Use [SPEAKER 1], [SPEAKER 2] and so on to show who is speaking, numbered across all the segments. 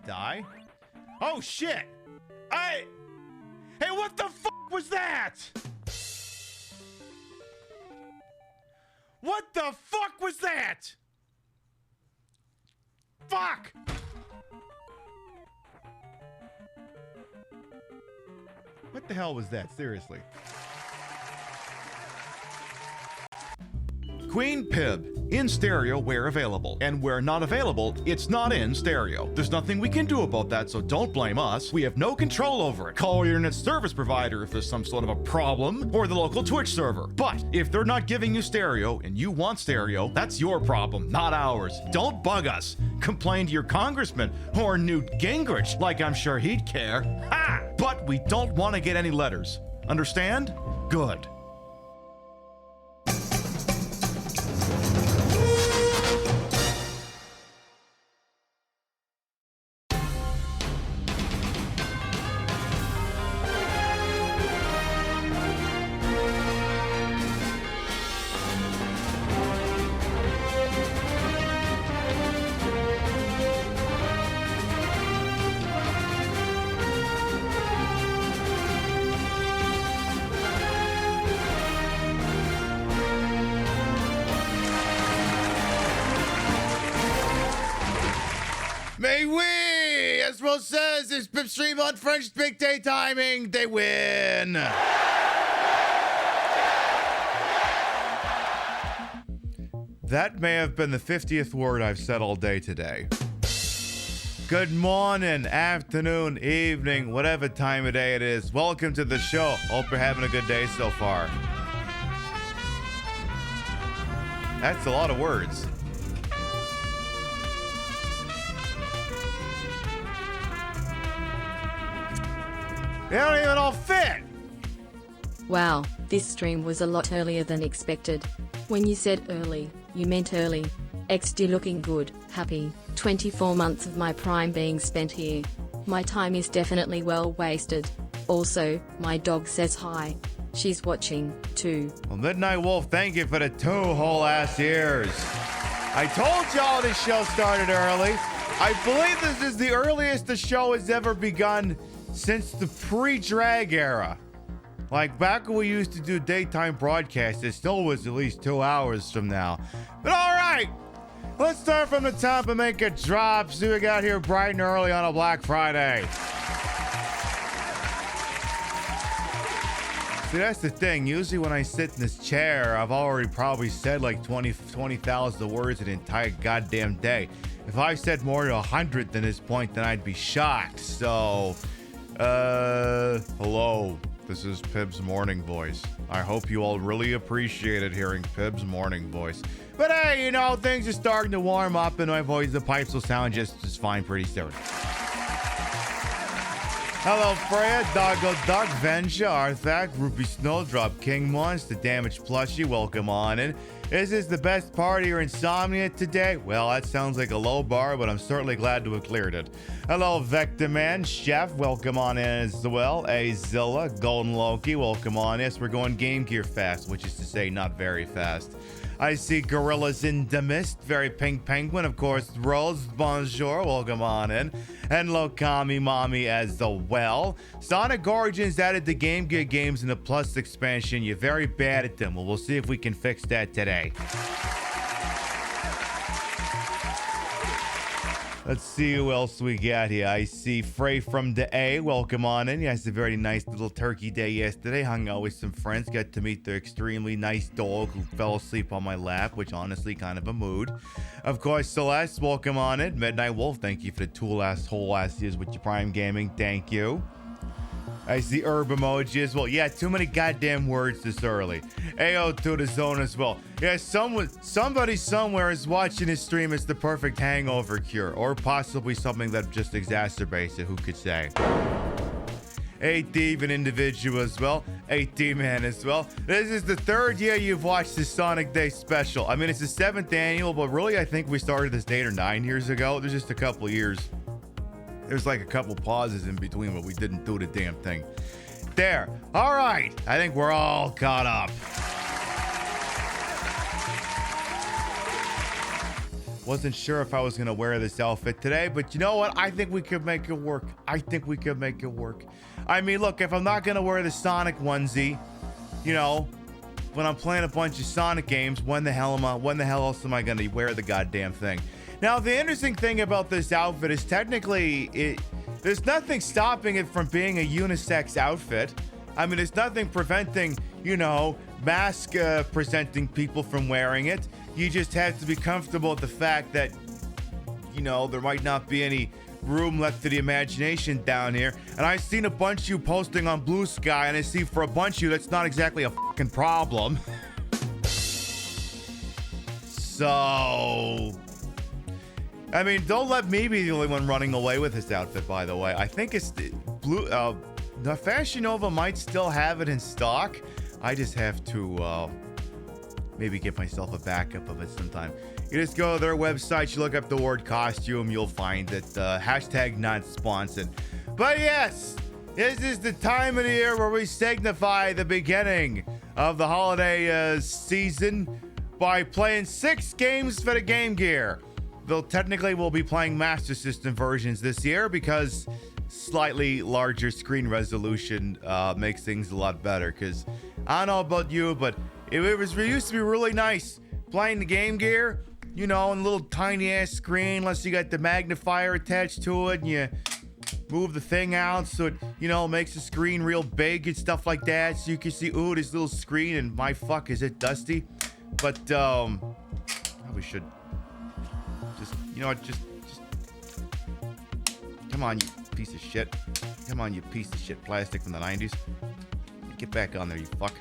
[SPEAKER 1] die. Oh, shit! Hey, what the fuck was that? What the fuck was that? Fuck! What the hell was that? Seriously. Queen Pib, in stereo where available. And where not available, it's not in stereo. There's nothing we can do about that, so don't blame us. We have no control over it. Call your internet service provider if there's some sort of a problem, or the local Twitch server. But if they're not giving you stereo and you want stereo, that's your problem, not ours. Don't bug us. Complain to your congressman or Newt Gingrich, like I'm sure he'd care. Ha! But we don't want to get any letters. Understand? Good. Says it's Pip Stream on French Big Day timing. They win. That may have been the 50th word I've said all day today. Good morning, afternoon, evening, whatever time of day it is. Welcome to the show. Hope you're having a good day so far. That's a lot of words. They don't even all fit!
[SPEAKER 2] Wow, this stream was a lot earlier than expected. When you said early, you meant early. XD looking good, happy. 24 months of my prime being spent here. My time is definitely well wasted. Also, my dog says hi. She's watching, too.
[SPEAKER 1] Well, Midnight Wolf, thank you for the 2 whole ass years. I told y'all this show started early. I believe this is the earliest the show has ever begun since the pre-drag era. Like back when we used to do daytime broadcasts, it still was at least 2 hours from now. But all right, let's start from the top and make it drop. See what we got here bright and early on a Black Friday. See, that's the thing. Usually when I sit in this chair, I've already probably said like 20,000 words an entire goddamn day. If I said more than 100 at this point, then I'd be shocked. So, hello. This is Pib's morning voice. I hope you all really appreciated hearing Pib's morning voice. But hey, you know, things are starting to warm up and my voice, the pipes will sound just fine pretty soon. Hello, Freya, Doggo Duck, Venja, Arthak, Ruby Snowdrop, King Monster, Damaged Plushie, welcome on in. Is this the best party or insomnia today? Well, that sounds like a low bar, but I'm certainly glad to have cleared it. Hello, Vector Man, Chef, welcome on in as well. Azilla, Golden Loki, welcome on in. Yes, we're going Game Gear fast, which is to say not very fast. I see Gorillas in the Mist, Very Pink Penguin, of course, Rose, bonjour, welcome on in. And Lokami Mommy as well. Sonic Origins added the Game Gear games in the Plus expansion. You're very bad at them. Well, we'll see if we can fix that today. Let's see who else we got here. I see Frey from the A. Welcome on in. Yes, a very nice little turkey day yesterday. Hung out with some friends. Got to meet their extremely nice dog who fell asleep on my lap, which honestly kind of a mood. Of course, Celeste, welcome on in. Midnight Wolf, thank you for the whole last years with your Prime Gaming. Thank you. I see herb emoji as well. Yeah, too many goddamn words this early. AO to the zone as well. Yeah, somebody somewhere is watching this stream as the perfect hangover cure, or possibly something that just exacerbates it. Who could say? AT even individual as well. AT man as well. This is the 3rd year you've watched this Sonic Day special. I mean, it's the 7th annual, but really I think we started this 8 or 9 years ago. There's just a couple of years. There's like a couple pauses in between, but we didn't do the damn thing. There. All right. I think we're all caught up. Wasn't sure if I was gonna wear this outfit today, but you know what? I think we could make it work. I mean, look, if I'm not gonna wear the Sonic onesie, you know, when I'm playing a bunch of Sonic games, when the hell else am I gonna wear the goddamn thing? Now, the interesting thing about this outfit is technically there's nothing stopping it from being a unisex outfit. I mean, there's nothing preventing, you know, mask presenting people from wearing it. You just have to be comfortable with the fact that, you know, there might not be any room left to the imagination down here. And I've seen a bunch of you posting on Blue Sky, and I see for a bunch of you that's not exactly a fucking problem. So, I mean, don't let me be the only one running away with this outfit, by the way. I think it's blue. The Fashion Nova might still have it in stock. I just have to maybe get myself a backup of it sometime. You just go to their website, you look up the word costume, you'll find it. Hashtag not sponsored. But yes, this is the time of the year where we signify the beginning of the holiday season by playing 6 games for the Game Gear. Though technically we'll be playing Master System versions this year because slightly larger screen resolution makes things a lot better. Because I don't know about you, but it used to be really nice playing the Game Gear, you know, on a little tiny ass screen, unless you got the magnifier attached to it and you move the thing out so it, you know, makes the screen real big and stuff like that, so you can see, ooh, this little screen, and my fuck, is it dusty? But we should just, you know what, just come on, you piece of shit. Come on, you piece of shit plastic from the 90s. Get back on there, you fuck.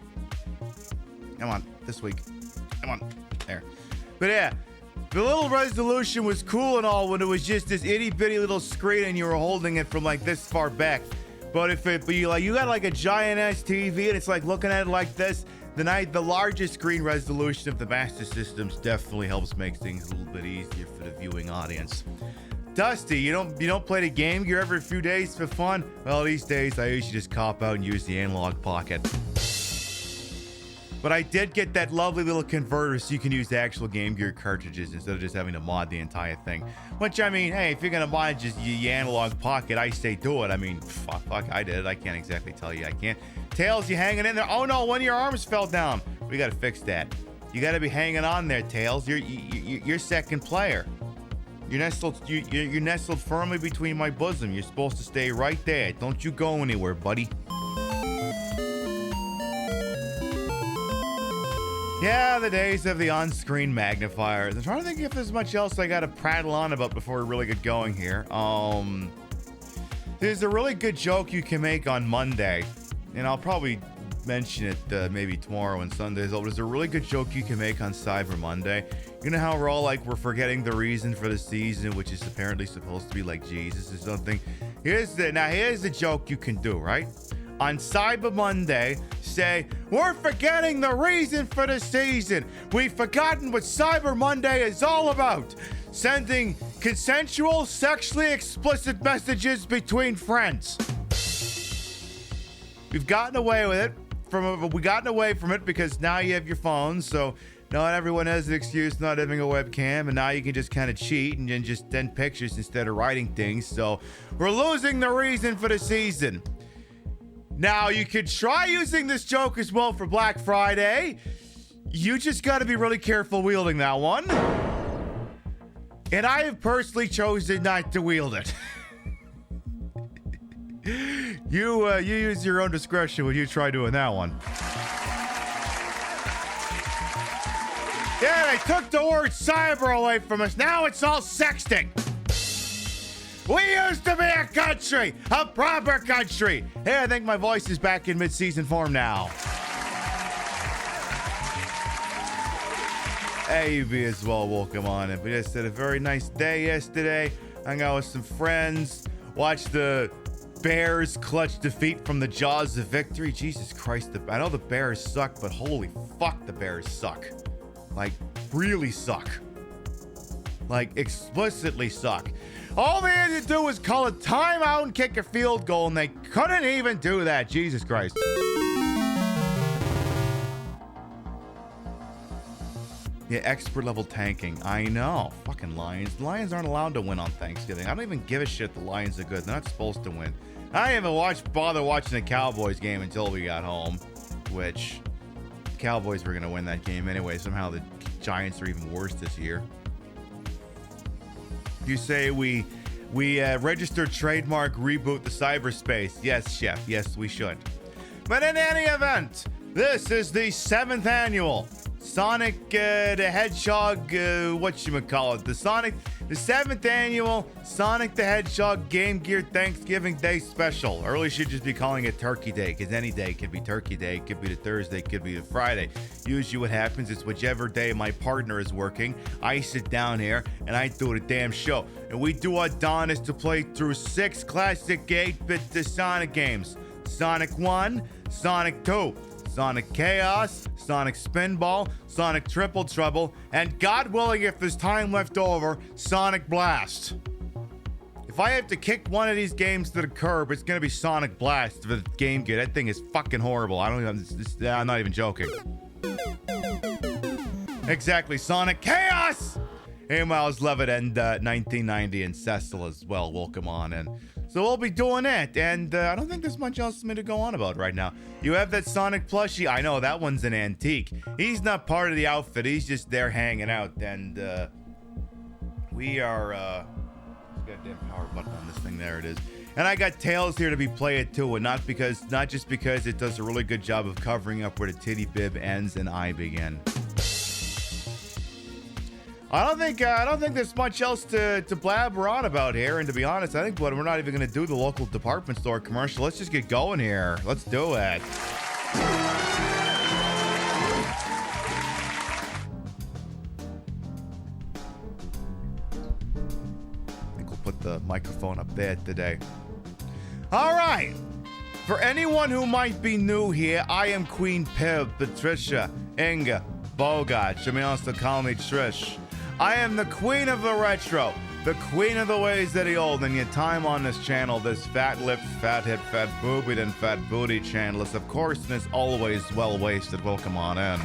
[SPEAKER 1] Come on, this week. Come on, there. But yeah, the little resolution was cool and all when it was just this itty bitty little screen and you were holding it from like this far back. But if it be like you got like a giant ass TV and it's like looking at it like this, the largest screen resolution of the Master Systems definitely helps make things a little bit easier for the viewing audience. Dusty, you don't play the Game Gear every few days for fun? Well, these days I usually just cop out and use the analog pocket. But I did get that lovely little converter so you can use the actual Game Gear cartridges instead of just having to mod the entire thing. Which, I mean, hey, if you're gonna mod just your analog pocket, I say do it. I mean, fuck, I did it. I can't exactly tell you I can't. Tails, you hanging in there? Oh no, one of your arms fell down. We gotta fix that. You gotta be hanging on there, Tails. You're second player. You're nestled firmly between my bosom. You're supposed to stay right there. Don't you go anywhere, buddy. Yeah, the days of the on-screen magnifiers. I'm trying to think if there's much else I gotta prattle on about before we really get going here. There's a really good joke you can make on Monday, and I'll probably mention it maybe tomorrow and Sundays. There's a really good joke you can make on Cyber Monday. You know how we're all like, we're forgetting the reason for the season, which is apparently supposed to be like Jesus or something. Here's the joke you can do, right? On Cyber Monday, say, we're forgetting the reason for the season. We've forgotten what Cyber Monday is all about. Sending consensual, sexually explicit messages between friends. We've gotten away with it. We gotten away from it because now you have your phones, so not everyone has an excuse not having a webcam, and now you can just kind of cheat and then just send pictures instead of writing things. So we're losing the reason for the season. Now, you could try using this joke as well for Black Friday. You just got to be really careful wielding that one. And I have personally chosen not to wield it. You use your own discretion when you try doing that one. Yeah, they took the word cyber away from us. Now it's all sexting. We used to be a country, a proper country. Hey, I think my voice is back in mid-season form now. Hey, you be as well welcome on it. We just had a very nice day yesterday. Hung out with some friends. Watched the Bears clutch defeat from the jaws of victory. Jesus Christ, I know the Bears suck, but holy fuck, the Bears suck. Like, really suck. Like, explicitly suck. All they had to do was call a timeout and kick a field goal, and they couldn't even do that. Jesus Christ. Yeah, expert level tanking. I know. Fucking Lions. The Lions aren't allowed to win on Thanksgiving. I don't even give a shit the Lions are good. They're not supposed to win. I didn't even bother watching the Cowboys game until we got home, which the Cowboys were going to win that game anyway. Somehow the Giants are even worse this year. You say we registered trademark reboot the cyberspace. Yes, chef. Yes, we should. But in any event, this is the 7th annual Sonic the Hedgehog, whatchamacallit, the 7th annual Sonic the Hedgehog Game Gear Thanksgiving Day Special. Or really should just be calling it Turkey Day, because any day could be Turkey Day, it could be the Thursday, it could be the Friday. Usually what happens is whichever day my partner is working, I sit down here and I do the damn show. And we do our darnest to play through 6 classic 8-bit Sonic games. Sonic 1, Sonic 2, Sonic Chaos, Sonic Spinball, Sonic Triple Trouble, and God willing, if there's time left over, Sonic Blast. If I have to kick one of these games to the curb, it's gonna be Sonic Blast for the Game Gear. That thing is fucking horrible. I'm not even joking. Exactly, Sonic Chaos! Hey, Miles Levitt and 1990 and Cecil as well. Welcome on in. So we'll be doing it, and I don't think there's much else for me to go on about right now. You have that Sonic plushie. I know, that one's an antique. He's not part of the outfit. He's just there hanging out, and we are... goddamn power button on this thing. There it is. And I got Tails here to be play it too, and not just because it does a really good job of covering up where the titty bib ends and I begin. I don't think there's much else to blabber on about here, and to be honest, I think we're not even going to do the local department store commercial. Let's just get going here. Let's do it. I think we'll put the microphone up there today. All right. For anyone who might be new here, I am Queen Pib, Patricia, Inga, Bogart. You may also call me Trish. I am the queen of the retro, the queen of the ways that he old, and your time on this channel, this fat-lipped, fat-hip, fat-boobied, and fat-booty channel is, of course, and is always well-wasted. Welcome on in.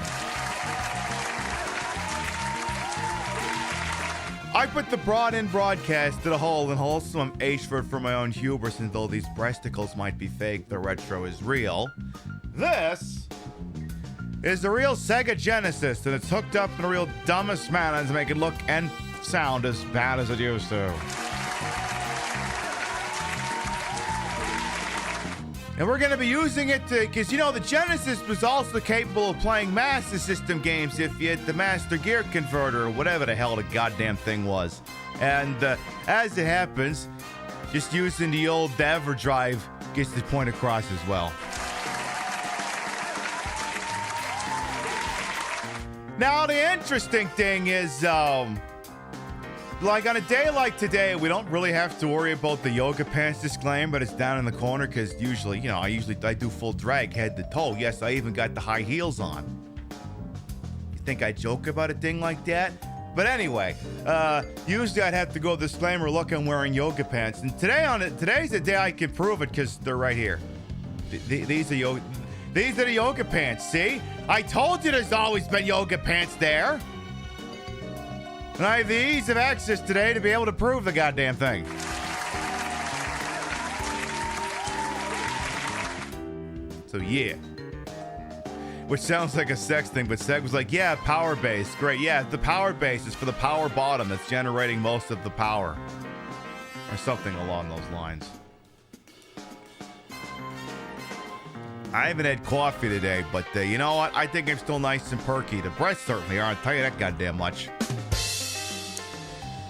[SPEAKER 1] I put the broad-in broadcast to the hole and wholesome H-word for my own hubris, and though these breasticles might be fake, the retro is real. This is the real Sega Genesis, and it's hooked up in a real dumbest manner to make it look and sound as bad as it used to. And we're going to be using it because, you know, the Genesis was also capable of playing Master System games if you had the Master Gear Converter or whatever the hell the goddamn thing was. And as it happens, just using the old EverDrive gets the point across as well. Now, the interesting thing is, like on a day like today, we don't really have to worry about the yoga pants disclaimer, but it's down in the corner because usually, you know, I do full drag head to toe. Yes, I even got the high heels on. You think I joke about a thing like that? But anyway, usually I'd have to go disclaimer, look, I'm wearing yoga pants. And today's the day I can prove it because they're right here. These are the yoga pants, see? I told you there's always been yoga pants there. And I have the ease of access today to be able to prove the goddamn thing. So yeah. Which sounds like a sex thing, but Seg was like, yeah, power base. Great, yeah, the power base is for the power bottom that's generating most of the power. Or something along those lines. I haven't had coffee today, but you know what? I think I'm still nice and perky. The breasts certainly are. I'll tell you that goddamn much.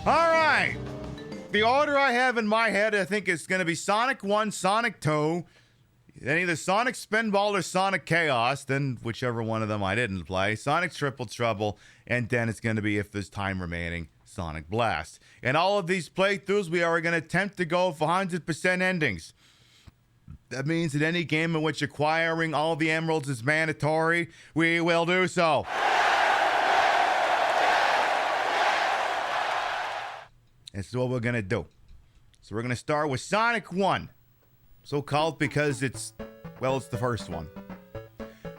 [SPEAKER 1] All right. The order I have in my head, I think, is going to be Sonic 1, Sonic 2, then either Sonic Spinball or Sonic Chaos, then whichever one of them I didn't play, Sonic Triple Trouble, and then it's going to be, if there's time remaining, Sonic Blast. In all of these playthroughs, we are going to attempt to go for 100% endings. That means that any game in which acquiring all the emeralds is mandatory, we will do so. That's what we're going to do. So we're going to start with Sonic 1. So called because it's the first one.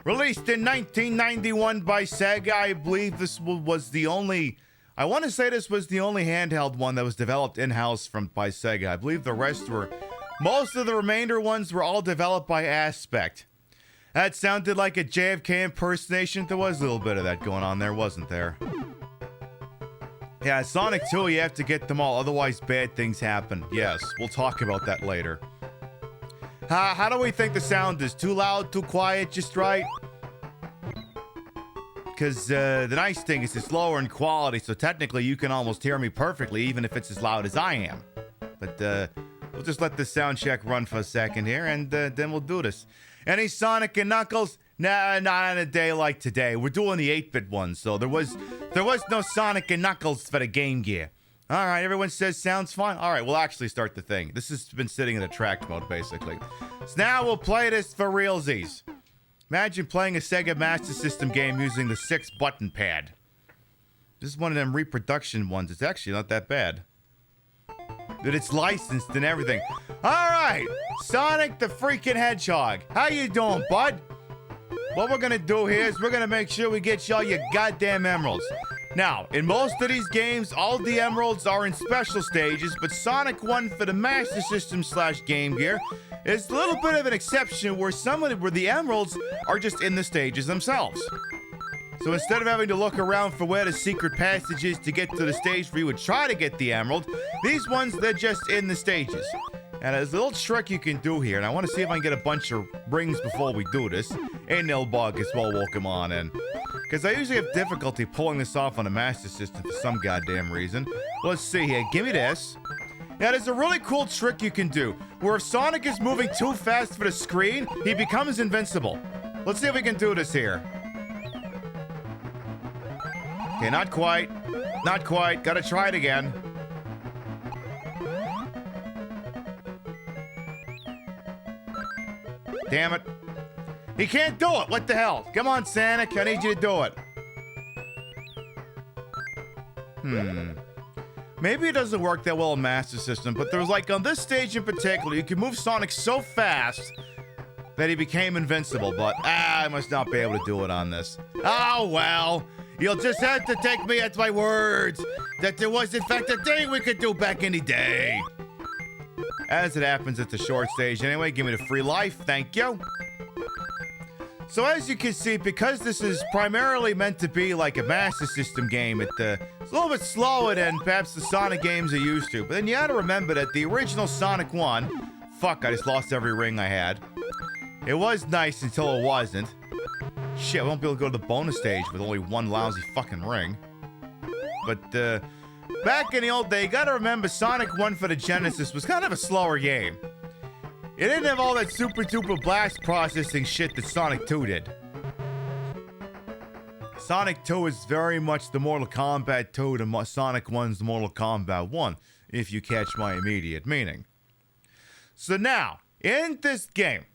[SPEAKER 1] Released in 1991 by Sega. I believe this was the only... I want to say this was the only handheld one that was developed in-house by Sega. I believe the rest were... Most of the remainder ones were all developed by Aspect. That sounded like a JFK impersonation. There was a little bit of that going on there, wasn't there? Yeah, Sonic 2, you have to get them all, otherwise bad things happen. Yes, we'll talk about that later. How do we think the sound is? Too loud, too quiet, just right? Because the nice thing is it's lower in quality, so technically you can almost hear me perfectly, even if it's as loud as I am. But we'll just let the sound check run for a second here, and then we'll do this. Any Sonic and Knuckles? Nah, not on a day like today. We're doing the 8-bit ones, so there was no Sonic and Knuckles for the Game Gear. All right, everyone says sounds fine. All right, we'll actually start the thing. This has been sitting in a track mode, basically. So now we'll play this for realsies. Imagine playing a Sega Master System game using the 6-button pad. This is one of them reproduction ones. It's actually not that bad. Dude, it's licensed and everything. All right, Sonic the freaking Hedgehog. How you doing, bud? What we're gonna do here is we're gonna make sure we get y'all your goddamn emeralds. Now, in most of these games, all the emeralds are in special stages, but Sonic 1 for the Master System / Game Gear is a little bit of an exception where the emeralds are just in the stages themselves. So instead of having to look around for where the secret passage is to get to the stage where you would try to get the emerald, these ones, they're just in the stages. And there's a little trick you can do here, and I want to see if I can get a bunch of rings before we do this. Hey, Nilbug as well, welcome on in. Because I usually have difficulty pulling this off on a Master System for some goddamn reason. Let's see here, give me this. Now, there's a really cool trick you can do, where if Sonic is moving too fast for the screen, he becomes invincible. Let's see if we can do this here. Okay, not quite. Not quite. Gotta try it again. Damn it. He can't do it. What the hell? Come on, Sonic. I need you to do it. Maybe it doesn't work that well in Master System, but there was like on this stage in particular, you can move Sonic so fast that he became invincible, but I must not be able to do it on this. Oh, well. You'll just have to take me at my words that there was in fact a thing we could do back in the day. As it happens, it's a short stage anyway. Give me the free life. Thank you. So as you can see, because this is primarily meant to be like a Master System game, it's a little bit slower than perhaps the Sonic games are used to. But then you gotta remember that the original Sonic 1... Fuck, I just lost every ring I had. It was nice until it wasn't. Shit, I won't be able to go to the bonus stage with only one lousy fucking ring. But, back in the old day, you gotta remember Sonic 1 for the Genesis was kind of a slower game. It didn't have all that super duper blast processing shit that Sonic 2 did. Sonic 2 is very much the Mortal Kombat 2 to Sonic 1's the Mortal Kombat 1, if you catch my immediate meaning. So now, in this game,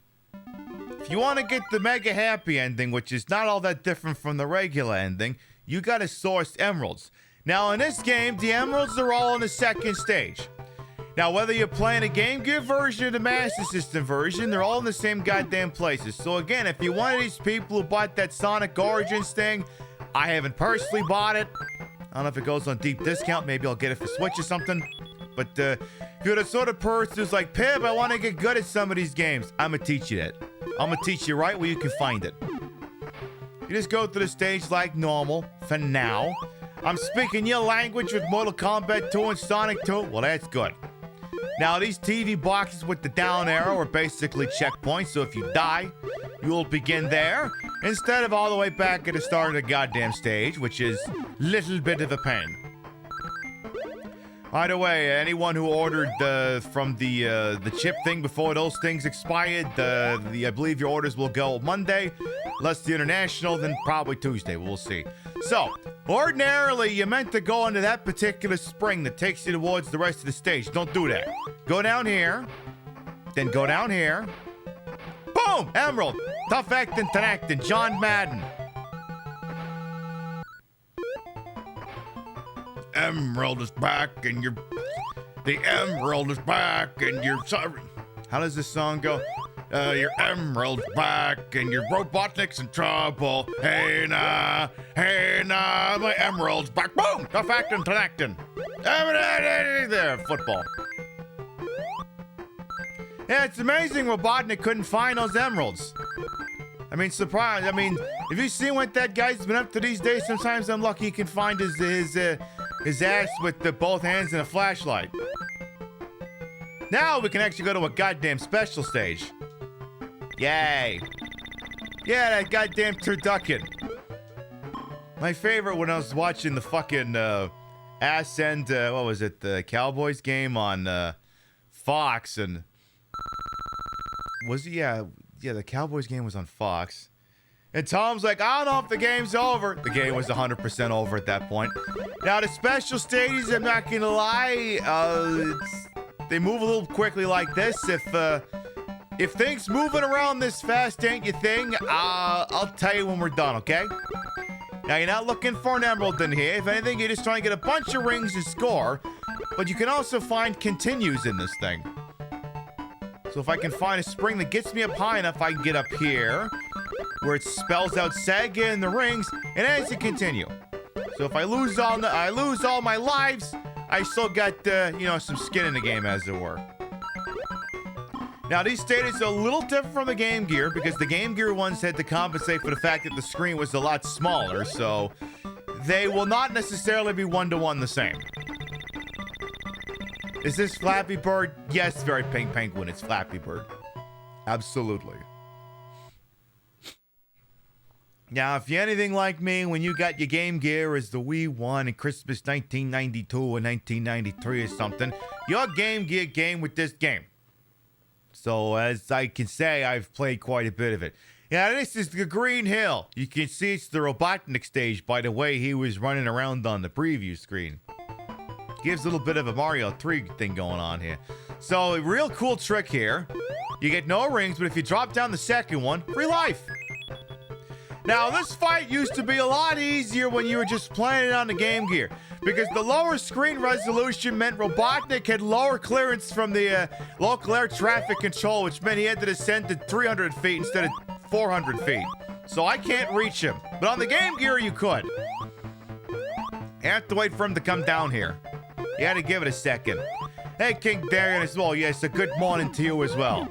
[SPEAKER 1] if you want to get the Mega Happy ending, which is not all that different from the regular ending, you gotta source emeralds. Now in this game, the emeralds are all in the second stage. Now whether you're playing a Game Gear version or the Master System version, they're all in the same goddamn places. So again, if you're one of these people who bought that Sonic Origins thing, I haven't personally bought it. I don't know if it goes on deep discount, maybe I'll get it for Switch or something. But if you're the sort of person who's like, Pib, I want to get good at some of these games, I'm gonna teach you that. I'm gonna teach you right where you can find it. You just go through the stage like normal, for now. I'm speaking your language with Mortal Kombat 2 and Sonic 2. Well, that's good. Now, these TV boxes with the down arrow are basically checkpoints, so if you die, you will begin there, instead of all the way back at the start of the goddamn stage, which is a little bit of a pain. By the way, anyone who ordered from the chip thing before those things expired, I believe your orders will go Monday. Unless the international, then probably Tuesday. We'll see. So, ordinarily, you're meant to go into that particular spring that takes you towards the rest of the stage. Don't do that. Go down here. Then go down here. Boom! Emerald. Tough acting, acting. John Madden. Emerald is back and you're... The emerald is back and you're sorry. How does this song go? Your emerald's back and your Robotnik's in trouble. Hey nah, my emerald's back. Boom! Tough acting, connecting. There, football. Yeah, it's amazing Robotnik couldn't find those emeralds. I mean, surprise. I mean, if you see what that guy's been up to these days, sometimes I'm lucky he can find his ass with both hands and a flashlight. Now we can actually go to a goddamn special stage. Yay. Yeah, that goddamn turducken. My favorite when I was watching the fucking ass end, what was it, the Cowboys game on Fox, and was it, yeah, the Cowboys game was on Fox. And Tom's like, I don't know if the game's over. The game was 100% over at that point. Now, the special stages, I'm not gonna lie, they move a little quickly like this. If things moving around this fast ain't your thing, I'll tell you when we're done, okay? Now, you're not looking for an emerald in here. If anything, you're just trying to get a bunch of rings to score. But you can also find continues in this thing. So if I can find a spring that gets me up high enough, I can get up here, where it spells out Sega in the rings, and then it's a continue. So if I lose all my lives, I still got, some skin in the game, as it were. Now, these stages are a little different from the Game Gear, because the Game Gear ones had to compensate for the fact that the screen was a lot smaller, so they will not necessarily be one-to-one the same. Is this Flappy Bird? Yes, very pink penguin. It's Flappy Bird. Absolutely. Now, if you're anything like me, when you got your Game Gear as the Wii 1 in Christmas 1992 or 1993 or something, your Game Gear came with this game. So, as I can say, I've played quite a bit of it. Yeah, this is the Green Hill. You can see it's the Robotnik stage by the way he was running around on the preview screen. Gives a little bit of a Mario 3 thing going on here. So, a real cool trick here. You get no rings, but if you drop down the second one, free life. Now, this fight used to be a lot easier when you were just playing it on the Game Gear, because the lower screen resolution meant Robotnik had lower clearance from the local air traffic control, which meant he had to descend to 300 feet instead of 400 feet. So I can't reach him. But on the Game Gear, you could. You have to wait for him to come down here. You had to give it a second. Hey, King Darian as well. Yes, a good morning to you as well.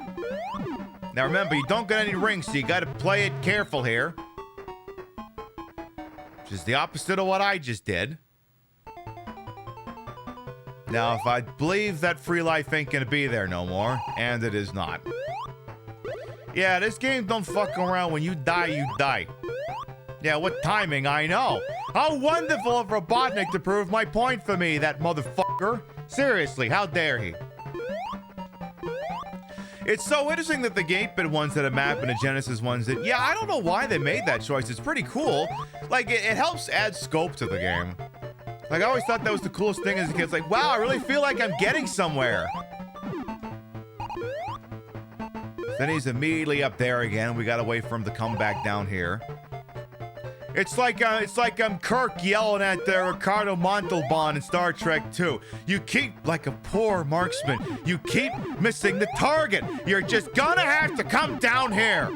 [SPEAKER 1] Now remember, you don't get any rings, so you got to play it careful here. Which is the opposite of what I just did. Now, if I believe that free life ain't gonna be there no more, and it is not. Yeah, this game don't fuck around. When you die, you die. Yeah, what timing, I know. How wonderful of Robotnik to prove my point for me, that motherfucker. Seriously, how dare he? It's so interesting that the 8-bit ones that are map and the Genesis ones that, yeah, I don't know why they made that choice. It's pretty cool. Like, it helps add scope to the game. Like, I always thought that was the coolest thing as a kid. It's like, wow, I really feel like I'm getting somewhere. Then he's immediately up there again. We gotta wait for him to come back down here. It's like I'm Kirk yelling at Ricardo Montalban in Star Trek 2. You keep, like a poor marksman, you keep missing the target. You're just gonna have to come down here.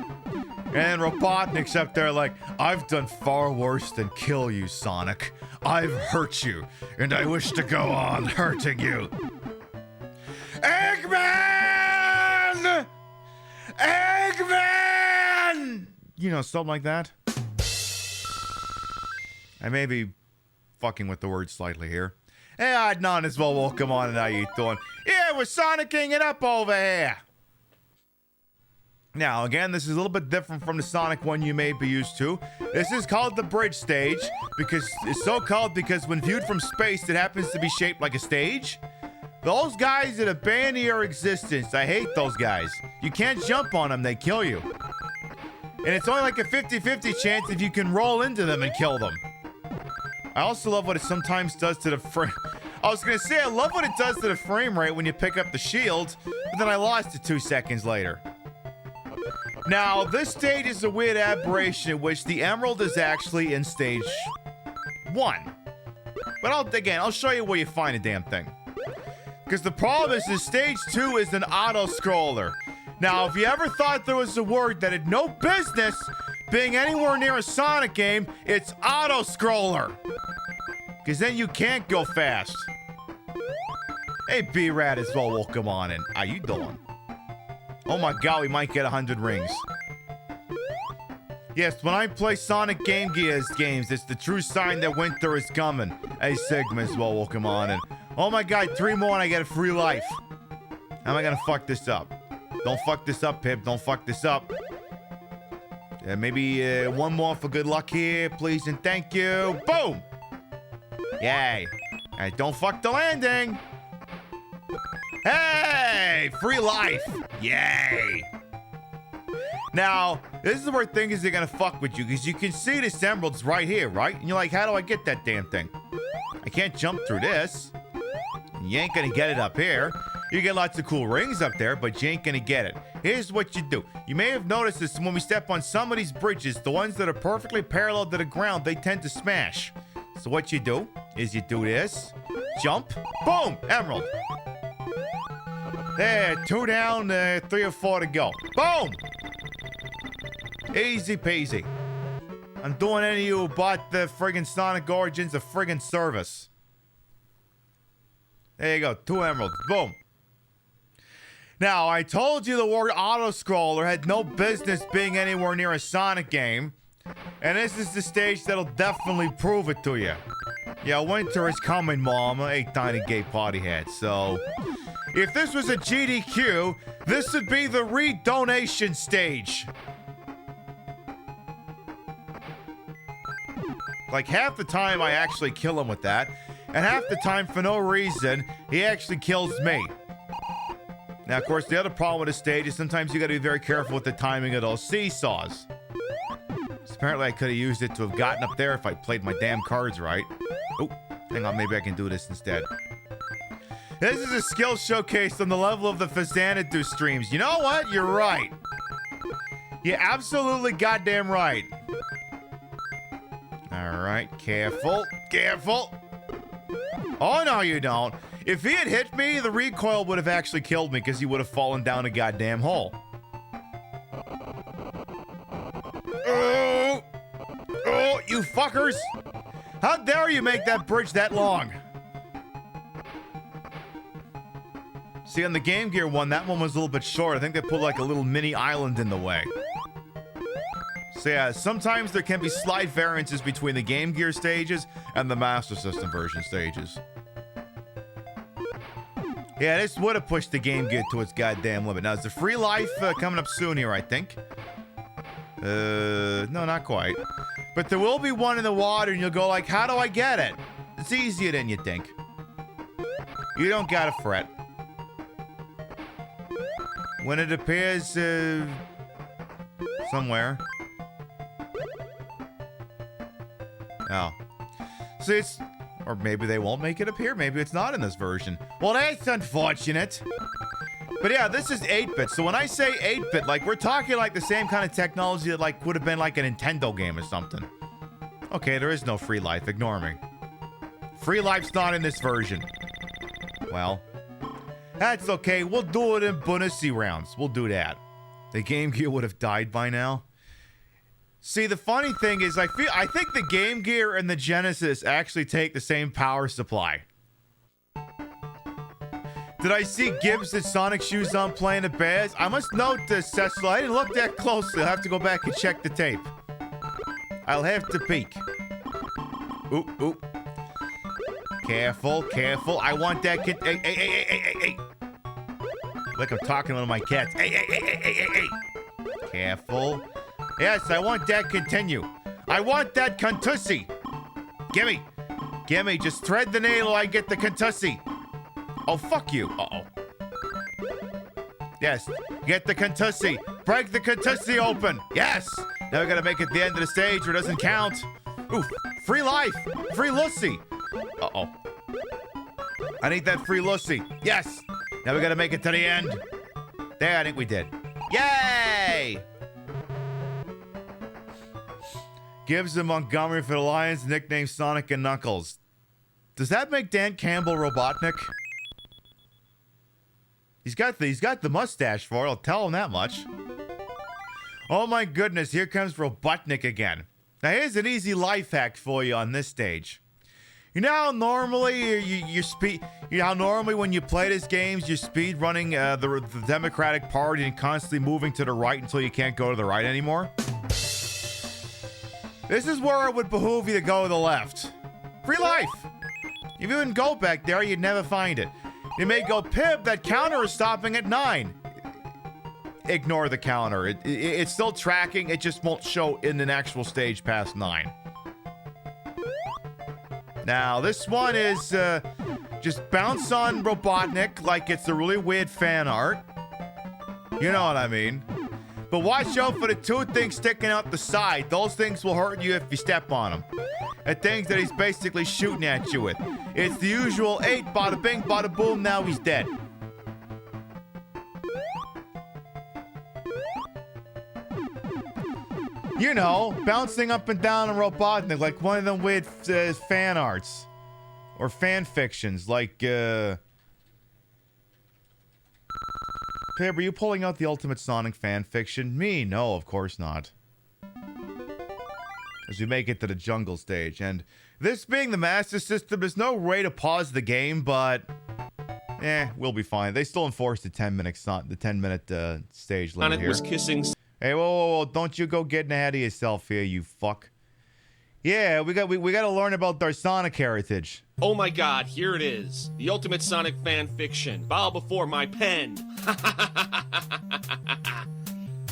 [SPEAKER 1] And Robotnik's up there like, I've done far worse than kill you, Sonic. I've hurt you, and I wish to go on hurting you. Eggman! Eggman! You know, something like that. I may be fucking with the words slightly here. Hey, Adnan as well, welcome on, and how you doing? Yeah, we're Sonicking it up over here. Now, again, this is a little bit different from the Sonic one you may be used to. This is called the bridge stage, because it's so called because when viewed from space, it happens to be shaped like a stage. Those guys that abandon your existence, I hate those guys. You can't jump on them, they kill you. And it's only like a 50-50 chance if you can roll into them and kill them. I also love what it sometimes does to the frame. I was gonna say, I love what it does to the frame rate when you pick up the shield, but then I lost it 2 seconds later. Now, this stage is a weird aberration in which the emerald is actually in stage 1. But I'll show you where you find a damn thing. Because the problem is stage 2 is an auto-scroller. Now, if you ever thought there was a word that had no business being anywhere near a Sonic game, it's auto-scroller. Because then you can't go fast. Hey, B-Rat as well, welcome on in. How you doing? Oh my god, we might get 100 rings. Yes, when I play Sonic Game Gears games, it's the true sign that winter is coming. Hey, Sigma as well, welcome on in. Oh my god, 3 more and I get a free life. How am I gonna fuck this up? Don't fuck this up, Pip. Don't fuck this up. Maybe 1 more for good luck here, please and thank you. Boom! Yay. Alright, don't fuck the landing. Hey! Free life! Yay! Now, this is where things are gonna fuck with you, because you can see this emerald's right here, right? And you're like, how do I get that damn thing? I can't jump through this. And you ain't gonna get it up here. You get lots of cool rings up there, but you ain't gonna get it. Here's what you do. You may have noticed this when we step on some of these bridges, the ones that are perfectly parallel to the ground, they tend to smash. So what you do is you do this, jump, boom, emerald. There, 2 down, 3 or 4 to go. Boom! Easy peasy. I'm doing any of you who bought the friggin' Sonic Origins a friggin' service. There you go, 2 emeralds, boom. Now, I told you the word auto-scroller had no business being anywhere near a Sonic game. And this is the stage that'll definitely prove it to you. Yeah, winter is coming, Mama. 8 tiny gay party hats. So, if this was a GDQ, this would be the re-donation stage. Like, half the time I actually kill him with that, and half the time, for no reason, he actually kills me. Now, of course, the other problem with this stage is sometimes you gotta be very careful with the timing of those seesaws. So apparently, I could have used it to have gotten up there if I played my damn cards right. Oh, hang on, maybe I can do this instead. This is a skill showcase on the level of the Fazanadu streams. You know what? You're right. You're absolutely goddamn right. Alright, careful, careful. Oh, no, you don't. If he had hit me, the recoil would have actually killed me because he would have fallen down a goddamn hole. Oh! Oh, you fuckers! How dare you make that bridge that long? See, on the Game Gear one, that one was a little bit short. I think they put like a little mini island in the way. So yeah, sometimes there can be slight variances between the Game Gear stages and the Master System version stages. Yeah, this would have pushed the Game Gear to its goddamn limit. Now, is the free life coming up soon here, I think? No, not quite. But there will be one in the water, and you'll go like, how do I get it? It's easier than you think. You don't gotta fret. When it appears, somewhere. Oh. See, it's... Or maybe they won't make it appear. Maybe it's not in this version. Well, that's unfortunate. But yeah, this is 8-bit. So when I say 8-bit, like, we're talking like the same kind of technology that, like, would have been like a Nintendo game or something. Okay, there is no free life. Ignore me. Free life's not in this version. Well, that's okay. We'll do it in bonus rounds. We'll do that. The Game Gear would have died by now. See, the funny thing is, I think the Game Gear and the Genesis actually take the same power supply. Did I see Gibbs at Sonic Shoes on playing the Bears? I must note this, Cecil. I didn't look that closely. I'll have to go back and check the tape. I'll have to peek. Oop, oop. Careful, careful. I want that kid. Hey, hey, hey, hey, hey, hey, hey. Like I'm talking to one of my cats. Hey, hey, hey, hey, hey, hey, hey. Careful. Yes, I want that continue. I want that contussie. Gimme. Gimme. Just thread the needle. I get the contussie. Oh, fuck you. Uh-oh. Yes. Get the contussie. Break the contussie open. Yes. Now we gotta make it the end of the stage or it doesn't count. Oof. Free life. Free Lucy. Uh-oh. I need that free Lucy. Yes. Now we gotta make it to the end. There, I think we did. Yay! Gibbs and Montgomery for the Lions, nicknamed Sonic and Knuckles. Does that make Dan Campbell Robotnik? He's got the mustache for it. I'll tell him that much. Oh my goodness, here comes Robotnik again. Now here's an easy life hack for you on this stage. You know how normally when you play these games, you're speed running the Democratic Party and constantly moving to the right until you can't go to the right anymore? This is where it would behoove you to go to the left. Free life. If you didn't go back there, you'd never find it. You may go, Pib, that counter is stopping at 9. Ignore the counter. It's still tracking. It just won't show in an actual stage past 9. Now, this one is just bounce on Robotnik like it's a really weird fan art. You know what I mean. But watch out for the 2 things sticking out the side. Those things will hurt you if you step on them. The things that he's basically shooting at you with. It's the usual 8, bada bing, bada boom, now he's dead. You know, bouncing up and down on Robotnik like one of them weird fan arts. Or fan fictions, like, Pib, are you pulling out the Ultimate Sonic fan fiction? Me? No, of course not. As we make it to the jungle stage, and this being the Master System, there's no way to pause the game, but we'll be fine. They still enforced the 10-minute stage limit here.
[SPEAKER 3] Sonic was kissing.
[SPEAKER 1] Hey, whoa, don't you go getting ahead of yourself here, you fuck. Yeah, we got to learn about our Sonic heritage.
[SPEAKER 3] Oh my god, here it is. The Ultimate Sonic fan fiction. Bow before my pen.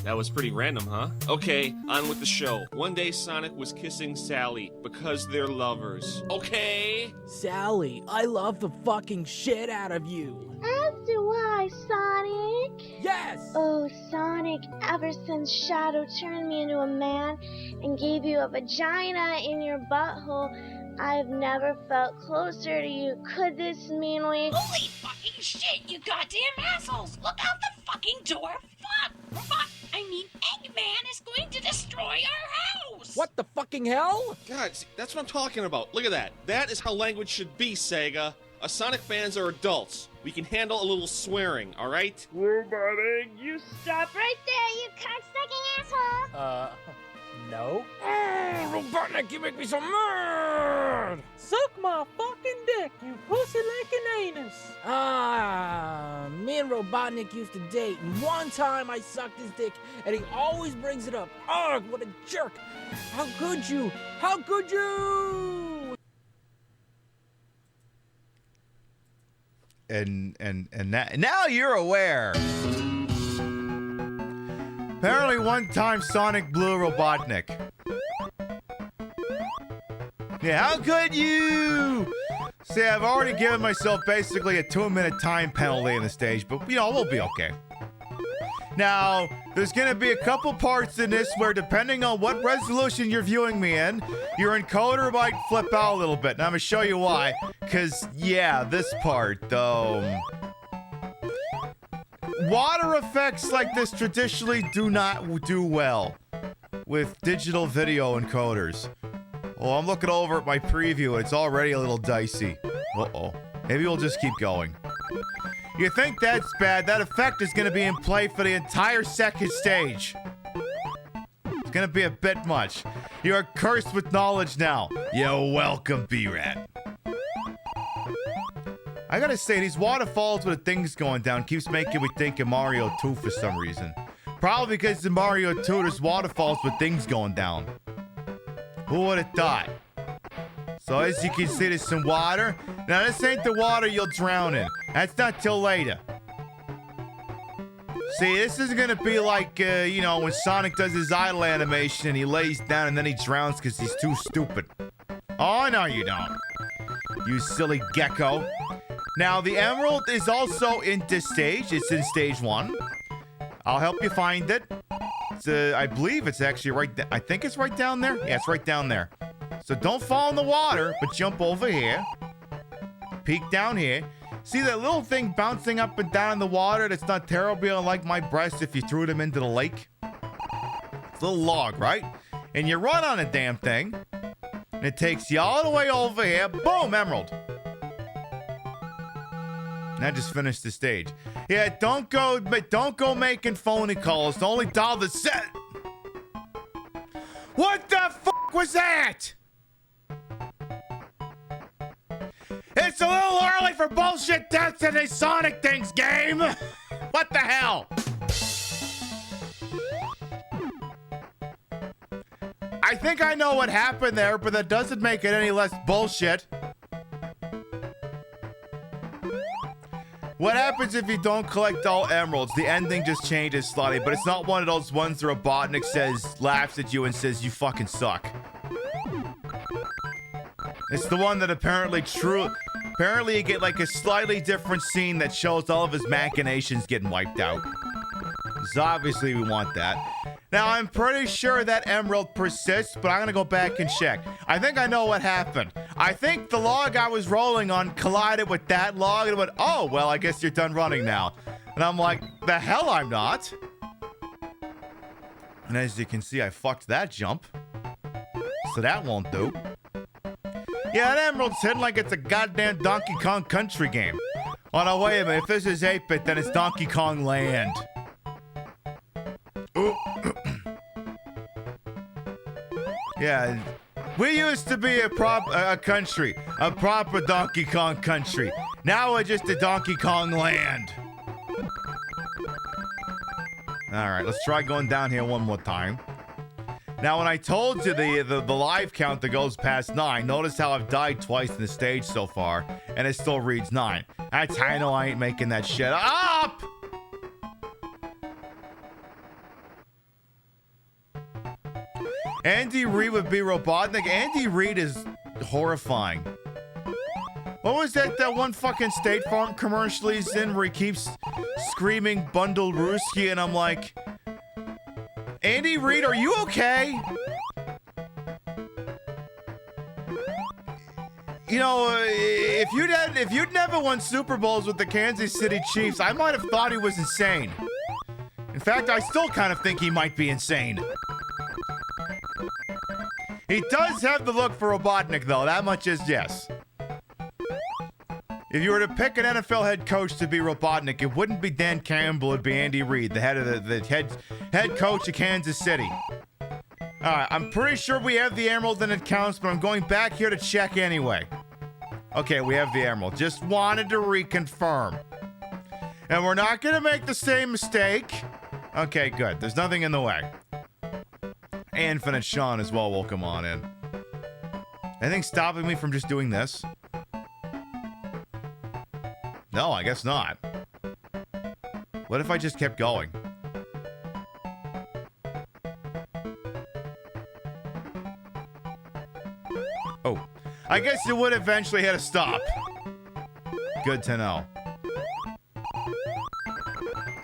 [SPEAKER 3] That was pretty random, huh? Okay, on with the show. One day Sonic was kissing Sally because they're lovers. Okay?
[SPEAKER 4] Sally, I love the fucking shit out of you.
[SPEAKER 5] As do I, Sonic.
[SPEAKER 4] Yes!
[SPEAKER 5] Oh, Sonic, ever since Shadow turned me into a man and gave you a vagina in your butthole, I've never felt closer to you. Could this mean we...
[SPEAKER 6] Holy fucking shit, you goddamn assholes! Look out the fucking door! Fuck! Eggman is going to destroy our house!
[SPEAKER 4] What the fucking hell?
[SPEAKER 3] God, see, that's what I'm talking about. Look at that. That is how language should be, Sega. Us Sonic fans are adults. We can handle a little swearing, alright?
[SPEAKER 5] Stop right there, you cocksucking asshole!
[SPEAKER 4] No? Robotnik, you make me so mad! Suck my fucking dick, you pussy licking anus! Me and Robotnik used to date, and one time I sucked his dick, and he always brings it up. Ugh, what a jerk! How could you? How could you?
[SPEAKER 1] And now you're aware. Apparently one time Sonic blew Robotnik. Yeah, how could you? See, I've already given myself basically a 2-minute time penalty in the stage, but we'll be okay. Now, there's gonna be a couple parts in this where depending on what resolution you're viewing me in, your encoder might flip out a little bit. And I'm gonna show you why. Cause yeah, this part though. Water effects like this traditionally do not do well with digital video encoders. Oh, I'm looking over at my preview and it's already a little dicey. Uh-oh. Maybe we'll just keep going. You think that's bad? That effect is going to be in play for the entire second stage. It's going to be a bit much. You are cursed with knowledge now. You're welcome, B-Rat. I gotta say, these waterfalls with the things going down keeps making me think of Mario 2 for some reason. Probably because in Mario 2 there's waterfalls with things going down. Who would have thought? So as you can see, there's some water. Now this ain't the water you'll drown in. That's not till later. See, this is gonna be like, when Sonic does his idle animation and he lays down and then he drowns because he's too stupid. Oh, no you don't. You silly gecko. Now, the emerald is also in this stage. It's in stage 1. I'll help you find it. I believe it's actually right I think it's right down there. Yeah, it's right down there. So don't fall in the water, but jump over here. Peek down here. See that little thing bouncing up and down in the water that's not terribly unlike my breast if you threw them into the lake? It's a little log, right? And you run on the damn thing. And it takes you all the way over here. Boom, emerald. And I just finished the stage. Yeah, don't go making phony calls. The only doll that said. What the fuck was that? It's a little early for bullshit deaths in these Sonic things, game. What the hell? I think I know what happened there, but that doesn't make it any less bullshit. What happens if you don't collect all emeralds? The ending just changes slightly, but it's not one of those ones where Robotnik laughs at you and says, you fucking suck. It's the one that apparently you get like a slightly different scene that shows all of his machinations getting wiped out. So obviously we want that. Now, I'm pretty sure that emerald persists, but I'm gonna go back and check. I think I know what happened. I think the log I was rolling on collided with that log and went, oh, well, I guess you're done running now. And I'm like, the hell I'm not. And as you can see, I fucked that jump. So that won't do. Yeah, that emerald's hidden like it's a goddamn Donkey Kong Country game. Oh, no, wait a minute. If this is 8-bit, then it's Donkey Kong Land. Ooh. Yeah, we used to be a country, a proper Donkey Kong country. Now we're just a Donkey Kong Land. All right, let's try going down here one more time. Now, when I told you the live count that goes past 9, notice how I've died twice in the stage so far, and it still reads 9. That's how I know I ain't making that shit up! Andy Reid would be Robotnik. Andy Reid is horrifying. What was that one fucking State Farm commercial he's in where he keeps screaming Bundle Rooski, and I'm like, Andy Reid, are you okay? You know, if you'd never won Super Bowls with the Kansas City Chiefs, I might have thought he was insane. In fact, I still kind of think he might be insane. He does have the look for Robotnik, though. That much is yes. If you were to pick an NFL head coach to be Robotnik, it wouldn't be Dan Campbell. It'd be Andy Reid, the head of the head coach of Kansas City. All right, I'm pretty sure we have the emerald and it counts, but I'm going back here to check anyway. Okay, we have the emerald. Just wanted to reconfirm. And we're not going to make the same mistake. Okay, good. There's nothing in the way. Infinite Sean as well will come on in. Anything stopping me from just doing this? No, I guess not. What if I just kept going? Oh, I guess it would eventually hit a stop. Good to know.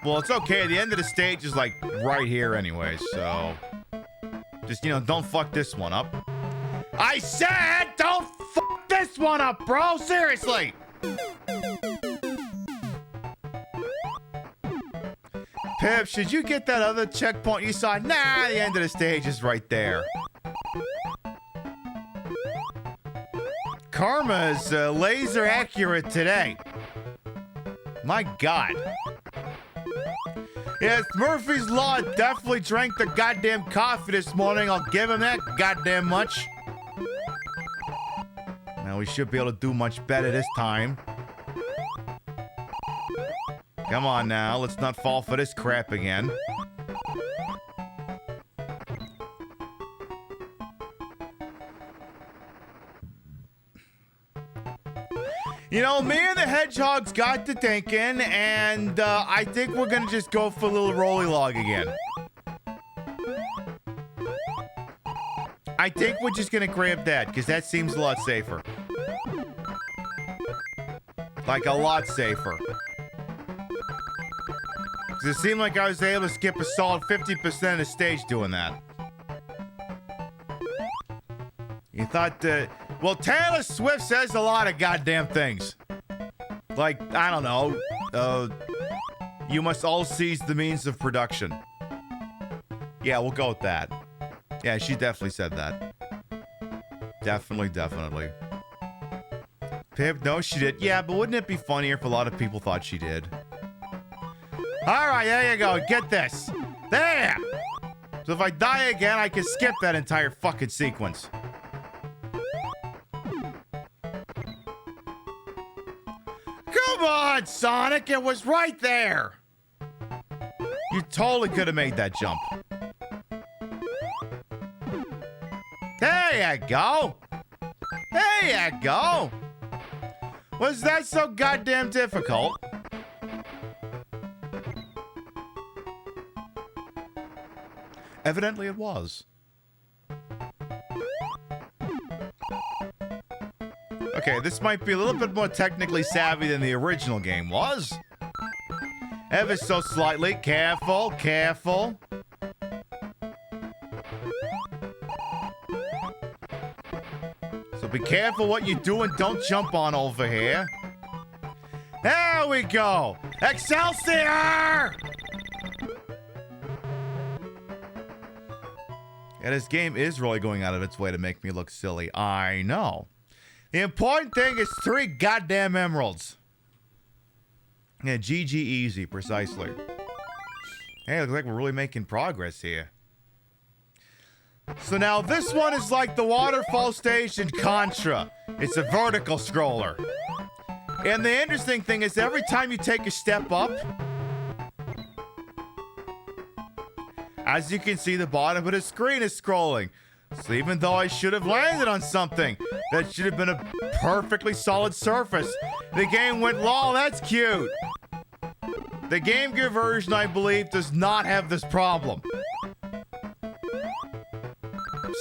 [SPEAKER 1] Well, it's okay. The end of the stage is like right here anyway, so... Just, you know, don't fuck this one up. I said don't fuck this one up, bro! Seriously! Pip, should you get that other checkpoint you saw? Nah, the end of the stage is right there. Karma is laser accurate today. My God. Yes, Murphy's Law definitely drank the goddamn coffee this morning. I'll give him that goddamn much. Now we should be able to do much better this time. Come on now, let's not fall for this crap again. You know, me and the Hedgehogs got to thinking, and I think we're gonna just go for a little rolly log again. I think we're just gonna grab that, because that seems a lot safer. Like, a lot safer. Because it seemed like I was able to skip a solid 50% of the stage doing that. You thought, well, Taylor Swift says a lot of goddamn things. Like, I don't know, you must all seize the means of production. Yeah, we'll go with that. Yeah, she definitely said that. Definitely. Pip, no, she did. Yeah, but wouldn't it be funnier if a lot of people thought she did? All right, there you go. Get this. There. So if I die again, I can skip that entire fucking sequence. Come on, Sonic. It was right there. You totally could have made that jump. There you go. There you go. Was that so goddamn difficult? Evidently it was. Okay, this might be a little bit more technically savvy than the original game was. Ever so slightly. Careful, careful. So be careful what you do and don't jump on over here. There we go. Excelsior! Yeah, this game is really going out of its way to make me look silly. I know. The important thing is 3 goddamn emeralds. Yeah, GG easy, precisely. Hey, looks like we're really making progress here. So now this one is like the waterfall stage in Contra. It's a vertical scroller. And the interesting thing is every time you take a step up, as you can see, the bottom of the screen is scrolling. So even though I should have landed on something that should have been a perfectly solid surface, the game went, lol, that's cute. The Game Gear version, I believe, does not have this problem.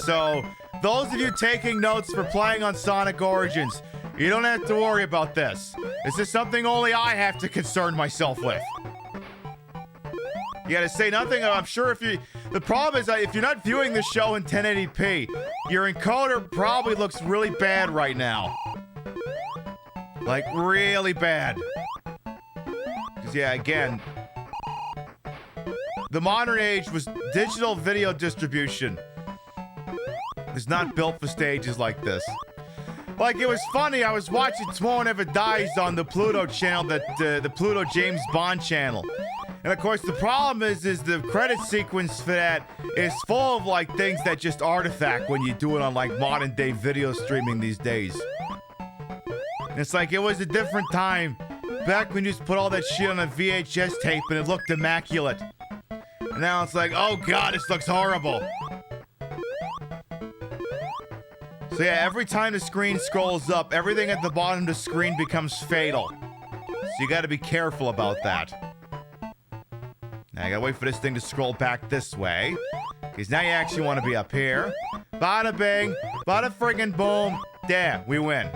[SPEAKER 1] So, those of you taking notes for playing on Sonic Origins, you don't have to worry about this. This is something only I have to concern myself with. You gotta say nothing. I'm sure the problem is that if you're not viewing the show in 1080p, your encoder probably looks really bad right now. Like, really bad. Because, yeah, again, the modern age was digital video distribution. It's not built for stages like this. Like, it was funny, I was watching Tomorrow Never Dies on the Pluto channel, the Pluto James Bond channel. And of course, the problem is the credit sequence for that is full of, like, things that just artifact when you do it on, like, modern day video streaming these days. And it's like, it was a different time. Back when you just put all that shit on a VHS tape and it looked immaculate. And now it's like, oh god, this looks horrible. So yeah, every time the screen scrolls up, everything at the bottom of the screen becomes fatal. So you gotta be careful about that. Now I gotta wait for this thing to scroll back this way. Because now you actually want to be up here. Bada bing, bada friggin' boom. There, we win.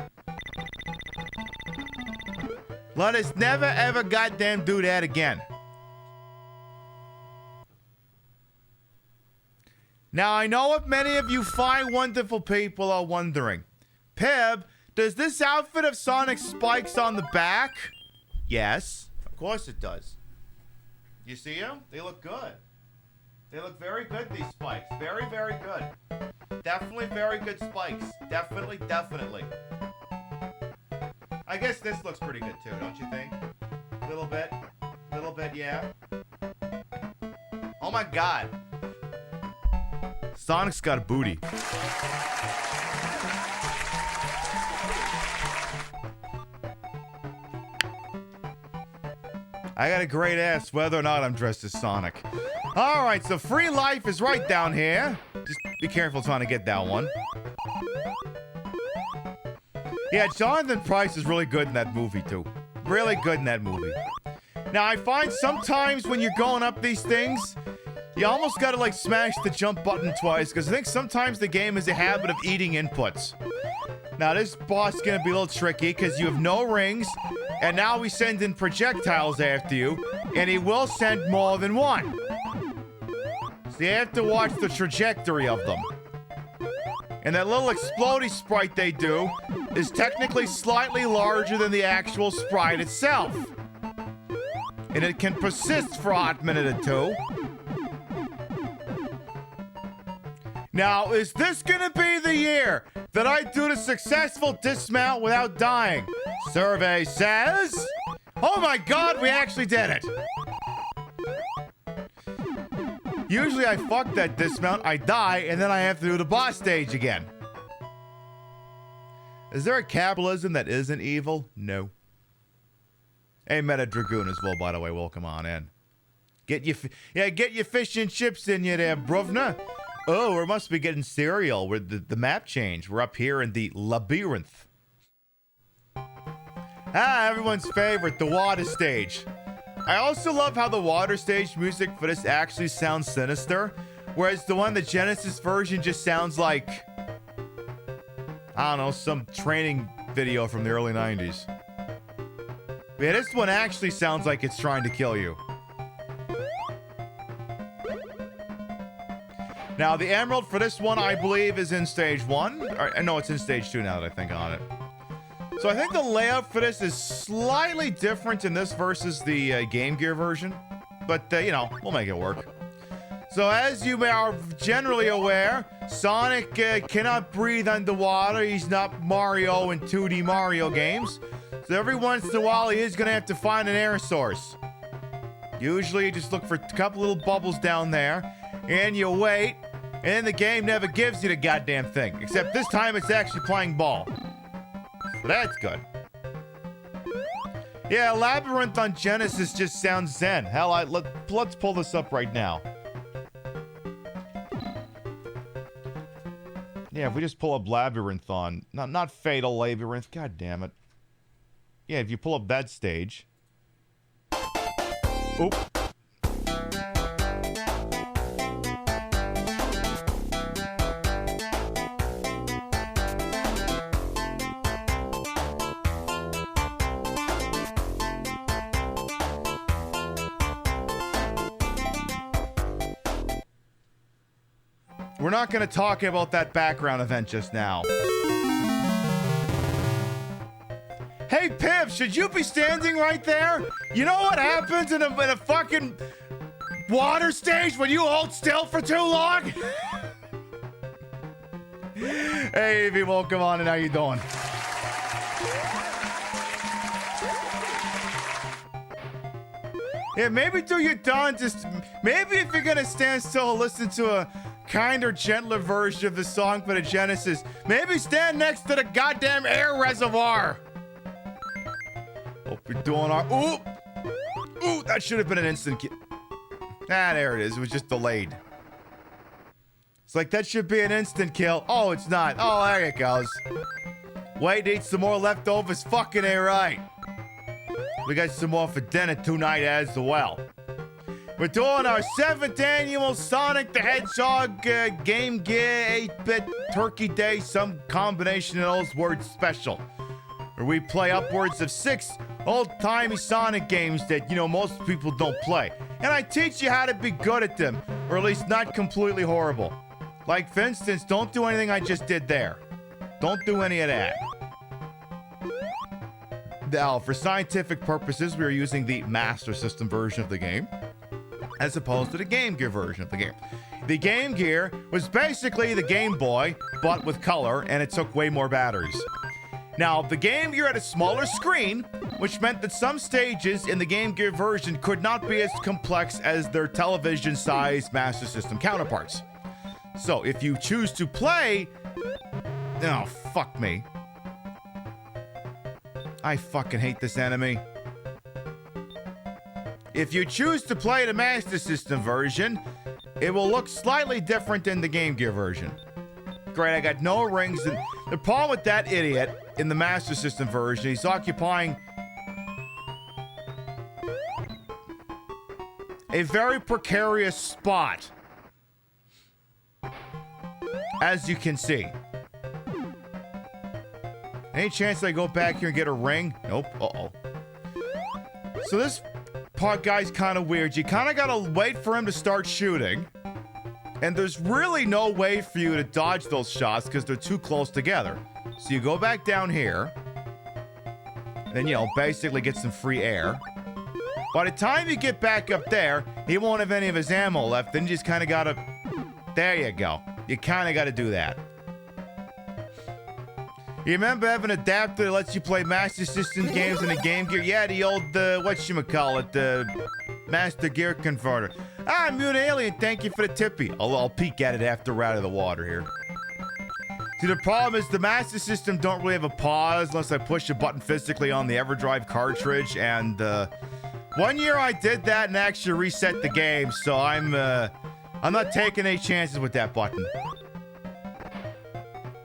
[SPEAKER 1] Let us never ever goddamn do that again. Now, I know what many of you fine, wonderful people are wondering. Pib, does this outfit have Sonic spikes on the back? Yes, of course it does. You see them? They look good. They look very good, these spikes. Very, very good. Definitely very good spikes. Definitely, definitely. I guess this looks pretty good too, don't you think? Little bit, yeah. Oh my god. Sonic's got a booty. I got a great ass whether or not I'm dressed as Sonic. Alright, so free life is right down here. Just be careful trying to get that one. Yeah, Jonathan Pryce is really good in that movie too. Really good in that movie. Now, I find sometimes when you're going up these things, you almost gotta, like, smash the jump button twice, because I think sometimes the game has a habit of eating inputs. Now, this boss is gonna be a little tricky, because you have no rings, and now we send in projectiles after you, and he will send more than one. So you have to watch the trajectory of them. And that little explodey sprite they do is technically slightly larger than the actual sprite itself. And it can persist for a hot minute or two. Now, is this gonna be the year that I do the successful dismount without dying? Survey says... Oh my god, we actually did it! Usually I fuck that dismount, I die, and then I have to do the boss stage again. Is there a capitalism that isn't evil? No. Hey, Meta Dragoon as well, by the way. Welcome on in. Get your fish and chips in you there, bruvna. Oh, we must be getting cereal with the map change. We're up here in the labyrinth. Everyone's favorite, the water stage. I also love how the water stage music for this actually sounds sinister, whereas the one, the Genesis version, just sounds like, I don't know, some training video from the early 90s. Yeah, this one actually sounds like it's trying to kill you. Now, the emerald for this one, I believe, is in stage 1. Or, no, it's in stage 2 now that I think on it. So I think the layout for this is slightly different in this versus the Game Gear version. But, you know, we'll make it work. So as you are generally aware, Sonic cannot breathe underwater. He's not Mario in 2D Mario games. So every once in a while, he is going to have to find an air source. Usually, you just look for a couple little bubbles down there, and you wait, and then the game never gives you the goddamn thing. Except this time, it's actually playing ball. So that's good. Yeah, Labyrinth on Genesis just sounds zen. Hell, let's pull this up right now. Yeah, if we just pull up Labyrinth on... Not Fatal Labyrinth, god damn it. Yeah, if you pull up that stage. Oop. We're not going to talk about that background event just now. Hey, Pip, should you be standing right there? You know what happens in a fucking water stage when you hold still for too long? Hey, Evie, welcome on, and how you doing? Yeah, maybe till you're done, just... Maybe if you're gonna stand still and listen to a kinder, gentler version of the song for the Genesis, maybe stand next to the goddamn air reservoir. Hope you're doing our... Ooh! Ooh, that should have been an instant kill. Ah, there it is. It was just delayed. It's like, that should be an instant kill. Oh, it's not. Oh, there it goes. Wait, eat some more leftovers. Fucking A right. We got some more for dinner tonight as well. We're doing our 7th annual Sonic the Hedgehog Game Gear 8-bit Turkey Day, some combination of those words special, where we play upwards of 6 old-timey Sonic games that, you know, most people don't play. And I teach you how to be good at them, or at least not completely horrible. Like, for instance, don't do anything I just did there. Don't do any of that. Now, for scientific purposes, we are using the Master System version of the game, as opposed to the Game Gear version of the game. The Game Gear was basically the Game Boy, but with color, and it took way more batteries. Now, the Game Gear had a smaller screen, which meant that some stages in the Game Gear version could not be as complex as their television-sized Master System counterparts. So, if you choose to play... Oh, fuck me. I fucking hate this enemy. If you choose to play the Master System version, it will look slightly different than the Game Gear version. Great, I got no rings. And the problem with that idiot in the Master System version, he's occupying a very precarious spot, as you can see. Any chance I go back here and get a ring? Nope. Uh-oh. So this part guy's kind of weird. You kind of got to wait for him to start shooting. And there's really no way for you to dodge those shots because they're too close together. So you go back down here. Then, you know, basically get some free air. By the time you get back up there, he won't have any of his ammo left. Then you just kind of got to... There you go. You kind of got to do that. You remember having an adapter that lets you play Master System games in a Game Gear? Yeah, the old, whatchamacallit, the Master Gear Converter. Ah, Mute Alien, thank you for the tippy. I'll peek at it after we're out of the water here. See, the problem is the Master System don't really have a pause unless I push a button physically on the EverDrive cartridge, and one year I did that and actually reset the game, so I'm not taking any chances with that button.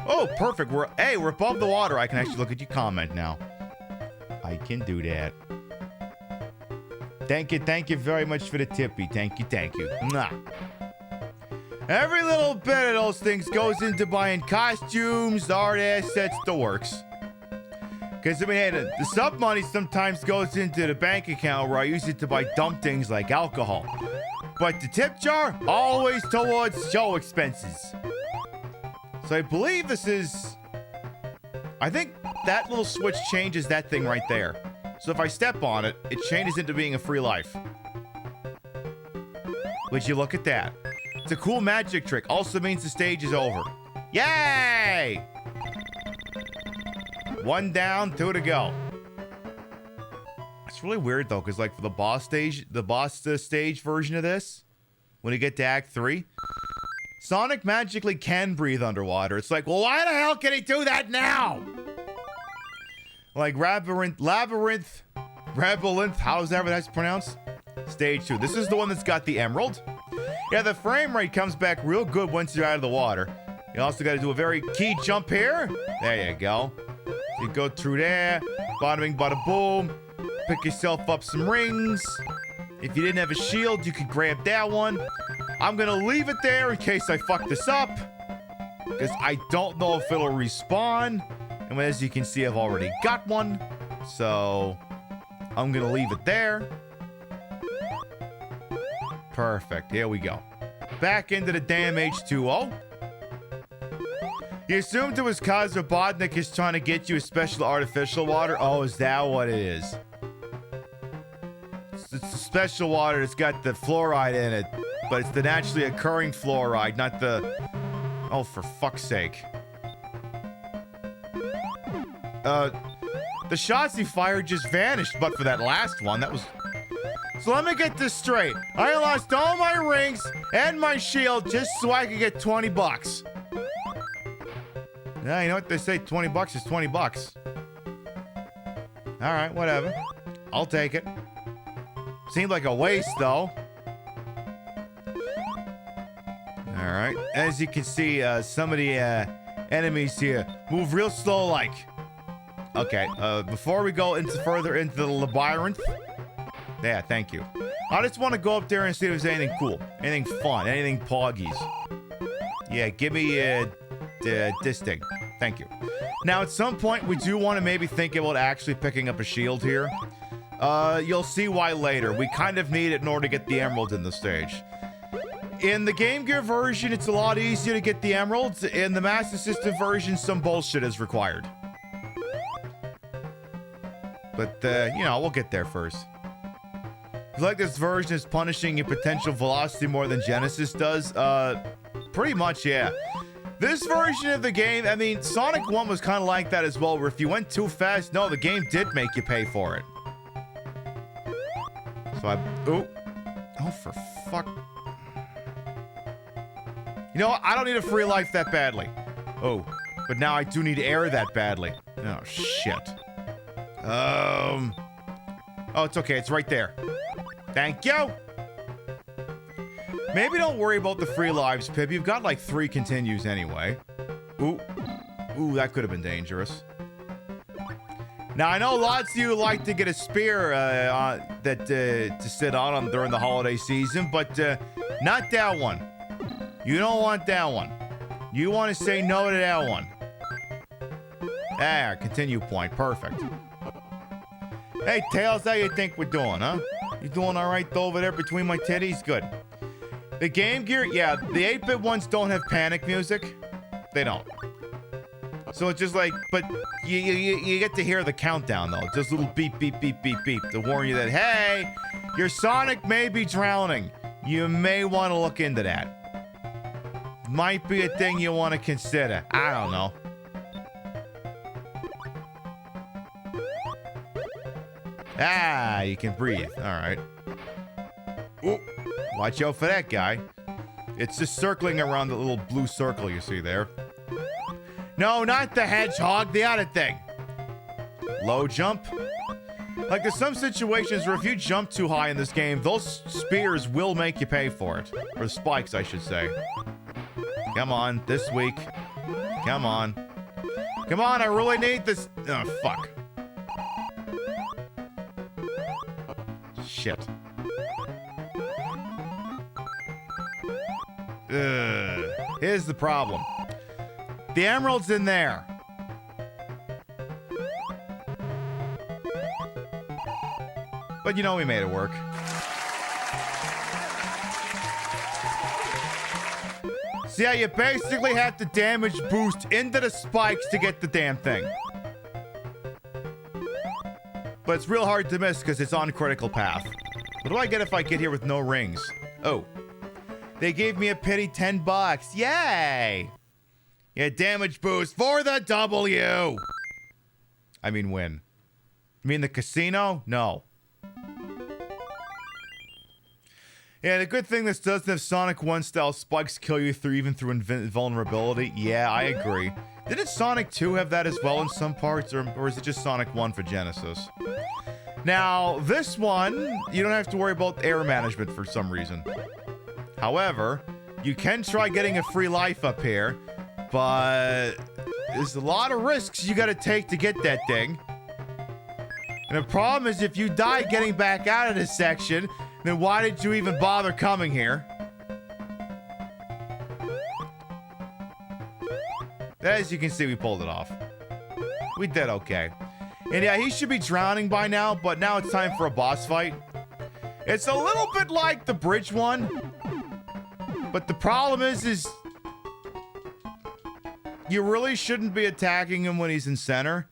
[SPEAKER 1] Oh, perfect. We're above the water. I can actually look at your comment now. I can do that. Thank you very much for the tippy. Thank you. Mwah. Every little bit of those things goes into buying costumes, art assets, the works. Because, I mean, hey, the sub money sometimes goes into the bank account where I use it to buy dumb things like alcohol. But the tip jar, always towards show expenses. So I believe this is... I think that little switch changes that thing right there. So if I step on it, it changes into being a free life. Would you look at that? It's a cool magic trick. Also means the stage is over. Yay! 1 down, 2 to go. It's really weird though, because like for the boss stage version of this, when you get to Act 3, Sonic magically can breathe underwater. It's like, well, why the hell can he do that now? Like Labyrinth, how's that's pronounced? Stage 2. This is the one that's got the emerald. Yeah, the frame rate comes back real good once you're out of the water. You also got to do a very key jump here. There you go. So you go through there. Bada bing, bada boom. Pick yourself up some rings. If you didn't have a shield, you could grab that one. I'm going to leave it there in case I fuck this up. Because I don't know if it'll respawn. And as you can see, I've already got one. So I'm going to leave it there. Perfect. Here we go. Back into the damn H2O. You assumed it was cause Robotnik is trying to get you a special artificial water? Oh, is that what it is? It's the special water that's got the fluoride in it. But it's the naturally occurring fluoride, not the... Oh, for fuck's sake. The shots he fired just vanished, but for that last one, that was... So let me get this straight. I lost all my rings and my shield just so I could get 20 bucks. Yeah, you know what they say, 20 bucks is 20 bucks. All right, whatever. I'll take it. Seemed like a waste, though. All right. As you can see, some of the enemies here move real slow like. Okay, before we go further into the labyrinth. Yeah, thank you. I just want to go up there and see if there's anything cool. Anything fun. Anything poggies. Yeah, give me this thing. Thank you. Now, at some point, we do want to maybe think about actually picking up a shield here. You'll see why later. We kind of need it in order to get the emeralds in the stage. In the Game Gear version, it's a lot easier to get the emeralds. In the Master System version, some bullshit is required. But, you know, we'll get there first. I feel like this version is punishing your potential velocity more than Genesis does. Pretty much, yeah. This version of the game, I mean, Sonic 1 was kind of like that as well, where if you went too fast, no, the game did make you pay for it. So oh, for fuck. You know what? I don't need a free life that badly. Oh, but now I do need air that badly. Oh, shit. Oh, it's okay. It's right there. Thank you. Maybe don't worry about the free lives, Pip. You've got like 3 continues anyway. Ooh, that could have been dangerous. Now, I know lots of you like to get a spear to sit on during the holiday season, but not that one. You don't want that one. You want to say no to that one. There, continue point. Perfect. Hey, Tails, how you think we're doing, huh? You doing all right over there between my titties? Good. The Game Gear, yeah, the 8-bit ones don't have panic music. They don't. So it's just like, but you get to hear the countdown, though. Just a little beep, beep, beep, beep, beep to warn you that, hey, your Sonic may be drowning. You may want to look into that. Might be a thing you want to consider. I don't know. Ah, you can breathe. All right. Ooh, Watch out for that guy. It's just circling around the little blue circle you see there. No, not the hedgehog, the other thing. Low jump. Like, there's some situations where if you jump too high in this game, those spears will make you pay for it. Or spikes, I should say. Come on, this week. Come on. Come on, I really need this. Oh, fuck. Shit. Ugh. Here's the problem. The emerald's in there. But you know, we made it work. See how you basically have to damage boost into the spikes to get the damn thing. But it's real hard to miss because it's on critical path. What do I get if I get here with no rings? Oh. They gave me a pity $10. Yay! Yeah, damage boost for the W! I mean win. You mean the casino? No. Yeah, the good thing this doesn't have Sonic 1 style spikes kill you even through invulnerability. Yeah, I agree. Didn't Sonic 2 have that as well in some parts, or is it just Sonic 1 for Genesis? Now, this one, you don't have to worry about air management for some reason. However, you can try getting a free life up here, but there's a lot of risks you gotta take to get that thing. And the problem is if you die getting back out of this section, then why did you even bother coming here? As you can see, we pulled it off. We did okay. And yeah, he should be drowning by now, but now it's time for a boss fight. It's a little bit like the bridge one, but the problem is you really shouldn't be attacking him when he's in center.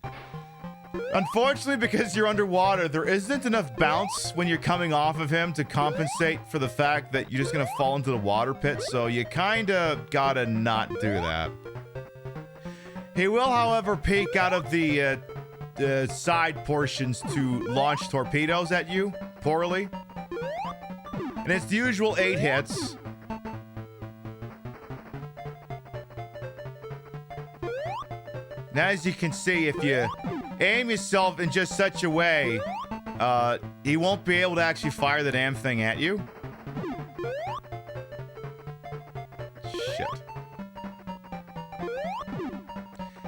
[SPEAKER 1] Unfortunately, because you're underwater, there isn't enough bounce when you're coming off of him to compensate for the fact that you're just gonna fall into the water pit, so you kinda gotta not do that. He will, however, peek out of the side portions to launch torpedoes at you, poorly. And it's the usual 8 hits. Now, as you can see, if you aim yourself in just such a way, he won't be able to actually fire the damn thing at you. Shit.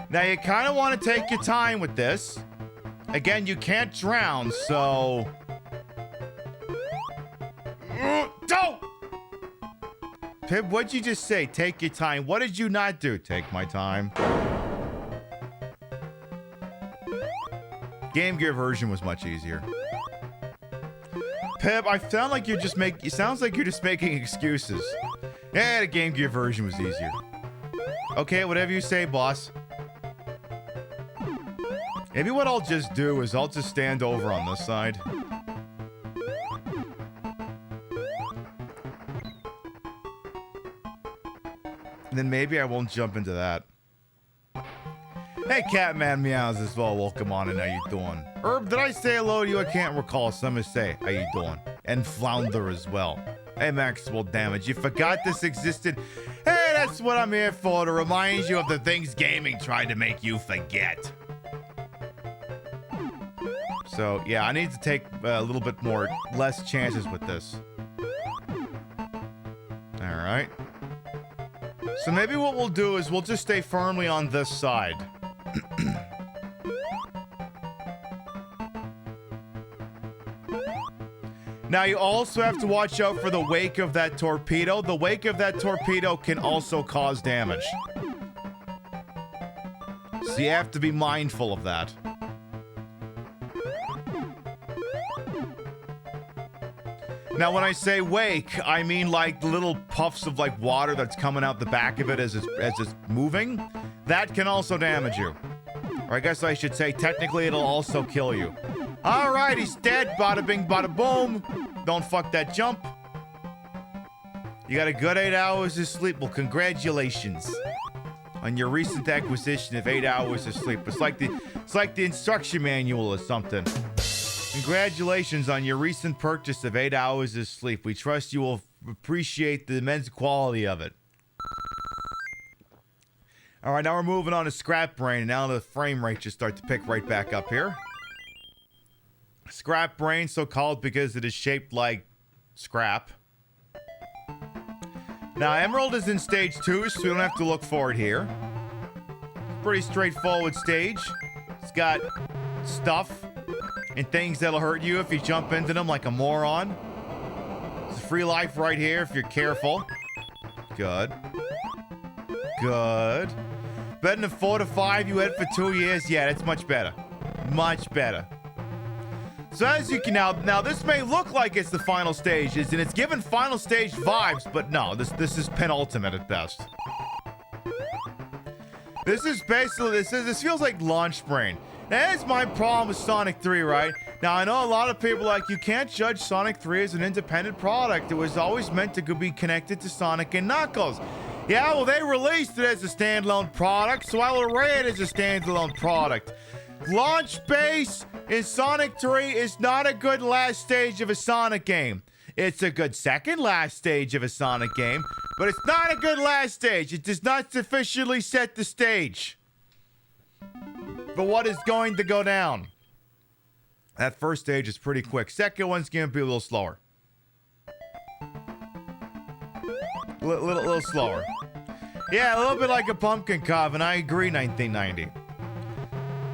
[SPEAKER 1] Now, you kind of want to take your time with this. Again, you can't drown, so... Don't! Pib, what'd you just say? Take your time. What did you not do? Take my time. Game Gear version was much easier. Pip, I sound like you're just it sounds like you're just making excuses. Yeah, the Game Gear version was easier. Okay, whatever you say, boss. Maybe what I'll just do is I'll just stand over on this side. And then maybe I won't jump into that. Hey, Catman Meows as well. Welcome on and how you doing? Herb, did I say hello to you? I can't recall. Some say, how you doing? And Flounder as well. Hey, Maxwell Damage. You forgot this existed? Hey, that's what I'm here for, to remind you of the things gaming tried to make you forget. So, yeah, I need to take a little bit less chances with this. Alright. So maybe what we'll do is we'll just stay firmly on this side. Now, you also have to watch out for the wake of that torpedo. The wake of that torpedo can also cause damage. So you have to be mindful of that. Now, when I say wake, I mean like little puffs of like water that's coming out the back of it as it's moving. That can also damage you. Or I guess I should say, technically, it'll also kill you. All right, he's dead. Bada bing, bada boom. Don't fuck that jump. You got a good 8 hours of sleep. Well, congratulations on your recent acquisition of 8 hours of sleep. It's like the instruction manual or something. Congratulations on your recent purchase of 8 hours of sleep. We trust you will appreciate the immense quality of it. All right, now we're moving on to Scrap Brain, and now the frame rate just starts to pick right back up here. Scrap Brain, so called because it is shaped like scrap. Now, Emerald is in stage 2, so we don't have to look for it here. Pretty straightforward stage. It's got stuff and things that'll hurt you if you jump into them like a moron. It's free life right here if you're careful. Good. Good. Better than 4 to 5 you had for 2 years? Yeah, that's much better. Much better. So as you can now this may look like it's the final stages, and it's given final stage vibes, but no, this is penultimate at best. This is basically, this feels like Launch Brain. Now, that's my problem with Sonic 3, right? Now, I know a lot of people are like, you can't judge Sonic 3 as an independent product. It was always meant to be connected to Sonic and Knuckles. Yeah, well, they released it as a standalone product, so I will rate it as a standalone product. Launch Base in Sonic 3 is not a good last stage of a Sonic game. It's a good second last stage of a Sonic game, but it's not a good last stage. It does not sufficiently set the stage for what is going to go down. That first stage is pretty quick. Second one's going to be a little slower. Little slower. Yeah, a little bit like a pumpkin carve, and I agree, 1990.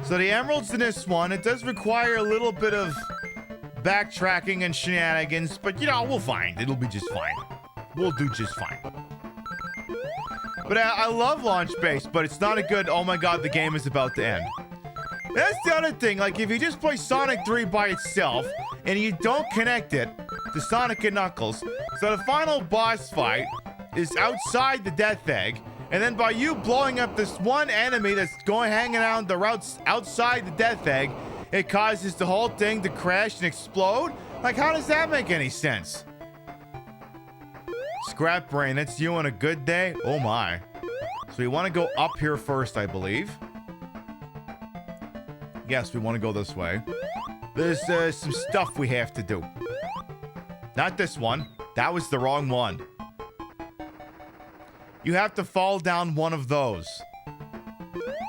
[SPEAKER 1] So the emeralds in this one, it does require a little bit of backtracking and shenanigans, but you know, we'll find. It'll be just fine. We'll do just fine. But I love Launch Base, but it's not a good, oh my god, the game is about to end. That's the other thing, like if you just play Sonic 3 by itself, and you don't connect it to Sonic and Knuckles, so the final boss fight is outside the Death Egg, and then by you blowing up this one enemy that's hanging out the routes outside the Death Egg, it causes the whole thing to crash and explode? Like, how does that make any sense? Scrap Brain, that's you on a good day? Oh my. So we want to go up here first, I believe. Yes, we want to go this way. There's some stuff we have to do. Not this one. That was the wrong one. You have to fall down one of those.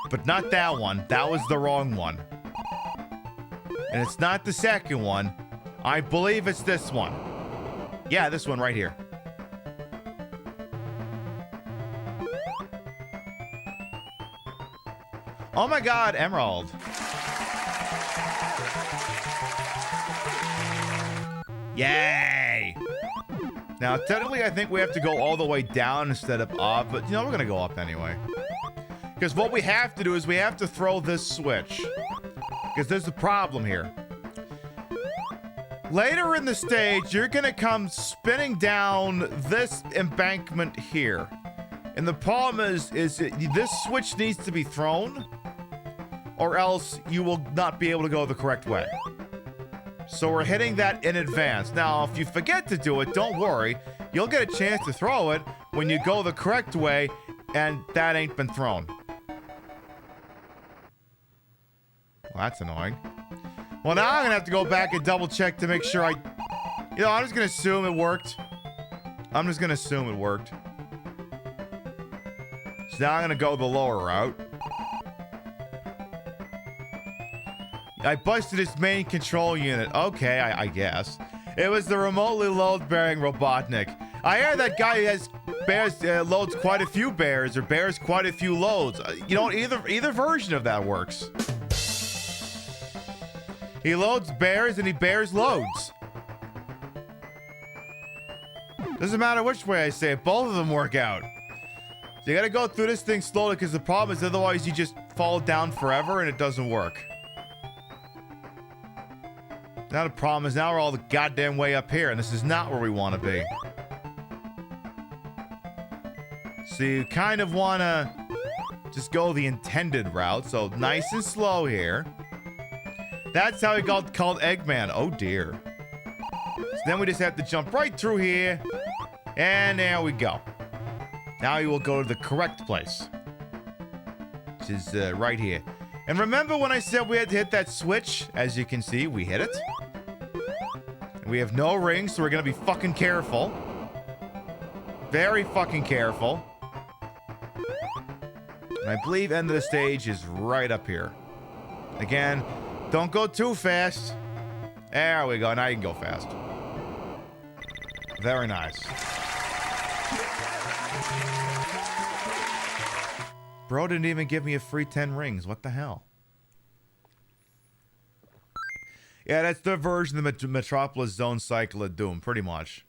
[SPEAKER 1] But not that one. That was the wrong one. And it's not the second one. I believe it's this one. Yeah, this one right here. Oh my god, Emerald. Yay! Now, technically, I think we have to go all the way down instead of up, but, you know, we're going to go up anyway. Because what we have to do is we have to throw this switch. Because there's a problem here. Later in the stage, you're going to come spinning down this embankment here. And the problem is this switch needs to be thrown, or else you will not be able to go the correct way. So we're hitting that in advance. Now, if you forget to do it, don't worry. You'll get a chance to throw it when you go the correct way, and that ain't been thrown. Well, that's annoying. Well, now I'm gonna have to go back and double check to make sure I'm just gonna assume it worked. I'm just gonna assume it worked. So now I'm gonna go the lower route. I busted his main control unit. Okay, I guess. It was the remotely load-bearing Robotnik. I hear that guy loads quite a few bears, or bears quite a few loads. Either version of that works. He loads bears and he bears loads. Doesn't matter which way I say it, both of them work out. So you gotta go through this thing slowly, because the problem is otherwise you just fall down forever and it doesn't work. Now the problem is now we're all the goddamn way up here, and this is not where we want to be. So you kind of want to just go the intended route, so nice and slow here. That's how he got called Eggman. Oh dear. So then we just have to jump right through here, and there we go. Now you will go to the correct place, which is right here. And remember when I said we had to hit that switch? As you can see, we hit it. We have no rings, so we're gonna be fucking careful. very fucking careful. And I believe end of the stage is right up here. Again, don't go too fast. There we go. Now you can go fast. Very nice. Bro didn't even give me a free 10 rings. What the hell? Yeah, that's the version of the Metropolis Zone Cycle of Doom, pretty much.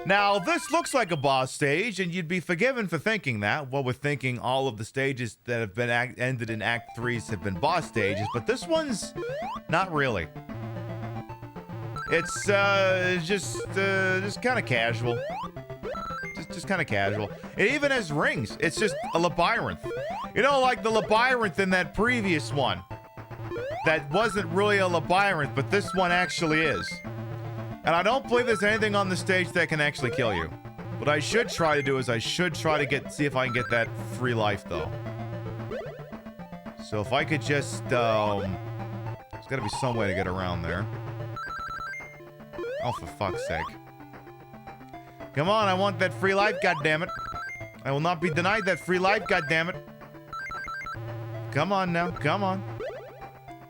[SPEAKER 1] Now, this looks like a boss stage, and you'd be forgiven for thinking that. Well, with thinking all of the stages that have been ended in Act 3s have been boss stages, but this one's not really. It's just kind of casual. Just kind of casual. It even has rings. It's just a labyrinth. You know, like the labyrinth in that previous one. That wasn't really a labyrinth, but this one actually is. And I don't believe there's anything on the stage that can actually kill you. What I should try to do is I should try to see if I can get that free life, though. So if I could just, there's got to be some way to get around there. Oh, for fuck's sake. Come on, I want that free life, goddammit. I will not be denied that free life, goddammit. Come on now, come on.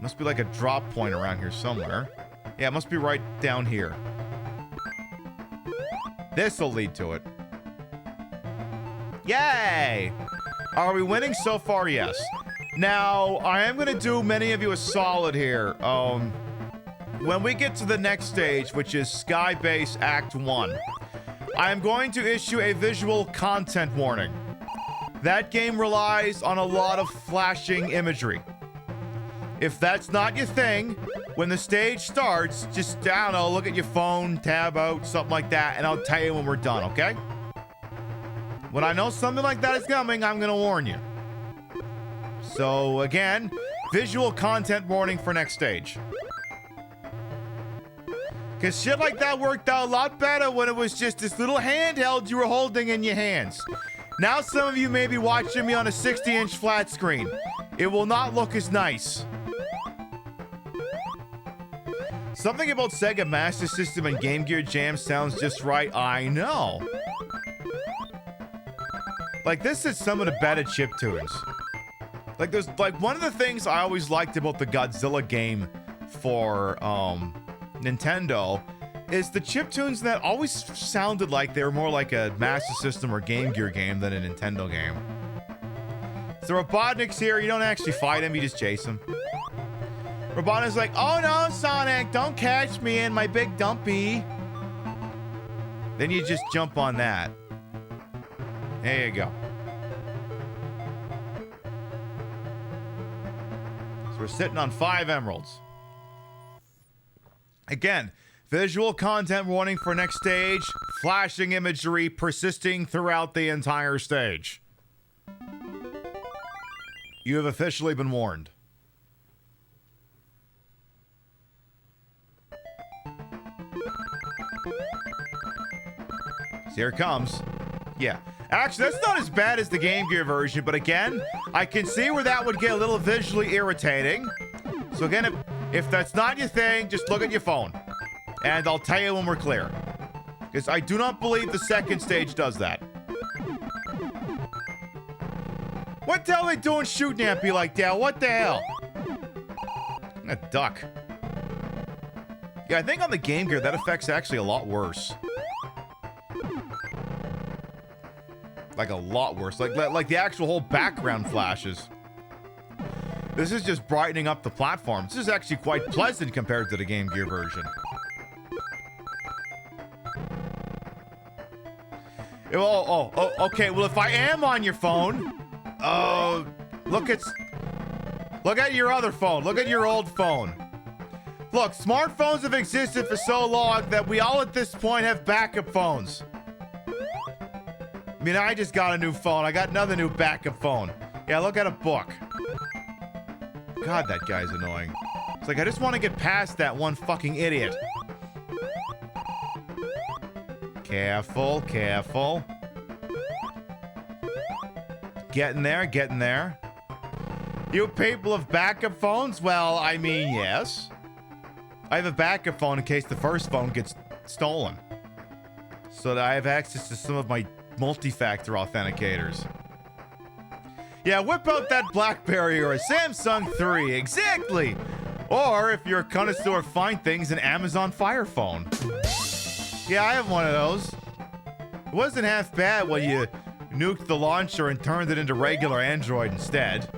[SPEAKER 1] Must be like a drop point around here somewhere. Yeah, it must be right down here. This'll lead to it. Yay! Are we winning so far? Yes. Now, I am gonna do many of you a solid here. When we get to the next stage, which is Skybase Act 1, I am going to issue a visual content warning. That game relies on a lot of flashing imagery. If that's not your thing, when the stage starts, just, I don't know, look at your phone, tab out, something like that, and I'll tell you when we're done, okay? When I know something like that is coming, I'm gonna warn you. So, again, visual content warning for next stage. Because shit like that worked out a lot better when it was just this little handheld you were holding in your hands. Now some of you may be watching me on a 60-inch flat screen. It will not look as nice. Something about Sega Master System and Game Gear Jam sounds just right. I know. Like, this is some of the better chiptunes. Like, there's, like, one of the things I always liked about the Godzilla game for, Nintendo is the chiptunes that always sounded like they were more like a Master System or Game Gear game than a Nintendo game. So Robotnik's here. You don't actually fight him. You just chase him. Robotnik's like, oh no, Sonic, don't catch me in my big dumpy. Then you just jump on that. There you go. So we're sitting on 5 emeralds. Again, visual content warning for next stage. Flashing imagery persisting throughout the entire stage. You have officially been warned. So here it comes. Yeah. Actually, that's not as bad as the Game Gear version, but again, I can see where that would get a little visually irritating. So again, if that's not your thing, just look at your phone. And I'll tell you when we're clear. Because I do not believe the second stage does that. What the hell are they doing shooting at me like that? What the hell? I'm a duck. Yeah, I think on the Game Gear, that effect's actually a lot worse. Like a lot worse. Like the actual whole background flashes. This is just brightening up the platform. This is actually quite pleasant compared to the Game Gear version. Okay. Well, if I am on your phone, look at your other phone. Look at your old phone. Look, smartphones have existed for so long that we all at this point have backup phones. I mean, I just got a new phone. I got another new backup phone. Yeah, look at a book. God, that guy's annoying. It's like, I just want to get past that one fucking idiot. Careful, careful. Getting there, getting there. You people have backup phones? Well, I mean, yes. I have a backup phone in case the first phone gets stolen. So that I have access to some of my multi-factor authenticators. Yeah, whip out that BlackBerry or a Samsung 3, exactly. Or if you're a connoisseur of fine things, an Amazon Fire phone. Yeah, I have one of those. It wasn't half bad when you nuked the launcher and turned it into regular Android instead.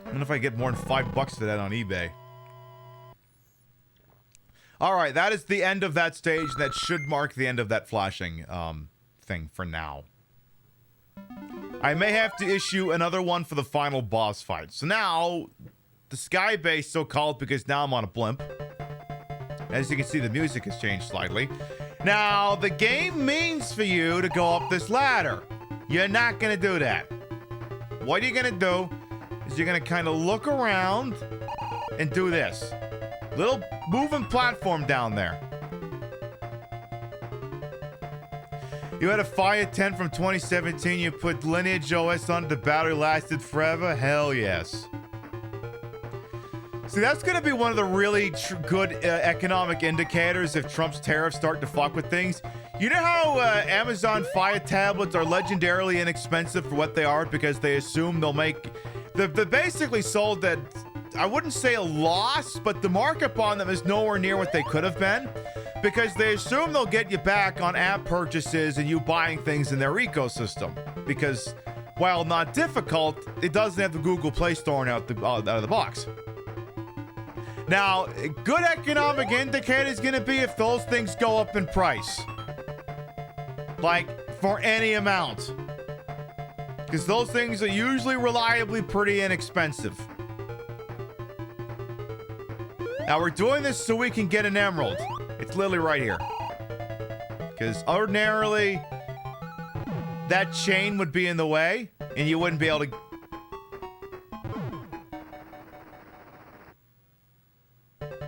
[SPEAKER 1] I don't know if I get more than $5 for that on eBay. Alright, that is the end of that stage. That should mark the end of that flashing thing for now. I may have to issue another one for the final boss fight. So now, the sky base so-called because now I'm on a blimp. As you can see, the music has changed slightly. Now, the game means for you to go up this ladder. You're not going to do that. What you're going to do is you're going to kind of look around and do this. Little moving platform down there. You had a Fire 10 from 2017. You put Lineage OS on it. The battery lasted forever. Hell yes. See, that's going to be one of the really good economic indicators if Trump's tariffs start to fuck with things. You know how Amazon Fire tablets are legendarily inexpensive for what they are because they assume they'll make... They're basically sold at, I wouldn't say a loss, but the markup on them is nowhere near what they could have been. Because they assume they'll get you back on app purchases and you buying things in their ecosystem. Because, while not difficult, it doesn't have the Google Play Store out of the box. Now, a good economic indicator is going to be if those things go up in price. Like, for any amount. Because those things are usually reliably pretty inexpensive. Now, we're doing this so we can get an emerald. It's literally right here. Because ordinarily, that chain would be in the way, and you wouldn't be able to...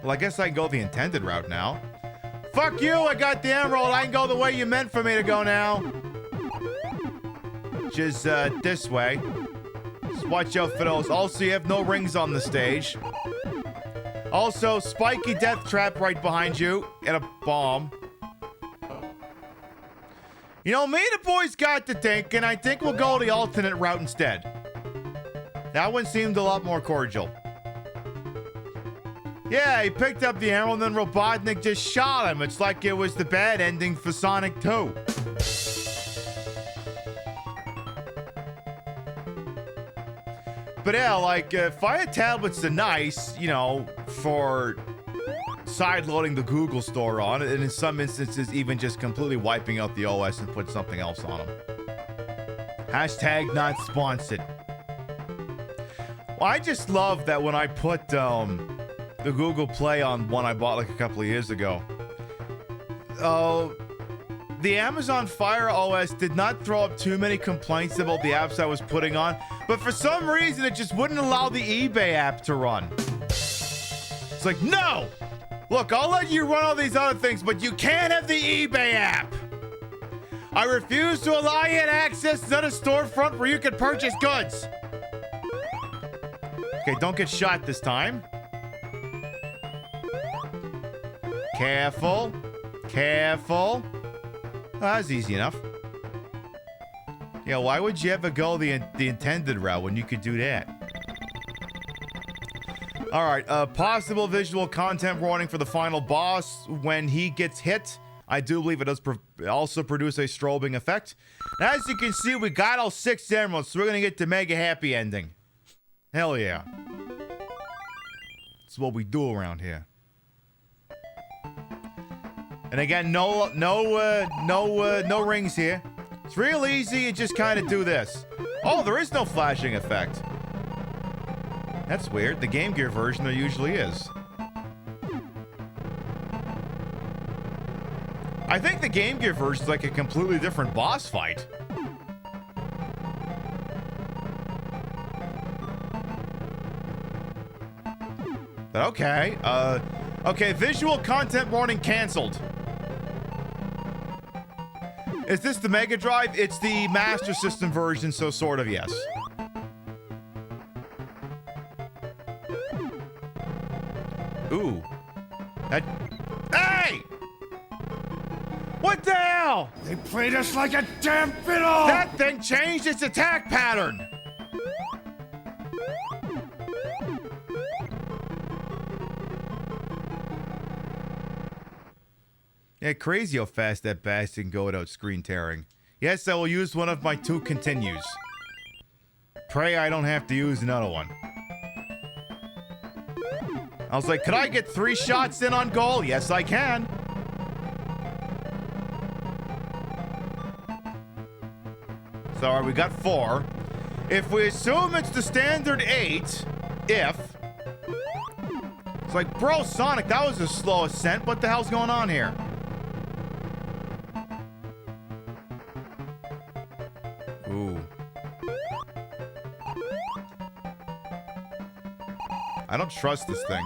[SPEAKER 1] Well, I guess I can go the intended route now. Fuck you, I got the emerald. I can go the way you meant for me to go now. Which is, this way. Just watch out for those. Also, you have no rings on the stage. Also, spiky death trap right behind you. And a bomb. You know, me and the boys got to thinking. I think we'll go the alternate route instead. That one seemed a lot more cordial. Yeah, he picked up the emerald and then Robotnik just shot him. It's like it was the bad ending for Sonic 2. But yeah, like, Fire tablets are nice, you know, for side-loading the Google Store on it, and in some instances, even just completely wiping out the OS and put something else on them. Hashtag not sponsored. Well, I just love that when I put, the Google Play on one I bought like a couple of years ago. The Amazon Fire OS did not throw up too many complaints about the apps I was putting on, but for some reason it just wouldn't allow the eBay app to run. It's like, no! Look, I'll let you run all these other things, but you can't have the eBay app! I refuse to allow you to access another storefront where you can purchase goods! Okay, don't get shot this time. Careful. Careful. Oh, that was easy enough. Yeah, why would you ever go the intended route when you could do that? Alright, possible visual content warning for the final boss. When he gets hit, I do believe it does also produce a strobing effect. And as you can see, we got all 6 emeralds, so we're gonna get the mega happy ending. Hell yeah. That's what we do around here. And again, no rings here. It's real easy. You just kind of do this. Oh, there is no flashing effect. That's weird. The Game Gear version there usually is. I think the Game Gear version is like a completely different boss fight. But okay. Okay, visual content warning canceled. Is this the Mega Drive? It's the Master System version, so sort of yes. Ooh. That... Hey! hell?
[SPEAKER 7] They played us like a damn fiddle!
[SPEAKER 1] That thing changed its attack pattern! Yeah, crazy how fast that bastard can go without screen tearing. Yes, I will use one of my 2 continues. Pray I don't have to use another one. I was like, could I get 3 shots in on goal? Yes, I can. So, all right, we got 4. If we assume it's the standard 8, if... It's like, bro, Sonic, that was a slow ascent. What the hell's going on here? Ooh. I don't trust this thing.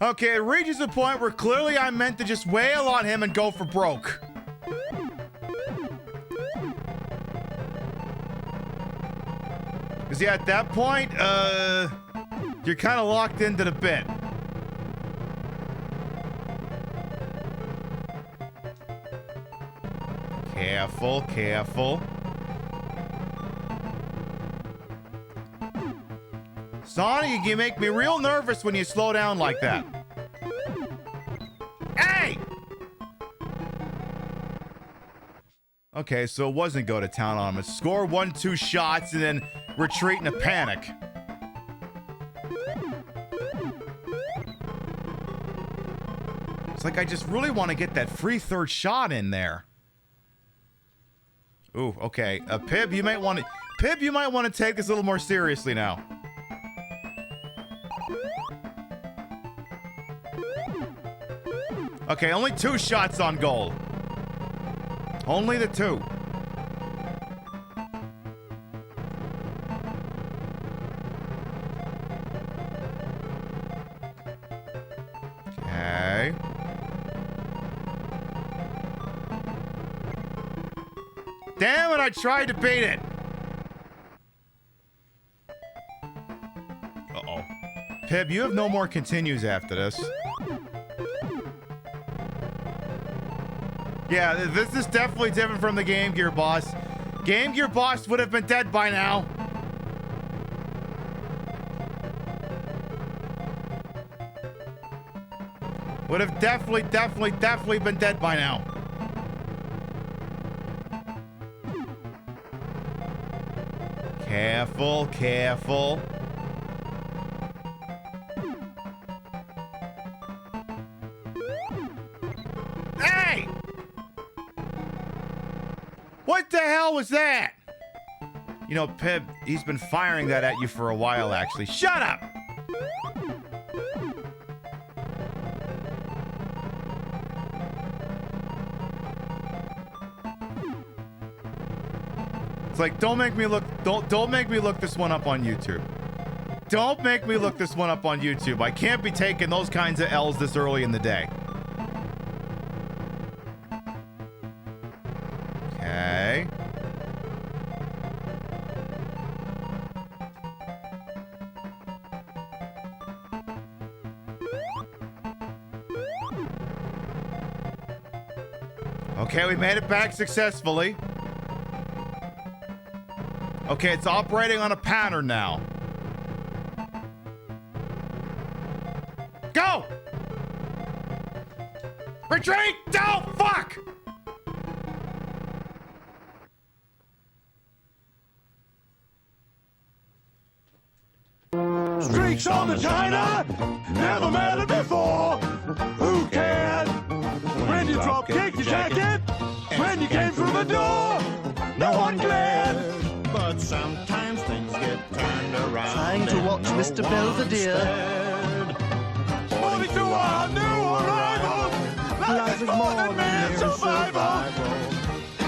[SPEAKER 1] Okay, it reaches a point where clearly I'm meant to just wail on him and go for broke. Because yeah, at that point, you're kind of locked into the bit. Careful, careful. Sonic, you make me real nervous when you slow down like that. Hey! Okay, so it wasn't go to town on him. It's score 1-2 shots and then retreat in a panic. It's like I just really want to get that free 3rd shot in there. Ooh, okay. Pib, you might want to take this a little more seriously now. Okay, only 2 shots on goal. Only the 2. Okay. Damn it, I tried to beat it. Uh-oh. Pib, you have no more continues after this. Yeah, this is definitely different from the Game Gear boss. Game Gear boss would have been dead by now. Would have definitely been dead by now. Careful, careful. Hey! What the hell was that? You know, Pib, he's been firing that at you for a while, actually. Shut up! It's like, don't make me look this one up on YouTube. Don't make me look this one up on YouTube. I can't be taking those kinds of L's this early in the day. Okay. Okay, we made it back successfully. Okay, it's operating on a pattern now. Go! Retreat! Don't! Fuck!
[SPEAKER 7] Streaks on the China, never met it before. Who cared? When you drop kick your jacket, when you came through the door, no one glared. But sometimes things get turned around.
[SPEAKER 8] Trying to watch Mr. Belvedere.
[SPEAKER 7] 42 our new arrivals. Life is more than mere survival.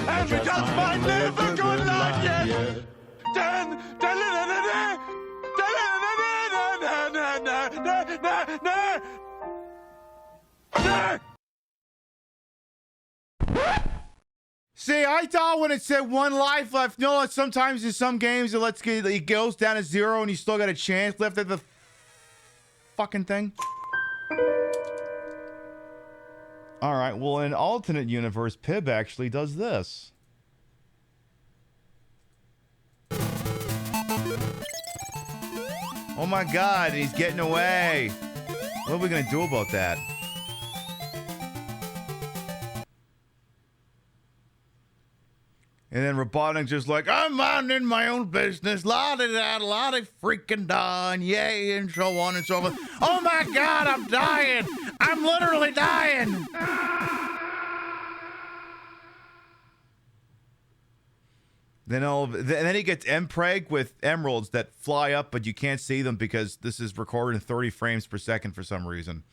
[SPEAKER 7] And we just might live a good life yet.
[SPEAKER 1] See, I thought when it said 1 life left, no, sometimes in some games it goes down to 0 and you still got a chance left at the fucking thing. All right, well, in alternate universe, Pib actually does this. Oh my god, he's getting away. What are we gonna do about that? And then Robotnik's just like, I'm minding my own business, la-da-da, la-da-freaking da, and yay, and so on and so forth. Oh my god, I'm dying! I'm literally dying! Then he gets M-Preg with emeralds that fly up, but you can't see them because this is recorded in 30 frames per second for some reason.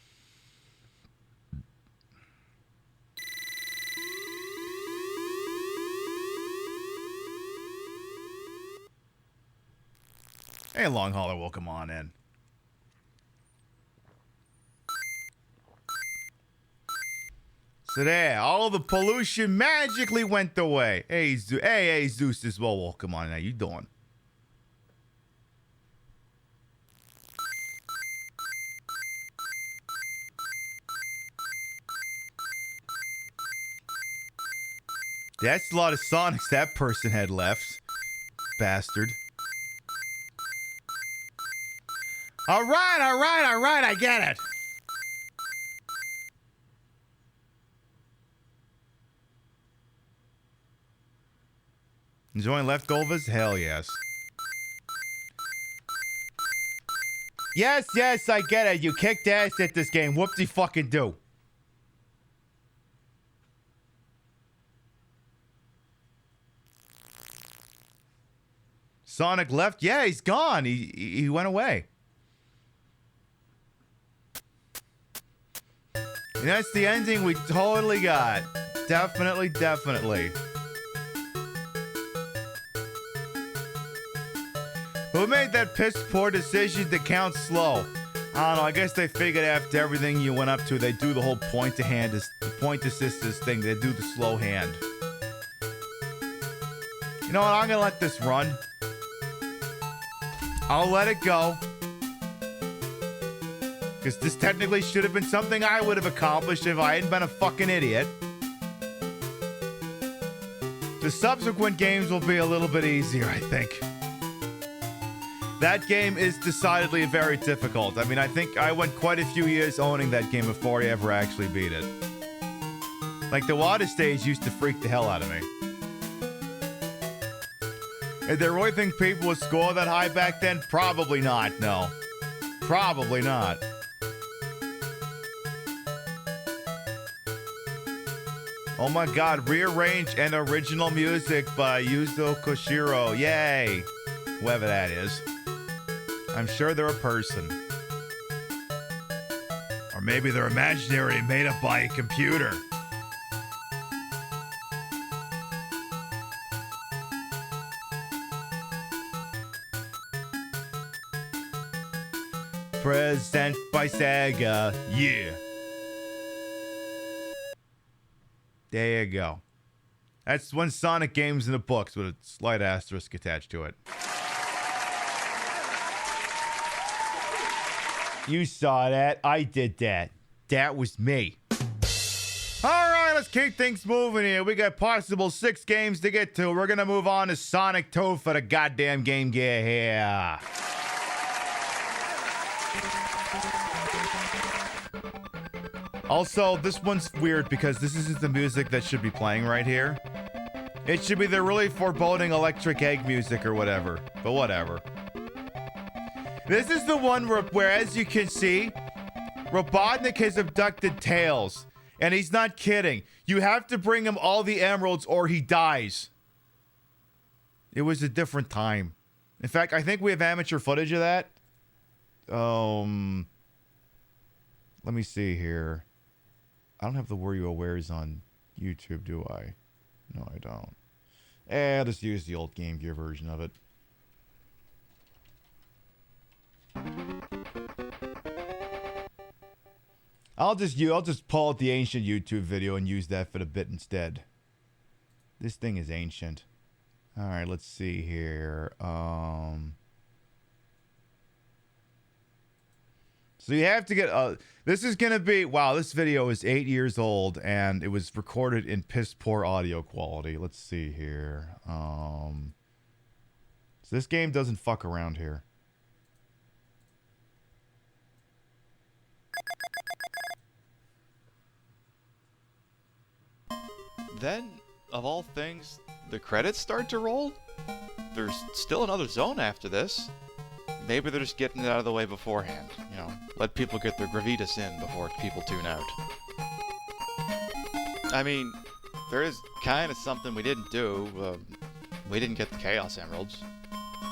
[SPEAKER 1] Hey, Long Hauler, welcome on in. So there, all the pollution magically went away. Hey, Zeus as well, welcome on in. How you doing? That's a lot of Sonics that person had left. Bastard. All right, I get it. Enjoying leftovers? Hell yes. Yes, I get it. You kicked ass at this game. Whoopsie fucking do. Sonic left? Yeah, he's gone. He went away. And that's the ending we totally got. Definitely. Who made that piss poor decision to count slow? I don't know. I guess they figured after everything you went up to, they do the whole point assistance thing. They do the slow hand. You know what? I'm gonna let this run. I'll let it go. Because this technically should have been something I would have accomplished if I hadn't been a fucking idiot. The subsequent games will be a little bit easier, I think. That game is decidedly very difficult. I mean, I think I went quite a few years owning that game before I ever actually beat it. Like, the water stage used to freak the hell out of me. Did they really think people would score that high back then? Probably not, no. Probably not. Oh my god, rearrange and original music by Yuzo Koshiro. Yay! Whoever that is. I'm sure they're a person. Or maybe they're imaginary and made up by a computer. Present by Sega. Yeah. There you go. That's one Sonic games in the books with a slight asterisk attached to it. You saw that. I did that. That was me. Alright, let's keep things moving here. We got possible 6 games to get to. We're gonna move on to Sonic 2 for the goddamn Game Gear here. Also, this one's weird because this isn't the music that should be playing right here. It should be the really foreboding Electric Egg music or whatever. But whatever. This is the one where, as you can see, Robotnik has abducted Tails. And he's not kidding. You have to bring him all the emeralds or he dies. It was a different time. In fact, I think we have amateur footage of that. Let me see here. I don't have the WarioWares on YouTube, do I? No, I don't. I'll just use the old Game Gear version of it. I'll just pull out the ancient YouTube video and use that for the bit instead. This thing is ancient. All right, let's see here. So you have to get this is gonna be, wow, this video is 8 years old and it was recorded in piss poor audio quality. Let's see here. So this game doesn't fuck around here.
[SPEAKER 9] Then, of all things, the credits start to roll? There's still another zone after this. Maybe they're just getting it out of the way beforehand. You know, let people get their gravitas in before people tune out. I mean, there is kind of something we didn't do. We didn't get the Chaos Emeralds.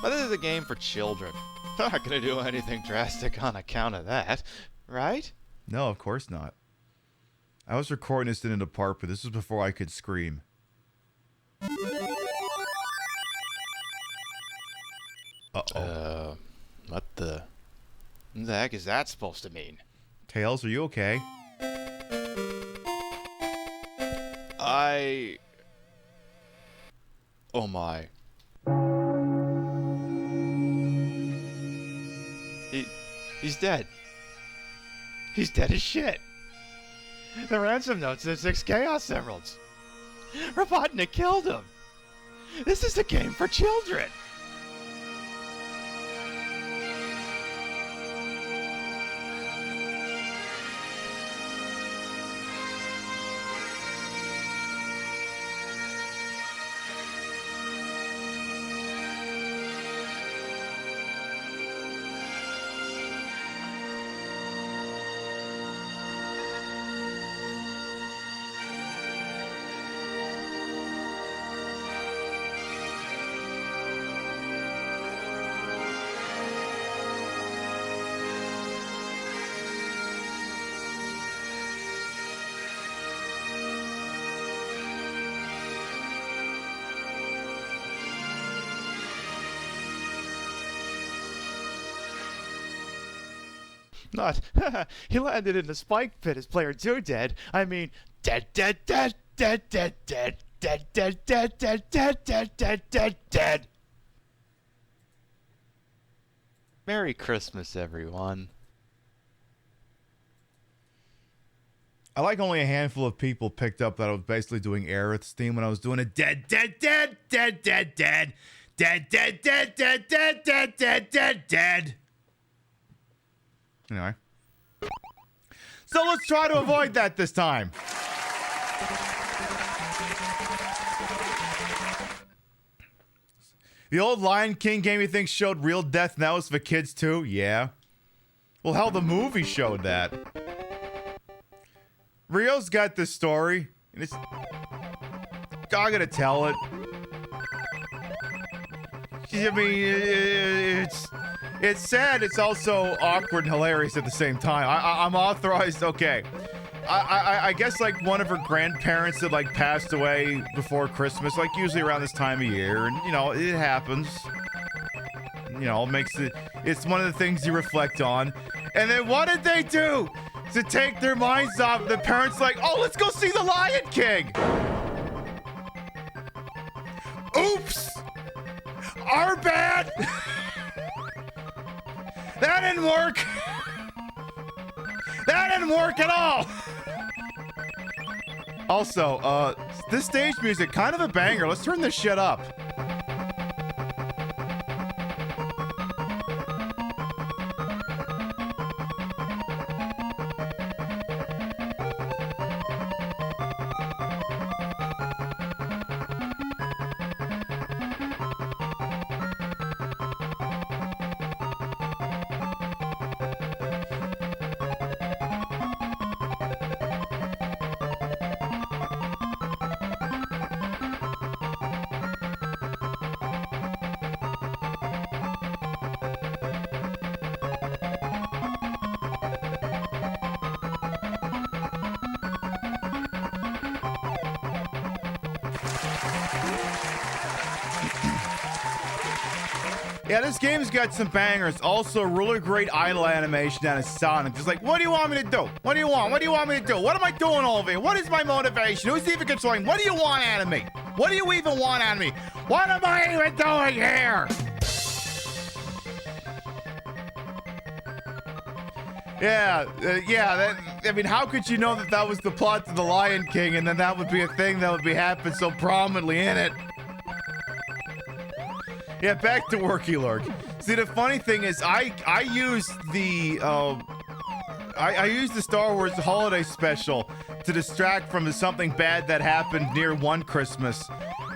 [SPEAKER 9] But this is a game for children. They're not gonna do anything drastic on account of that, right?
[SPEAKER 1] No, of course not. I was recording this in an apartment. This was before I could scream. Uh-oh.
[SPEAKER 9] What the heck is that supposed to mean?
[SPEAKER 1] Tails, are you okay?
[SPEAKER 9] Oh my. He's dead. He's dead as shit. The ransom notes are 6 Chaos Emeralds. Robotnik killed him. This is a game for children. Not, he landed in the spike pit as player 2 dead. I mean, dead. Merry Christmas, everyone.
[SPEAKER 1] I like only a handful of people picked up that I was basically doing Aerith's theme when I was doing a dead. Anyway. So let's try to avoid that this time. The old Lion King game you think showed real death and that was for kids too? Yeah. Well, hell, the movie showed that. Rio's got this story, and it's... I gotta tell it. I mean, it's sad, it's also awkward and hilarious at the same time. I'm authorized, okay. I guess, like, one of her grandparents had, like, passed away before Christmas, like, usually around this time of year, and, you know, it happens. You know, it makes it... It's one of the things you reflect on. And then what did they do to take their minds off? The parents like, oh, let's go see the Lion King. Oops. Our bad. That didn't work. That didn't work at all. Also, this stage music, kind of a banger. Let's turn this shit up. Yeah, this game's got some bangers. Also, really great idle animation down in Sonic. Just like, what do you want me to do? What do you want? What do you want me to do? What am I doing over here? What is my motivation? Who's even controlling? What do you want out of me? What do you even want out of me? What am I even doing here? I mean, how could you know that that was the plot to The Lion King and then that would be a thing that would be happening so prominently in it? Yeah, back to Worky Lurk. See, the funny thing is, I used the Star Wars Holiday Special to distract from something bad that happened near one Christmas,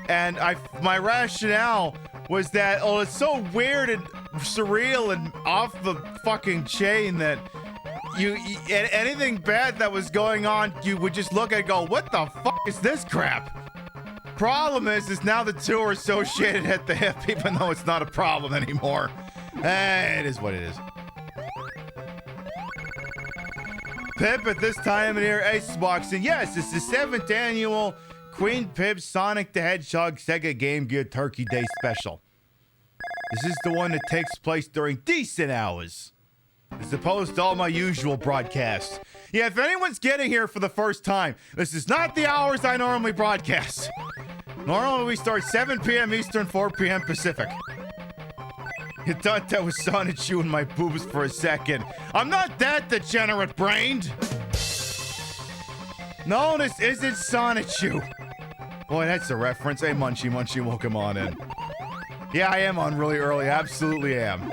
[SPEAKER 1] and my rationale was that it's so weird and surreal and off the fucking chain that anything bad that was going on, you would just look at it and go, what the fuck is this crap? Problem is now the two are associated at the hip, even though it's not a problem anymore. It is what it is. Pip at this time of year, Ace walks in. Yes, it's the 7th annual Queen Pip Sonic the Hedgehog Sega Game Gear Turkey Day Special. This is the one that takes place during decent hours, as opposed to all my usual broadcasts. Yeah, if anyone's getting here for the first time, this is not the hours I normally broadcast. Normally we start 7 p.m. Eastern, 4 p.m. Pacific. You thought that was Sonic chewing my boobs for a second. I'm not that degenerate-brained. No, this isn't Sonic Chew. Boy, that's a reference. Hey, Munchie, Munchie, welcome on in. Yeah, I am on really early. Absolutely am.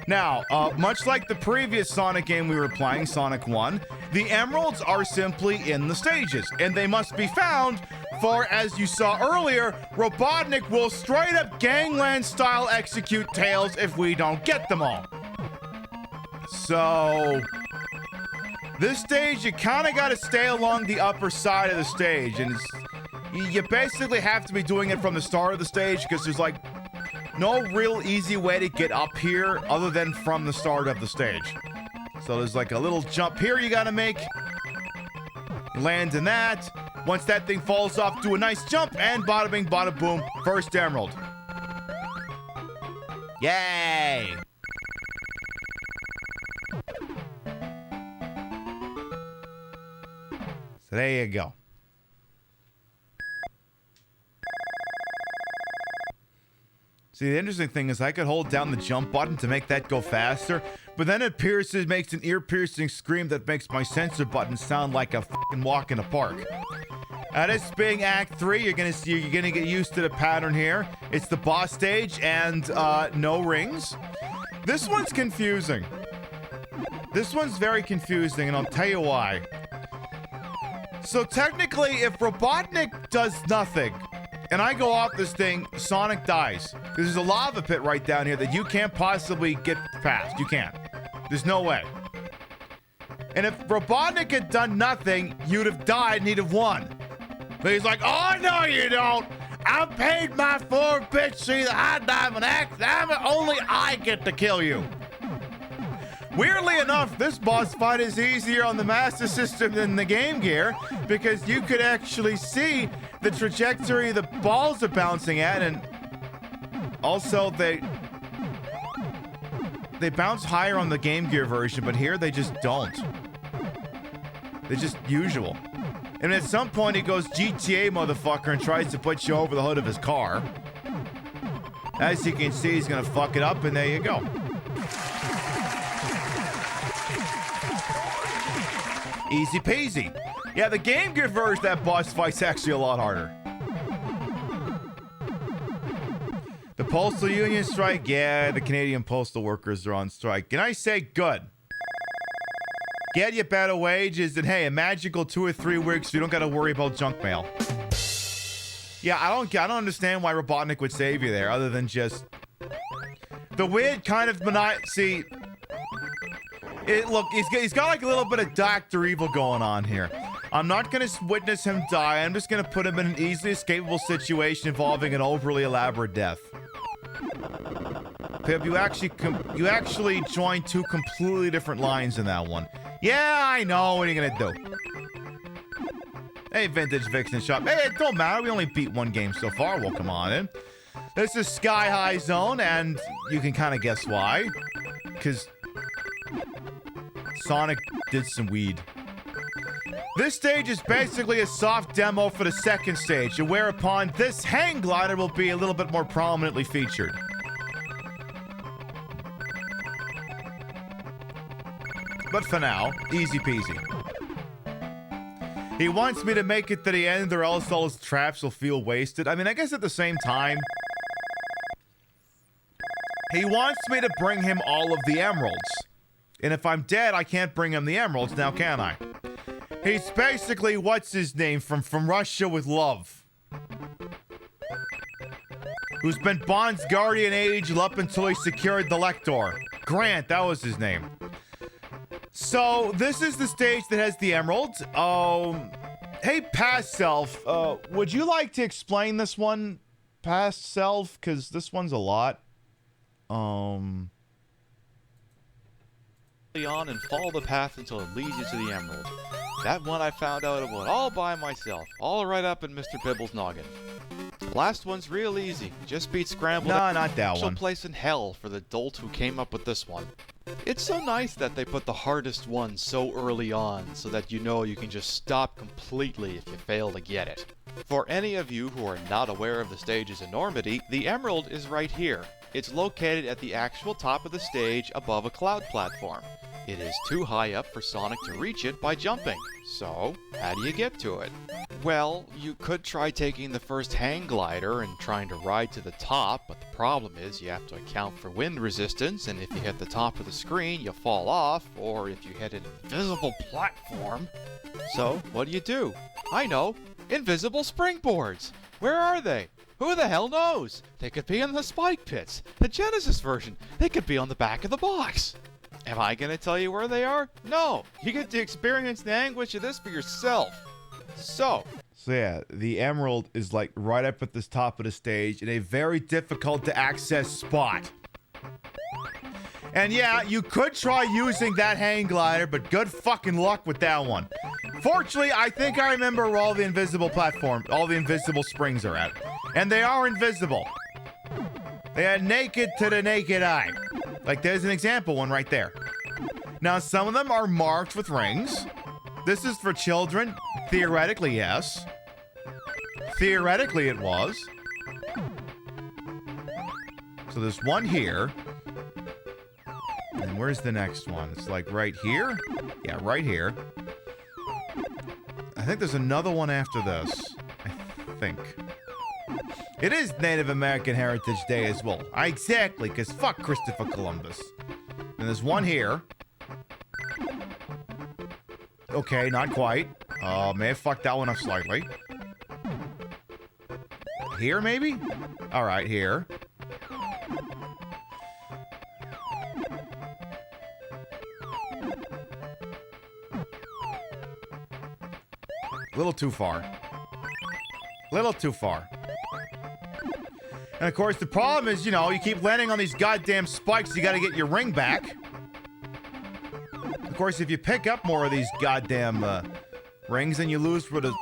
[SPEAKER 1] Now, much like the previous Sonic game we were playing, Sonic 1, the emeralds are simply in the stages, and they must be found, for as you saw earlier, Robotnik will straight up gangland style execute Tails if we don't get them all. So, this stage, you kind of got to stay along the upper side of the stage, and you basically have to be doing it from the start of the stage, because there's like no real easy way to get up here other than from the start of the stage. So there's like a little jump here you gotta make. You land in that. Once that thing falls off, do a nice jump, and bada bing, bada boom, first emerald. Yay! So there you go. See, the interesting thing is I could hold down the jump button to make that go faster, but then it makes an ear-piercing scream that makes my sensor button sound like a fucking walk in a park. This being Act 3, you're gonna get used to the pattern here. It's the boss stage and no rings. This one's confusing. This one's very confusing, and I'll tell you why. So technically, if Robotnik does nothing, and I go off this thing, Sonic dies. There's a lava pit right down here that you can't possibly get past. You can't. There's no way. And if Robotnik had done nothing, you'd have died and he'd have won. But he's like, oh, no, you don't. I paid my 4-bit see the high diamond axe. Only I get to kill you. Weirdly enough, this boss fight is easier on the Master System than the Game Gear, because you could actually see the trajectory the balls are bouncing at, and also they bounce higher on the Game Gear version, but here they just don't. They're just usual. And at some point he goes GTA motherfucker and tries to put you over the hood of his car. As you can see, he's gonna fuck it up, and there you go. Easy peasy. Yeah, the Game Gear version, that boss fight's actually a lot harder. The Postal Union strike? Yeah, the Canadian postal workers are on strike. And I say good. Get you better wages, and hey, a magical 2 or 3 weeks so you don't gotta worry about junk mail. Yeah, I don't understand why Robotnik would save you there, other than just the weird kind of see. Look, he's got like a little bit of Dr. Evil going on here. I'm not going to witness him die. I'm just going to put him in an easily escapable situation involving an overly elaborate death. Pip, you actually joined 2 completely different lines in that one. Yeah, I know. What are you going to do? Hey, Vintage Vixen Shop. Hey, it don't matter. We only beat 1 game so far. Well, come on in. This is Sky High Zone, and you can kind of guess why. Because Sonic did some weed. This stage is basically a soft demo for the second stage, and whereupon this hang glider will be a little bit more prominently featured. But for now, easy peasy. He wants me to make it to the end or else all his traps will feel wasted. I mean, I guess at the same time, he wants me to bring him all of the emeralds. And if I'm dead, I can't bring him the emeralds now, can I? He's basically, what's his name, from Russia with Love. Who's been Bond's guardian angel up until he secured the Lector. Grant, that was his name. So, this is the stage that has the emeralds. Hey, Past Self, would you like to explain this one, Past Self? Because this one's a lot.
[SPEAKER 9] On and follow the path until it leads you to the emerald. That one I found out about all by myself, all right up in Mr. Bibble's noggin. The last one's real easy, just beat Scrambled.
[SPEAKER 1] No, not that one.
[SPEAKER 9] Place in hell for the dolt who came up with this one. It's so nice that they put the hardest one so early on, so that you know you can just stop completely if you fail to get it. For any of you who are not aware of the stage's enormity, the emerald is right here. It's located at the actual top of the stage above a cloud platform. It is too high up for Sonic to reach it by jumping. So, how do you get to it? Well, you could try taking the first hang glider and trying to ride to the top, but the problem is you have to account for wind resistance, and if you hit the top of the screen, you'll fall off, or if you hit an invisible platform. So, what do? I know! Invisible springboards! Where are they? Who the hell knows? They could be in the spike pits. The Genesis version. They could be on the back of the box. Am I gonna tell you where they are? No! You get to experience the anguish of this for yourself. So
[SPEAKER 1] yeah, the emerald is like right up at the top of the stage in a very difficult to access spot. And yeah, you could try using that hang glider, but good fucking luck with that one. Fortunately, I think I remember where all the invisible springs are at. And they are invisible. They are naked to the naked eye. Like, there's an example one right there. Now, some of them are marked with rings. This is for children. Theoretically, yes. Theoretically, it was. So there's one here. And where's the next one? It's like right here? Yeah, right here. I think there's another one after this. I think. It is Native American Heritage Day as well. Exactly, because fuck Christopher Columbus. And there's one here. Okay, not quite. May have fucked that one up slightly. Here, maybe? Alright, here. Little too far. Little too far. And of course, the problem is, you know, you keep landing on these goddamn spikes, you gotta get your ring back. Of course, if you pick up more of these goddamn rings, then you lose where the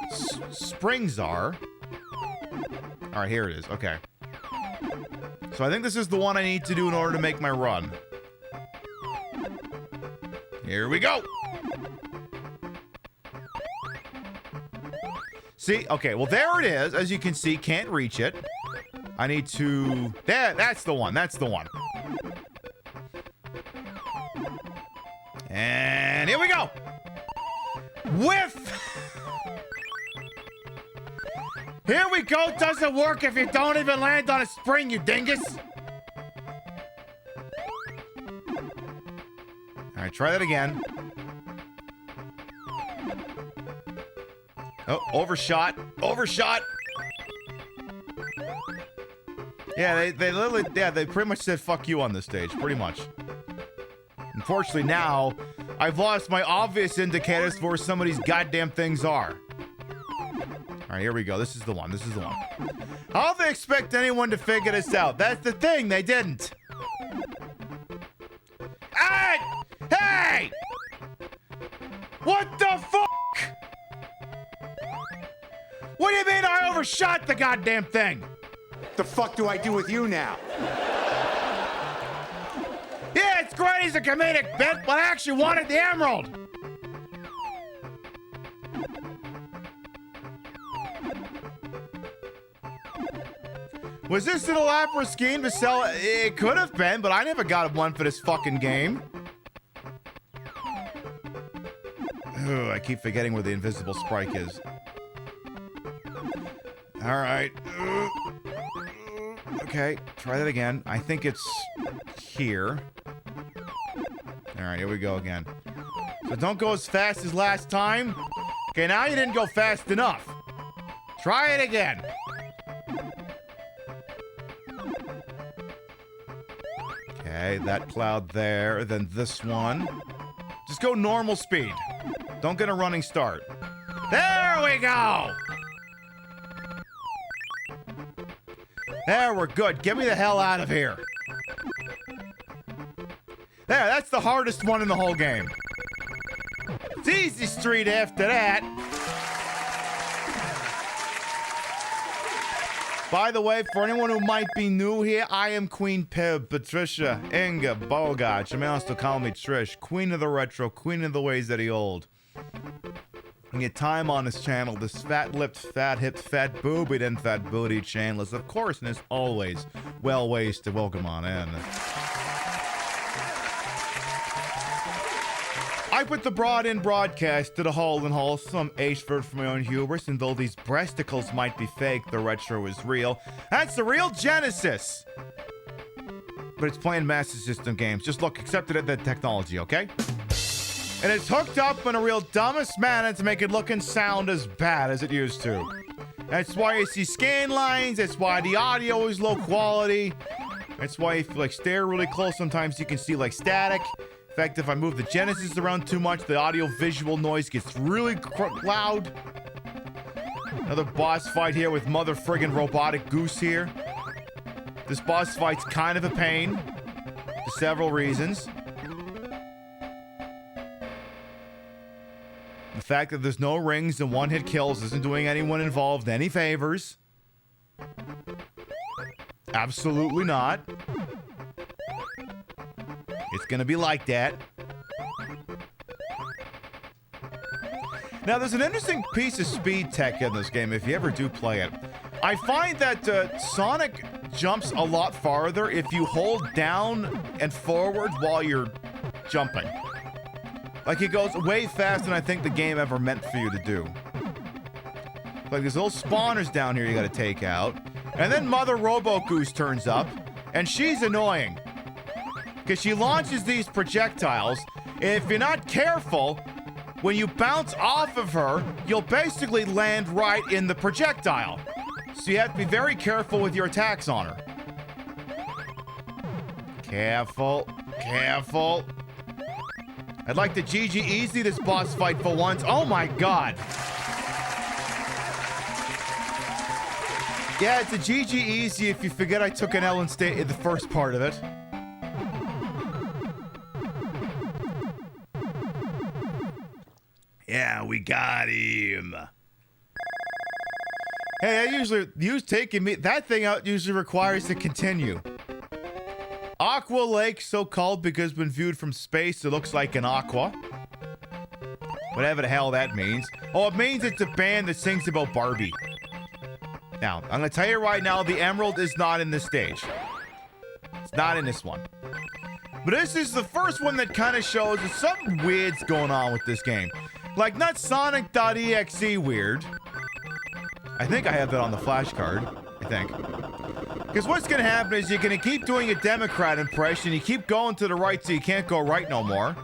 [SPEAKER 1] springs are. Alright, here it is. Okay. So I think this is the one I need to do in order to make my run. Here we go! See? Okay, well, there it is. As you can see, can't reach it. I need to... There, that's the one. That's the one. And here we go! Whiff! Here we go! Doesn't work if you don't even land on a spring, you dingus! Alright, try that again. Oh, overshot. Overshot! Yeah, they literally, yeah, they pretty much said fuck you on this stage, pretty much. Unfortunately now, I've lost my obvious indicators for where some of these goddamn things are. Alright, here we go. This is the one. This is the one. How do they expect anyone to figure this out? That's the thing, they didn't. Hey! Hey! What the fuck? What do you mean I overshot the goddamn thing?
[SPEAKER 10] The fuck do I do with you now?
[SPEAKER 1] Yeah, it's great as a comedic bit, but I actually wanted the emerald. Was this an elaborate scheme to sell? It could have been, but I never got one for this fucking game. Ugh, I keep forgetting where the invisible sprite is. Alright. Okay, try that again. I think it's here. Alright, here we go again. So don't go as fast as last time. Okay, now you didn't go fast enough. Try it again. Okay, that cloud there, then this one. Just go normal speed. Don't get a running start. There we go! There, we're good. Get me the hell out of here. There, that's the hardest one in the whole game. It's easy street after that. By the way, for anyone who might be new here, I am Queen Pib, Patricia, Inga, Bogart. You may also call me Trish, Queen of the Retro, Queen of the Ways that he old. And get time on this channel, this fat-lipped, fat-hipped, fat-boobied, and fat-booty channel is, of course, and as always, well ways to welcome on in. I put the broad-in broadcast to the hole and wholesome H-word for my own hubris, and though these breasticles might be fake, the retro is real. That's the real Genesis! But it's playing Master System games. Just look, accept it at the technology, okay? And it's hooked up in a real dumbest manner to make it look and sound as bad as it used to. That's why you see scan lines, that's why the audio is low quality. That's why if you stare really close, sometimes you can see static. In fact, if I move the Genesis around too much, the audio-visual noise gets really loud. Another boss fight here with mother friggin' robotic goose here. This boss fight's kind of a pain for several reasons. The fact that there's no rings and one-hit kills isn't doing anyone involved any favors. Absolutely not. It's gonna be like that. Now, there's an interesting piece of speed tech in this game if you ever do play it. I find that Sonic jumps a lot farther if you hold down and forward while you're jumping. It goes way faster than I think the game ever meant for you to do. There's little spawners down here you gotta take out. And then Mother Robo Goose turns up, and she's annoying. Because she launches these projectiles, and if you're not careful, when you bounce off of her, you'll basically land right in the projectile. So you have to be very careful with your attacks on her. Careful, careful. I'd like to GG easy this boss fight for once. Oh my god. Yeah, it's a GG easy if you forget I took an L in the first part of it. Yeah, we got him. Hey, that thing out usually requires to continue. Aqua Lake, so called because when viewed from space, it looks like an aqua. Whatever the hell that means. Oh, it means it's a band that sings about Barbie. Now, I'm gonna tell you right now, the Emerald is not in this stage. It's not in this one. But this is the first one that kind of shows that something weird's going on with this game. Not Sonic.exe weird. I think I have that on the flashcard. I think. Because what's going to happen is you're going to keep doing a Democrat impression. You keep going to the right so you can't go right no more.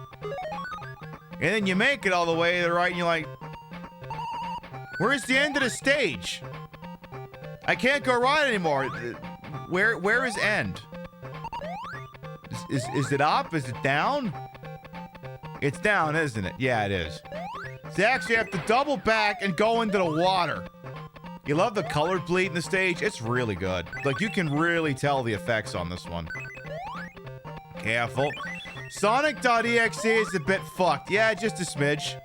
[SPEAKER 1] And then you make it all the way to the right and you're like, where's the end of the stage? I can't go right anymore. Where is end? Is it up? Is it down? It's down, isn't it? Yeah, it is. So you actually have to double back and go into the water. You love the color bleed in the stage? It's really good. You can really tell the effects on this one. Careful. Sonic.exe is a bit fucked. Yeah, just a smidge.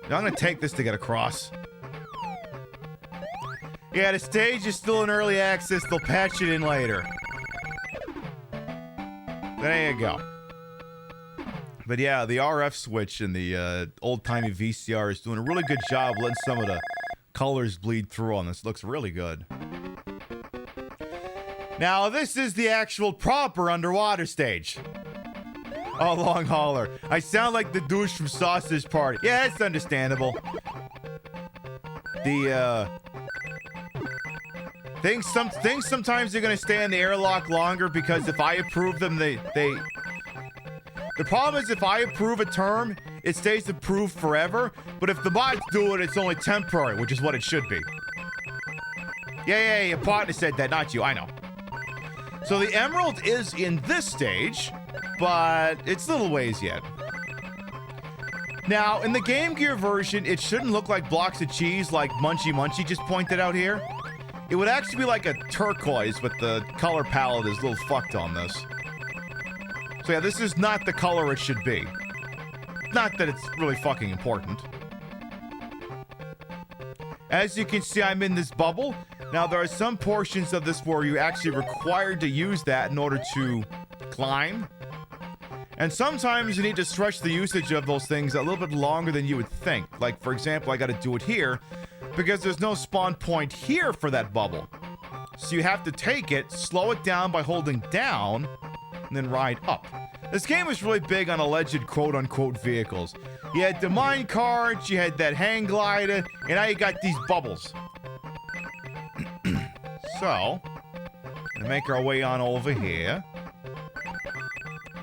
[SPEAKER 1] Now I'm gonna take this to get across. Yeah, the stage is still in early access. They'll patch it in later. There you go. But yeah, the RF switch in the old-timey VCR is doing a really good job letting some of the colors bleed through on this. Looks really good. Now, this is the actual proper underwater stage. Oh, long hauler. I sound like the douche from Sausage Party. Yeah, it's understandable. Things sometimes are gonna stay in the airlock longer because if I approve them, the problem is if I approve a term, it stays approved forever. But if the bots do it, it's only temporary, which is what it should be. Yeah, your partner said that, not you. I know. So the emerald is in this stage, but it's a little ways yet. Now, in the Game Gear version, it shouldn't look like blocks of cheese like Munchie just pointed out here. It would actually be like a turquoise, but the color palette is a little fucked on this. So yeah, this is not the color it should be. Not that it's really fucking important. As you can see, I'm in this bubble. Now, there are some portions of this where you're actually required to use that in order to climb. And sometimes you need to stretch the usage of those things a little bit longer than you would think. Like, for example, I got to do it here because there's no spawn point here for that bubble. So you have to take it, slow it down by holding down, and then ride up. This game was really big on alleged quote-unquote vehicles. You had the mine carts, you had that hang glider, and now you got these bubbles. So, gonna make our way on over here.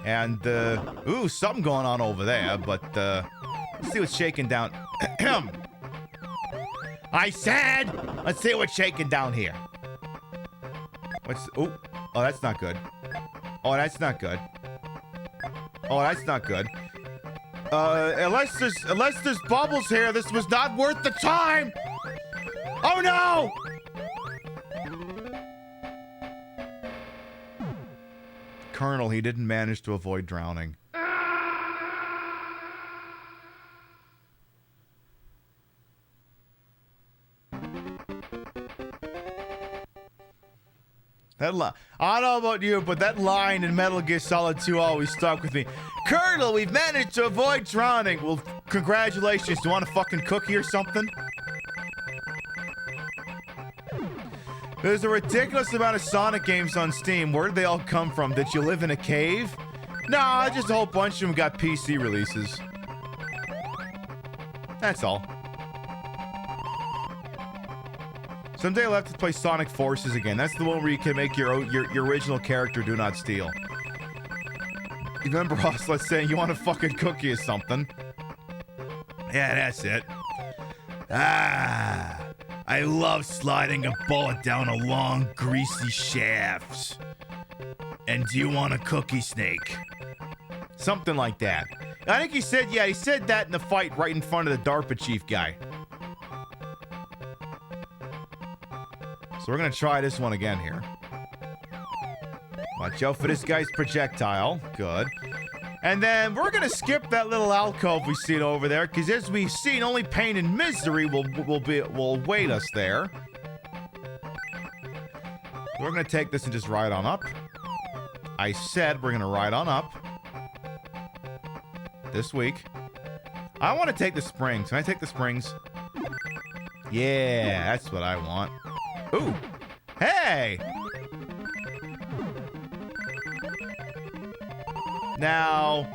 [SPEAKER 1] And, ooh, something going on over there, but, let's see what's shaking down. I said, let's see what's shaking down here. Oh, that's not good. Oh, that's not good. Oh, that's not good. Unless there's bubbles here, this was not worth the time! Oh no! Colonel, he didn't manage to avoid drowning. That line, I don't know about you, but that line in Metal Gear Solid 2 always stuck with me. Colonel, we've managed to avoid drowning. Well, congratulations. Do you want a fucking cookie or something? There's a ridiculous amount of Sonic games on Steam. Where did they all come from? Did you live in a cave? Nah, just a whole bunch of them got PC releases. That's all. Someday I'll have to play Sonic Forces again. That's the one where you can make your original character do not steal. You remember us, let's say, you want a fucking cookie or something. Yeah, that's it. Ah, I love sliding a bullet down a long, greasy shaft. And do you want a cookie, Snake? Something like that. I think he said that in the fight right in front of the DARPA chief guy. So we're gonna try this one again here. Watch out for this guy's projectile. Good. And then we're gonna skip that little alcove we see over there, because as we've seen, only pain and misery will await us there. We're gonna take this and just ride on up. I said we're gonna ride on up. This week. I want to take the springs. Can I take the springs? Yeah, that's what I want. Ooh. Hey! Now,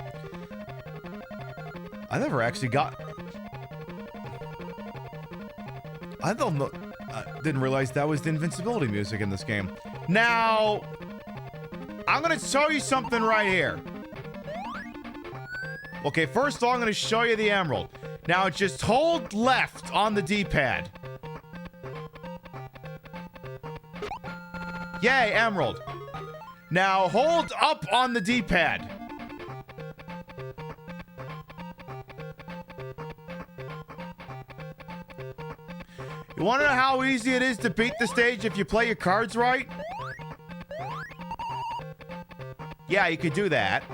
[SPEAKER 1] I never actually got... I don't know... didn't realize that was the invincibility music in this game. Now, I'm going to show you something right here. Okay, first of all, I'm going to show you the emerald. Now, just hold left on the D-pad. Yay, emerald. Now, hold up on the D-pad. You want to know how easy it is to beat the stage if you play your cards right? Yeah, you could do that.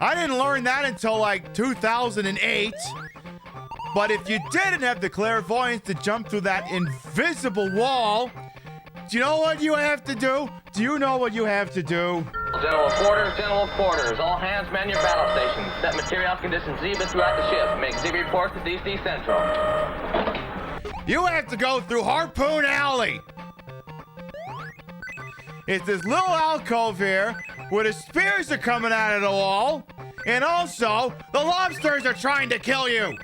[SPEAKER 1] I didn't learn that until like 2008. But if you didn't have the clairvoyance to jump through that invisible wall, do you know what you have to do? Do you know what you have to do?
[SPEAKER 11] General quarters. All hands man your battle stations. Set material conditions Zebra throughout the ship. Make Zebra reports to DC Central.
[SPEAKER 1] You have to go through Harpoon Alley. It's this little alcove here where the spears are coming out of the wall, and also the lobsters are trying to kill you.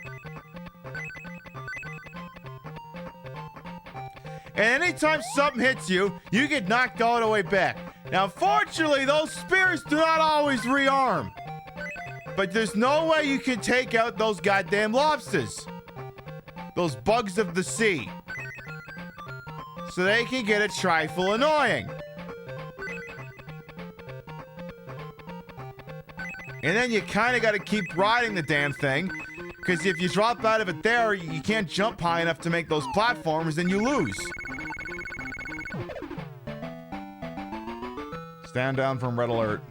[SPEAKER 1] And anytime something hits you, you get knocked all the way back. Now, fortunately, those spears do not always rearm. But there's no way you can take out those goddamn lobsters. Those bugs of the sea. So they can get a trifle annoying. And then you kind of got to keep riding the damn thing. Because if you drop out of it there, you can't jump high enough to make those platforms, and you lose. Stand down from red alert.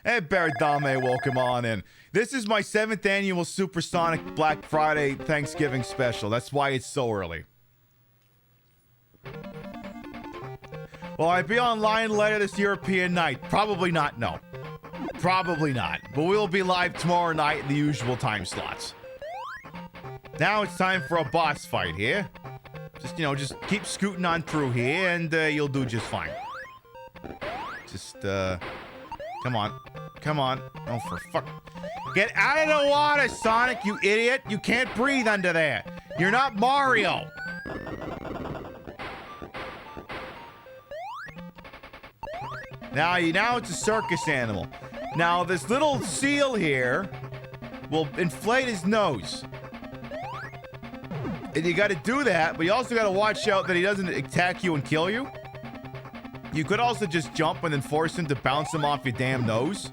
[SPEAKER 1] Hey, Baradame, welcome on in. This is my 7th annual Supersonic Black Friday Thanksgiving special. That's why it's so early. Will I be online later this European night? Probably not, no. Probably not. But we'll be live tomorrow night in the usual time slots. Now it's time for a boss fight here. Just keep scooting on through here and you'll do just fine. Just, come on. Come on. Oh, for fuck. Get out of the water, Sonic, you idiot. You can't breathe under there. You're not Mario. Now it's a circus animal. Now, this little seal here will inflate his nose. And you got to do that, but you also got to watch out that he doesn't attack you and kill you. You could also just jump and then force him to bounce him off your damn nose.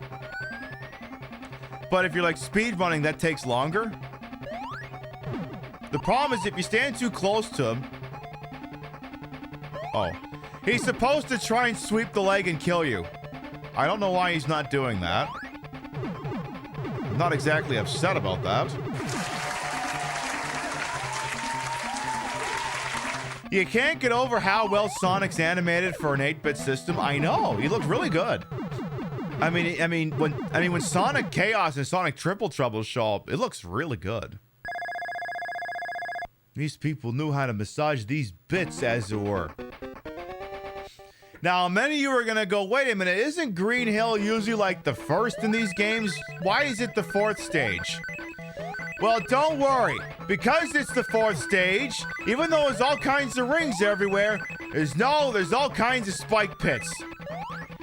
[SPEAKER 1] But if you're like speedrunning, that takes longer. The problem is if you stand too close to him... Oh. He's supposed to try and sweep the leg and kill you. I don't know why he's not doing that. I'm not exactly upset about that. You can't get over how well Sonic's animated for an 8-bit system. I know, he looked really good. I mean, when Sonic Chaos and Sonic Triple Trouble show up, it looks really good. These people knew how to massage these bits, as it were. Now, many of you are gonna go, wait a minute, isn't Green Hill usually like the first in these games? Why is it the 4th stage? Well, don't worry. Because it's the 4th stage, even though there's all kinds of rings everywhere, there's all kinds of spike pits.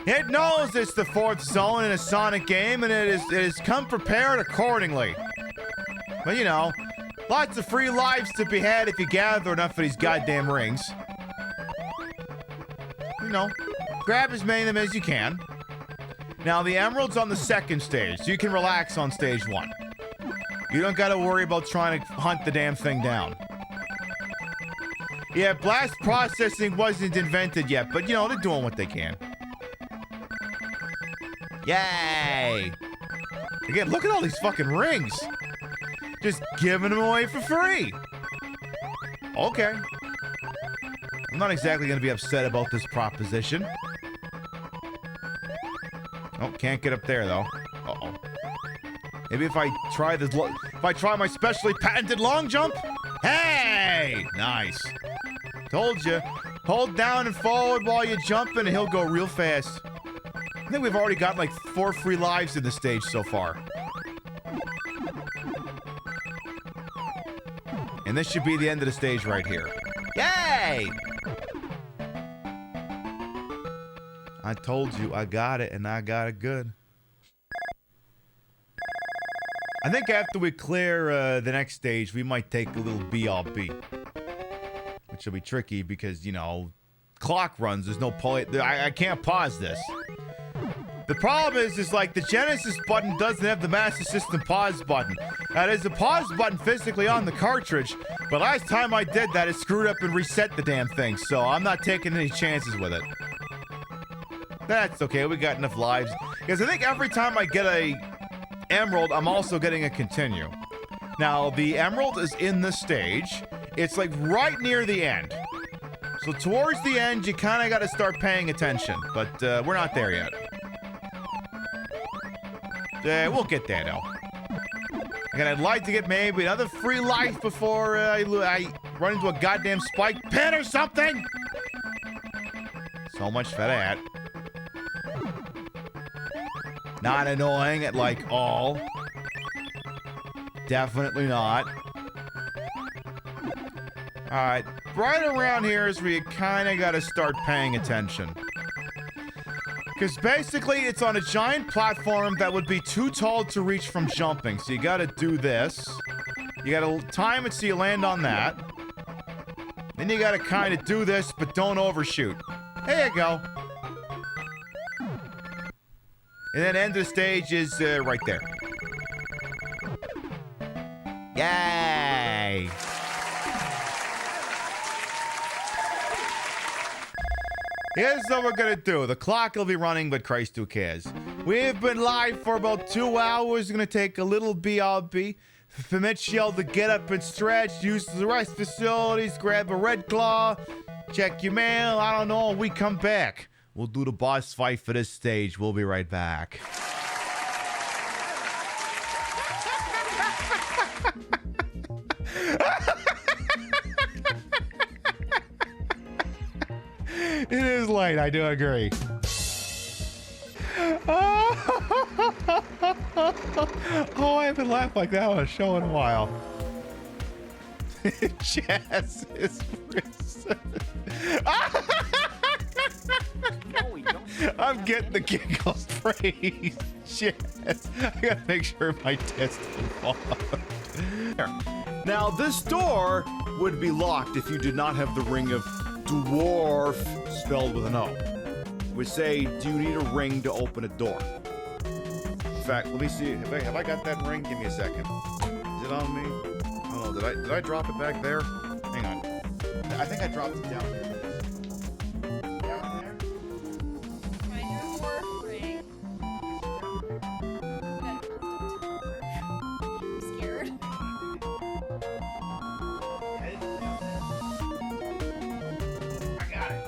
[SPEAKER 1] It knows it's the 4th zone in a Sonic game, and it is come prepared accordingly. But you know, lots of free lives to be had if you gather enough of these goddamn rings. You know, grab as many of them as you can. Now, the emerald's on the 2nd stage, so you can relax on stage 1. You don't gotta worry about trying to hunt the damn thing down. Yeah, blast processing wasn't invented yet, but you know, they're doing what they can. Yay! Again, look at all these fucking rings. Just giving them away for free. Okay. I'm not exactly gonna be upset about this proposition. Oh, can't get up there though. Uh-oh. Maybe if I try this, if I try my specially patented long jump? Hey! Nice. Told you. Hold down and forward while you're jumping and he'll go real fast. I think we've already got like 4 free lives in the stage so far. And this should be the end of the stage right here. Yay! I told you I got it and I got it good. I think after we clear the next stage, we might take a little BRB. Which will be tricky because, you know, clock runs. There's no I can't pause this. The problem is like the Genesis button doesn't have the Master System pause button. Now, there's a pause button physically on the cartridge, but last time I did that, it screwed up and reset the damn thing, so I'm not taking any chances with it. That's okay, we got enough lives. Because I think every time I get a emerald, I'm also getting a continue. Now, the emerald is in the stage. It's like right near the end. So towards the end, you kind of got to start paying attention, but we're not there yet. We'll get there, though. And I'd like to get maybe another free life before I run into a goddamn spike pit or something. So much for that. Not annoying at like all. Definitely not. Alright, right around here is where you kinda gotta start paying attention. Because basically it's on a giant platform that would be too tall to reach from jumping. So you gotta do this. You gotta time it so you land on that. Then you gotta kinda do this, but don't overshoot. There you go. And then end of the stage is right there. Yay! Here's what we're gonna do. The clock will be running, but Christ, who cares? We've been live for about 2 hours. We're gonna take a little BRB. Permit y'all to get up and stretch, use the rest facilities, grab a Red Claw, check your mail, I don't know, we come back. We'll do the boss fight for this stage. We'll be right back. It is late, I do agree. Oh, I haven't laughed like that on a show in a while. Jazz is prison. I'm getting the giggles praise. Jazz. I gotta make sure my test didn't fall out. Now, this door would be locked if you did not have the ring of dwarf spelled with an O. Would say, do you need a ring to open a door? In fact, let me see. Have I got that ring? Give me a second. Is it on me? Oh, did I drop it back there? Hang on. I think I dropped it down there. Down there?
[SPEAKER 12] Find your dwarf ring. I'm scared.
[SPEAKER 1] I got it.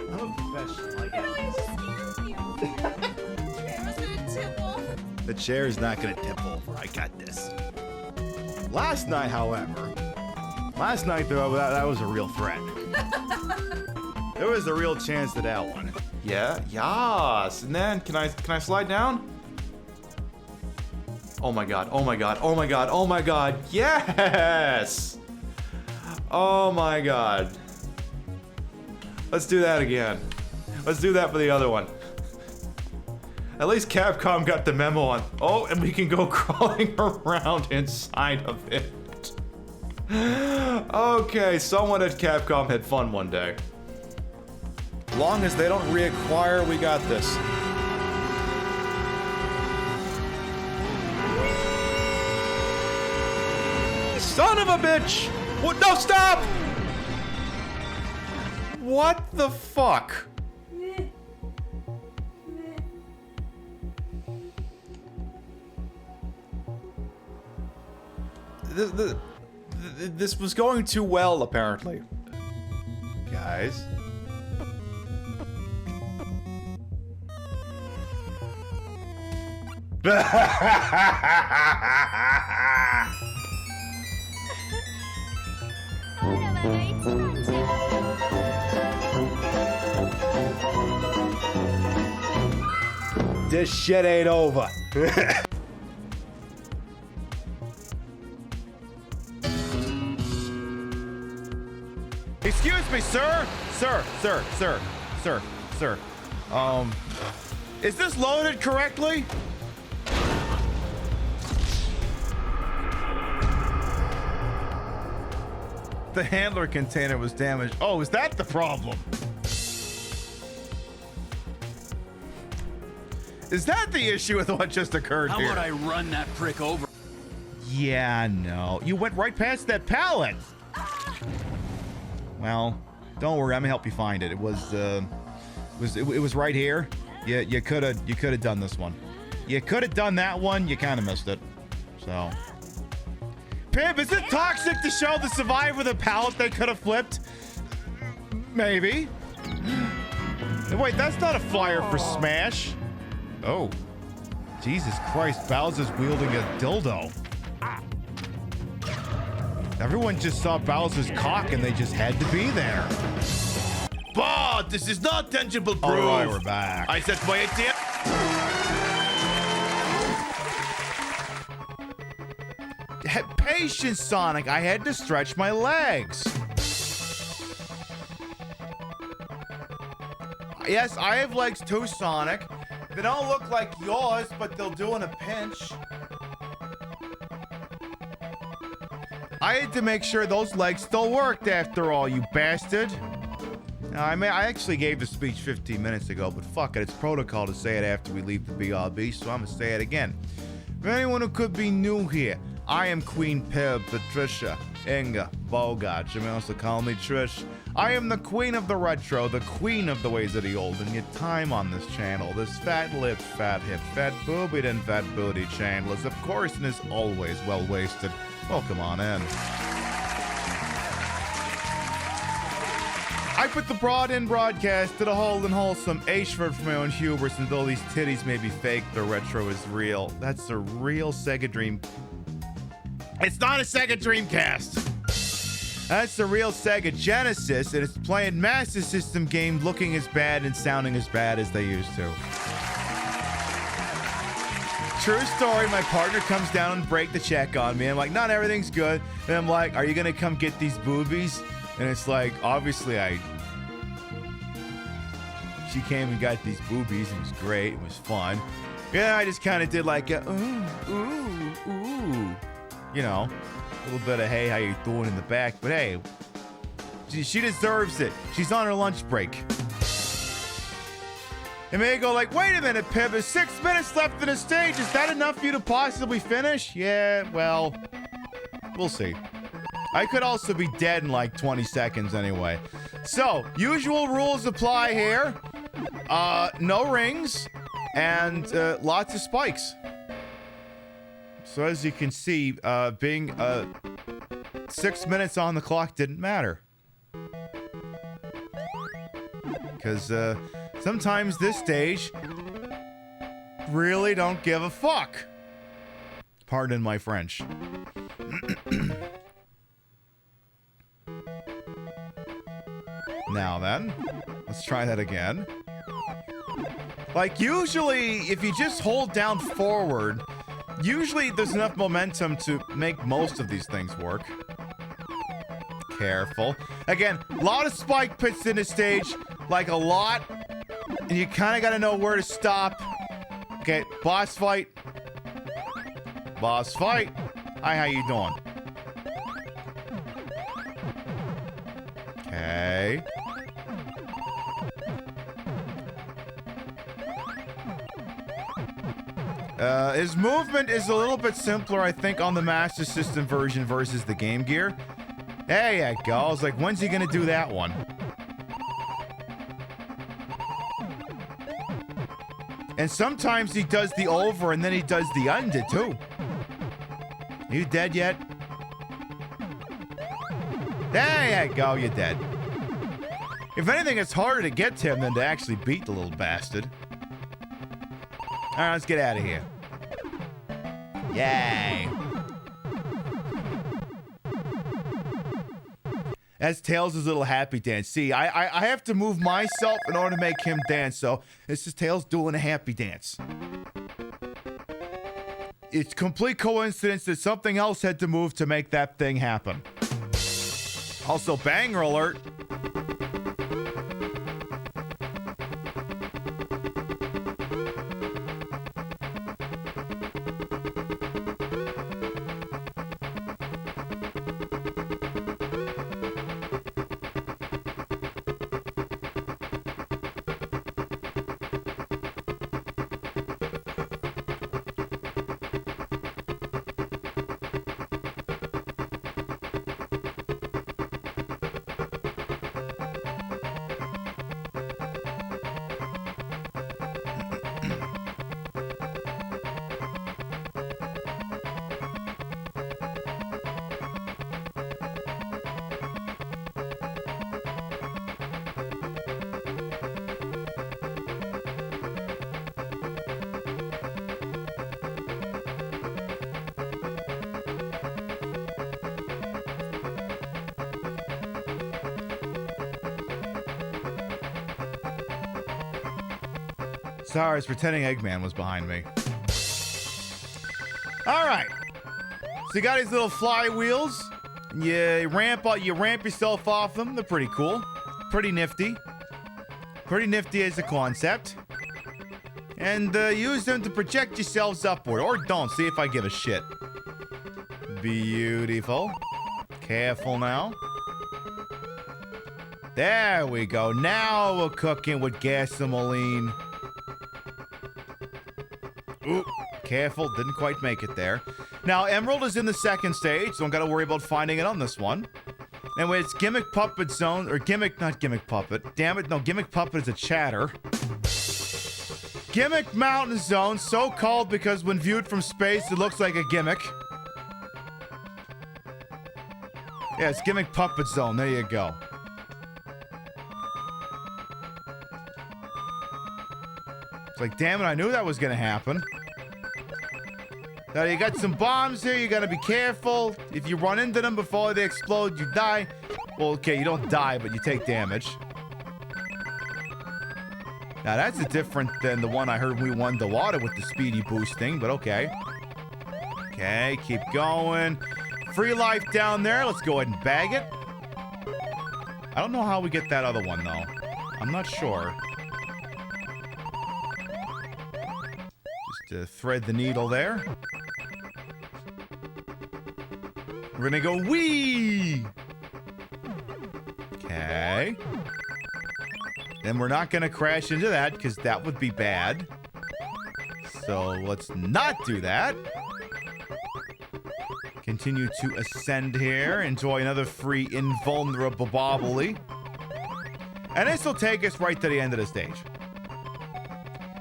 [SPEAKER 1] I'm a professional. I got
[SPEAKER 12] It scares you. It was gonna tip over.
[SPEAKER 1] The chair is not going to tip over. I got this. Last night, however, that was a real threat. There was a real chance to that one.
[SPEAKER 9] Yeah, yes. And then can I slide down? Oh my god, oh my god, oh my god, oh my god, yes! Oh my god. Let's do that again. Let's do that for the other one. At least Capcom got the memo on. Oh, and we can go crawling around inside of it. Okay, someone at Capcom had fun one day. Long as they don't reacquire, we got this. Son of a bitch! What? No, stop! What the fuck? This was going too well, apparently. Guys. This shit ain't over. Excuse me, sir. Sir. Is this loaded correctly? The handler container was damaged. Oh, is that the problem? Is that the issue with what just occurred here?
[SPEAKER 13] How about I run that prick over?
[SPEAKER 1] Yeah, no. You went right past that pallet. Well, don't worry. I'm gonna help you find it. It was right here. You could have done this one. You could have done that one. You kind of missed it. So, Pib, is it toxic to show the survivor the pallet they could have flipped? Maybe. Wait, that's not a flyer for Smash. Oh, Jesus Christ! Bowser's wielding a dildo. Everyone just saw Bowser's cock and they just had to be there.
[SPEAKER 14] But this is not tangible proof.
[SPEAKER 1] All right, we're back.
[SPEAKER 14] I set my ATM.
[SPEAKER 1] Patience, Sonic. I had to stretch my legs. Yes, I have legs too, Sonic. They don't look like yours, but they'll do in a pinch. I had to make sure those legs still worked after all, you bastard. I actually gave the speech 15 minutes ago, but fuck it, it's protocol to say it after we leave the BRB, so I'm gonna say it again. For anyone who could be new here, I am Queen Pib, Patricia, Inga, Bogart. You may also call me Trish. I am the queen of the retro, the queen of the ways of the old, and your time on this channel. This fat-lipped, fat-hip, fat-boobied, and fat-booty channel is, of course, and is always well-wasted. Welcome on in. I put the broad in broadcast to the whole and wholesome Ashford for my own hubris, and though these titties may be fake, the retro is real. That's a real Sega Dream. It's not a Sega Dreamcast. That's the real Sega Genesis, and it's playing Master System games looking as bad and sounding as bad as they used to. True story, my partner comes down and break the check on me. I'm like, not everything's good. And I'm like, are you gonna come get these boobies? And it's like, obviously she came and got these boobies. It was great, it was fun. Yeah, I just kind of did like a, ooh. You know, a little bit of, hey, how you doing in the back? But hey, she deserves it. She's on her lunch break. And may go like, wait a minute, Pip, there's 6 minutes left in the stage. Is that enough for you to possibly finish? Yeah, well, we'll see. I could also be dead in like 20 seconds anyway. So, usual rules apply here. No rings and lots of spikes. So as you can see, being 6 minutes on the clock didn't matter. Because sometimes this stage really don't give a fuck. Pardon my French. Now then, let's try that again. Like usually, if you just hold down forward, usually there's enough momentum to make most of these things work. Careful. Again, a lot of spike pits in this stage, like a lot. And you kind of got to know where to stop. Okay, boss fight. Boss fight. Hi, how you doing? Okay. His movement is a little bit simpler, I think, on the Master System version versus the Game Gear. There you go. I was like, when's he gonna do that one? And sometimes he does the over and then he does the under, too. You dead yet? There you go, you're dead. If anything, it's harder to get to him than to actually beat the little bastard. Alright, let's get out of here. Yay. That's Tails' little happy dance. See, I have to move myself in order to make him dance, so this is Tails doing a happy dance. It's complete coincidence that something else had to move to make that thing happen. Also, banger alert. Sorry, I was pretending Eggman was behind me. All right. So you got these little flywheels. You ramp yourself off them. They're pretty cool. Pretty nifty. Pretty nifty as a concept. And use them to project yourselves upward. Or don't. See if I give a shit. Beautiful. Careful now. There we go. Now we're cooking with gasoline. Ooh, careful. Didn't quite make it there. Now, Emerald is in the second stage, so don't got to worry about finding it on this one. Anyway, it's Gimmick Puppet Zone, or not Gimmick Puppet. Damn it, no, Gimmick Puppet is a chatter. Gimmick Mountain Zone, so called because when viewed from space, it looks like a gimmick. Yeah, it's Gimmick Puppet Zone. There you go. It's like, damn it, I knew that was going to happen. Now, you got some bombs here. You got to be careful. If you run into them before they explode, you die. Well, okay, you don't die, but you take damage. Now, that's different than the one I heard we won the water with the speedy boost thing, but okay. Okay, keep going. Free life down there. Let's go ahead and bag it. I don't know how we get that other one, though. I'm not sure. Just thread the needle there. We're gonna go wee! Okay. Then we're not gonna crash into that, because that would be bad. So let's not do that. Continue to ascend here. Enjoy another free invulnerable bobbly. And this will take us right to the end of the stage.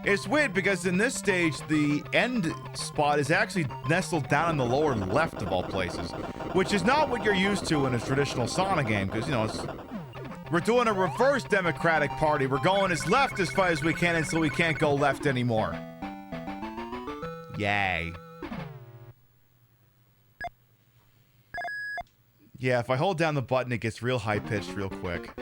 [SPEAKER 1] It's weird because in this stage, the end spot is actually nestled down in the lower left of all places, which is not what you're used to in a traditional Sonic game, because, you know, we're doing a reverse Democratic Party. We're going as left as far as we can until we can't go left anymore. Yay. Yeah, if I hold down the button, it gets real high-pitched real quick.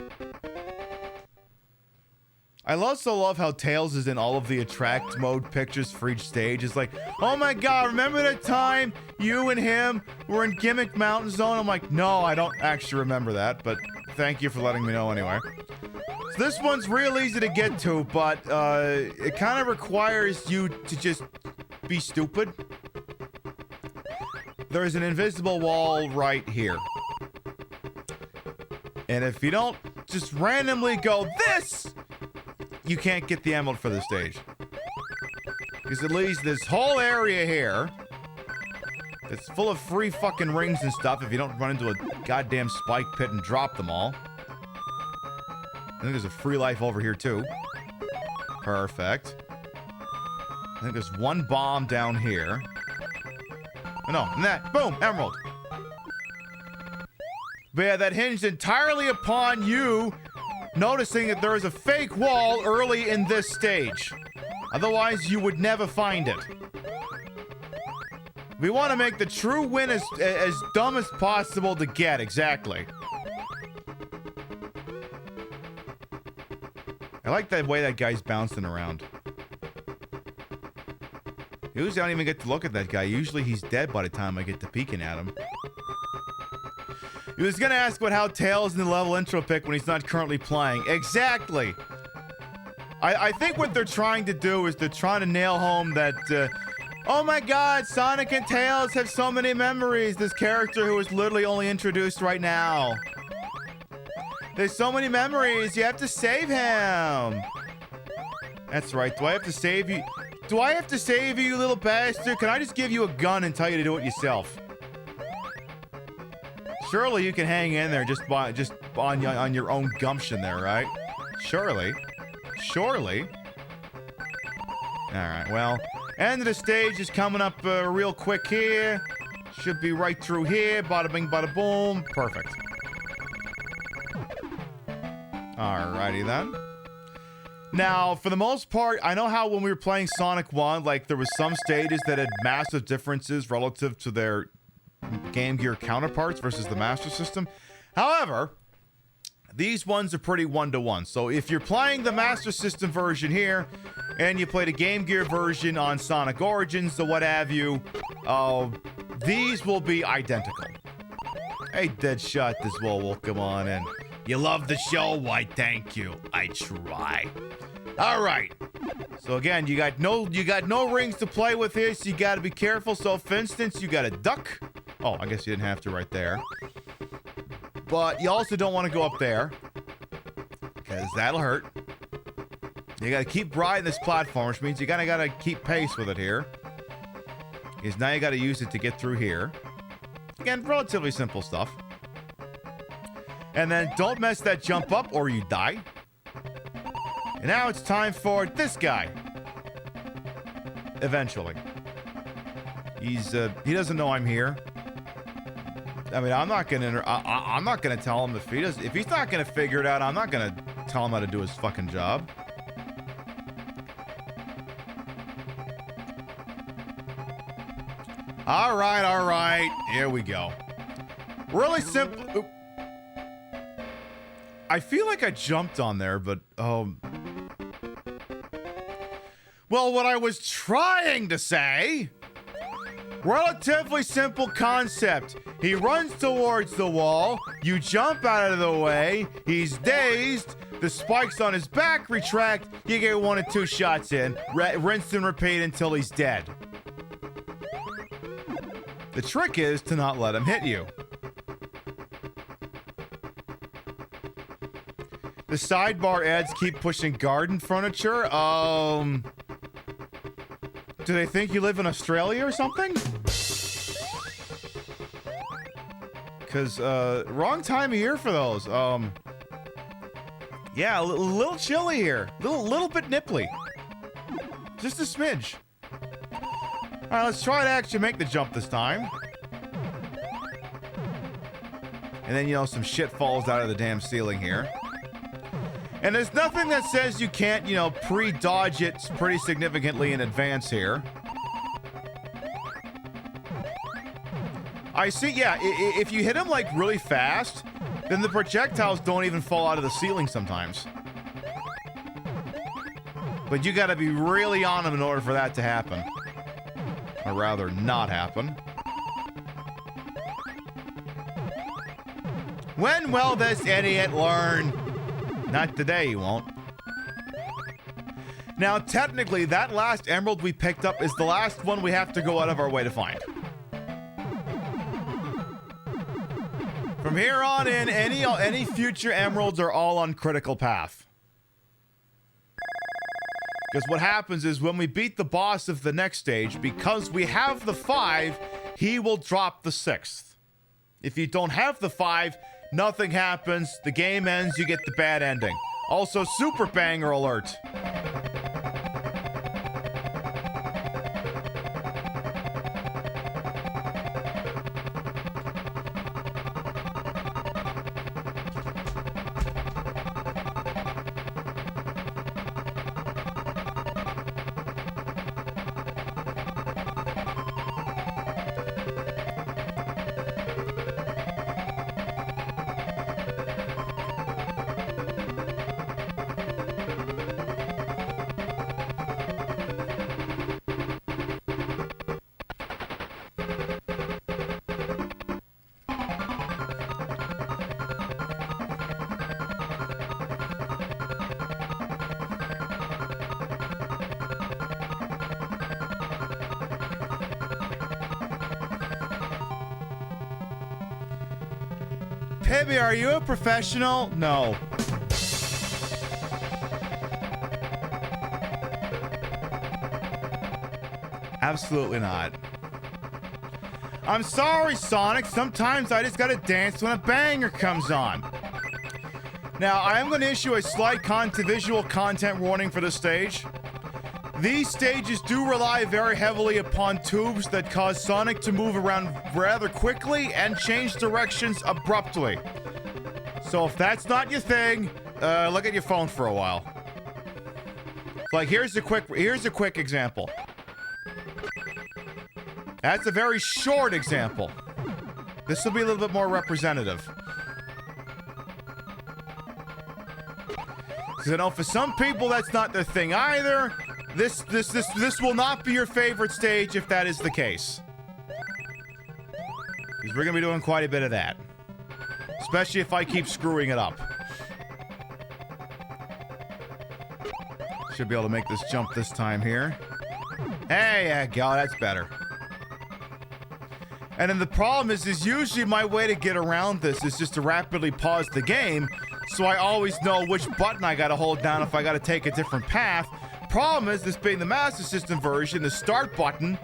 [SPEAKER 1] I also love how Tails is in all of the attract mode pictures for each stage. It's like, oh my god, remember that time you and him were in Gimmick Mountain Zone? I'm like, no, I don't actually remember that, but thank you for letting me know anyway. So this one's real easy to get to, but it kind of requires you to just be stupid. There's an invisible wall right here. And if you don't just randomly go this, you can't get the emerald for the stage. Because it leaves this whole area here that's full of free fucking rings and stuff if you don't run into a goddamn spike pit and drop them all. I think there's a free life over here too. Perfect. I think there's one bomb down here. Oh, no, and that, boom, emerald. But yeah, that hinged entirely upon you noticing that there is a fake wall early in this stage. Otherwise, you would never find it. We want to make the true win as dumb as possible to get, exactly. I like the way that guy's bouncing around. Usually I don't even get to look at that guy. Usually he's dead by the time I get to peeking at him. He was gonna ask about how Tails in the level intro pick when he's not currently playing. Exactly! I think what they're trying to do is they're trying to nail home that, oh my god, Sonic and Tails have so many memories. This character who is literally only introduced right now. There's so many memories, you have to save him! That's right, do I have to save you? Do I have to save you, you little bastard? Can I just give you a gun and tell you to do it yourself? Surely you can hang in there just on your own gumption there, right? Surely. Surely. Alright, well, end of the stage is coming up real quick here. Should be right through here. Bada bing, bada boom. Perfect. Alrighty then. Now, for the most part, I know how when we were playing Sonic 1, like, there was some stages that had massive differences relative to their Game Gear counterparts versus the Master System. However, these ones are pretty one-to-one. So if you're playing the Master System version here, and you play the Game Gear version on Sonic Origins, or what have you, these will be identical. Hey, Deadshot as well, welcome on in. You love the show? Why, thank you. I try. All right. So again, you got no rings to play with here, so you got to be careful. So for instance, you got a duck. Oh, I guess you didn't have to right there. But you also don't want to go up there, because that'll hurt. You got to keep riding this platform, which means you got to keep pace with it here. Because now you got to use it to get through here. Again, relatively simple stuff. And then don't mess that jump up or you die. And now it's time for this guy. Eventually. He doesn't know I'm here. I mean, I'm not gonna tell him if he's not gonna figure it out, I'm not gonna tell him how to do his fucking job. All right. Here we go. Really simple. Oop. I feel like I jumped on there, but well, what I was trying to say, relatively simple concept. He runs towards the wall, you jump out of the way, he's dazed, the spikes on his back retract, you get 1 or 2 shots in, rinse and repeat until he's dead. The trick is to not let him hit you. The sidebar ads keep pushing garden furniture. Do they think you live in Australia or something? Because, wrong time of year for those. Yeah, a little chilly here. Little bit nipply. Just a smidge. Alright, let's try to actually make the jump this time. And then, some shit falls out of the damn ceiling here. And there's nothing that says you can't, pre-dodge it pretty significantly in advance here. I see, yeah, if you hit him, really fast, then the projectiles don't even fall out of the ceiling sometimes. But you gotta be really on him in order for that to happen. Or rather, not happen. When will this idiot learn? Not today, he won't. Now, technically, that last emerald we picked up is the last one we have to go out of our way to find. From here on in, any future emeralds are all on critical path. Because what happens is when we beat the boss of the next stage, because we have the 5, he will drop the 6th. If you don't have the 5, nothing happens, the game ends, you get the bad ending. Also, super banger alert. Pibby, are you a professional? No. Absolutely not. I'm sorry, Sonic. Sometimes I just gotta dance when a banger comes on. Now, I am going to issue a slight visual content warning for this stage. These stages do rely very heavily upon tubes that cause Sonic to move around rather quickly and change directions abruptly. So if that's not your thing, look at your phone for a while. Like, here's a quick example. That's a very short example. This will be a little bit more representative. Because I know for some people that's not their thing either. This will not be your favorite stage if that is the case. Because we're going to be doing quite a bit of that. Especially if I keep screwing it up. Should be able to make this jump this time here. Hey, yeah, go, that's better. And then the problem is usually my way to get around this is just to rapidly pause the game, so I always know which button I gotta hold down if I gotta take a different path. Problem is, this being the Master System version, the start button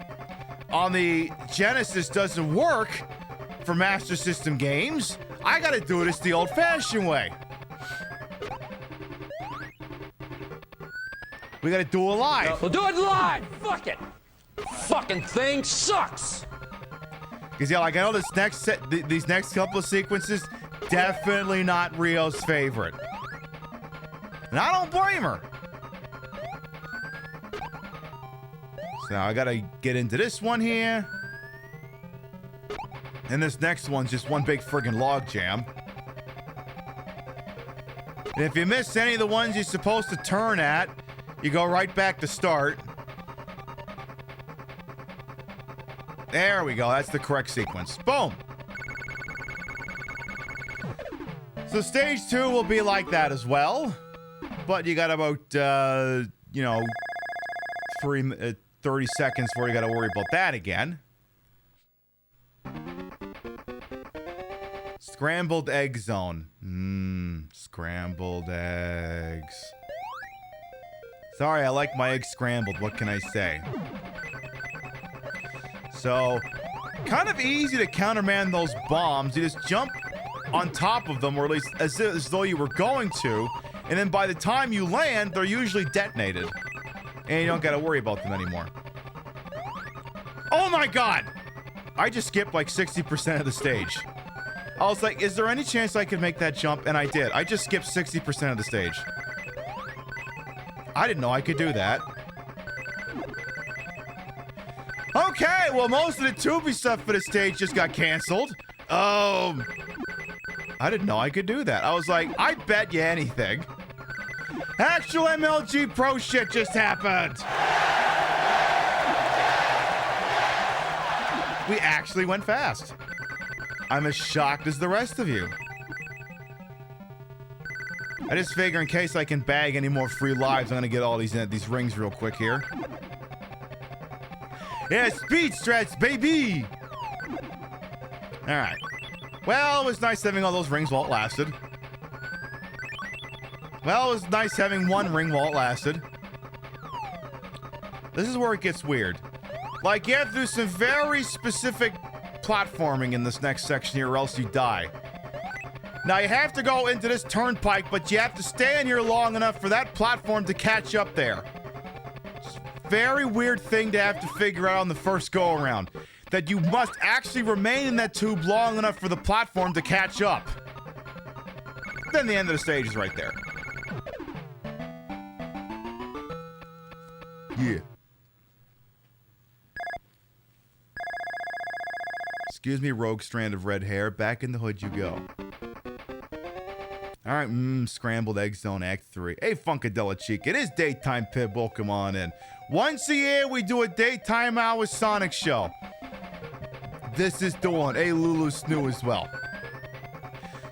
[SPEAKER 1] on the Genesis doesn't work for Master System games. I gotta do this the old-fashioned way. We gotta do it live.
[SPEAKER 4] We'll do it live! Fuck it! Fucking thing sucks!
[SPEAKER 1] Because, yeah, like, I know this next set, these next couple of sequences, definitely not Rio's favorite. And I don't blame her. So now I gotta get into this one here. And this next one's just one big friggin' log jam. And if you miss any of the ones you're supposed to turn at, you go right back to start. There we go. That's the correct sequence. Boom. So stage 2 will be like that as well. But you got about, 30 seconds before you got to worry about that again. Scrambled egg zone. Scrambled eggs. Sorry, I like my eggs scrambled. What can I say? So, kind of easy to countermand those bombs. You just jump on top of them, or at least as though you were going to, and then by the time you land, they're usually detonated. And you don't gotta worry about them anymore. Oh my god! I just skipped like 60% of the stage. I was like, is there any chance I could make that jump? And I did. I just skipped 60% of the stage. I didn't know I could do that. Okay, well, most of the Tubi stuff for the stage just got canceled. I didn't know I could do that. I was like, I bet you anything. Actual MLG Pro shit just happened. We actually went fast. I'm as shocked as the rest of you. I just figure in case I can bag any more free lives, I'm gonna get all these rings real quick here. Yeah, speed strats, baby! Alright. Well, it was nice having all those rings while it lasted. Well, it was nice having one ring while it lasted. This is where it gets weird. Like, you have to do some very specific platforming in this next section here or else you die. Now, you have to go into this turnpike, but you have to stay in here long enough for that platform to catch up there. Very weird thing to have to figure out on the first go-around. That you must actually remain in that tube long enough for the platform to catch up. Then the end of the stage is right there. Yeah. Excuse me, rogue strand of red hair. Back in the hood you go. Alright, scrambled egg zone act 3. Hey, Funkadella Cheek, it is daytime, Pitbull, come on in. Once a year, we do a daytime hour Sonic show. This is the one. Hey, Lulu Snoo as well.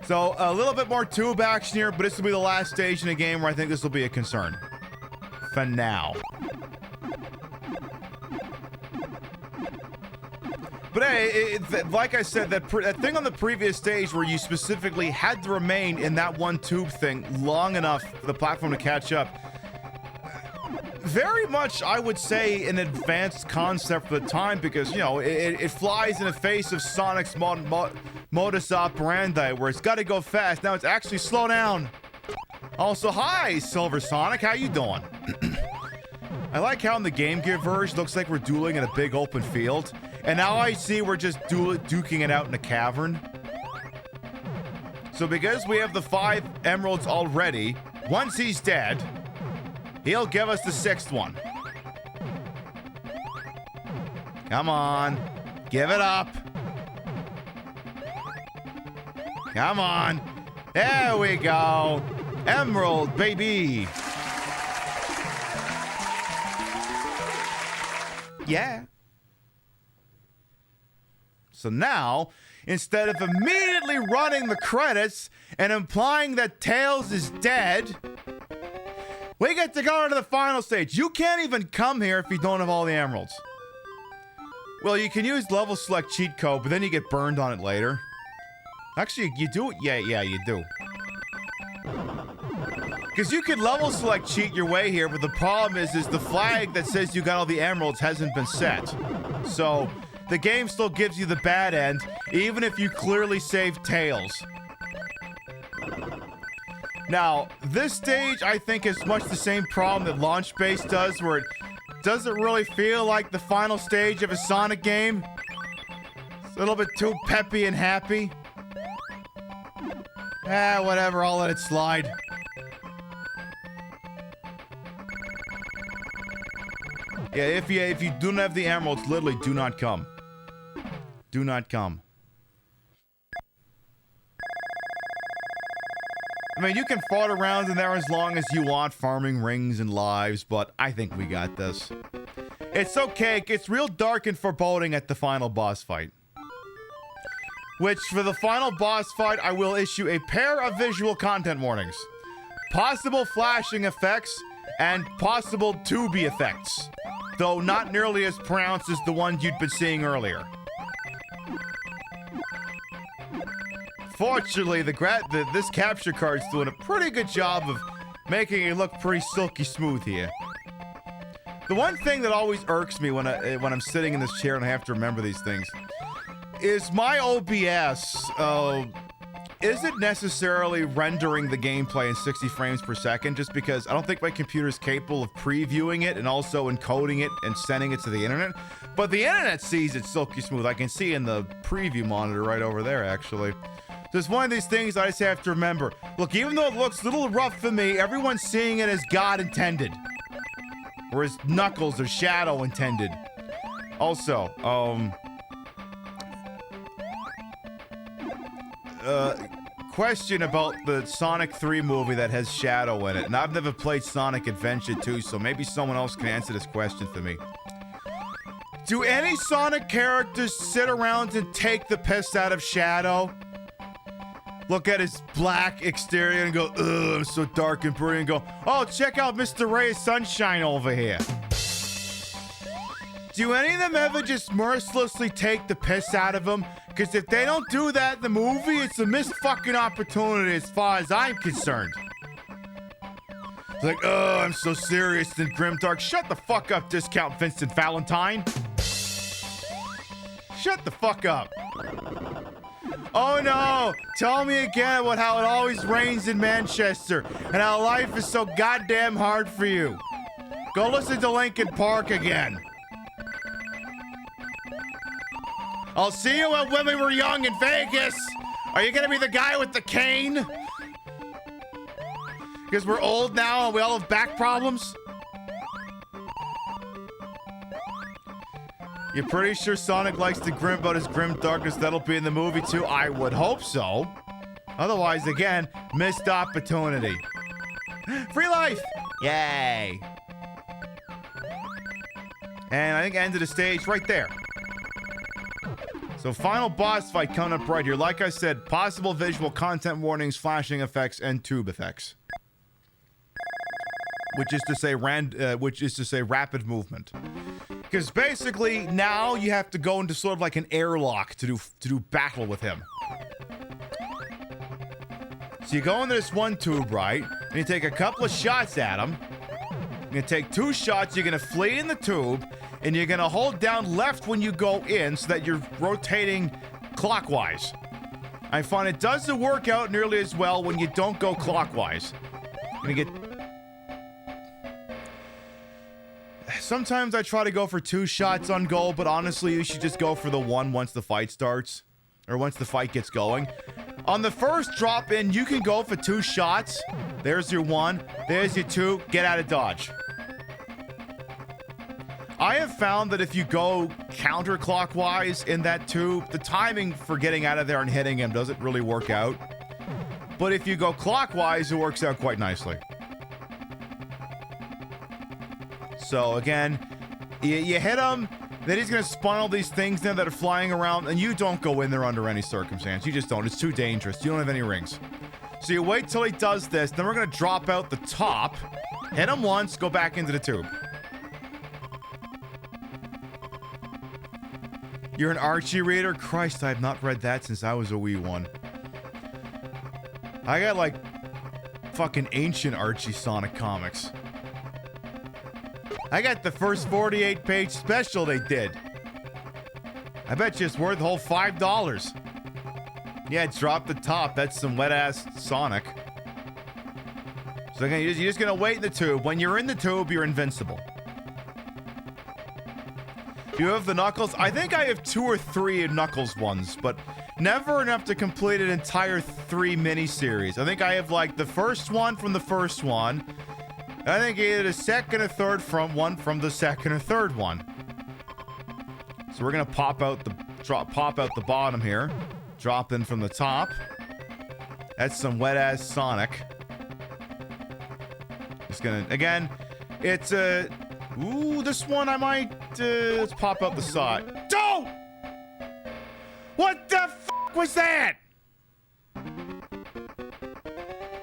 [SPEAKER 1] So, a little bit more tube action here, but this will be the last stage in the game where I think this will be a concern. For now. But hey, like I said, that thing on the previous stage where you specifically had to remain in that one tube thing long enough for the platform to catch up, very much, I would say, an advanced concept for the time because, you know, it flies in the face of Sonic's modus operandi where it's got to go fast. Now it's actually slow down. Also, hi, Silver Sonic. How you doing? I like how in the Game Gear version looks like we're dueling in a big open field. And now I see we're just duking it out in a cavern. So because we have the 5 emeralds already, once he's dead, he'll give us the 6th one. Come on. Give it up. Come on. There we go. Emerald, baby. Yeah. So now, instead of immediately running the credits and implying that Tails is dead, we get to go to the final stage. You can't even come here if you don't have all the emeralds. Well, you can use level select cheat code, but then you get burned on it later. Actually, you do? Yeah, you do. Because you can level select cheat your way here, but the problem is the flag that says you got all the emeralds hasn't been set. So the game still gives you the bad end, even if you clearly saved Tails. Now, this stage, I think, is much the same problem that Launch Base does, where it doesn't really feel like the final stage of a Sonic game. It's a little bit too peppy and happy. Whatever, I'll let it slide. Yeah, if you don't have the emeralds, literally do not come. Do not come. I mean, you can fart around in there as long as you want, farming rings and lives, but I think we got this. It's okay, it gets real dark and foreboding at the final boss fight. Which, for the final boss fight, I will issue a pair of visual content warnings. Possible flashing effects, and possible tubey effects. Though not nearly as pronounced as the ones you'd been seeing earlier. Fortunately, this capture card's doing a pretty good job of making it look pretty silky smooth here. The one thing that always irks me when I'm sitting in this chair and I have to remember these things is my OBS isn't necessarily rendering the gameplay in 60 frames per second, just because I don't think my computer is capable of previewing it and also encoding it and sending it to the internet. But the internet sees it silky smooth. I can see in the preview monitor right over there, actually. There's one of these things I just have to remember. Look, even though it looks a little rough for me, everyone's seeing it as God intended. Or as Knuckles or Shadow intended. Also, question about the Sonic 3 movie that has Shadow in it. And I've never played Sonic Adventure 2, so maybe someone else can answer this question for me. Do any Sonic characters sit around and take the piss out of Shadow? Look at his black exterior and go, ugh, I'm so dark and broody, and go, oh, check out Mr. Ray of Sunshine over here. Do any of them ever just mercilessly take the piss out of him? Because if they don't do that in the movie, it's a missed fucking opportunity as far as I'm concerned. It's like, oh, I'm so serious and grimdark. Shut the fuck up, Discount Vincent Valentine. Shut the fuck up. Oh no! Tell me again about how it always rains in Manchester and how life is so goddamn hard for you. Go listen to Linkin Park again. I'll see you when we were young in Vegas. Are you gonna be the guy with the cane? Because we're old now and we all have back problems? You're pretty sure Sonic likes to grim about his grim darkness? That'll be in the movie too? I would hope so. Otherwise, again, missed opportunity. Free life! Yay! And I think I ended the stage right there. So final boss fight coming up right here. Like I said, possible visual content warnings, flashing effects, and tube effects. Which is to say rapid movement. Because basically, now you have to go into sort of like an airlock to do battle with him. So you go into this one tube, right? And you take a couple of shots at him. You're gonna take 2 shots, you're gonna flee in the tube, and you're gonna hold down left when you go in so that you're rotating clockwise. I find it doesn't work out nearly as well when you don't go clockwise. You're gonna get... Sometimes I try to go for 2 shots on goal, but honestly, you should just go for the 1 once the fight starts. Or once the fight gets going. On the first drop in, you can go for 2 shots. There's your 1. There's your 2. Get out of dodge. I have found that if you go counterclockwise in that tube, the timing for getting out of there and hitting him doesn't really work out. But if you go clockwise, it works out quite nicely. So again, you hit him, then he's going to spawn all these things there that are flying around, and you don't go in there under any circumstance. You just don't. It's too dangerous. You don't have any rings. So you wait till he does this, then we're going to drop out the top, hit him once, go back into the tube. You're an Archie reader? Christ, I have not read that since I was a wee one. I got like fucking ancient Archie Sonic comics. I got the first 48-page special they did. I bet you it's worth the whole $5. Yeah, drop the top. That's some wet-ass Sonic. So again, you're just gonna wait in the tube. When you're in the tube, you're invincible. You have the Knuckles? I think I have 2 or 3 Knuckles ones, but never enough to complete an entire 3 miniseries. I think I have like the first one from the first one. I think either the second or third from the second or third one. So we're gonna pop out the bottom here. Drop in from the top. That's some wet ass Sonic. Just gonna again. It's a ooh, this one I might let's pop out the side. Don't! What the f was that?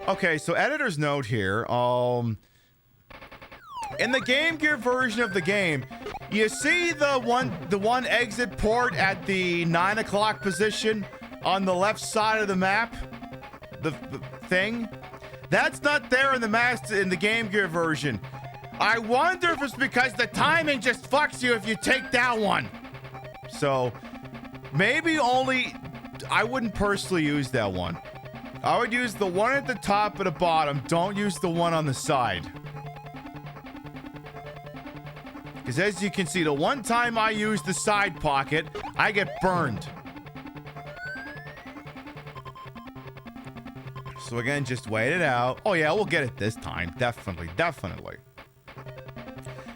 [SPEAKER 1] Okay, so editor's note here. In the Game Gear version of the game, you see the one exit port at the 9 o'clock position on the left side of the map? The thing? That's not there in the Game Gear version. I wonder if it's because the timing just fucks you if you take that one. So, maybe I wouldn't personally use that one. I would use the one at the top and the bottom. Don't use the one on the side. Because as you can see, the one time I use the side pocket, I get burned. So again, just wait it out. Oh yeah, we'll get it this time. Definitely.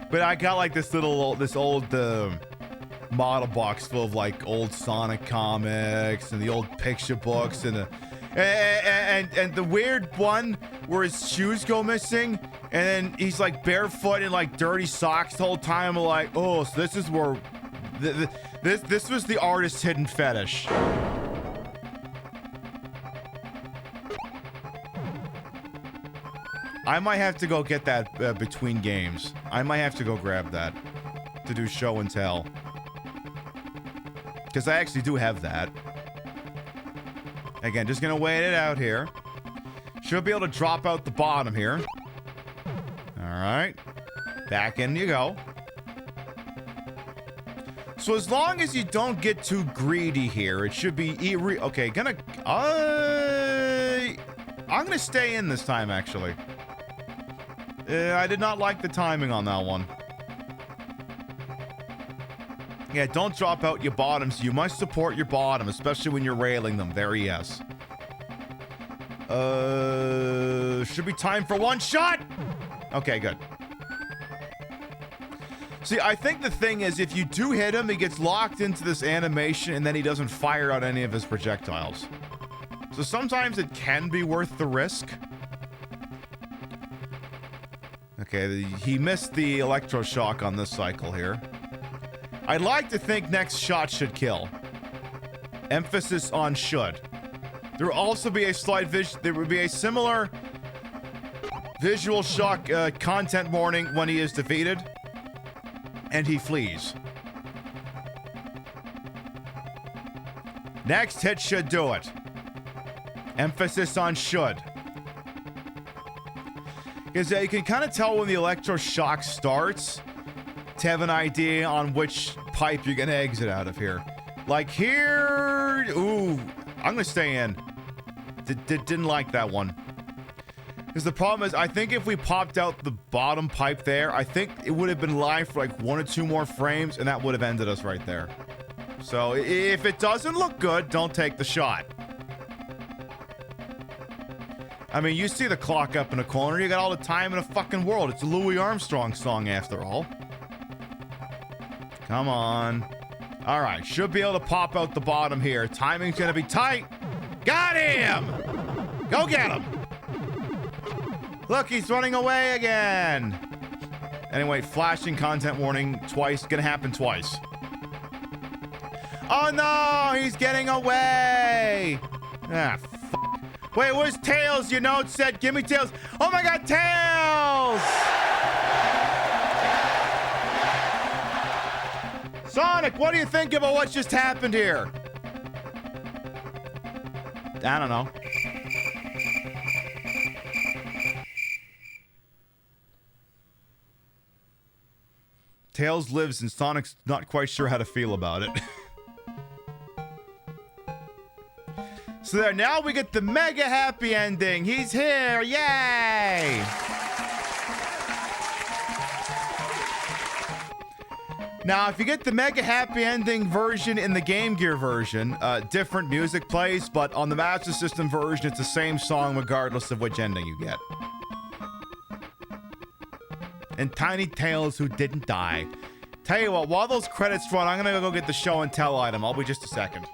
[SPEAKER 1] But I got like this old model box full of like old Sonic comics and the old picture books and the weird one where his shoes go missing and then he's like barefoot in like dirty socks the whole time. I'm like, oh, so this is where this was the artist's hidden fetish. I might have to go get that between games. I might have to go grab that to do show and tell. Because I actually do have that. Again, just gonna wait it out here. Should be able to drop out the bottom here. Alright. Back in you go. So as long as you don't get too greedy here, it should be... Okay, I'm gonna stay in this time, actually. I did not like the timing on that one. Yeah, don't drop out your bottoms. You must support your bottom, especially when you're railing them. There, yes. Should be time for one shot! Okay, good. See, I think the thing is, if you do hit him, he gets locked into this animation, and then he doesn't fire out any of his projectiles. So sometimes it can be worth the risk. Okay, he missed the electroshock on this cycle here. I'd like to think next shot should kill. Emphasis on should. There will also be a slight there would be a similar visual shock content warning when he is defeated and he flees. Next hit should do it. Emphasis on should. Because you can kind of tell when the electroshock starts to have an idea on which pipe you're going to exit out of here. Like here... Ooh, I'm going to stay in. Didn't like that one. Because the problem is, I think if we popped out the bottom pipe there, I think it would have been live for like 1 or 2 more frames, and that would have ended us right there. So if it doesn't look good, don't take the shot. I mean, you see the clock up in the corner. You got all the time in the fucking world. It's a Louis Armstrong song, after all. Come on. All right, should be able to pop out the bottom here. Timing's gonna be tight. Got him! Go get him! Look, he's running away again. Anyway, flashing content warning twice. Gonna happen twice. Oh no, he's getting away. Ah, f***. Wait, where's Tails? Your note said, give me Tails. Oh my God, Tails! Sonic, what do you think about what just happened here? I don't know. Tails lives and Sonic's not quite sure how to feel about it. So there, now we get the mega happy ending. He's here, yay! Now, if you get the mega happy ending version in the Game Gear version, different music plays, but on the Master System version, it's the same song regardless of which ending you get. And Tiny Tails who didn't die. Tell you what, while those credits run, I'm gonna go get the show and tell item. I'll be just a second.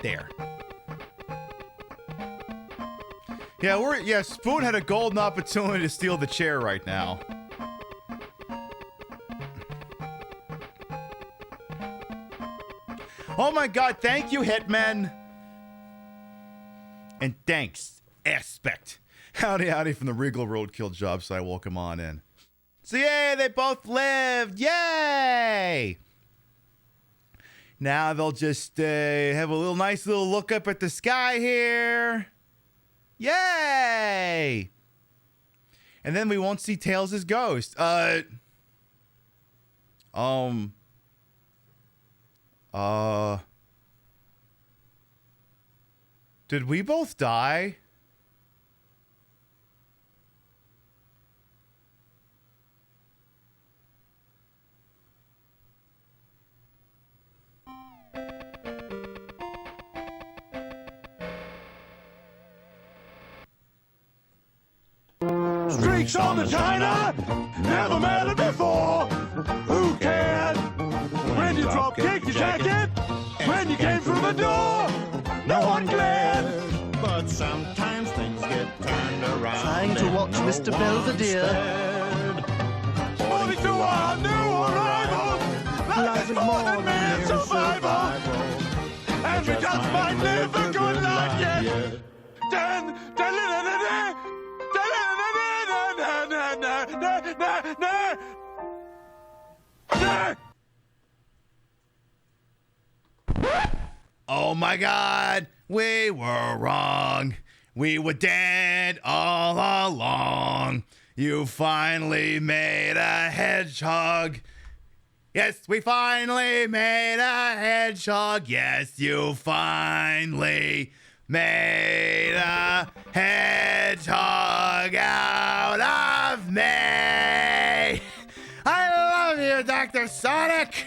[SPEAKER 1] There. Yeah, Spoon had a golden opportunity to steal the chair right now. Oh my God, thank you, Hitman. And thanks, Aspect. Howdy from the Regal Roadkill job site. Welcome on in. So yay, they both lived. Yay! Now they'll just have a nice little look up at the sky here. Yay! And then we won't see Tails' ghost. Did we both die?
[SPEAKER 7] Streaks on the china, never met it before. Who can? When you drop kick your jacket, when you came through the door, no one glared. But sometimes things get turned around.
[SPEAKER 8] Trying to watch Mr. Belvedere.
[SPEAKER 7] 42 are new arrivals. Life is more than mere survival. And we just might live a good life yet.
[SPEAKER 1] Oh my God, we were wrong. We were dead all along. You finally made a hedgehog. Yes, we finally made a hedgehog. Yes, you finally made a hedgehog out of me. I love you, Dr. Sonic.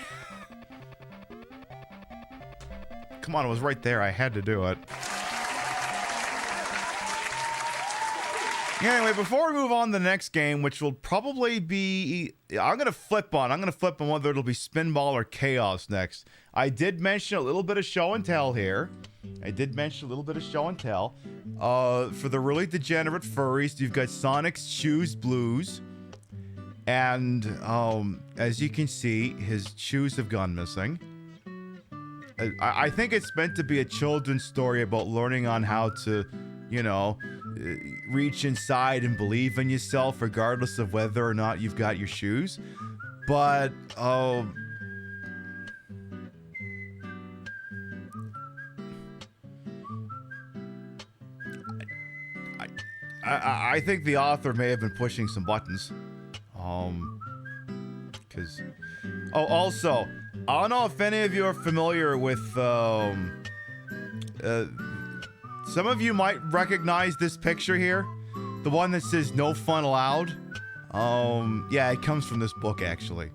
[SPEAKER 1] Come on, it was right there. I had to do it. Anyway, before we move on to the next game, which will probably be, I'm gonna flip on whether it'll be Spinball or Chaos next. I did mention a little bit of show and tell here. For the really degenerate furries, you've got Sonic's Shoes Blues. And as you can see, his shoes have gone missing. I think it's meant to be a children's story about learning on how to, reach inside and believe in yourself regardless of whether or not you've got your shoes. But, I think the author may have been pushing some buttons. Also, I don't know if any of you are familiar with, some of you might recognize this picture here. The one that says "No Fun Allowed." Yeah, it comes from this book, actually.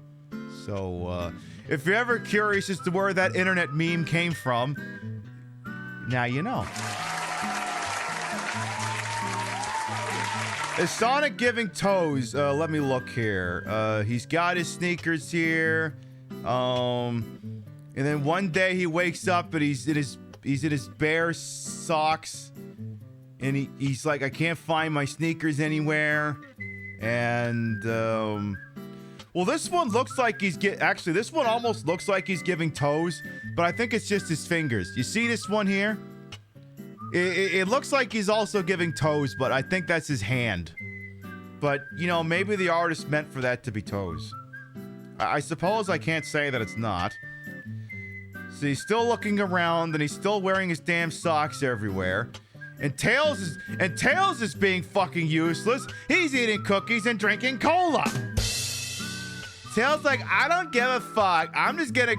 [SPEAKER 1] So, if you're ever curious as to where that internet meme came from, now you know. Is Sonic giving toes? Let me look here. He's got his sneakers here. And then one day he wakes up and he's in his bare socks. And he's like, I can't find my sneakers anywhere. And, well, this one looks like actually, this one almost looks like he's giving toes, but I think it's just his fingers. You see this one here? It looks like he's also giving toes, but I think that's his hand. But, maybe the artist meant for that to be toes. I suppose I can't say that it's not. So he's still looking around, and he's still wearing his damn socks everywhere. And Tails is being fucking useless. He's eating cookies and drinking cola. Tails like, I don't give a fuck. I'm just gonna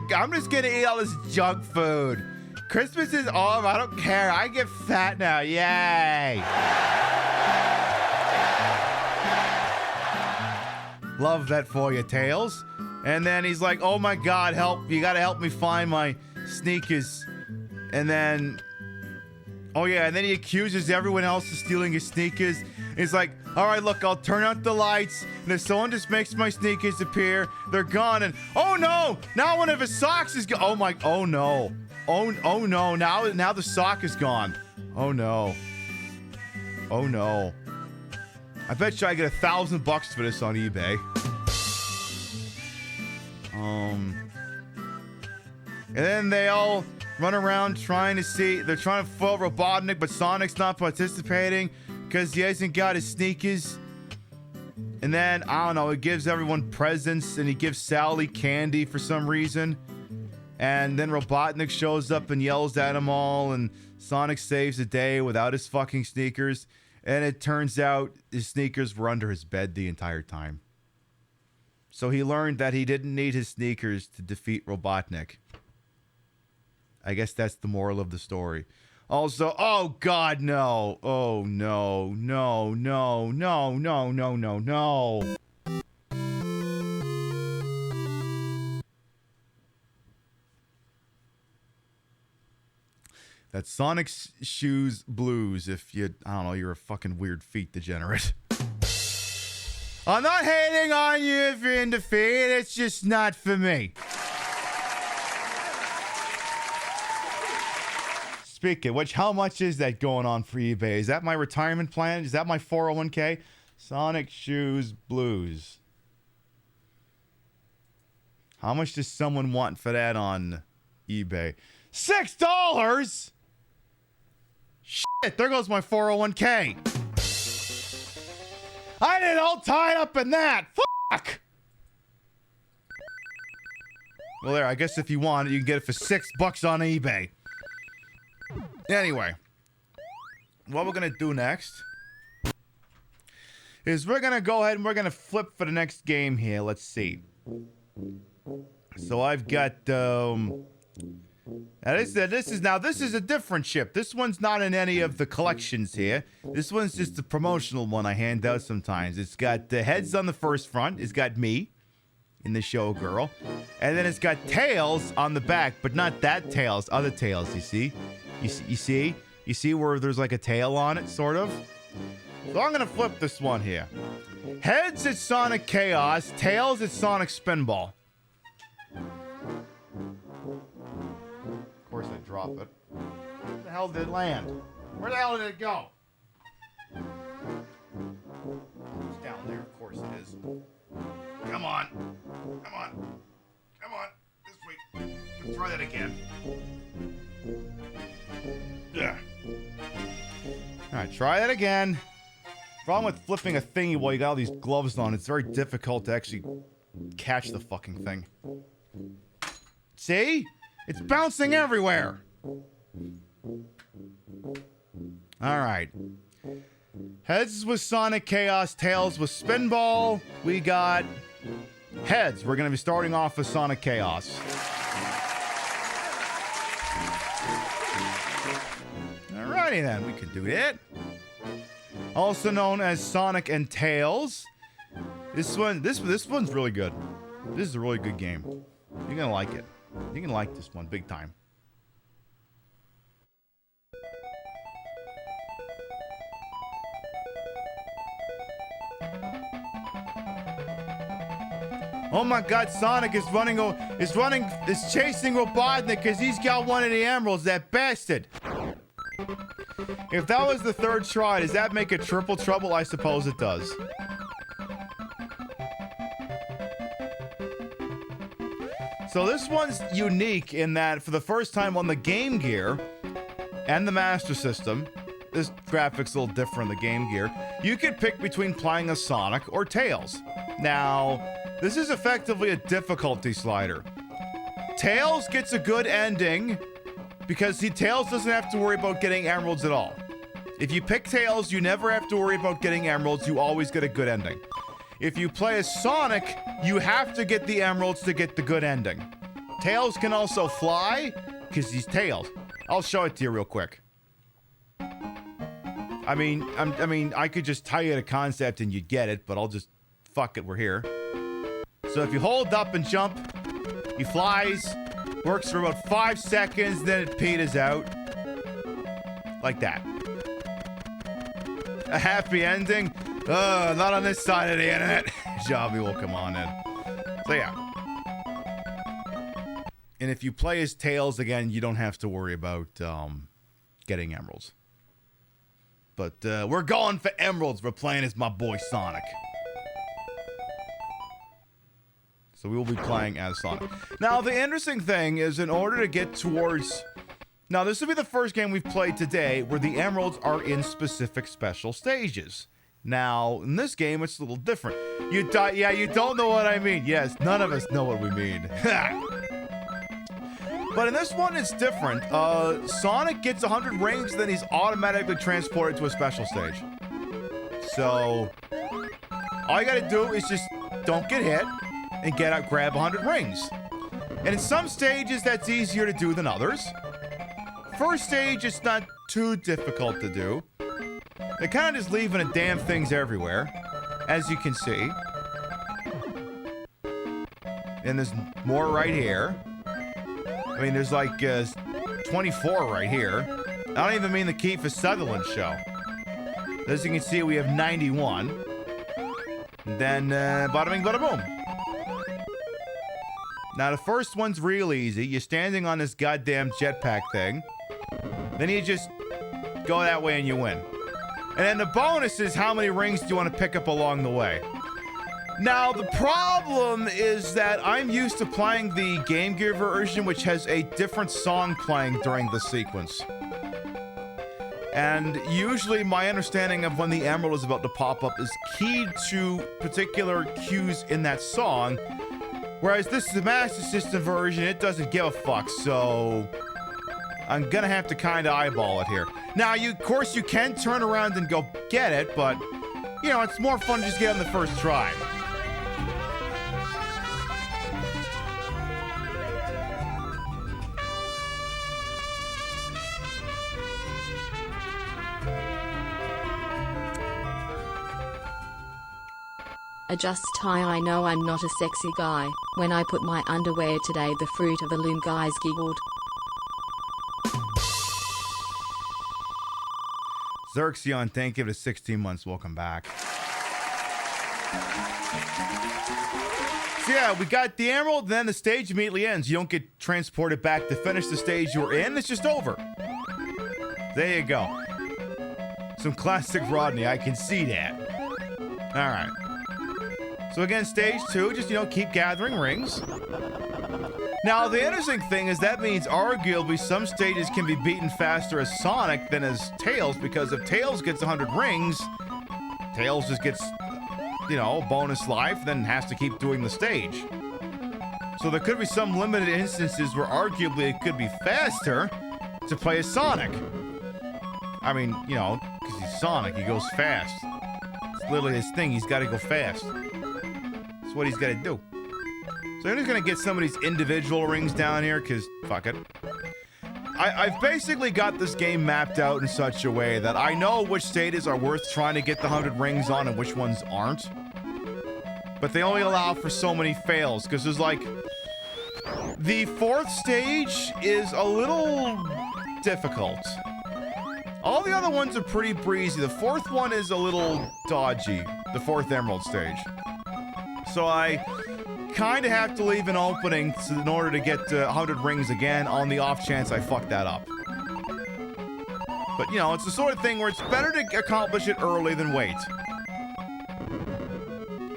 [SPEAKER 1] eat all this junk food. Christmas is over. I don't care. I get fat now. Yay. Love that for you, Tails. And then he's like, oh my God, help. You gotta help me find my sneakers. And then, oh yeah, and then he accuses everyone else of stealing his sneakers. And he's like, all right, look, I'll turn out the lights. And if someone just makes my sneakers appear, they're gone. And oh no, now one of his socks is gone. Oh no. Oh no, now the sock is gone. Oh no. Oh no. I bet you I get $1,000 for this on eBay. And then they all run around trying to foil Robotnik, but Sonic's not participating because he hasn't got his sneakers. And then, I don't know, he gives everyone presents and he gives Sally candy for some reason. And then Robotnik shows up and yells at them all, and Sonic saves the day without his fucking sneakers. And it turns out his sneakers were under his bed the entire time. So he learned that he didn't need his sneakers to defeat Robotnik. I guess that's the moral of the story. Also, oh God, no. Oh no, no, no, no, no, no, no, no. That's Sonic's Shoes Blues if you, I don't know, you're a fucking weird feet degenerate. I'm not hating on you if you're into feet, it's just not for me. Speaking of which, how much is that going on for eBay? Is that my retirement plan? Is that my 401k? Sonic Shoes Blues. How much does someone want for that on eBay? $6? Shit, there goes my 401k. I did it all tied up in that. Fuck. Well, there, I guess if you want it, you can get it for $6 on eBay. Anyway, what we're going to do next is we're going to go ahead and we're going to flip for the next game here. Let's see. So I've got, this is a different ship. This one's not in any of the collections here. This one's just a promotional one I hand out sometimes. It's got the heads on the first front. It's got me in the showgirl. And then it's got Tails on the back, but not that Tails, other Tails, you see? You see where there's like a tail on it, sort of? So I'm going to flip this one here. Heads, it's Sonic Chaos. Tails, it's Sonic Spinball. Of course, I drop it. Where the hell did it land? Where the hell did it go? It's down there. Of course it is. Come on. Come on. Come on. This way. Let's try that again. Yeah. All right, try that again. Problem with flipping a thingy while you got all these gloves on, it's very difficult to actually catch the fucking thing. See? It's bouncing everywhere. All right. Heads with Sonic Chaos, tails with Spinball. We got heads. We're going to be starting off with Sonic Chaos. Alrighty then, we can do that. Also known as Sonic and Tails. This one's really good. This is a really good game. You're gonna like it. You're gonna like this one big time. Oh my God! Sonic is chasing Robotnik because he's got one of the emeralds. That bastard. If that was the third try, does that make it triple trouble? I suppose it does. So this one's unique in that for the first time on the Game Gear and the Master System, this graphic's a little different in the Game Gear, you could pick between playing as Sonic or Tails. Now, this is effectively a difficulty slider. Tails gets a good ending because Tails doesn't have to worry about getting emeralds at all. If you pick Tails, you never have to worry about getting emeralds. You always get a good ending. If you play as Sonic, you have to get the emeralds to get the good ending. Tails can also fly because he's Tails. I'll show it to you real quick. I mean, I could just tell you the concept and you'd get it, but I'll just fuck it. We're here. So if you hold up and jump, he flies. Works for about 5 seconds, then it peters out. Like that. A happy ending? Not on this side of the internet. Javi will come on in. So yeah. And if you play as Tails again, you don't have to worry about getting emeralds. But we're going for emeralds. We're playing as my boy Sonic. So we will be playing as Sonic. Now, the interesting thing is in order to get towards... Now, this will be the first game we've played today where the emeralds are in specific special stages. Now, in this game, it's a little different. You don't know what I mean. Yes, none of us know what we mean. But in this one, it's different. Sonic gets 100 rings, then he's automatically transported to a special stage. So, all you gotta do is just don't get hit and grab 100 rings. And in some stages, that's easier to do than others. First stage, it's not too difficult to do. They're kind of just leaving the damn things everywhere, as you can see. And there's more right here. I mean, there's like 24 right here. I don't even mean the Kiefer Sutherland show. As you can see, we have 91. And then, bada bing, bada boom. Now, the first one's real easy. You're standing on this goddamn jetpack thing. Then you just go that way and you win. And then the bonus is how many rings do you want to pick up along the way. Now, the problem is that I'm used to playing the Game Gear version, which has a different song playing during the sequence. And usually my understanding of when the emerald is about to pop up is keyed to particular cues in that song. Whereas this is the Master System version, it doesn't give a fuck, so I'm gonna have to kind of eyeball it here. Now, of course, you can turn around and go get it, but, you know, it's more fun to just get on the first try.
[SPEAKER 2] Adjust tie. I know I'm not a sexy guy. When I put my underwear today, the fruit of the loom guys giggled.
[SPEAKER 1] Xerxion, thank you for 16 months. Welcome back. So yeah, we got the emerald, then the stage immediately ends. You don't get transported back to finish the stage you were in. It's just over. There you go. Some classic Rodney. I can see that. All right. So again, stage 2, just, keep gathering rings. Now, the interesting thing is that means arguably some stages can be beaten faster as Sonic than as Tails, because if Tails gets 100 rings, Tails just gets, bonus life, then has to keep doing the stage. So there could be some limited instances where arguably it could be faster to play as Sonic. I mean, because he's Sonic, he goes fast. It's literally his thing, he's got to go fast. That's what he's got to do. So I'm just going to get some of these individual rings down here, because fuck it. I've basically got this game mapped out in such a way that I know which stages are worth trying to get the 100 rings on and which ones aren't. But they only allow for so many fails, because there's like... The 4th stage is a little difficult. All the other ones are pretty breezy. The 4th one is a little dodgy, the 4th Emerald stage. So I kind of have to leave an opening in order to get 100 rings again on the off chance I fuck that up. But, it's the sort of thing where it's better to accomplish it early than wait.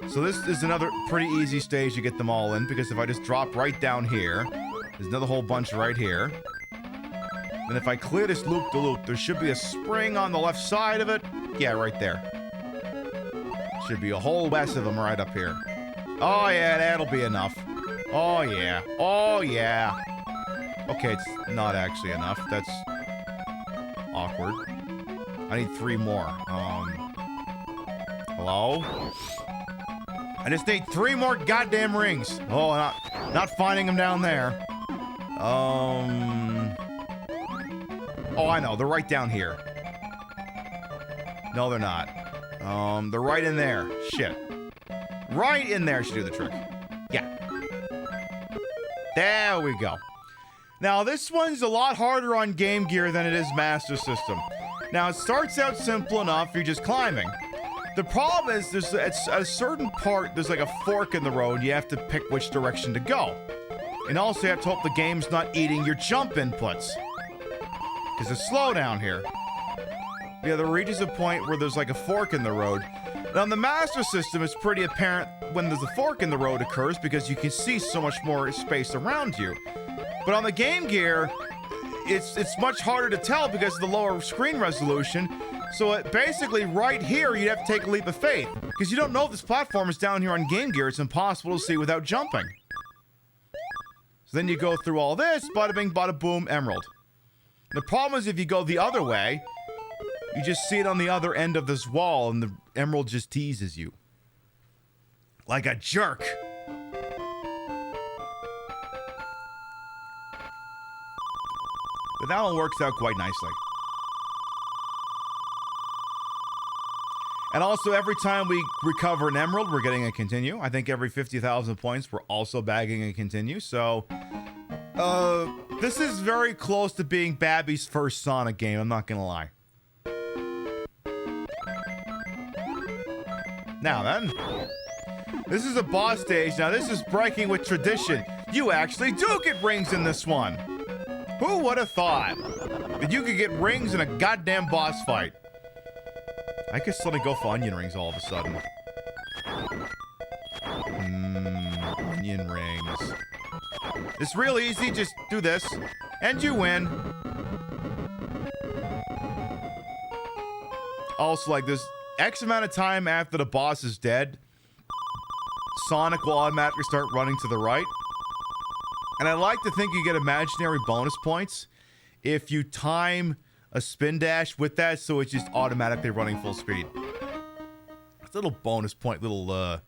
[SPEAKER 1] So this is another pretty easy stage to get them all in, because if I just drop right down here, there's another whole bunch right here. And if I clear this loop-de-loop, there should be a spring on the left side of it. Yeah, right there. Should be a whole west of them right up here. Oh, yeah, that'll be enough. Oh, yeah. Oh, yeah. Okay, it's not actually enough. That's awkward. I need 3 more. Hello? I just need 3 more goddamn rings. Oh, not finding them down there. Oh, I know. They're right down here. No, they're not. They're right in there. Shit. Right in there should do the trick. Yeah. There we go. Now, this one's a lot harder on Game Gear than it is Master System. Now, it starts out simple enough. You're just climbing. The problem is, at a certain part, there's like a fork in the road. You have to pick which direction to go. And also, you have to hope the game's not eating your jump inputs. Because it's slow down here. Yeah, there reaches a point where there's like a fork in the road. Now, on the Master System, it's pretty apparent when there's a fork in the road occurs because you can see so much more space around you. But on the Game Gear, it's much harder to tell because of the lower screen resolution. So basically, right here, you'd have to take a leap of faith. Because you don't know if this platform is down here on Game Gear. It's impossible to see without jumping. So then you go through all this, bada bing, bada boom, emerald. The problem is if you go the other way, you just see it on the other end of this wall, and the emerald just teases you. Like a jerk. But that one works out quite nicely. And also, every time we recover an emerald, we're getting a continue. I think every 50,000 points, we're also bagging a continue. So, this is very close to being Babby's first Sonic game, I'm not gonna lie. Now then, this is a boss stage. Now this is breaking with tradition. You actually do get rings in this one. Who would have thought that you could get rings in a goddamn boss fight? I could suddenly go for onion rings all of a sudden. Onion rings. It's real easy, just do this, and you win. Also, like, there's X amount of time after the boss is dead, Sonic will automatically start running to the right. And I like to think you get imaginary bonus points if you time a spin dash with that, so it's just automatically running full speed. It's a little bonus point, oh,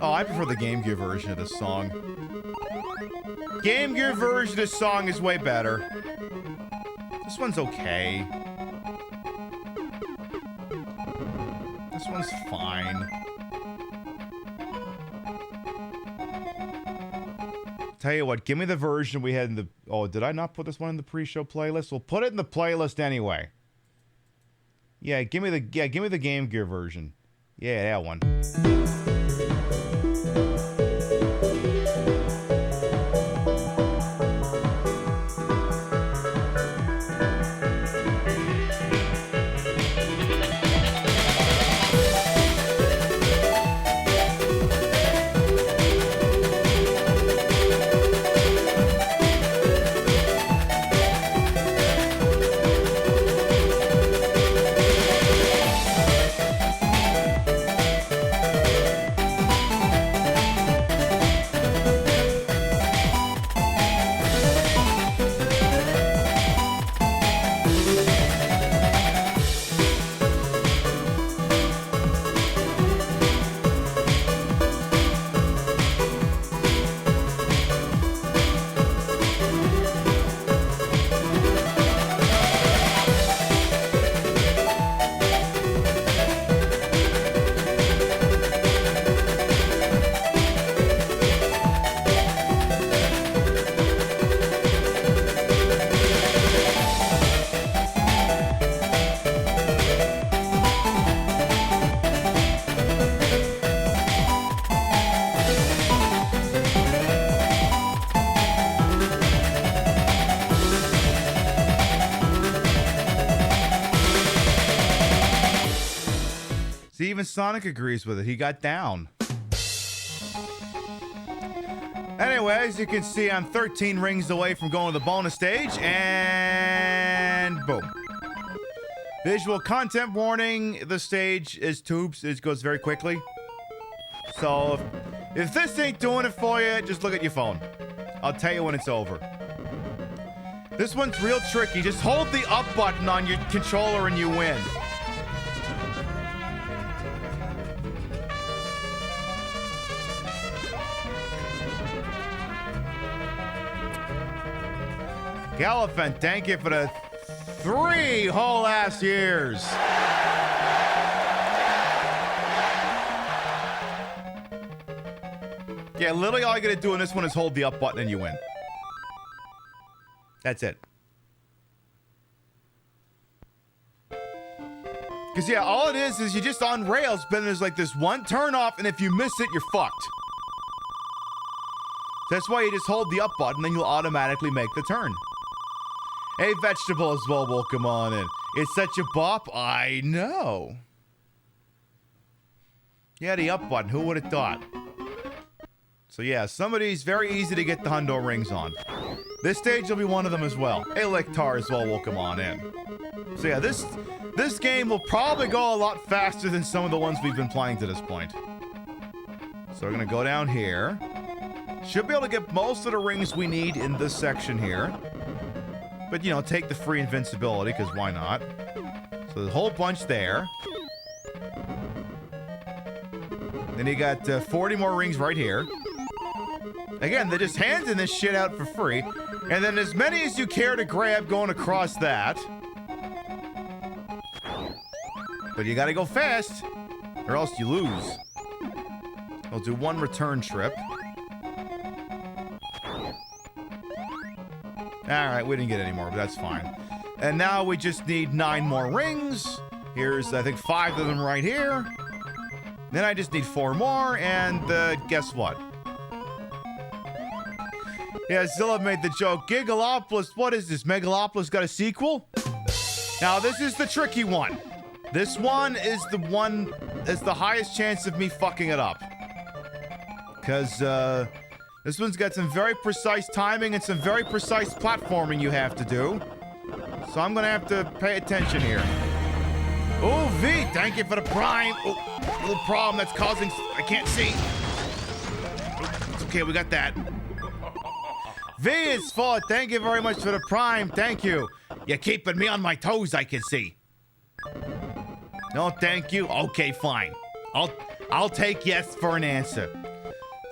[SPEAKER 1] I prefer the Game Gear version of this song. Game Gear version of this song is way better. This one's okay. This one's fine. Tell you what, give me the version we had in the... Oh, did I not put this one in the pre-show playlist? We'll put it in the playlist anyway. Yeah, give me the Game Gear version. Yeah, that one. See, even Sonic agrees with it. He got down. Anyway, as you can see, I'm 13 rings away from going to the bonus stage, and boom. Visual content warning. The stage is tubes. It goes very quickly. So, if this ain't doing it for you, just look at your phone. I'll tell you when it's over. This one's real tricky. Just hold the up button on your controller and you win. Gallifant, thank you for the 3 whole ass years. Yeah, literally all you gotta do in this one is hold the up button and you win. That's it. Because yeah, all it is you're just on rails, but there's like this one turn off, and if you miss it, you're fucked. That's why you just hold the up button, then you'll automatically make the turn. Hey, Vegetable as well, welcome on in. It's such a bop, I know. Yeah, the up button, who would have thought? So yeah, some of these very easy to get the hundo rings on. This stage will be one of them as well. Hey, Lectar as well, welcome on in. So yeah, this game will probably go a lot faster than some of the ones we've been playing to this point. So we're gonna go down here. Should be able to get most of the rings we need in this section here. But, you know, take the free invincibility, because why not? So there's a whole bunch there. Then you got 40 more rings right here. Again, they're just handing this shit out for free. And then as many as you care to grab going across that. But you gotta go fast, or else you lose. I'll do one return trip. Alright, we didn't get any more, but that's fine. And now we just need 9 more rings. Here's, I think, 5 of them right here. Then I just need 4 more, and guess what? Yeah, Zilla made the joke. Gigalopolis, what is this? Megalopolis got a sequel? Now, this is the tricky one. This one is the one that's the highest chance of me fucking it up. Because, this one's got some very precise timing and some very precise platforming you have to do. So I'm gonna have to pay attention here. Oh, V, thank you for the prime. Oh, little problem that's causing... I can't see. It's okay, we got that. V is for thank you very much for the prime. Thank you. You're keeping me on my toes, I can see. No, thank you. Okay, fine. I'll take yes for an answer.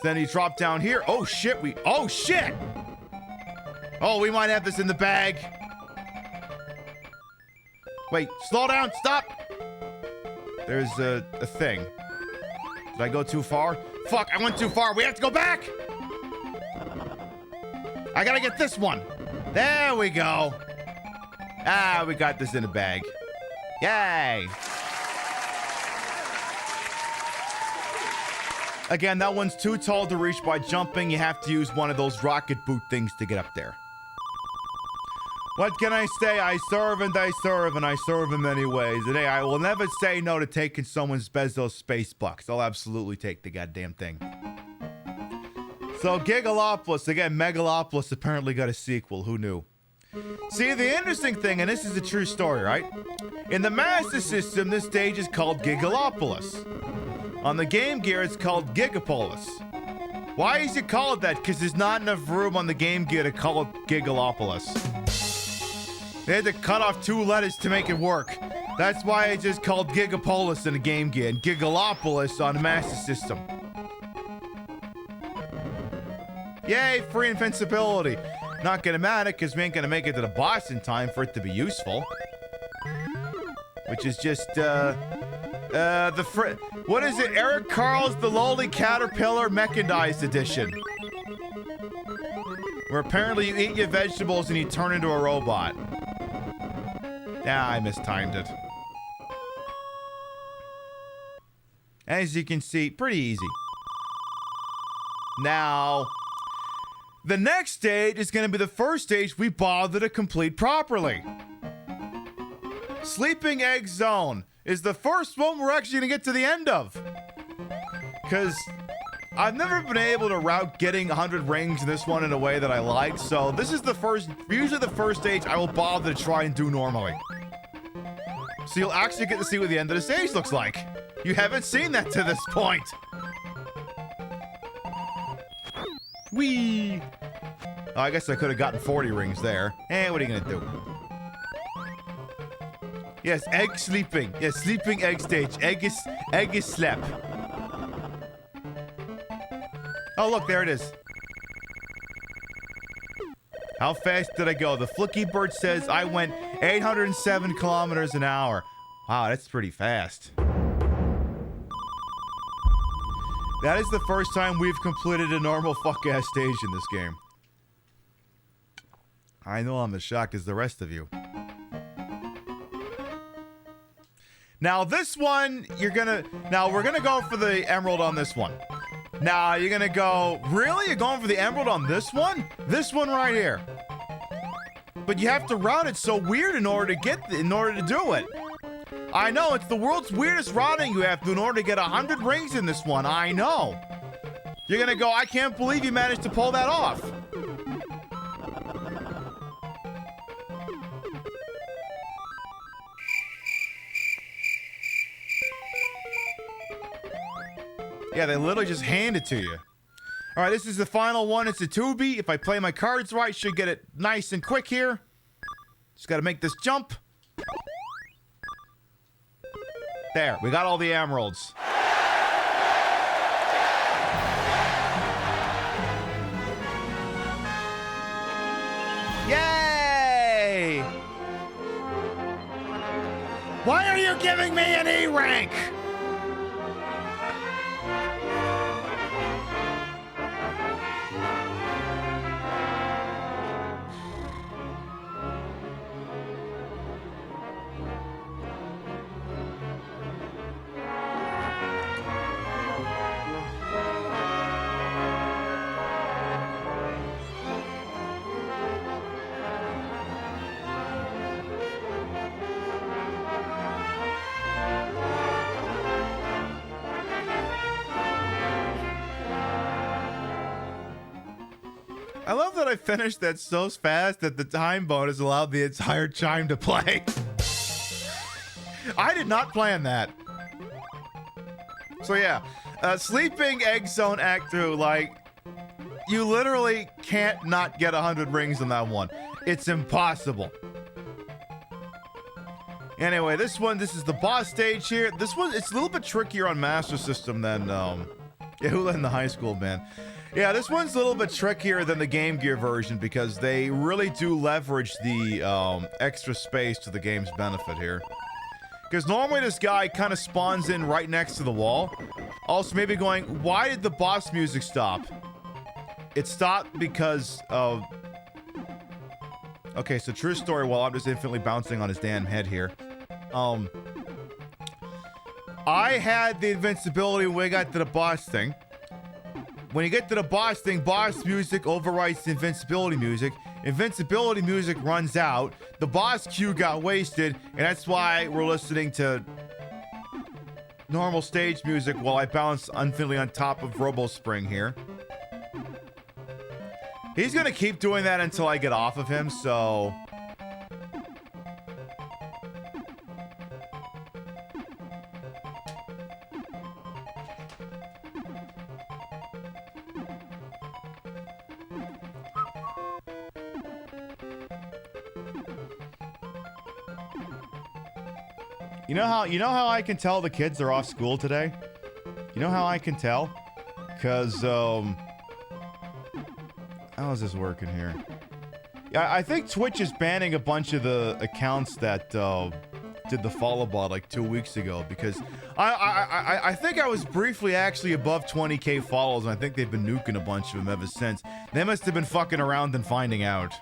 [SPEAKER 1] Then he dropped down here. Oh shit, oh shit! Oh, we might have this in the bag. Wait, slow down, stop! There's a thing. Did I go too far? Fuck, I went too far. We have to go back! I gotta get this one. There we go. Ah, we got this in a bag. Yay. Again, that one's too tall to reach by jumping. You have to use one of those rocket boot things to get up there. What can I say? I serve and I serve and I serve in many ways. And hey, I will never say no to taking someone's Bezos space bucks. I'll absolutely take the goddamn thing. So Gigalopolis, again, Megalopolis apparently got a sequel. Who knew? See, the interesting thing, and this is a true story, right? In the Master System, this stage is called Gigalopolis. On the Game Gear, it's called Gigapolis. Why is it called that? Because there's not enough room on the Game Gear to call it Gigalopolis. They had to cut off 2 letters to make it work. That's why it's just called Gigapolis in the Game Gear and Gigalopolis on the Master System. Yay, free invincibility. Not gonna matter because we ain't gonna make it to the boss in time for it to be useful. Which is just, what is it? Eric Carl's The Lowly Caterpillar Mechanized Edition. Where apparently you eat your vegetables and you turn into a robot. Ah, I mistimed it. As you can see, pretty easy. Now, the next stage is going to be the first stage we bother to complete properly. Sleeping Egg Zone is the first one we're actually going to get to the end of. Because I've never been able to route getting 100 rings in this one in a way that I like. So this is usually the first stage I will bother to try and do normally. So you'll actually get to see what the end of the stage looks like. You haven't seen that to this point. Whee! Oh, I guess I could have gotten 40 rings there. What are you gonna do? Yes, egg sleeping. Yes, sleeping egg stage. Egg is slept. Oh, look, there it is. How fast did I go? The Flicky Bird says I went 807 kilometers an hour. Wow, that's pretty fast. That is the first time we've completed a normal fuck-ass stage in this game. I know I'm as shocked as the rest of you. Now this one, we're gonna go for the emerald on this one. Now you're gonna go, really? You're going for the emerald on this one? This one right here. But you have to route it so weird in order to do it. I know, it's the world's weirdest routing you have to in order to get 100 rings in this one. I know. You're gonna go, I can't believe you managed to pull that off. Yeah, they literally just hand it to you. All right, this is the final one. It's a 2B. If I play my cards right, should get it nice and quick here. Just got to make this jump. There, we got all the emeralds. Yay! Why are you giving me an E rank? I love that I finished that so fast that the time bonus allowed the entire chime to play. I did not plan that. So yeah, Sleeping Egg Zone Act 2, like, you literally can't not get 100 rings on that one. It's impossible. Anyway, this is the boss stage here. This one, it's a little bit trickier on Master System than, who let in the high school, man? Yeah, this one's a little bit trickier than the Game Gear version because they really do leverage the extra space to the game's benefit here. Because normally this guy kind of spawns in right next to the wall. Also, maybe going, why did the boss music stop? It stopped because of Okay, so true story, while I'm just infinitely bouncing on his damn head here. I had the invincibility when we got to the boss thing. When you get to the boss thing, boss music overwrites the invincibility music. Invincibility music runs out. The boss cue got wasted, and that's why we're listening to normal stage music while I bounce infinitely on top of Robo Spring here. He's gonna keep doing that until I get off of him, so... You know how I can tell the kids are off school today? You know how I can tell? Cause how is this working here? Yeah, I think Twitch is banning a bunch of the accounts that did the follow bot like 2 weeks ago, because I think I was briefly actually above 20k follows, and I think they've been nuking a bunch of them ever since. They must have been fucking around and finding out.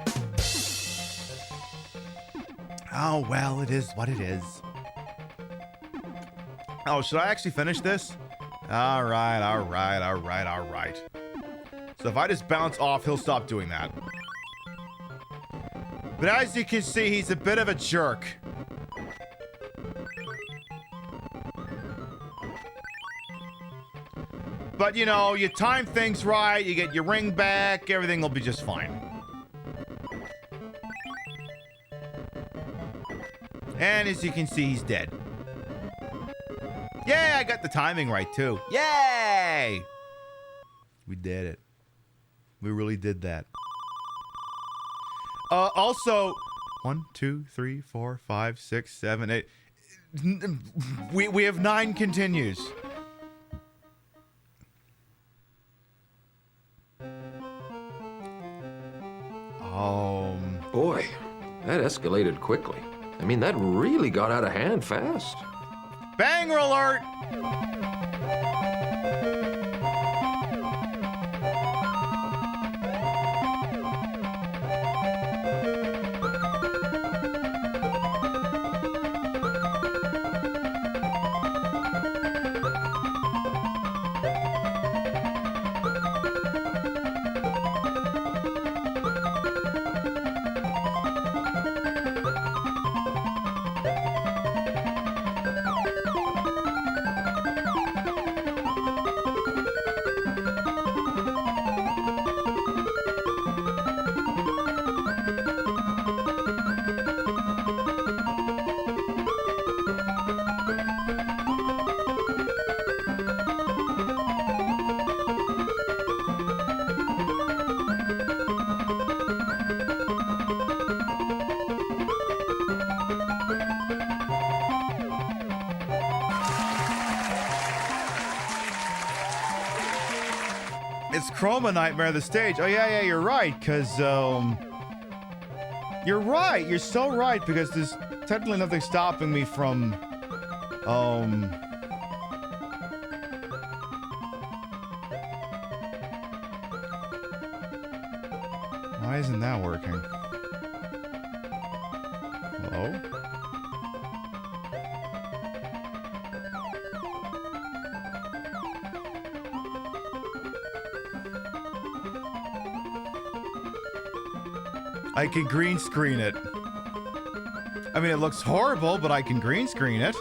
[SPEAKER 1] Oh well, it is what it is. Oh, should I actually finish this? Alright. So if I just bounce off, he'll stop doing that. But as you can see, he's a bit of a jerk. But you know, you time things right, you get your ring back, everything will be just fine. And as you can see, he's dead. Yeah, I got the timing right too. Yay! We did it. We really did that. Also, 1, 2, 3, 4, 5, 6, 7, 8. We have 9 continues.
[SPEAKER 15] Boy, that escalated quickly. I mean, that really got out of hand fast.
[SPEAKER 1] Banger alert! It's Chroma Nightmare the stage. Oh yeah, you're right, because you're right, you're so right, because there's technically nothing stopping me from why isn't that working? Hello? I can green screen it. I mean, it looks horrible, but I can green screen it.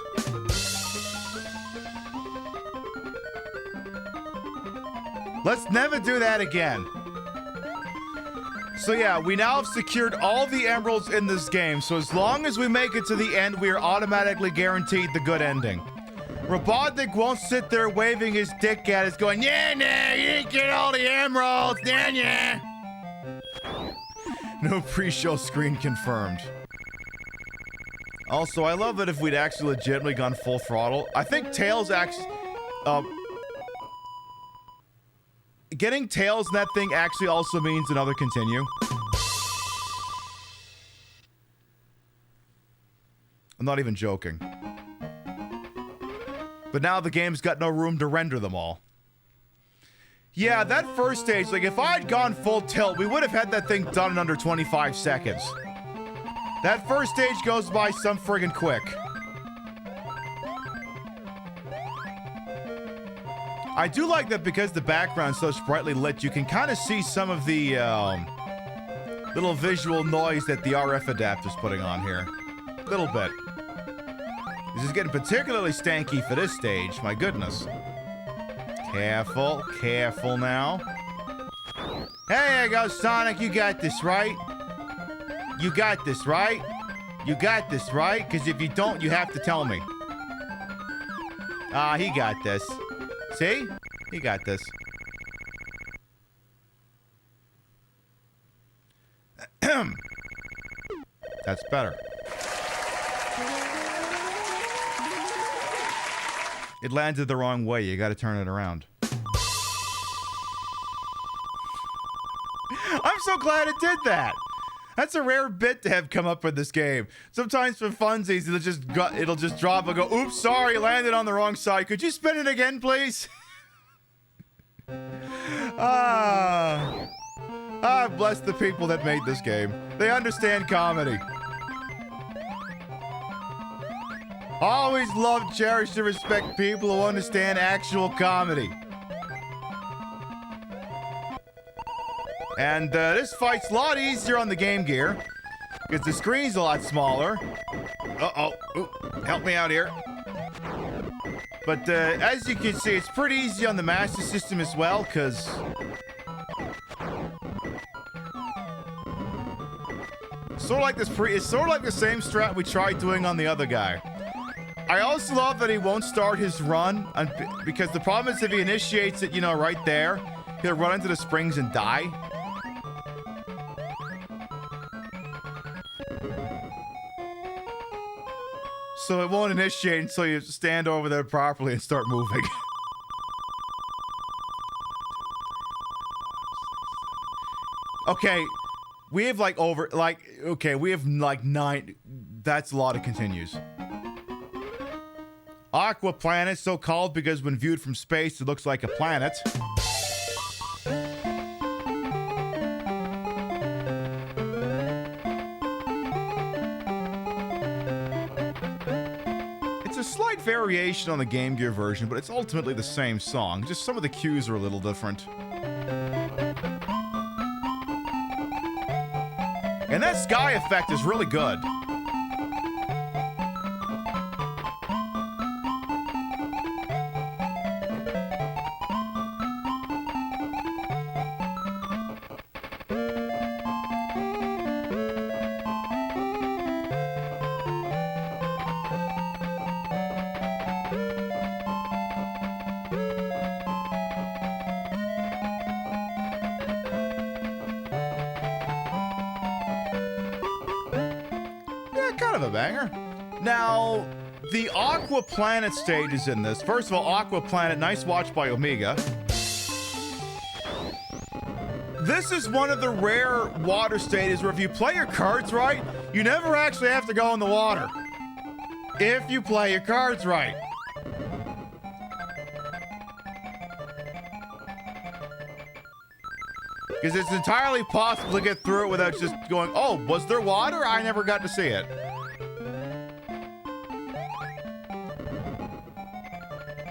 [SPEAKER 1] Let's never do that again. So yeah, we now have secured all the emeralds in this game, so as long as we make it to the end, we are automatically guaranteed the good ending. Robotnik won't sit there waving his dick at us going, yeah, nah, you didn't get all the emeralds, yeah. No pre-show screen confirmed. Also, I love that if we'd actually legitimately gone full throttle, I think Tails actually, getting Tails in that thing actually also means another continue. I'm not even joking. But now the game's got no room to render them all. Yeah, that first stage, like if I had gone full tilt, we would have had that thing done in under 25 seconds. That first stage goes by some friggin' quick. I do like that because the background's so brightly lit, you can kind of see some of the little visual noise that the RF adapter's putting on here. Little bit. This is getting particularly stanky for this stage. My goodness. Careful, careful now. Hey, there goes Sonic. You got this, right? You got this, right? You got this, right? Because if you don't, you have to tell me. He got this. See? He got this. That's better. It landed the wrong way. You got to turn it around. I'm so glad it did that. That's a rare bit to have come up with this game. Sometimes for funsies, it'll just drop and go, oops, sorry, landed on the wrong side. Could you spin it again, please? Bless the people that made this game. They understand comedy. Always love, cherish, and respect people who understand actual comedy. And this fight's a lot easier on the Game Gear because the screen's a lot smaller. Ooh, help me out here. But as you can see, it's pretty easy on the Master System as well because it's sort of like the same strat we tried doing on the other guy. I also love that he won't start his run because the problem is if he initiates it, right there, he'll run into the springs and die. So it won't initiate until you stand over there properly and start moving. Okay, we have we have 9. That's a lot of continues. Aqua Planet, so called because when viewed from space, it looks like a planet. Slight variation on the Game Gear version, but it's ultimately the same song. Just some of the cues are a little different. And that sky effect is really good. Banger. Now, the Aqua Planet stage is in this. First of all, Aqua Planet, nice watch by Omega. This is one of the rare water stages where if you play your cards right, you never actually have to go in the water. If you play your cards right. Because it's entirely possible to get through it without just going, oh, was there water? I never got to see it.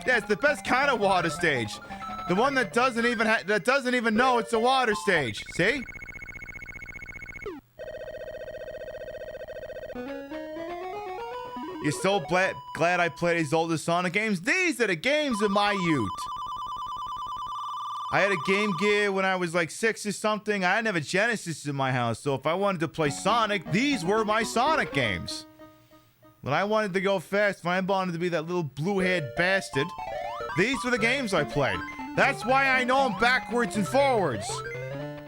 [SPEAKER 1] Yeah, it's the best kind of water stage. The one that doesn't even know it's a water stage. See? You're so glad I played these older Sonic games? These are the games of my youth. I had a Game Gear when I was like 6 or something. I didn't have a Genesis in my house, so if I wanted to play Sonic, these were my Sonic games. When I wanted to go fast, when I wanted to be that little blue-haired bastard, these were the games I played. That's why I know them backwards and forwards.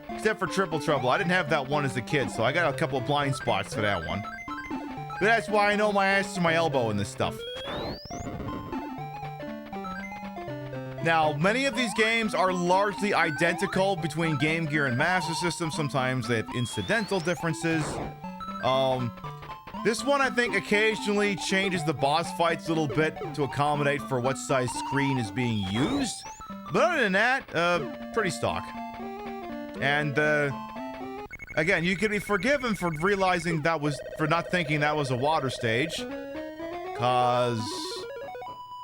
[SPEAKER 1] Except for Triple Trouble. I didn't have that one as a kid, so I got a couple of blind spots for that one. But that's why I know my ass to my elbow in this stuff. Now, many of these games are largely identical between Game Gear and Master System. Sometimes they have incidental differences. This one, I think, occasionally changes the boss fights a little bit to accommodate for what size screen is being used. But other than that, pretty stock. And Again, you could be forgiven for realizing for not thinking that was a water stage. Cause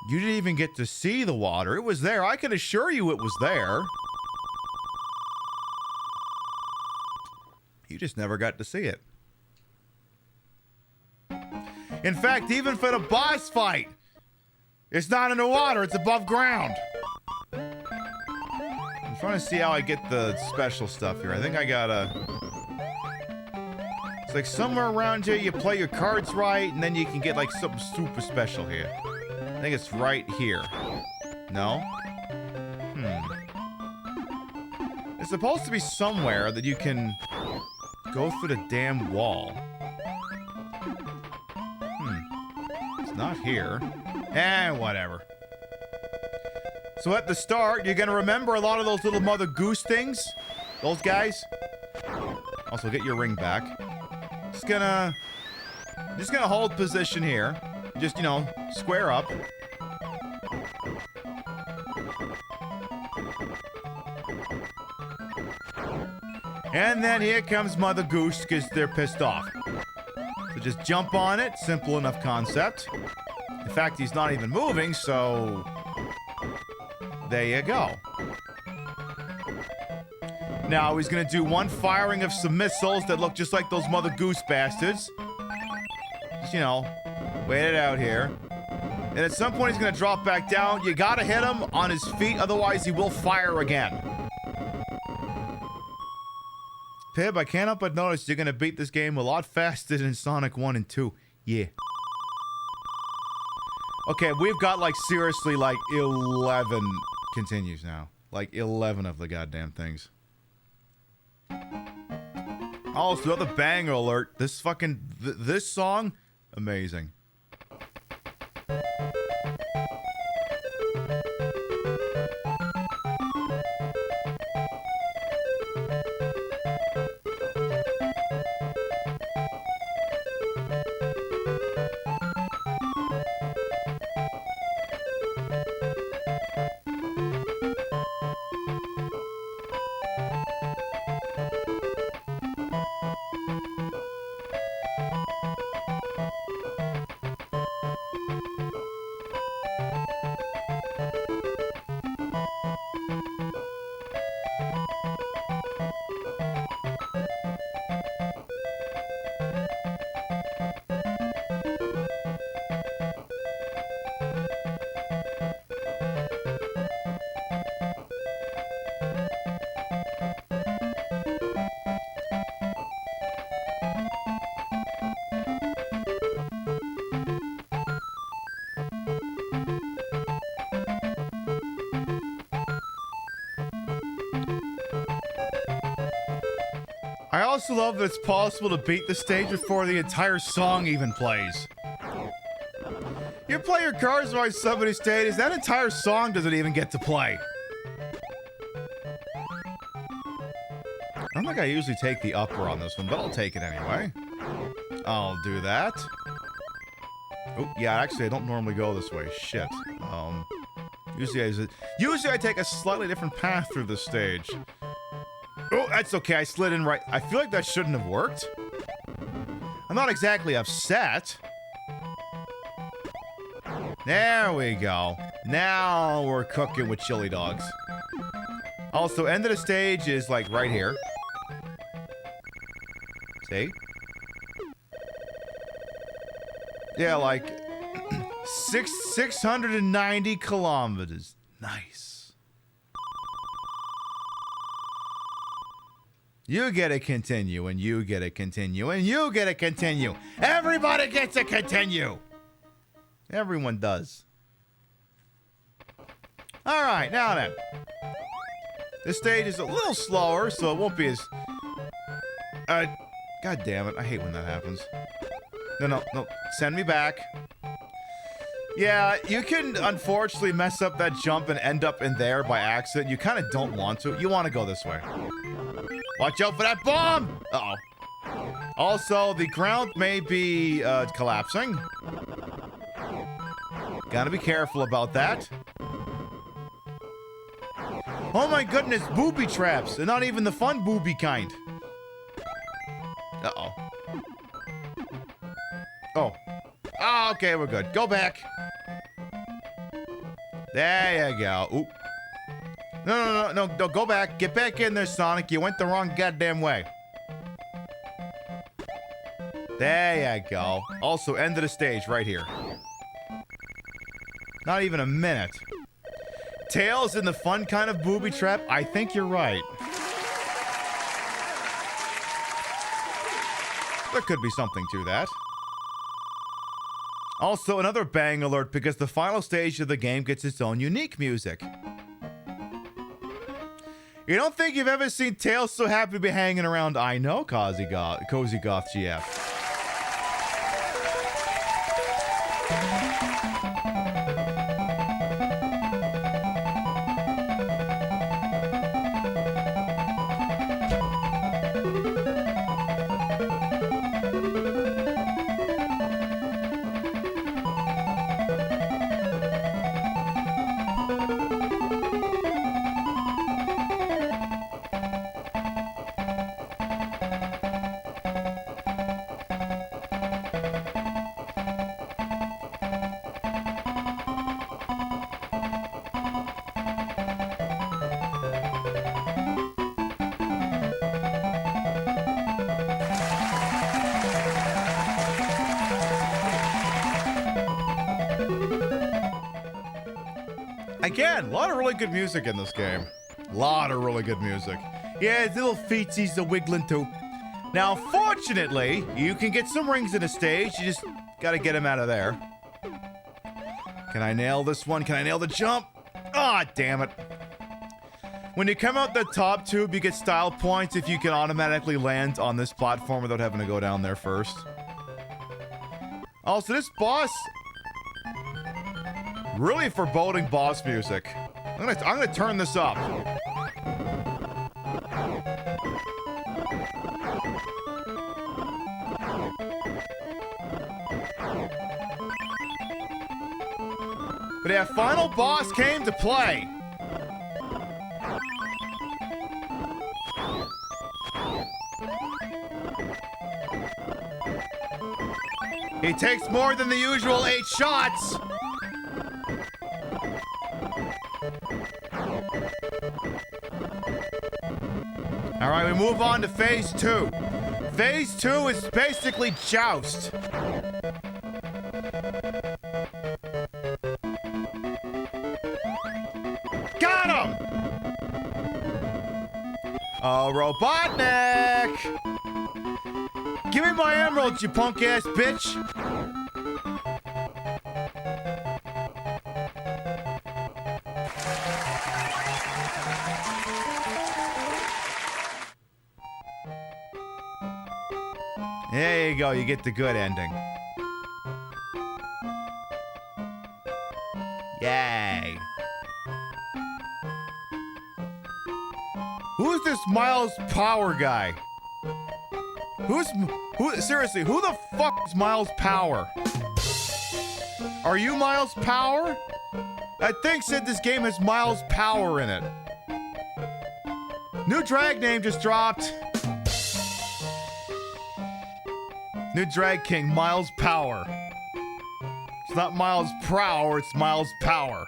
[SPEAKER 1] you didn't even get to see the water. It was there. I can assure you it was there. You just never got to see it. In fact, even for the boss fight, it's not in the water, it's above ground. I'm trying to see how I get the special stuff here. I think I gotta... It's like somewhere around here you play your cards right, and then you can get like something super special here. I think it's right here. No? It's supposed to be somewhere that you can go through the damn wall. It's not here. Whatever. So at the start, you're gonna remember a lot of those little Mother Goose things? Those guys? Also, get your ring back. Just gonna hold position here. Just, you know, square up. And then here comes Mother Goose because they're pissed off. So just jump on it. Simple enough concept. In fact, he's not even moving, so... There you go. Now he's gonna do one firing of some missiles that look just like those Mother Goose bastards. Just, you know, wait it out here. And at some point he's gonna drop back down. You gotta hit him on his feet, otherwise he will fire again. Pib, I can't help but notice you're gonna beat this game a lot faster than Sonic 1 and 2. Yeah. Okay, we've got like seriously like 11 continues now. Like 11 of the goddamn things. Also, another banger alert. This fucking... this song? Amazing. I also love that it's possible to beat the stage before the entire song even plays. You play your cards right somebody's stage, that entire song doesn't even get to play. I don't think I usually take the upper on this one, but I'll take it anyway. I'll do that. Oh, yeah, actually, I don't normally go this way. Shit. Usually I take a slightly different path through the stage. Oh, that's okay. I slid in right. I feel like that shouldn't have worked. I'm not exactly upset. There we go. Now we're cooking with chili dogs. Also, end of the stage is like right here. See? Yeah, like 690 kilometers. Nice. You get to continue, and you get to continue, and you get to continue. Everybody gets to continue. Everyone does. All right, now then. This stage is a little slower, so it won't be as... God damn it, I hate when that happens. No, send me back. Yeah, you can unfortunately mess up that jump and end up in there by accident. You kind of don't want to. You want to go this way. Watch out for that bomb! Uh-oh. Also, the ground may be collapsing. Gotta be careful about that. Oh my goodness, booby traps! And not even the fun booby kind. Uh-oh. Oh. Oh, okay, we're good. Go back. There you go. Oop. No, go back. Get back in there, Sonic. You went the wrong goddamn way. There you go. Also, end of the stage right here. Not even a minute. Tails in the fun kind of booby trap? I think you're right. There could be something to that. Also, another bang alert because the final stage of the game gets its own unique music. You don't think you've ever seen Tails so happy to be hanging around? I know, Cozy Goth GF. Again, a lot of really good music in this game. A lot of really good music. Yeah, the little feetsies are wiggling too. Now, fortunately, you can get some rings in a stage. You just gotta get them out of there. Can I nail this one? Can I nail the jump? Ah, damn it. When you come out the top tube, you get style points if you can automatically land on this platform without having to go down there first. Also, this boss... really foreboding boss music. I'm gonna turn this up. But yeah, final boss came to play. He takes more than the usual 8 shots. Alright, we move on to phase 2. Phase 2 is basically joust. Got him! Oh, Robotnik! Give me my emeralds, you punk ass bitch! There you go, you get the good ending. Yay. Who's this Miles Power guy? Seriously, who the fuck is Miles Power? Are you Miles Power? That thing said this game has Miles Power in it. New drag name just dropped. New drag king, Miles Power. It's not Miles Prower, it's Miles Power.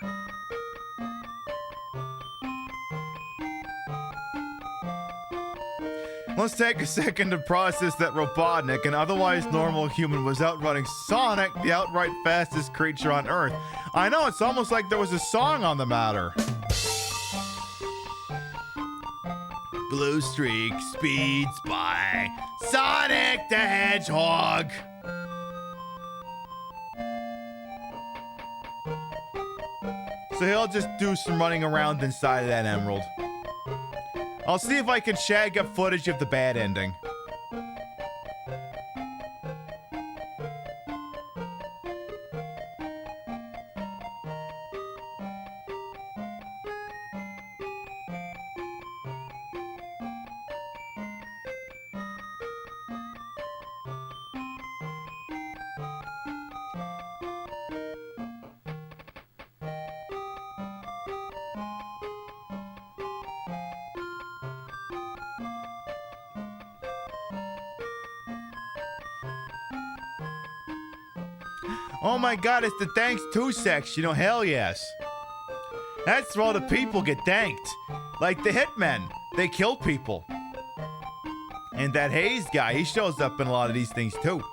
[SPEAKER 1] Let's take a second to process that Robotnik, an otherwise normal human, was outrunning Sonic, the outright fastest creature on Earth. I know, it's almost like there was a song on the matter. Blue streak speeds by Sonic the Hedgehog. So he'll just do some running around inside of that emerald. I'll see if I can shag up footage of the bad ending. Oh my God, it's the thanks to section. Hell yes. That's where all the people get thanked. Like the hitmen. They kill people. And that Hayes guy, he shows up in a lot of these things too.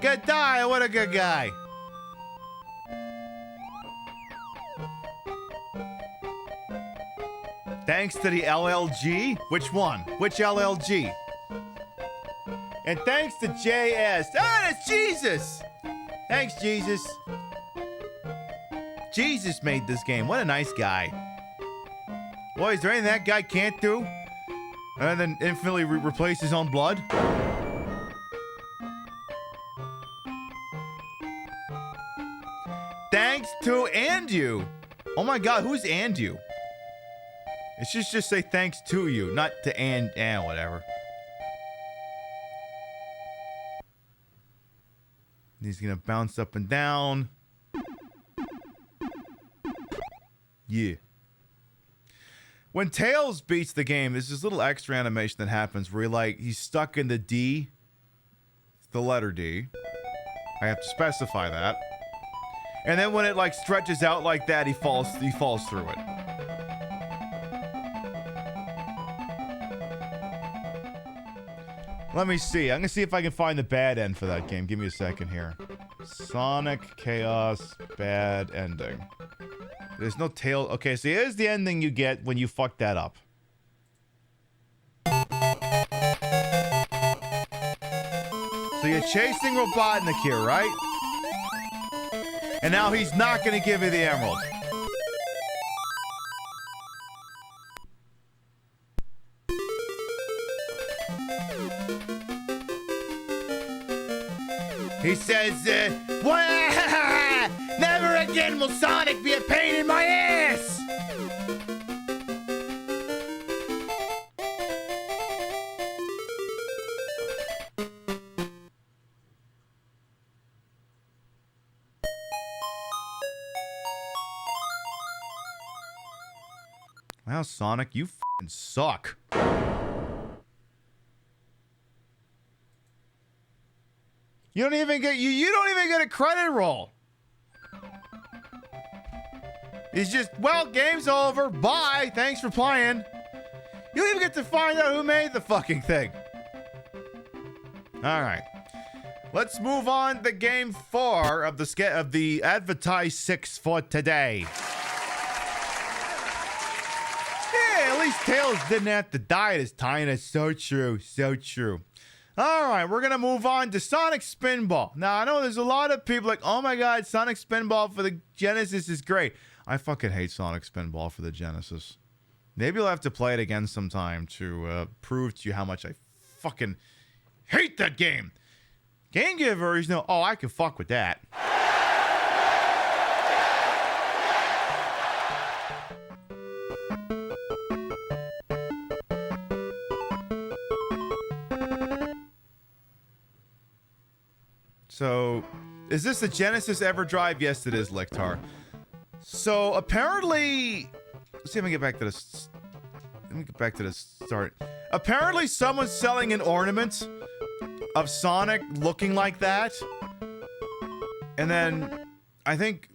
[SPEAKER 1] Good guy, what a good guy. Thanks to the LLG. Which one? Which LLG? And thanks to JS. Ah, that's Jesus. Thanks, Jesus. Jesus made this game. What a nice guy. Boy, is there anything that guy can't do? Other than infinitely replace his own blood? Thanks to and you. Oh my God, who's and you? It should just say thanks to you, not to and whatever. He's gonna bounce up and down. Yeah. When Tails beats the game, there's this little extra animation that happens where he's stuck in the D, the letter D. I have to specify that. And then when it stretches out like that, he falls through it. Let me see. I'm gonna see if I can find the bad end for that game. Give me a second here. Sonic Chaos bad ending. There's no tail. Okay, so here's the ending you get when you fuck that up. So you're chasing Robotnik here, right? And now he's not gonna give you the emerald. He says, never again will Sonic be a pain in my ass! Wow, Sonic, you f***ing suck. You don't even get a credit roll. It's just, well, game's over. Bye. Thanks for playing. You don't even get to find out who made the fucking thing. All right. Let's move on to game 4 of the advertised 6 for today. Yeah, at least Tails didn't have to die this time. That's so true. So true. All right, we're going to move on to Sonic Spinball. Now, I know there's a lot of people like, oh my God, Sonic Spinball for the Genesis is great. I fucking hate Sonic Spinball for the Genesis. Maybe you'll have to play it again sometime to prove to you how much I fucking hate that game. Game Gear version, oh, I can fuck with that. So, is this the Genesis EverDrive? Yes, it is, Lectar. So, apparently... Let's see if I can get back to this... Let me get back to the start. Apparently, someone's selling an ornament of Sonic looking like that. And then, I think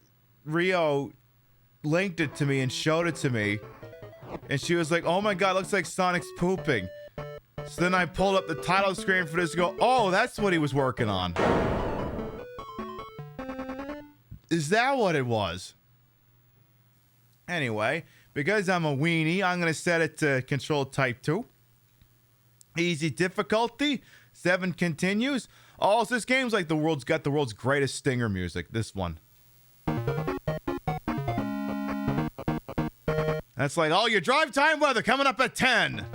[SPEAKER 1] Rio linked it to me and showed it to me. And she was like, oh my God, looks like Sonic's pooping. So then I pulled up the title screen for this and go, oh, that's what he was working on. Is that what it was? Anyway, because I'm a weenie, I'm going to set it to Control Type 2. Easy difficulty. 7 continues. Oh, so this game's like the world's greatest stinger music. This one. That's like, oh, your drive time weather coming up at 10.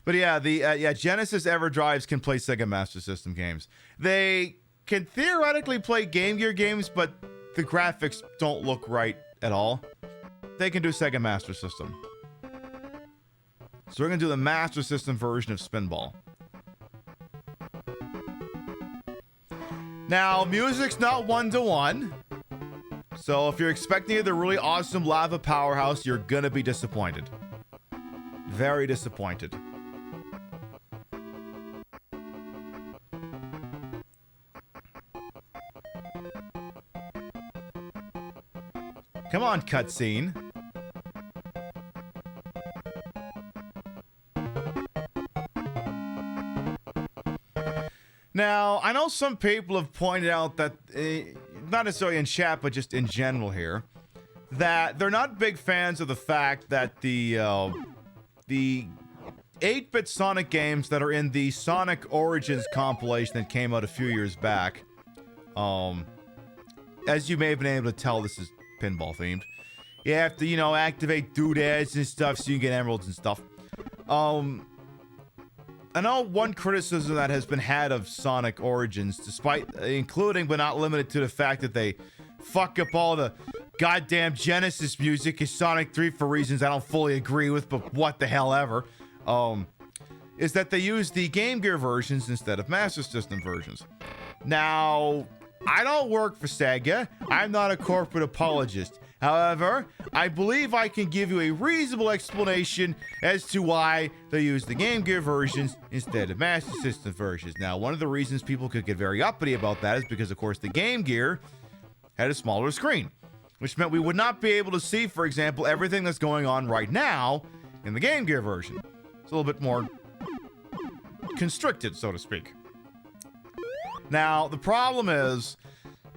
[SPEAKER 1] But yeah, Genesis EverDrives can play Sega Master System games. They can theoretically play Game Gear games, but the graphics don't look right at all. They can do Sega Master System. So we're going to do the Master System version of Spinball. Now, music's not 1-to-1. So if you're expecting the really awesome lava powerhouse, you're going to be disappointed. Very disappointed. Come on, cutscene. Now, I know some people have pointed out that, not necessarily in chat, but just in general here, that they're not big fans of the fact that the 8-bit Sonic games that are in the Sonic Origins compilation that came out a few years back, as you may have been able to tell, this is pinball themed. You have to, activate doodads and stuff so you can get emeralds and stuff. I know one criticism that has been had of Sonic Origins, including but not limited to the fact that they fuck up all the goddamn Genesis music in Sonic 3 for reasons I don't fully agree with, but what the hell ever, is that they use the Game Gear versions instead of Master System versions. Now, I don't work for Sega. I'm not a corporate apologist. However, I believe I can give you a reasonable explanation as to why they use the Game Gear versions instead of Master System versions. Now, one of the reasons people could get very uppity about that is because, of course, the Game Gear had a smaller screen, which meant we would not be able to see, for example, everything that's going on right now in the Game Gear version. It's a little bit more constricted, so to speak. Now, the problem is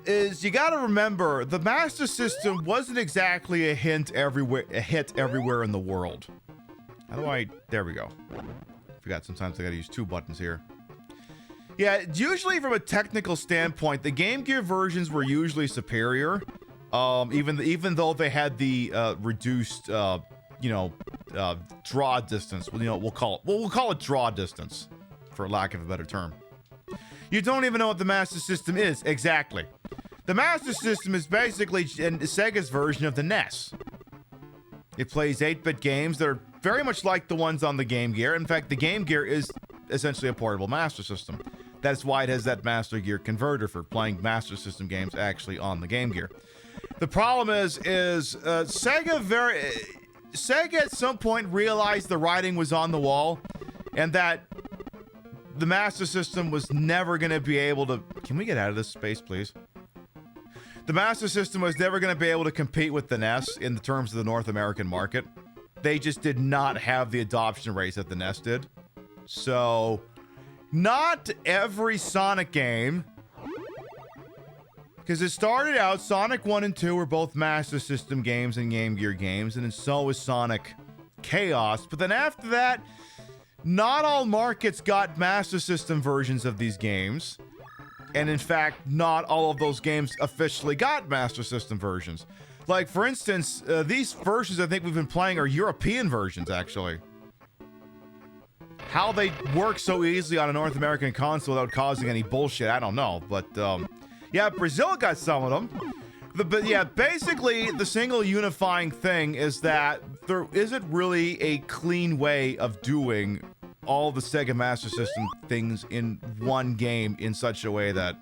[SPEAKER 1] you gotta remember, the Master System wasn't exactly a hit everywhere in the world. There we go. Forgot sometimes I gotta use two buttons here. Yeah, usually from a technical standpoint, the Game Gear versions were usually superior. Even though they had the reduced, draw distance. We'll call it draw distance, for lack of a better term. You don't even know what the Master System is exactly. The Master System is basically Sega's version of the NES. It plays 8-bit games that are very much like the ones on the Game Gear. In fact, the Game Gear is essentially a portable Master System. That's why it has that Master Gear converter for playing Master System games actually on the Game Gear. The problem is Sega at some point realized the writing was on the wall, and that the Master System was never going to be able to... Can we get out of this space, please? The Master System was never going to be able to compete with the NES in the terms of the North American market. They just did not have the adoption rates that the NES did. So, not every Sonic game... Because it started out, Sonic 1 and 2 were both Master System games and Game Gear games, and then so was Sonic Chaos. But then after that, not all markets got Master System versions of these games. And in fact, not all of those games officially got Master System versions. Like, for instance, these versions I think we've been playing are European versions, actually. How they work so easily on a North American console without causing any bullshit, I don't know. But, yeah, Brazil got some of them. But yeah, basically, the single unifying thing is that there isn't really a clean way of doing all the Sega Master System things in one game in such a way that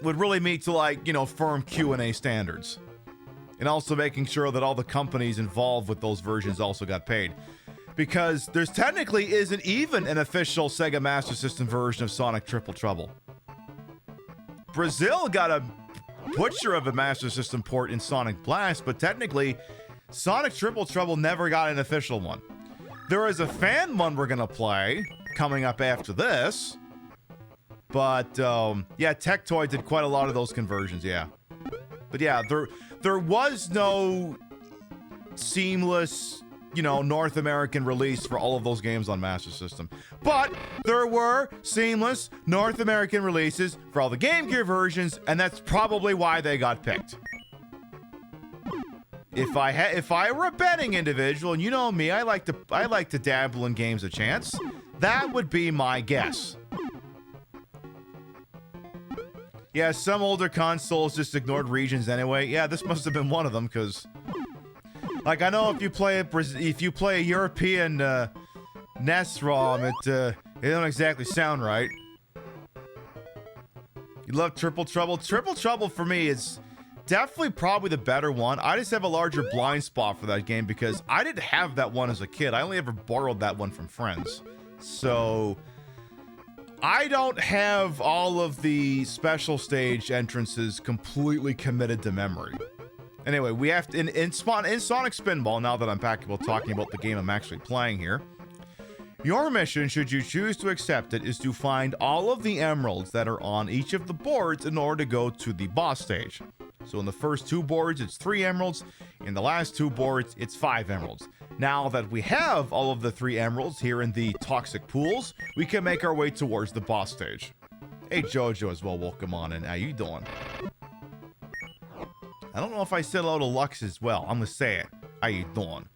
[SPEAKER 1] would really meet to, firm Q&A standards. And also making sure that all the companies involved with those versions also got paid. Because there's technically isn't even an official Sega Master System version of Sonic Triple Trouble. Brazil got a butcher of a Master System port in Sonic Blast, but technically, Sonic Triple Trouble never got an official one. There is a fan one we're gonna play coming up after this, but yeah, Tectoy did quite a lot of those conversions, yeah. But yeah, there was no seamless, North American release for all of those games on Master System. But there were seamless North American releases for all the Game Gear versions, and that's probably why they got picked. If I were a betting individual, and you know me, I like to dabble in games a chance, that would be my guess. Yeah, some older consoles just ignored regions anyway. Yeah, this must have been one of them, because like, I know if you play a European NES ROM, it don't exactly sound right. You love Triple Trouble? Triple Trouble for me is definitely probably the better one. I just have a larger blind spot for that game because I didn't have that one as a kid. I only ever borrowed that one from friends. So I don't have all of the special stage entrances completely committed to memory. Anyway, we have to, in Sonic Spinball, now that I'm back about talking about the game I'm actually playing here, your mission, should you choose to accept it, is to find all of the emeralds that are on each of the boards in order to go to the boss stage. So in the first 2 boards, it's 3 emeralds. In the last 2 boards, it's 5 emeralds. Now that we have all of the 3 emeralds here in the toxic pools, we can make our way towards the boss stage. Hey, Jojo as well, welcome on in. How you doing? I don't know if I said hello to Lux as well. I'm gonna say it. How you doing?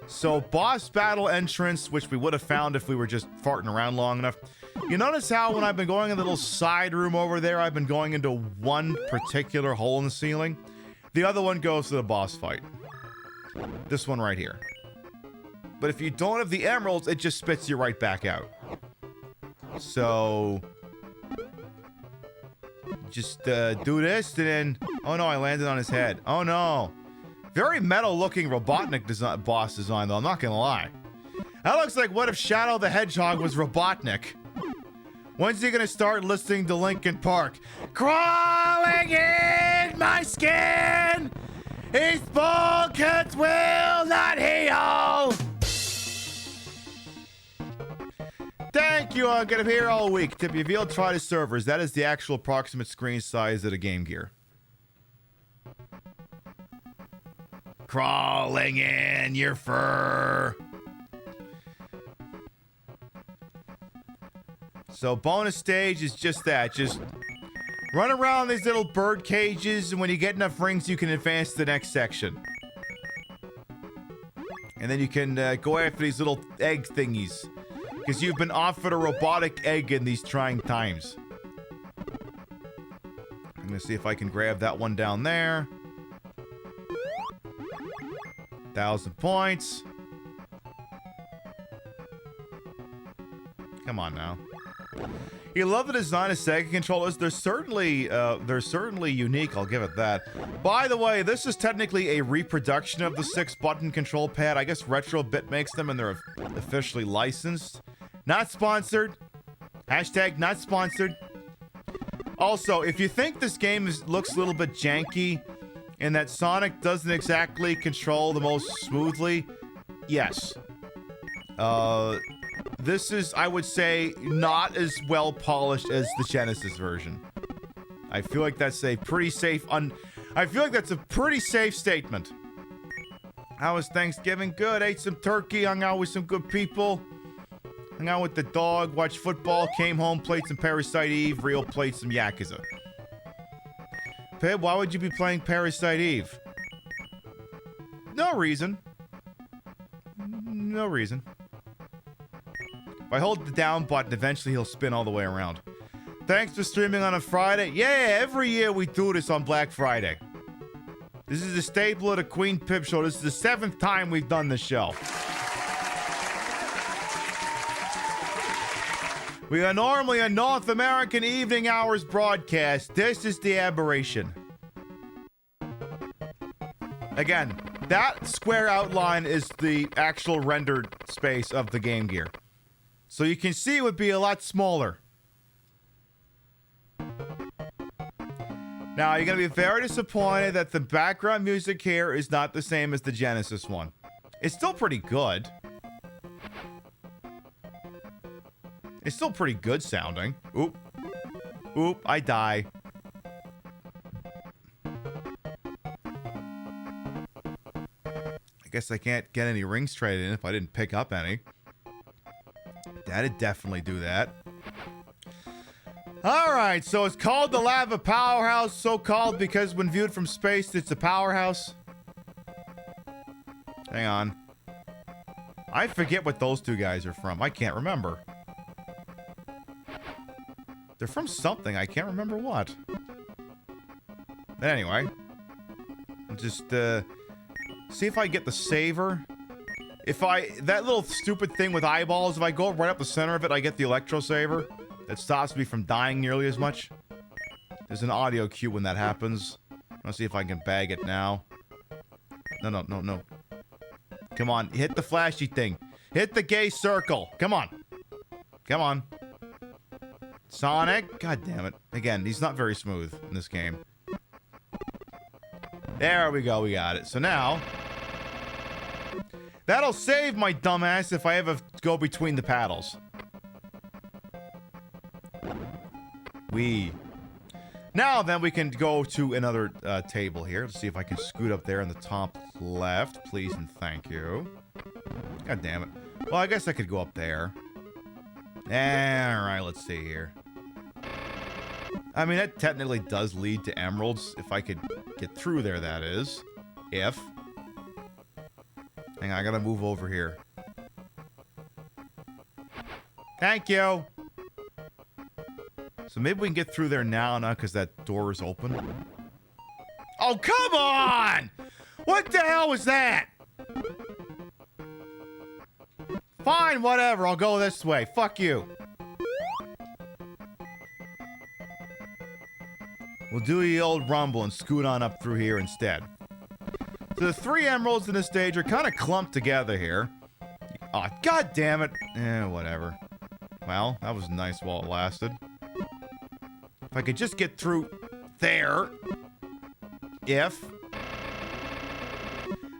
[SPEAKER 1] So, boss battle entrance, which we would have found if we were just farting around long enough. You notice how when I've been going in the little side room over there, I've been going into one particular hole in the ceiling? The other one goes to the boss fight. This one right here. But if you don't have the emeralds, it just spits you right back out. So just do this and then... Oh no, I landed on his head. Oh no. Very metal-looking Robotnik boss design, though. I'm not gonna lie. That looks like what if Shadow the Hedgehog was Robotnik? When's he gonna start listening to Linkin Park? Crawling in my skin! These bulkheads will not heal! Thank you, I'm gonna be here all week. Tip you revealed try to servers. That is the actual approximate screen size of the Game Gear. Crawling in your fur. So bonus stage is just that. Just run around these little bird cages, and when you get enough rings, you can advance to the next section. And then you can go after these little egg thingies. Because you've been offered a robotic egg in these trying times. I'm going to see if I can grab that one down there. 1,000 points. Come on now. You love the design of Sega controllers. They're certainly unique, I'll give it that. By the way, this is technically a reproduction of the 6-button control pad. I guess Retrobit makes them and they're officially licensed. Not sponsored. Hashtag not sponsored. Also, if you think this game looks a little bit janky and that Sonic doesn't exactly control the most smoothly, yes. This is, I would say, not as well polished as the Genesis version. I feel like that's a pretty safe I feel like that's a pretty safe statement. How was Thanksgiving? Good. Ate some turkey, hung out with some good people. Hung out with the dog, watched football, came home, played some Parasite Eve, played some Yakuza. Pib, why would you be playing Parasite Eve? No reason. No reason. If I hold the down button, eventually he'll spin all the way around. Thanks for streaming on a Friday. Yeah, every year we do this on Black Friday. This is a staple of the Queen Pip Show. This is the 7th time we've done this show. We are normally a North American evening hours broadcast. This is the aberration. Again, that square outline is the actual rendered space of the Game Gear. So you can see it would be a lot smaller. Now, you're going to be very disappointed that the background music here is not the same as the Genesis one. It's still pretty good. It's still pretty good sounding. Oop. Oop, I die. I guess I can't get any rings traded in if I didn't pick up any. That'd definitely do that. Alright, so it's called the Lava Powerhouse, so called because when viewed from space, it's a powerhouse. Hang on. I forget what those two guys are from. I can't remember. They're from something. I can't remember what. But anyway. Just, see if I get the saver. That little stupid thing with eyeballs, if I go right up the center of it, I get the electro saver. That stops me from dying nearly as much. There's an audio cue when that happens. Let's see if I can bag it now. No. Come on, hit the flashy thing. Hit the gay circle. Come on. Come on. Sonic. God damn it. Again, he's not very smooth in this game. There we go. We got it. So now, that'll save my dumbass if I ever go between the paddles. Now then, we can go to another table here. Let's see if I can scoot up there in the top left. Please and thank you. God damn it. Well, I guess I could go up there. Alright, let's see here. I mean, that technically does lead to emeralds. If I could get through there, that is. If. Hang on, I gotta move over here. Thank you! So maybe we can get through there now, because that door is open. Oh, come on! What the hell was that? Fine, whatever. I'll go this way. Fuck you. We'll do the old rumble and scoot on up through here instead. So the 3 emeralds in this stage are kind of clumped together here. Oh, god damn it. Whatever. Well, that was nice while it lasted. If I could just get through there. If.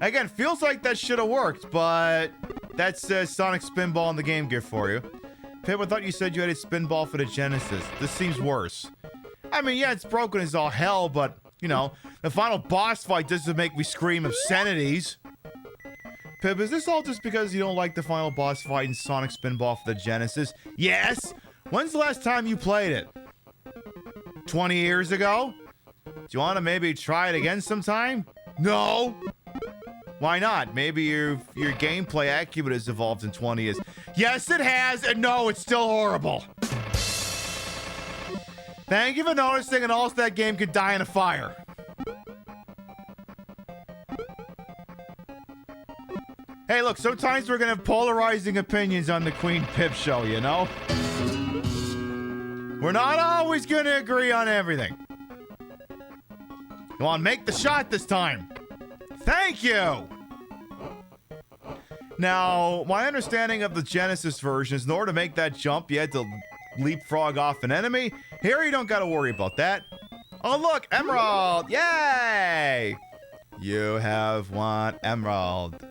[SPEAKER 1] Again, feels like that should have worked, but that's Sonic Spinball in the Game Gear for you. Pip, I thought you said you had a Spinball for the Genesis. This seems worse. I mean, yeah, it's broken as all hell, but, you know, the final boss fight doesn't make me scream obscenities. Pip, is this all just because you don't like the final boss fight in Sonic Spinball for the Genesis? Yes! When's the last time you played it? 20 years ago? Do you want to maybe try it again sometime? No! Why not? Maybe your gameplay acumen has evolved in 20 years. Yes, it has, and no, it's still horrible. Thank you for noticing, and also that game could die in a fire. Hey, look, sometimes we're gonna have polarizing opinions on the Queen Pip show, you know? We're not always gonna agree on everything. Come on, make the shot this time. Thank you! Now, my understanding of the Genesis version is in order to make that jump, you had to leapfrog off an enemy. Here, you don't gotta worry about that. Oh, look, emerald! Yay! You have 1 emerald.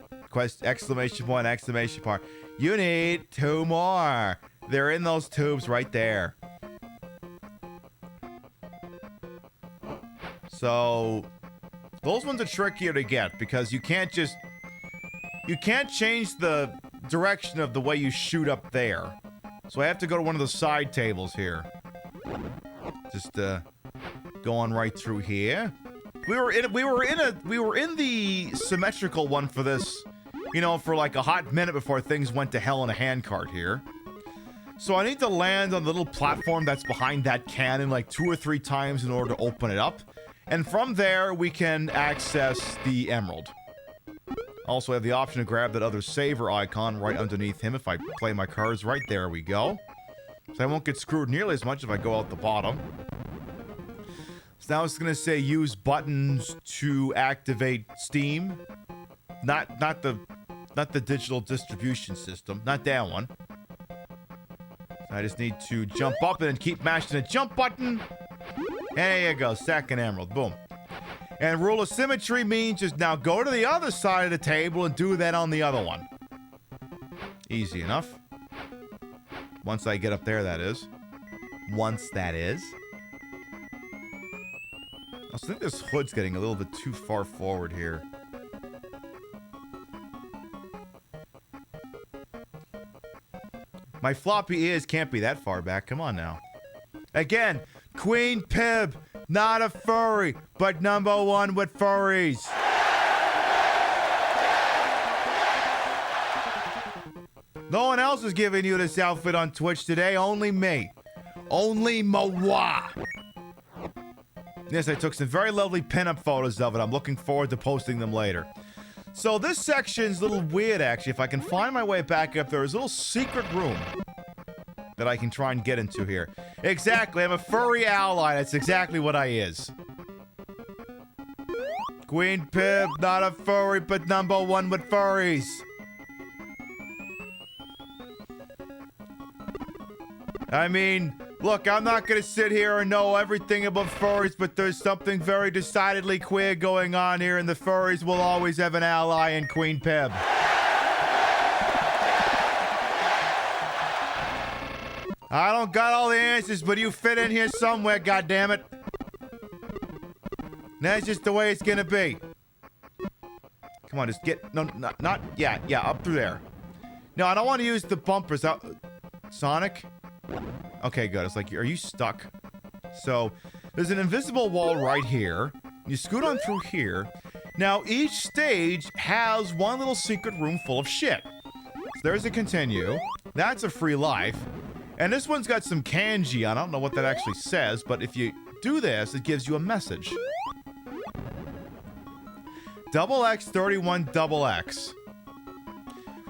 [SPEAKER 1] Exclamation point, exclamation point. You need 2 more. They're in those tubes right there. So, those ones are trickier to get because you can't change the direction of the way you shoot up there. So I have to go to one of the side tables here. Just going right through here. We were in the symmetrical one for this, you know, for like a hot minute before things went to hell in a handcart here. So I need to land on the little platform that's behind that cannon like 2 or 3 times in order to open it up. And from there, we can access the emerald. Also, I have the option to grab that other saver icon right underneath him if I play my cards right. There we go. So I won't get screwed nearly as much if I go out the bottom. So now it's going to say use buttons to activate Steam. Not the digital distribution system. Not that one. I just need to jump up and then keep mashing the jump button. And there you go. Second emerald. Boom. And rule of symmetry means just now go to the other side of the table and do that on the other one. Easy enough. Once I get up there, that is. Once that is. I think this hood's getting a little bit too far forward here. My floppy ears can't be that far back. Come on now. Again, Queen Pib, not a furry, but #1 with furries. No one else is giving you this outfit on Twitch today, only me. Only moi. Yes, I took some very lovely pinup photos of it. I'm looking forward to posting them later. So this section's a little weird, actually. If I can find my way back up, there's a little secret room that I can try and get into here. Exactly, I'm a furry ally. That's exactly what I is. Queen Pib, not a furry, but #1 with furries. I mean, look, I'm not gonna sit here and know everything about furries, but there's something very decidedly queer going on here, and the furries will always have an ally in Queen Pib. I don't got all the answers, but you fit in here somewhere, goddammit. That's just the way it's gonna be. Come on, just get, no, not, yeah, up through there. No, I don't want to use the bumpers. Sonic? Okay, good. It's like, are you stuck? So, there's an invisible wall right here. You scoot on through here. Now, each stage has one little secret room full of shit. So there's a continue. That's a free life. And this one's got some kanji. I don't know what that actually says, but if you do this, it gives you a message. XX31XX.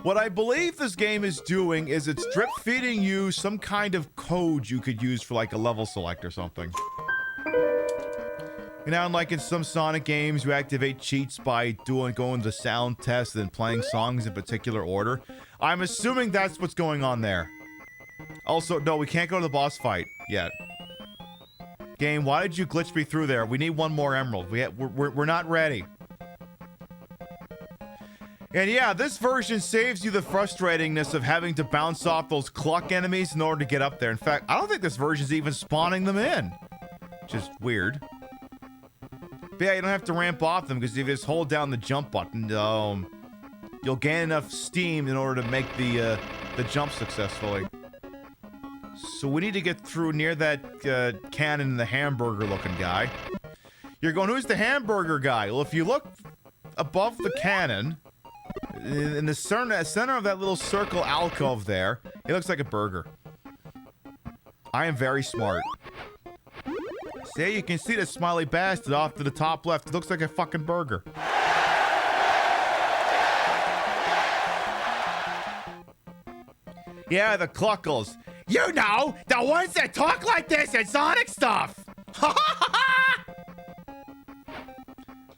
[SPEAKER 1] What I believe this game is doing is it's drip feeding you some kind of code you could use for like a level select or something. You know, like in some Sonic games, you activate cheats by going to sound tests and playing songs in particular order. I'm assuming that's what's going on there. Also, no, we can't go to the boss fight yet. Game, why did you glitch me through there? We need one more emerald. We're not ready. And yeah, this version saves you the frustratingness of having to bounce off those cluck enemies in order to get up there. In fact, I don't think this version's even spawning them in. Which is weird. But yeah, you don't have to ramp off them because if you just hold down the jump button, you'll gain enough steam in order to make the jump successfully. So we need to get through near that cannon, the hamburger-looking guy. You're going, who's the hamburger guy? Well, if you look above the cannon, in the center of that little circle alcove there, it looks like a burger. I am very smart. See, you can see the smiley bastard off to the top left. It looks like a fucking burger. Yeah, the cluckles. You know, the ones that talk like this in Sonic stuff.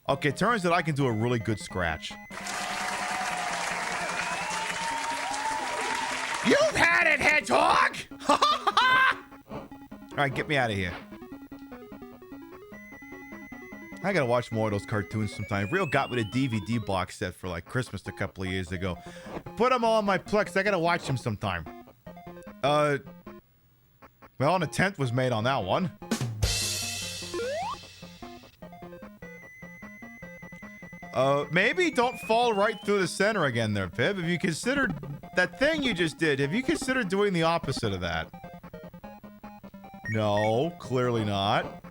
[SPEAKER 1] Okay, turns out I can do a really good scratch. You've had it, Hedgehog! Alright, get me out of here. I gotta watch more of those cartoons sometime. Real got me the DVD box set for like Christmas a couple of years ago. Put them all on my Plex. I gotta watch them sometime. Well, an attempt was made on that one. Maybe don't fall right through the center again there, Pib. Have you considered that thing you just did? Have you considered doing the opposite of that? No, clearly not.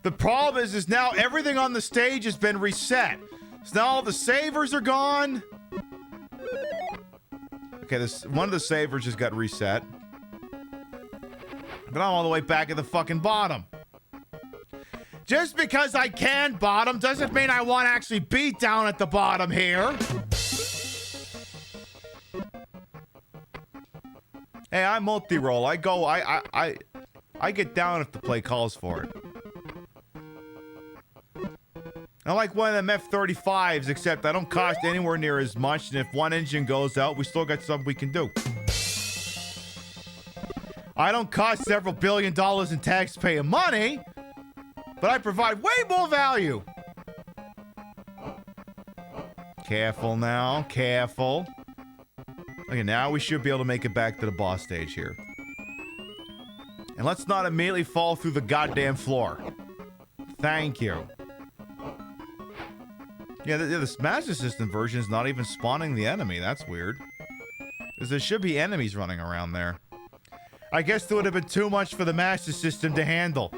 [SPEAKER 1] The problem is now everything on the stage has been reset. So now all the savers are gone. Okay, one of the savers just got reset. But I'm all the way back at the fucking bottom. Just because I can bottom doesn't mean I want to actually be down at the bottom here. Hey, I multi-roll. I get down if the play calls for it. I like one of them F-35s, except I don't cost anywhere near as much, and if one engine goes out, we still got something we can do. I don't cost several $1 billion in taxpayer money, but I provide way more value. Careful now, careful. Okay, now we should be able to make it back to the boss stage here. And let's not immediately fall through the goddamn floor. Thank you. Yeah, the Master System version is not even spawning the enemy. That's weird. Because there should be enemies running around there. I guess there would have been too much for the Master System to handle.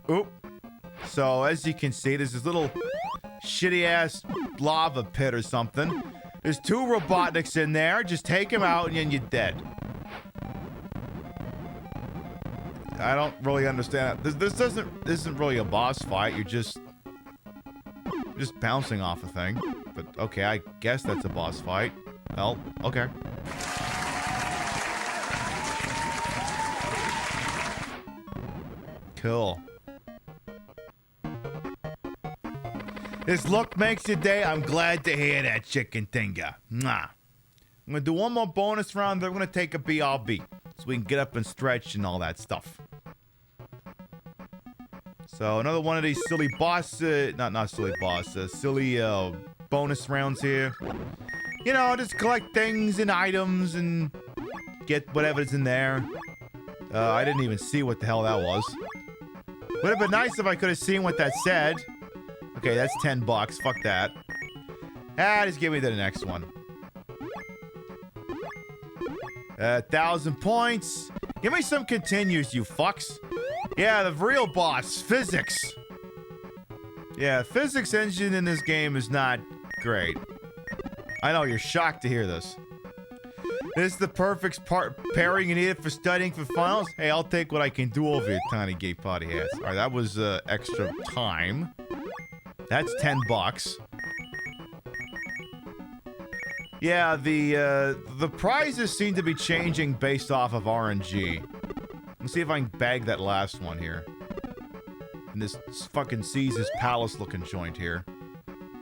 [SPEAKER 1] Oop. So, as you can see, there's this little shitty-ass lava pit or something. There's 2 Robotniks in there. Just take them out and then you're dead. I don't really understand. This isn't really a boss fight. You're just bouncing off a thing. But okay, I guess that's a boss fight. Well, okay. Cool. This look makes your day. I'm glad to hear that, chicken finger. Mwah. I'm going to do one more bonus round. Then we're going to take a BRB so we can get up and stretch and all that stuff. So another one of these silly boss, not silly boss, silly bonus rounds here. You know, just collect things and items and get whatever's in there. I didn't even see what the hell that was. Would have been nice if I could have seen what that said. Okay, that's $10. Fuck that. Just give me to the next one. 1,000 points. Give me some continues, you fucks. Yeah, the real boss, physics. Yeah, physics engine in this game is not great. I know, you're shocked to hear this. This is the perfect pairing you needed for studying for finals. Hey, I'll take what I can do over here, tiny gay potty ass. Alright, that was extra time. That's $10. Yeah, the prizes seem to be changing based off of RNG. Let's see if I can bag that last one here. In this fucking Caesar's Palace looking joint here.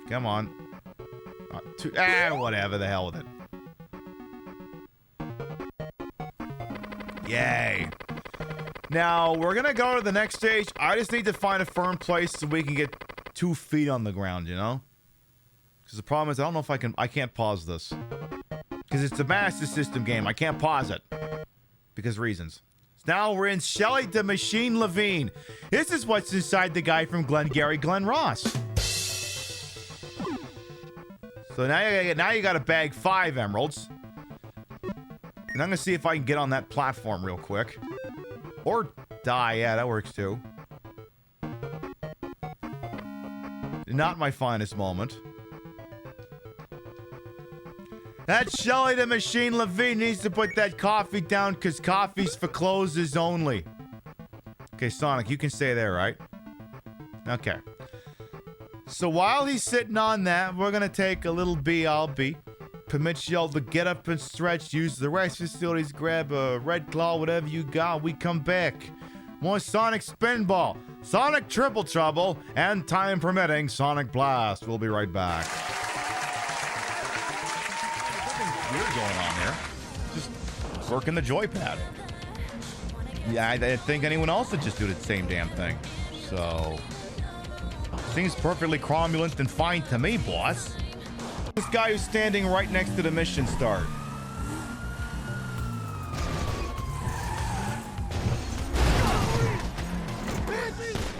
[SPEAKER 1] Come on. Whatever, the hell with it. Yay. Now, we're gonna go to the next stage. I just need to find a firm place so we can get 2 feet on the ground, you know? Because the problem is, I don't know if I can't pause this. Because it's a Master System game. I can't pause it. Because reasons. Now we're in Shelly the Machine Levine. This is what's inside the guy from Glengarry Glen Ross. So now you gotta bag 5 emeralds. And I'm gonna see if I can get on that platform real quick. Or die, yeah, that works too. Not my finest moment. That Shelly the Machine Levine needs to put that coffee down because coffee's for closers only. Okay, Sonic, you can stay there, right? Okay. So while he's sitting on that, we're gonna take a little BRB. Permits y'all to get up and stretch, use the rest facilities, grab a Red Claw, whatever you got. We come back. More Sonic Spinball, Sonic Triple Trouble, and time permitting, Sonic Blast. We'll be right back. Weird going on here. Just working the joypad. Yeah, I didn't think anyone else would just do the same damn thing. So, seems perfectly cromulent and fine to me, boss. This guy who's standing right next to the mission start.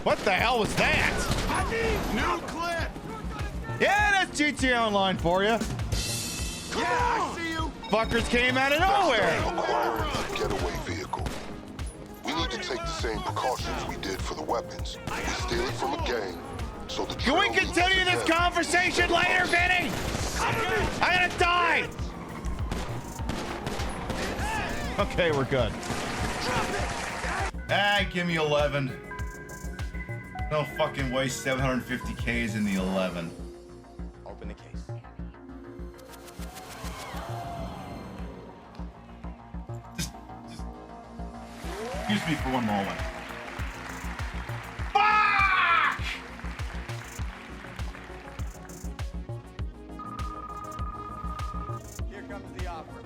[SPEAKER 1] What the hell was that?
[SPEAKER 14] I need new clip.
[SPEAKER 1] Yeah, that's GTA Online for you.
[SPEAKER 14] Yeah, I see you.
[SPEAKER 1] Fuckers came out of nowhere.
[SPEAKER 16] Acquiring a getaway vehicle. We need to take the same precautions we did for the weapons. We steal it from a gang, so the
[SPEAKER 1] Can we continue this conversation later, Vinny? I'm gonna die. Okay, we're good. Give me 11. No fucking way 750K is in the 11.
[SPEAKER 10] Open the case.
[SPEAKER 1] Excuse me for one moment. Fuck!
[SPEAKER 10] Here comes the offer.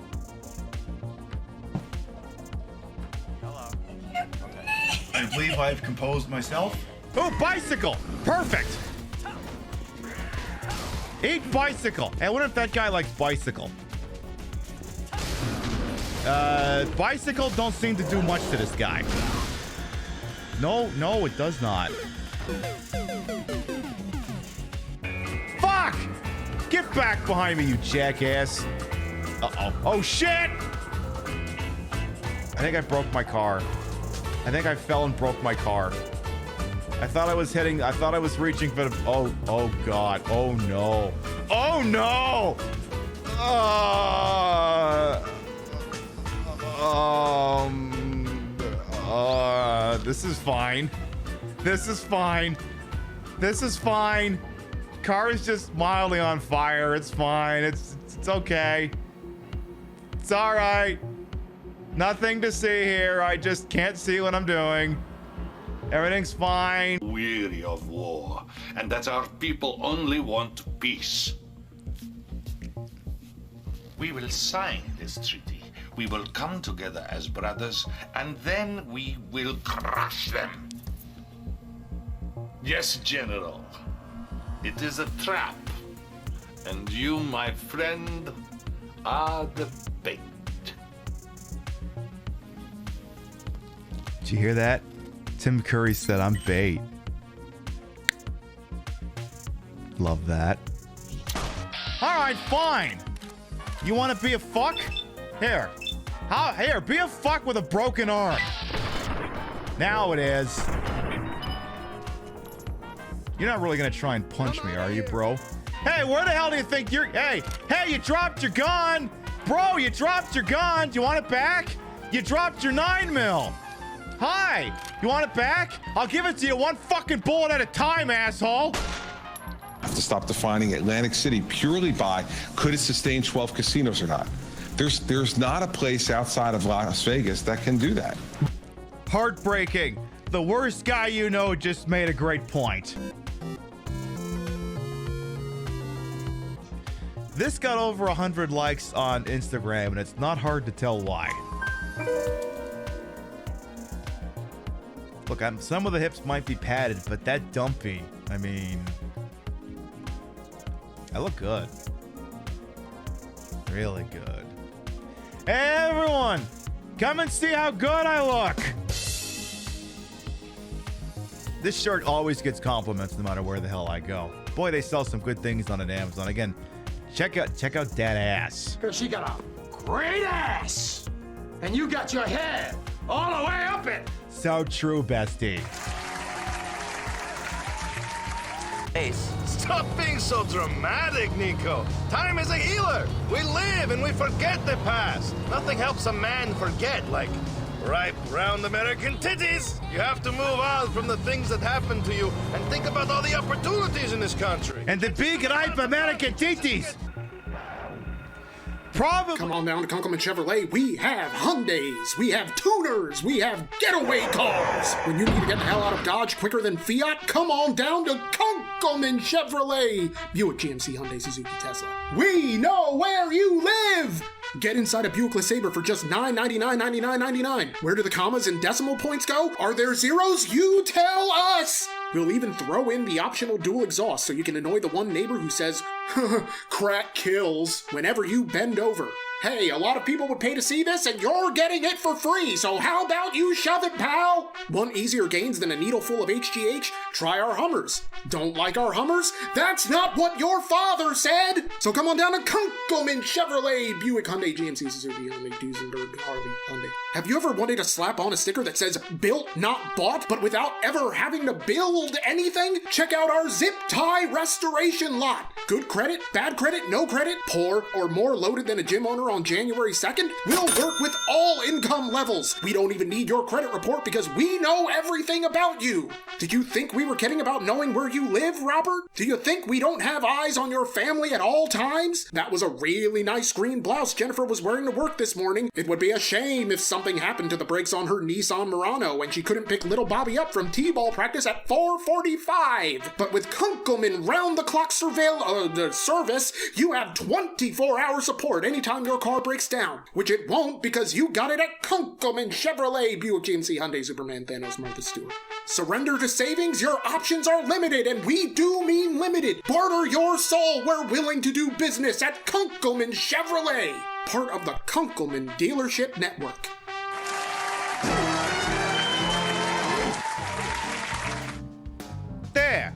[SPEAKER 10] Hello.
[SPEAKER 1] I believe I've composed myself. Oh, bicycle! Perfect! Eat bicycle. Hey, I wonder if that guy likes bicycle. Bicycle don't seem to do much to this guy. No, it does not. Fuck! Get back behind me, you jackass. Uh-oh. Oh, shit! I think I broke my car. I think I fell and broke my car. I thought I was reaching for the... Oh, God. Oh, no. Oh, no! This is fine. This is fine. This is fine. Car is just mildly on fire. It's fine. It's okay. It's all right. Nothing to see here. I just can't see what I'm doing. Everything's fine.
[SPEAKER 17] weary of war, and that our people only want peace. We will sign this treaty. We will come together as brothers, and then we will crush them. Yes, General. It is a trap. And you, my friend, are the bait.
[SPEAKER 1] Did you hear that? Tim Curry said, I'm bait. Love that. All right, fine. You want to be a fuck? Here. Here, be a fuck with a broken arm. Now it is. You're not really going to try and punch me, are you, bro? Hey, where the hell do you think you're... Hey, you dropped your gun. Bro, you dropped your gun. Do you want it back? You dropped your 9mm. Hi, you want it back? I'll give it to you one fucking bullet at a time, asshole.
[SPEAKER 18] Have to stop defining Atlantic City purely by could it sustain 12 casinos or not. There's not a place outside of Las Vegas that can do that.
[SPEAKER 1] Heartbreaking. The worst guy you know just made a great point. This got over 100 likes on Instagram, and it's not hard to tell why. Look, some of the hips might be padded, but that dumpy, I mean, I look good. Really good. Hey, everyone! Come and see how good I look! This shirt always gets compliments no matter where the hell I go. Boy, they sell some good things on Amazon. Again, check out that ass.
[SPEAKER 8] She got a great ass, and you got your head all the way up it.
[SPEAKER 1] So true, bestie.
[SPEAKER 14] Ace. Stop being so dramatic, Nico. Time is a healer. We live and we forget the past. Nothing helps a man forget, like ripe, round American titties. You have to move on from the things that happened to you and think about all the opportunities in this country.
[SPEAKER 1] And the big, ripe American titties. Probably.
[SPEAKER 19] Come on down to Kunkelman Chevrolet. We have Hyundais, we have tuners, we have getaway cars. When you need to get the hell out of Dodge quicker than Fiat, come on down to Kunkelman Chevrolet. Buick, GMC, Hyundai, Suzuki, Tesla. We know where you live. Get inside a Buick LeSabre for just $999.99. Where do the commas and decimal points go? Are there zeros? You tell us! We'll even throw in the optional dual exhaust so you can annoy the one neighbor who says, crack kills, whenever you bend over. Hey, a lot of people would pay to see this, and you're getting it for free, so how about you shove it, pal? Want easier gains than a needle full of HGH? Try our Hummers. Don't like our Hummers? That's not what your father said! So come on down to Kunkelman Chevrolet, Buick, Hyundai, GMC, Suzuki, Hyundai, Duesenberg, Harley, Hyundai. Have you ever wanted to slap on a sticker that says, built, not bought, but without ever having to build anything? Check out our zip tie restoration lot. Good credit, bad credit, no credit, poor, or more loaded than a gym owner on January 2nd? We'll work with all income levels. We don't even need your credit report because we know everything about you. Did you think we were kidding about knowing where you live, Robert? Do you think we don't have eyes on your family at all times? That was a really nice green blouse Jennifer was wearing to work this morning. It would be a shame if something happened to the brakes on her Nissan Murano and she couldn't pick little Bobby up from T-ball practice at 4:45. But with Kunkelman round-the-clock service, you have 24-hour support anytime your car breaks down, which it won't because you got it at Kunkelman Chevrolet, Buick, GMC, Hyundai, Superman, Thanos, Martha Stewart. Surrender to savings? Your options are limited, and we do mean limited. Barter your soul. We're willing to do business at Kunkelman Chevrolet, part of the Kunkelman Dealership Network.
[SPEAKER 1] There.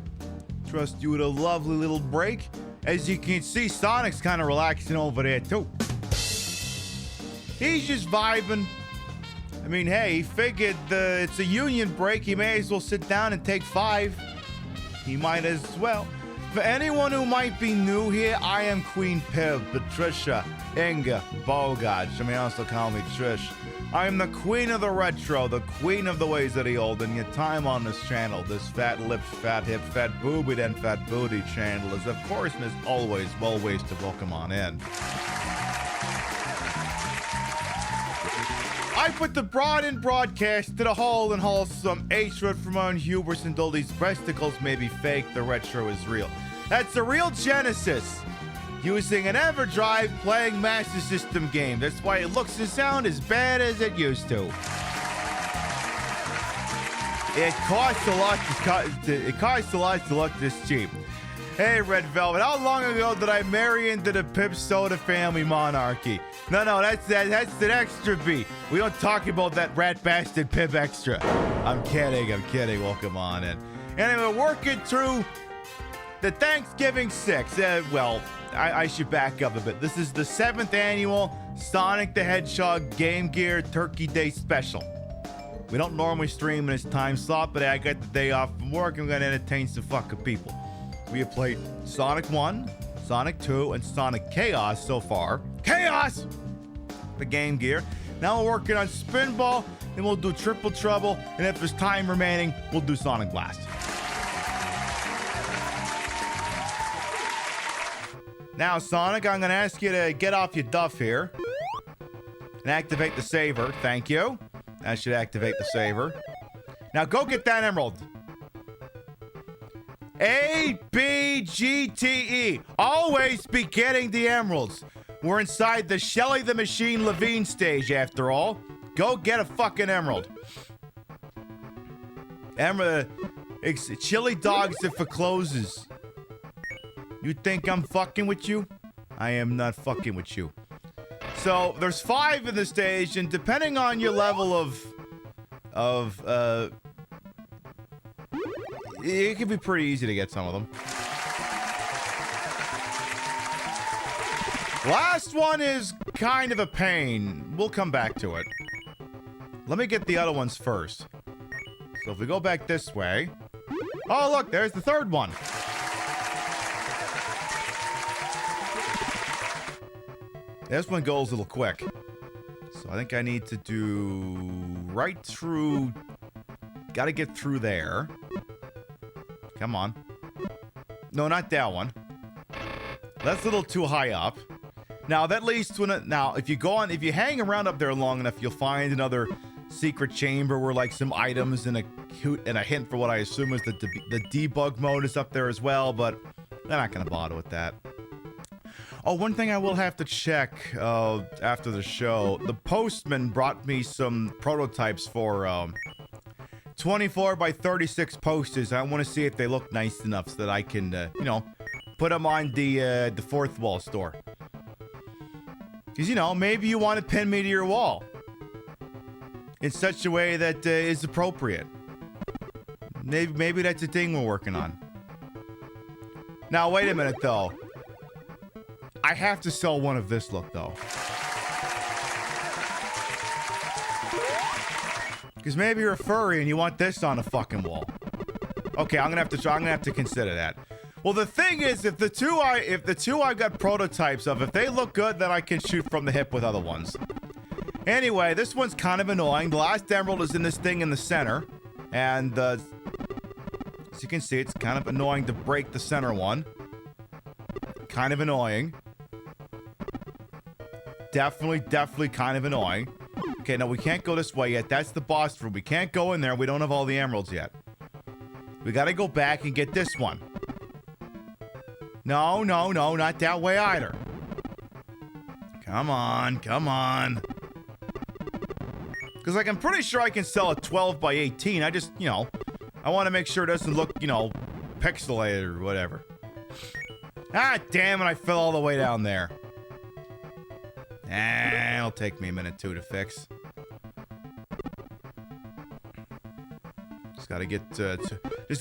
[SPEAKER 1] Trust you with a lovely little break. As you can see, Sonic's kind of relaxing over there, too. He's just vibing. I mean, hey, he figured it's a union break. He may as well sit down and take 5. He might as well. For anyone who might be new here, I am Queen Pib, Patricia Inga Bogart. You may also call me Trish. I am the queen of the retro, the queen of the ways of the old, and your time on this channel, this fat lips, fat hip, fat boobied, and fat booty channel is, of course, and is always well ways to welcome on in. I put the broadcast to the whole and wholesome H-Rod from on hubris and though these vesticles may be fake, the retro is real. That's the real Genesis. Using an EverDrive playing Master System game. That's why it looks and sounds as bad as it used to. It costs a lot to look this cheap. Hey, Red Velvet, how long ago did I marry into the Pip Soda family monarchy? No, that's an extra B. We don't talk about that rat bastard Pip Extra. I'm kidding. Welcome on in. Anyway, working through the Thanksgiving 6. I should back up a bit. This is the 7th annual Sonic the Hedgehog Game Gear Turkey Day Special. We don't normally stream in this time slot, but I got the day off from work. I'm going to entertain some fucking people. We have played Sonic 1, Sonic 2, and Sonic Chaos so far. Chaos! The Game Gear. Now we're working on Spinball, then we'll do Triple Trouble, and if there's time remaining, we'll do Sonic Blast. Now, Sonic, I'm going to ask you to get off your duff here and activate the saver. Thank you. That should activate the saver. Now, go get that emerald. A, B, G, T, E. Always be getting the emeralds. We're inside the Shelly the Machine Levine stage, after all. Go get a fucking emerald. Chili dogs if it closes. You think I'm fucking with you? I am not fucking with you. So, there's 5 in the stage, and depending on your level it can be pretty easy to get some of them. Last one is kind of a pain. We'll come back to it. Let me get the other ones first. So if we go back this way... Oh, look, there's the 3rd one. This one goes a little quick. So I think I need to do right through... Gotta get through there. Come on. No, not that one. That's a little too high up. Now, that leads to now, if you hang around up there long enough, you'll find another secret chamber where, like, some items and a hint for what I assume is the debug mode is up there as well, but they're not going to bother with that. Oh, one thing I will have to check after the show. The postman brought me some prototypes for 24 by 36 posters. I want to see if they look nice enough so that I can, put them on the fourth wall store. Because, maybe you want to pin me to your wall in such a way that is appropriate. Maybe that's a thing we're working on. Now, wait a minute, though. I have to sell one of this look, though. Because maybe you're a furry and you want this on the fucking wall. Okay, I'm gonna have to consider that. Well, the thing is, if the two I've got prototypes of, if they look good, then I can shoot from the hip with other ones. Anyway, this one's kind of annoying. The last emerald is in this thing in the center, and as you can see, it's kind of annoying to break the center one. Kind of annoying. Definitely kind of annoying. Okay, no, we can't go this way yet. That's the boss room. We can't go in there. We don't have all the emeralds yet. We gotta go back and get this one. No, not that way either. Come on. Because, like, I'm pretty sure I can sell a 12 by 18. I just, I want to make sure it doesn't look, pixelated or whatever. Ah, damn it, I fell all the way down there. It'll take me a minute, too, to fix. Just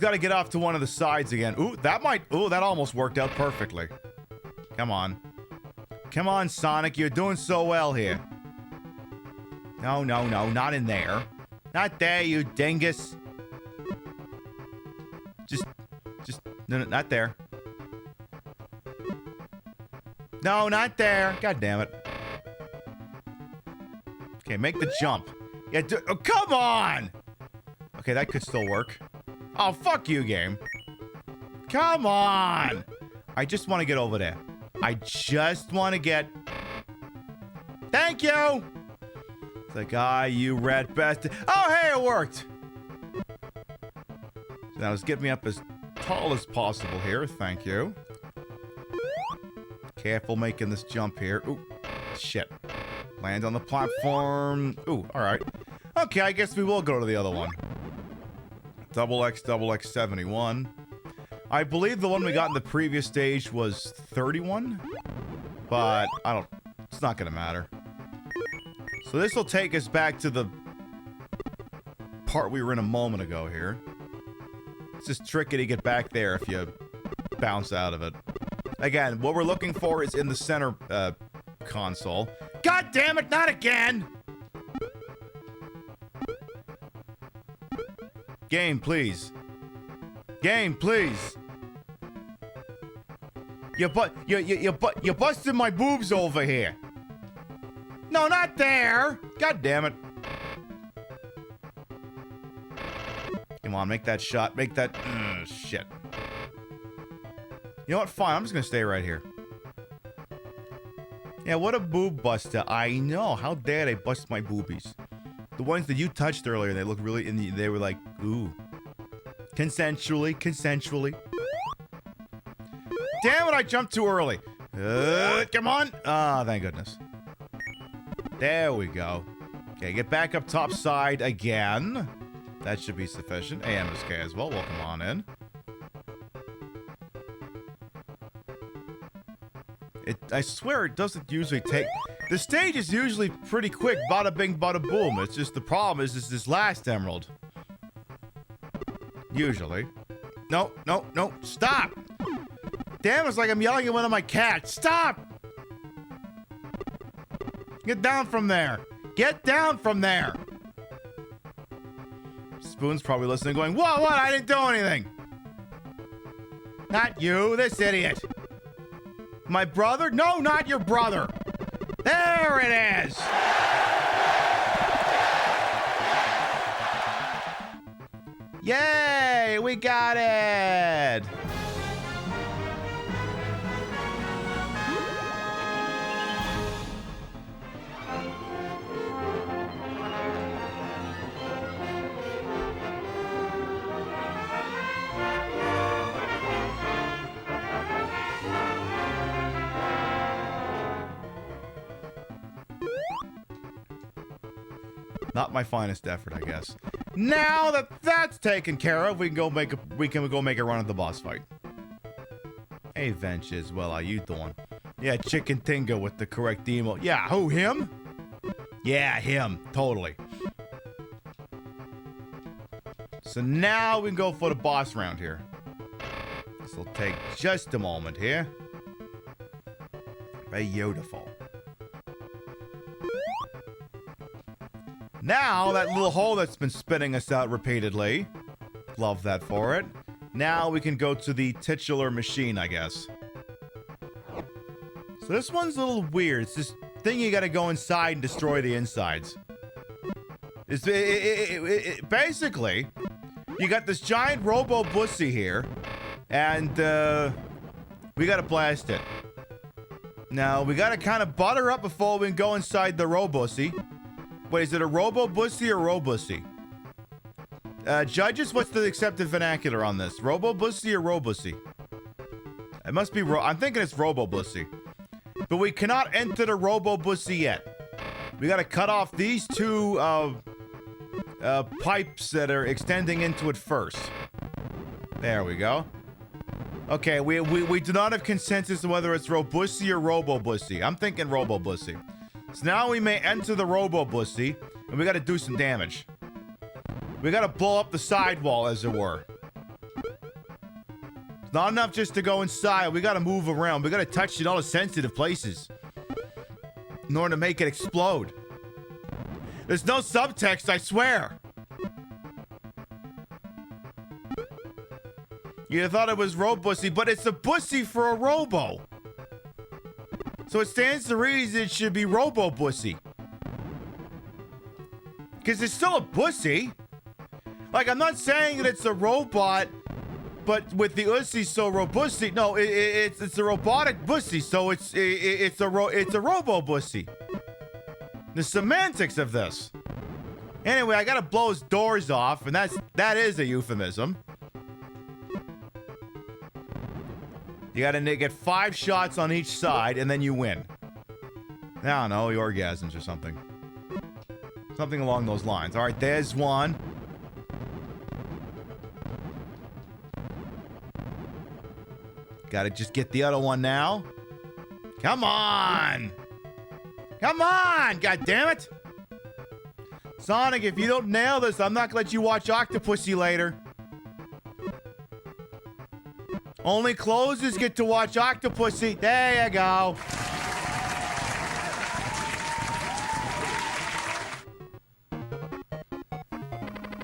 [SPEAKER 1] gotta get off to one of the sides again. That almost worked out perfectly. Come on. Come on, Sonic, you're doing so well here. No, not in there. Not there, you dingus. No, not there. No, not there. God damn it. Okay, make the jump. Yeah, oh, come on! Okay, that could still work. Oh, fuck you, game. Come on! I just want to get over there. I just want to get... Thank you! It's like, you rat bastard. Oh, hey, it worked. So now let's get me up as tall as possible here. Thank you. Careful making this jump here. Ooh, shit. Land on the platform. Ooh, all right. Okay, I guess we will go to the other one. XX 71. I believe the one we got in the previous stage was 31. But it's not gonna matter. So this will take us back to the part we were in a moment ago here. It's just tricky to get back there if you bounce out of it. Again, what we're looking for is in the center console. God damn it, not again! Game, please. Game, please. You busted my boobs over here. No, not there. God damn it. Come on, make that shot. Make that... shit. You know what? Fine, I'm just gonna stay right here. Yeah, what a boob buster. I know. How dare they bust my boobies? The ones that you touched earlier, they looked really... they were like, ooh. Consensually. Damn it, I jumped too early. Come on. Thank goodness. There we go. Okay, get back up top side again. That should be sufficient. AMSK as well. Welcome on in. I swear it doesn't usually take... The stage is usually pretty quick. Bada bing, bada boom. It's just the problem is this last emerald. Usually. No. Stop! Damn, it's like I'm yelling at one of my cats. Stop! Get down from there. Get down from there. Spoon's probably listening going, what? I didn't do anything. Not you, this idiot. My brother? No, not your brother. There it is. Yay, we got it. Not my finest effort, I guess. Now that that's taken care of, we can go make a run at the boss fight. Hey, Venches, well, how you doing? Yeah, Chicken Tingo with the correct emo. Yeah, who, him? Yeah, him, totally. So now we can go for the boss round here. This will take just a moment here. Beautiful. Now, that little hole that's been spitting us out repeatedly. Love that for it. Now we can go to the titular machine, I guess. So this one's a little weird. It's this thing you gotta go inside and destroy the insides. Basically, you got this giant robo-bussy here, and we gotta blast it. Now, we gotta kind of butter up before we can go inside the robo-bussy. Wait, is it a robo-bussy or robussy? Judges, what's the accepted vernacular on this? Robo-bussy or robussy? It must be I'm thinking it's robo-bussy. But we cannot enter the robo-bussy yet. We gotta cut off these two pipes that are extending into it first. There we go. Okay, we do not have consensus on whether it's robussy or robo-bussy. I'm thinking robo-bussy. So now we may enter the robo-bussy, and we gotta do some damage. We gotta blow up the sidewall, as it were. It's not enough just to go inside. We gotta move around. We gotta touch it all the sensitive places in order to make it explode. There's no subtext, I swear. You thought it was robussy, but it's a bussy for a robo. So it stands to reason it should be robo-bussy. Because it's still a bussy. Like, I'm not saying that it's a robot, but with the ussy so robusty. No, it's a robotic bussy, so it's a robo-bussy. The semantics of this. Anyway, I gotta blow his doors off, and that is a euphemism. You gotta get 5 shots on each side, and then you win. I don't know, orgasms or something. Something along those lines. Alright, there's one. Gotta just get the other one now. Come on! Come on! God damn it! Sonic, if you don't nail this, I'm not gonna let you watch Octopussy later. Only closers get to watch Octopussy. There you go.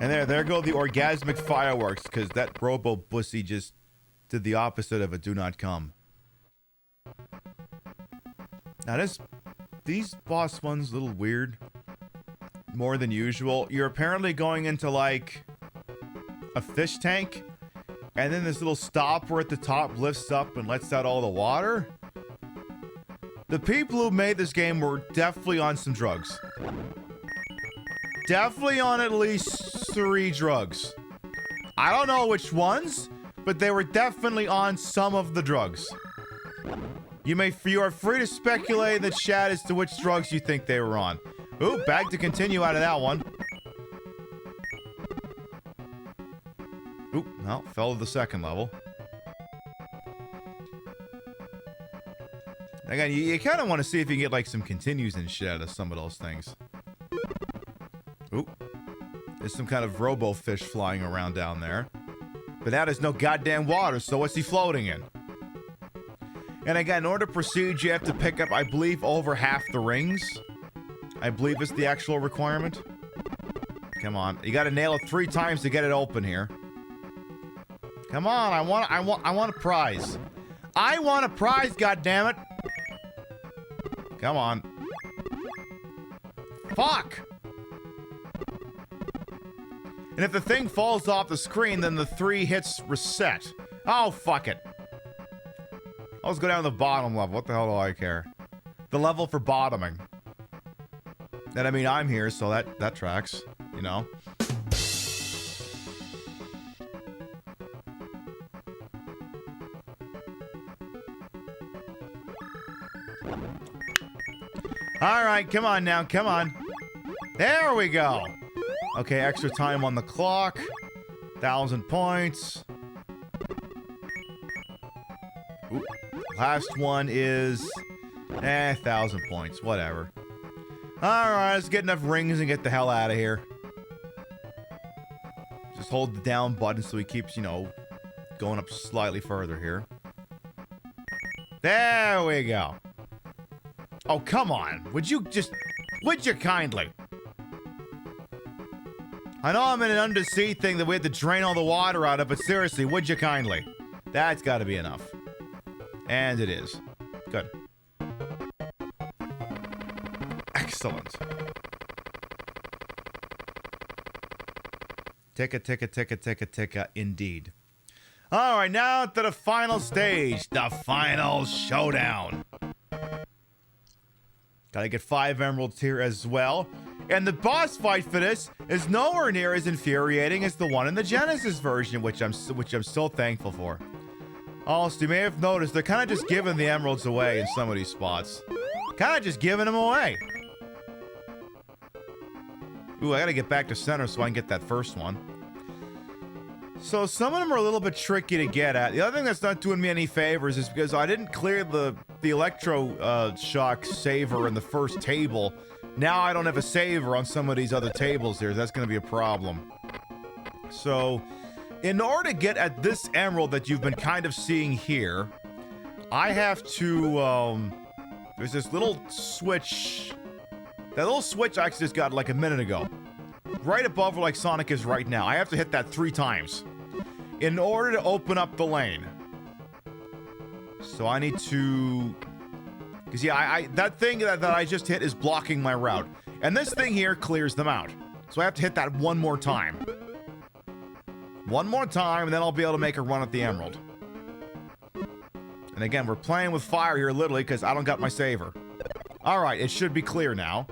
[SPEAKER 1] And there go the orgasmic fireworks, because that Robo-Bussy just did the opposite of a do not come. Now these boss ones a little weird. More than usual. You're apparently going into like a fish tank, and then this little stopper at the top lifts up and lets out all the water. The people who made this game were definitely on some drugs. Definitely on at least 3 drugs. I don't know which ones, but they were definitely on some of the drugs. You are free to speculate in the chat as to which drugs you think they were on. Ooh, bag to continue out of that one. Ooh, no, fell to the second level. Again, you kind of want to see if you can get like some continues and shit out of some of those things. Ooh, there's some kind of robo-fish flying around down there. But now there's no goddamn water, so what's he floating in? And again, in order to proceed, you have to pick up, I believe, over half the rings. I believe is the actual requirement. Come on, you gotta nail it 3 times to get it open here. Come on, I want a prize. I want a prize, goddammit. Come on. Fuck! And if the thing falls off the screen, then the 3 hits reset. Oh, fuck it. Let's go down to the bottom level. What the hell do I care? The level for bottoming. And I mean, I'm here, so that tracks, you know? All right, come on now, come on. There we go. Okay, extra time on the clock. 1,000 points. Oop. Last one is 1,000 points, whatever. All right, let's get enough rings and get the hell out of here. Just hold the down button so he keeps, you know, going up slightly further here. There we go. Oh, come on. Would you kindly? I know I'm in an undersea thing that we had to drain all the water out of, but seriously, would you kindly? That's got to be enough. And it is. Good. Excellent. Ticka, ticka, ticka, ticka, ticka, indeed. All right, now to the final stage, the final showdown. Gotta get 5 emeralds here as well. And the boss fight for this is nowhere near as infuriating as the one in the Genesis version, which I'm so thankful for. Also, you may have noticed they're kind of just giving the emeralds away in some of these spots. Kind of just giving them away. Ooh, I gotta get back to center so I can get that first one. So some of them are a little bit tricky to get at. The other thing that's not doing me any favors is because I didn't clear the electro shock saver in the first table. Now I don't have a saver on some of these other tables here. That's going to be a problem. So, in order to get at this emerald that you've been kind of seeing here, I have to, there's this little switch. That little switch I actually just got like a minute ago. Right above where like Sonic is right now. I have to hit that 3 times in order to open up the lane. So I need to... Because, yeah, that thing that I just hit is blocking my route. And this thing here clears them out. So I have to hit that one more time. One more time, and then I'll be able to make a run at the emerald. And again, we're playing with fire here, literally, because I don't got my saver. Alright, it should be clear now.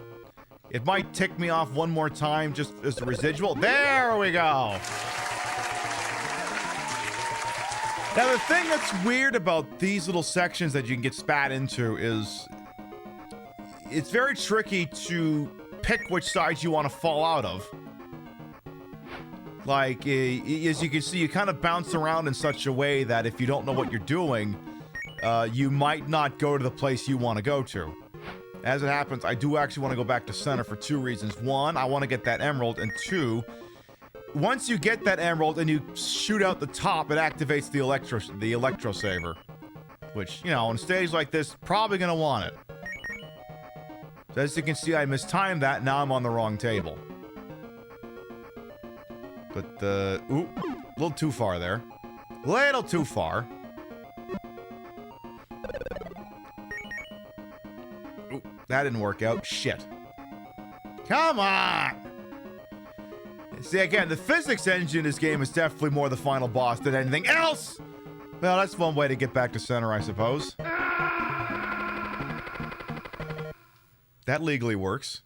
[SPEAKER 1] It might tick me off one more time just as a residual. There we go. Now, the thing that's weird about these little sections that you can get spat into is it's very tricky to pick which side you want to fall out of. Like, as you can see, you kind of bounce around in such a way that if you don't know what you're doing, you might not go to the place you want to go to. As it happens, I do actually want to go back to center for two reasons. One, I want to get that emerald, and two, once you get that emerald and you shoot out the top, it activates the electro saver, which, you know, on a stage like this, probably gonna want it. So as you can see, I mistimed that. Now I'm on the wrong table. But ooh, a little too far there. Little too far. Ooh, that didn't work out. Shit. Come on! See, again, the physics engine in this game is definitely more the final boss than anything else! Well, that's one way to get back to center, I suppose. That legally works.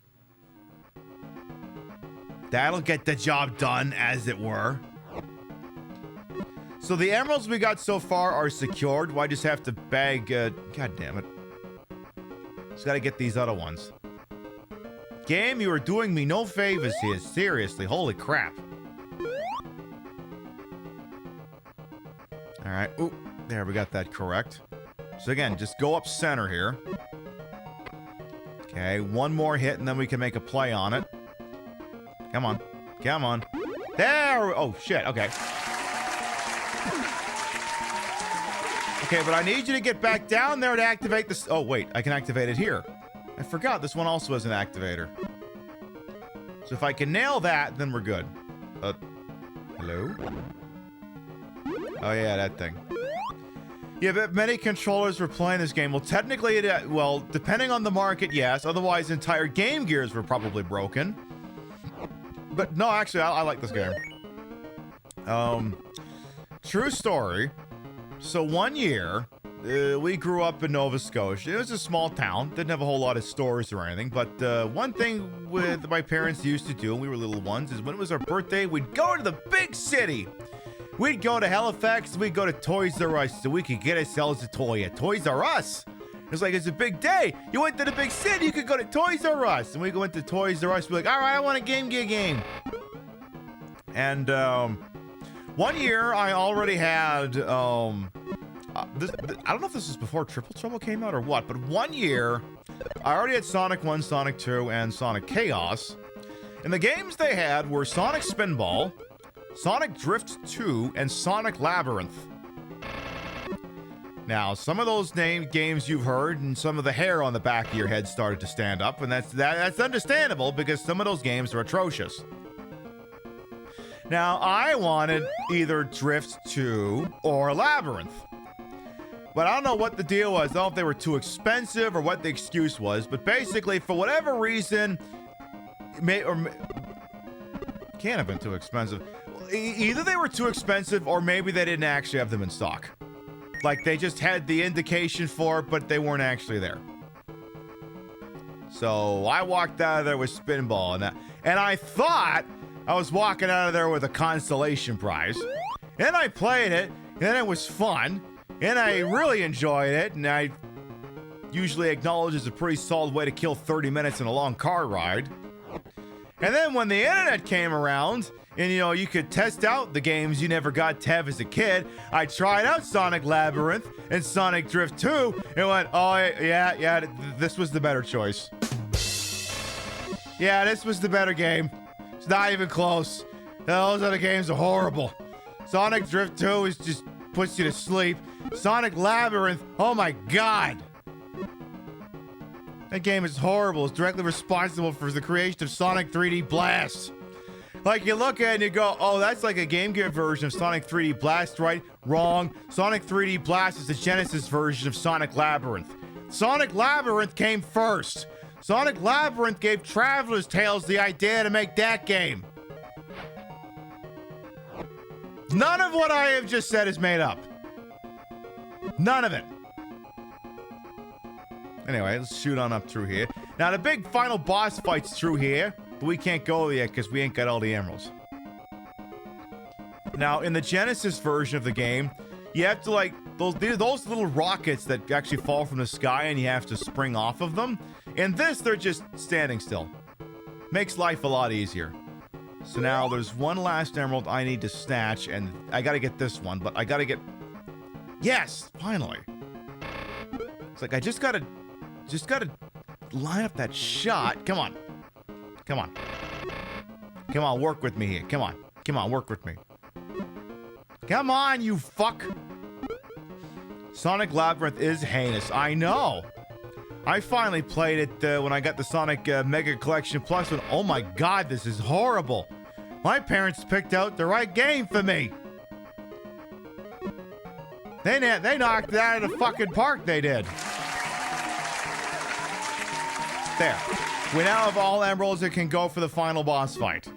[SPEAKER 1] That'll get the job done, as it were. So the emeralds we got so far are secured. Well, I just have to bag... God damn it. Just gotta get these other ones. Game, you are doing me no favors here. Seriously, holy crap. Alright, ooh, there, we got that correct. So again, just go up center here. Okay, one more hit and then we can make a play on it. Come on, come on. There, oh shit, okay. Okay, but I need you to get back down there to activate this. Oh wait, I can activate it here. I forgot this one also has an activator. So if I can nail that, then we're good. Hello? Oh yeah, that thing. Yeah, but many controllers were playing this game. Well, technically, well, depending on the market, yes. Otherwise, entire Game Gears were probably broken. But no, actually, I like this game. True story. So one year, we grew up in Nova Scotia. It was a small town. Didn't have a whole lot of stores or anything. But one thing with my parents used to do when we were little ones is when it was our birthday, we'd go to the big city. We'd go to Halifax. We'd go to Toys R Us so we could get ourselves a toy at Toys R Us. It's like, it's a big day. You went to the big city. You could go to Toys R Us. And we go into Toys R Us. We're like, all right, I want a Game Gear game. And one year, I already had... I don't know if this was before Triple Trouble came out or what, but one year, I already had Sonic 1, Sonic 2, and Sonic Chaos. And the games they had were Sonic Spinball, Sonic Drift 2, and Sonic Labyrinth. Now, some of those games you've heard, and some of the hair on the back of your head started to stand up, and that's understandable because some of those games are atrocious. Now, I wanted either Drift 2 or Labyrinth. But I don't know what the deal was. I don't know if they were too expensive or what the excuse was. But basically, for whatever reason, can't have been too expensive. Either they were too expensive or maybe they didn't actually have them in stock. Like, they just had the indication for it, but they weren't actually there. So I walked out of there with Spinball. And I thought I was walking out of there with a consolation prize. And I played it, and it was fun. And I really enjoyed it, and I usually acknowledge it's a pretty solid way to kill 30 minutes in a long car ride. And then when the internet came around, and you know, you could test out the games you never got to have as a kid, I tried out Sonic Labyrinth and Sonic Drift 2, and went, oh yeah, this was the better choice. Yeah, this was the better game. It's not even close. Those other games are horrible. Sonic Drift 2 is just puts you to sleep. Sonic Labyrinth, oh my god! That game is horrible. It's directly responsible for the creation of Sonic 3D Blast. Like, you look at it and you go, oh, that's like a Game Gear version of Sonic 3D Blast, right? Wrong. Sonic 3D Blast is the Genesis version of Sonic Labyrinth. Sonic Labyrinth came first. Sonic Labyrinth gave Traveler's Tales the idea to make that game. None of what I have just said is made up. None of it. Anyway, let's shoot on up through here. Now, the big final boss fight's through here, but we can't go yet because we ain't got all the emeralds. Now, in the Genesis version of the game, you have to, like, those little rockets that actually fall from the sky and you have to spring off of them. In this, they're just standing still. Makes life a lot easier. So now there's one last emerald I need to snatch, and I gotta get this one, but I gotta get... Yes! Finally! It's like I just gotta line up that shot. Come on. Come on. Come on, work with me here. Come on. Come on, work with me. Come on, you fuck! Sonic Labyrinth is heinous. I know! I finally played it when I got the Sonic Mega Collection Plus, and oh my god, this is horrible! My parents picked out the right game for me! They knocked it out of the fucking park, they did! There. We now have all emeralds that can go for the final boss fight.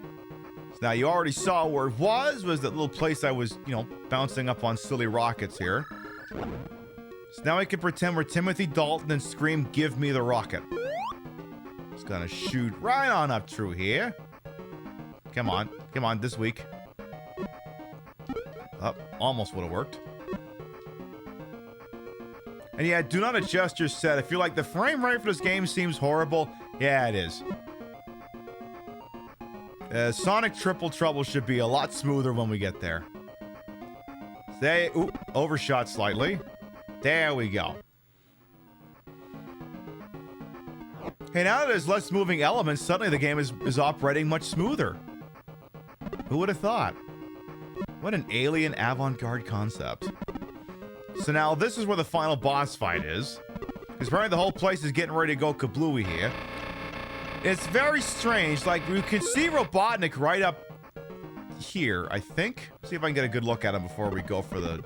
[SPEAKER 1] Now, you already saw where it was that little place I was, you know, bouncing up on silly rockets here. So now I can pretend we're Timothy Dalton and scream, "Give me the rocket." Just gonna shoot right on up through here. Come on, this week. Oh, almost would have worked. And yeah, do not adjust your set. If you're like, the frame rate for this game seems horrible, yeah, it is. Sonic Triple Trouble should be a lot smoother when we get there. Ooh, overshot slightly. There we go. Hey, now that there's less moving elements, suddenly the game is operating much smoother. Who would have thought? What an alien avant-garde concept. So now this is where the final boss fight is. Because apparently the whole place is getting ready to go kablooey here. It's very strange. Like, you can see Robotnik right up here, I think. See if I can get a good look at him before we go for the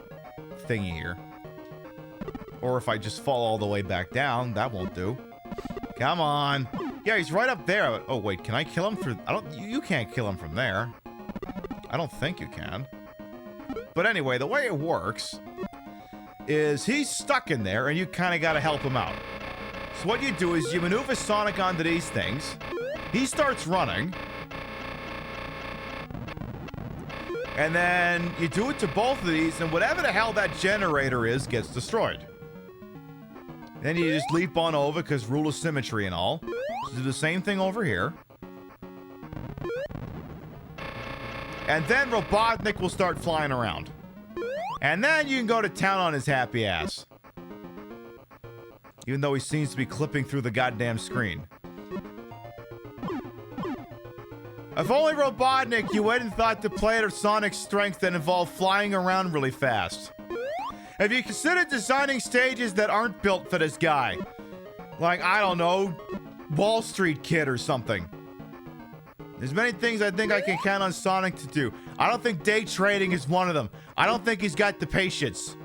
[SPEAKER 1] thingy here. Or if I just fall all the way back down, that won't do. Come on. Yeah, he's right up there. Oh, wait, can I kill him through... You can't kill him from there. I don't think you can. But anyway, the way it works is he's stuck in there, and you kind of got to help him out. So what you do is you maneuver Sonic onto these things. He starts running. And then you do it to both of these, and whatever the hell that generator is gets destroyed. Then you just leap on over, because rule of symmetry and all. So do the same thing over here. And then Robotnik will start flying around. And then you can go to town on his happy ass. Even though he seems to be clipping through the goddamn screen. If only Robotnik, you hadn't thought to play at Sonic's strength that involved flying around really fast. Have you considered designing stages that aren't built for this guy? Like, I don't know, Wall Street Kid or something. There's many things I think I can count on Sonic to do. I don't think day trading is one of them. I don't think he's got the patience.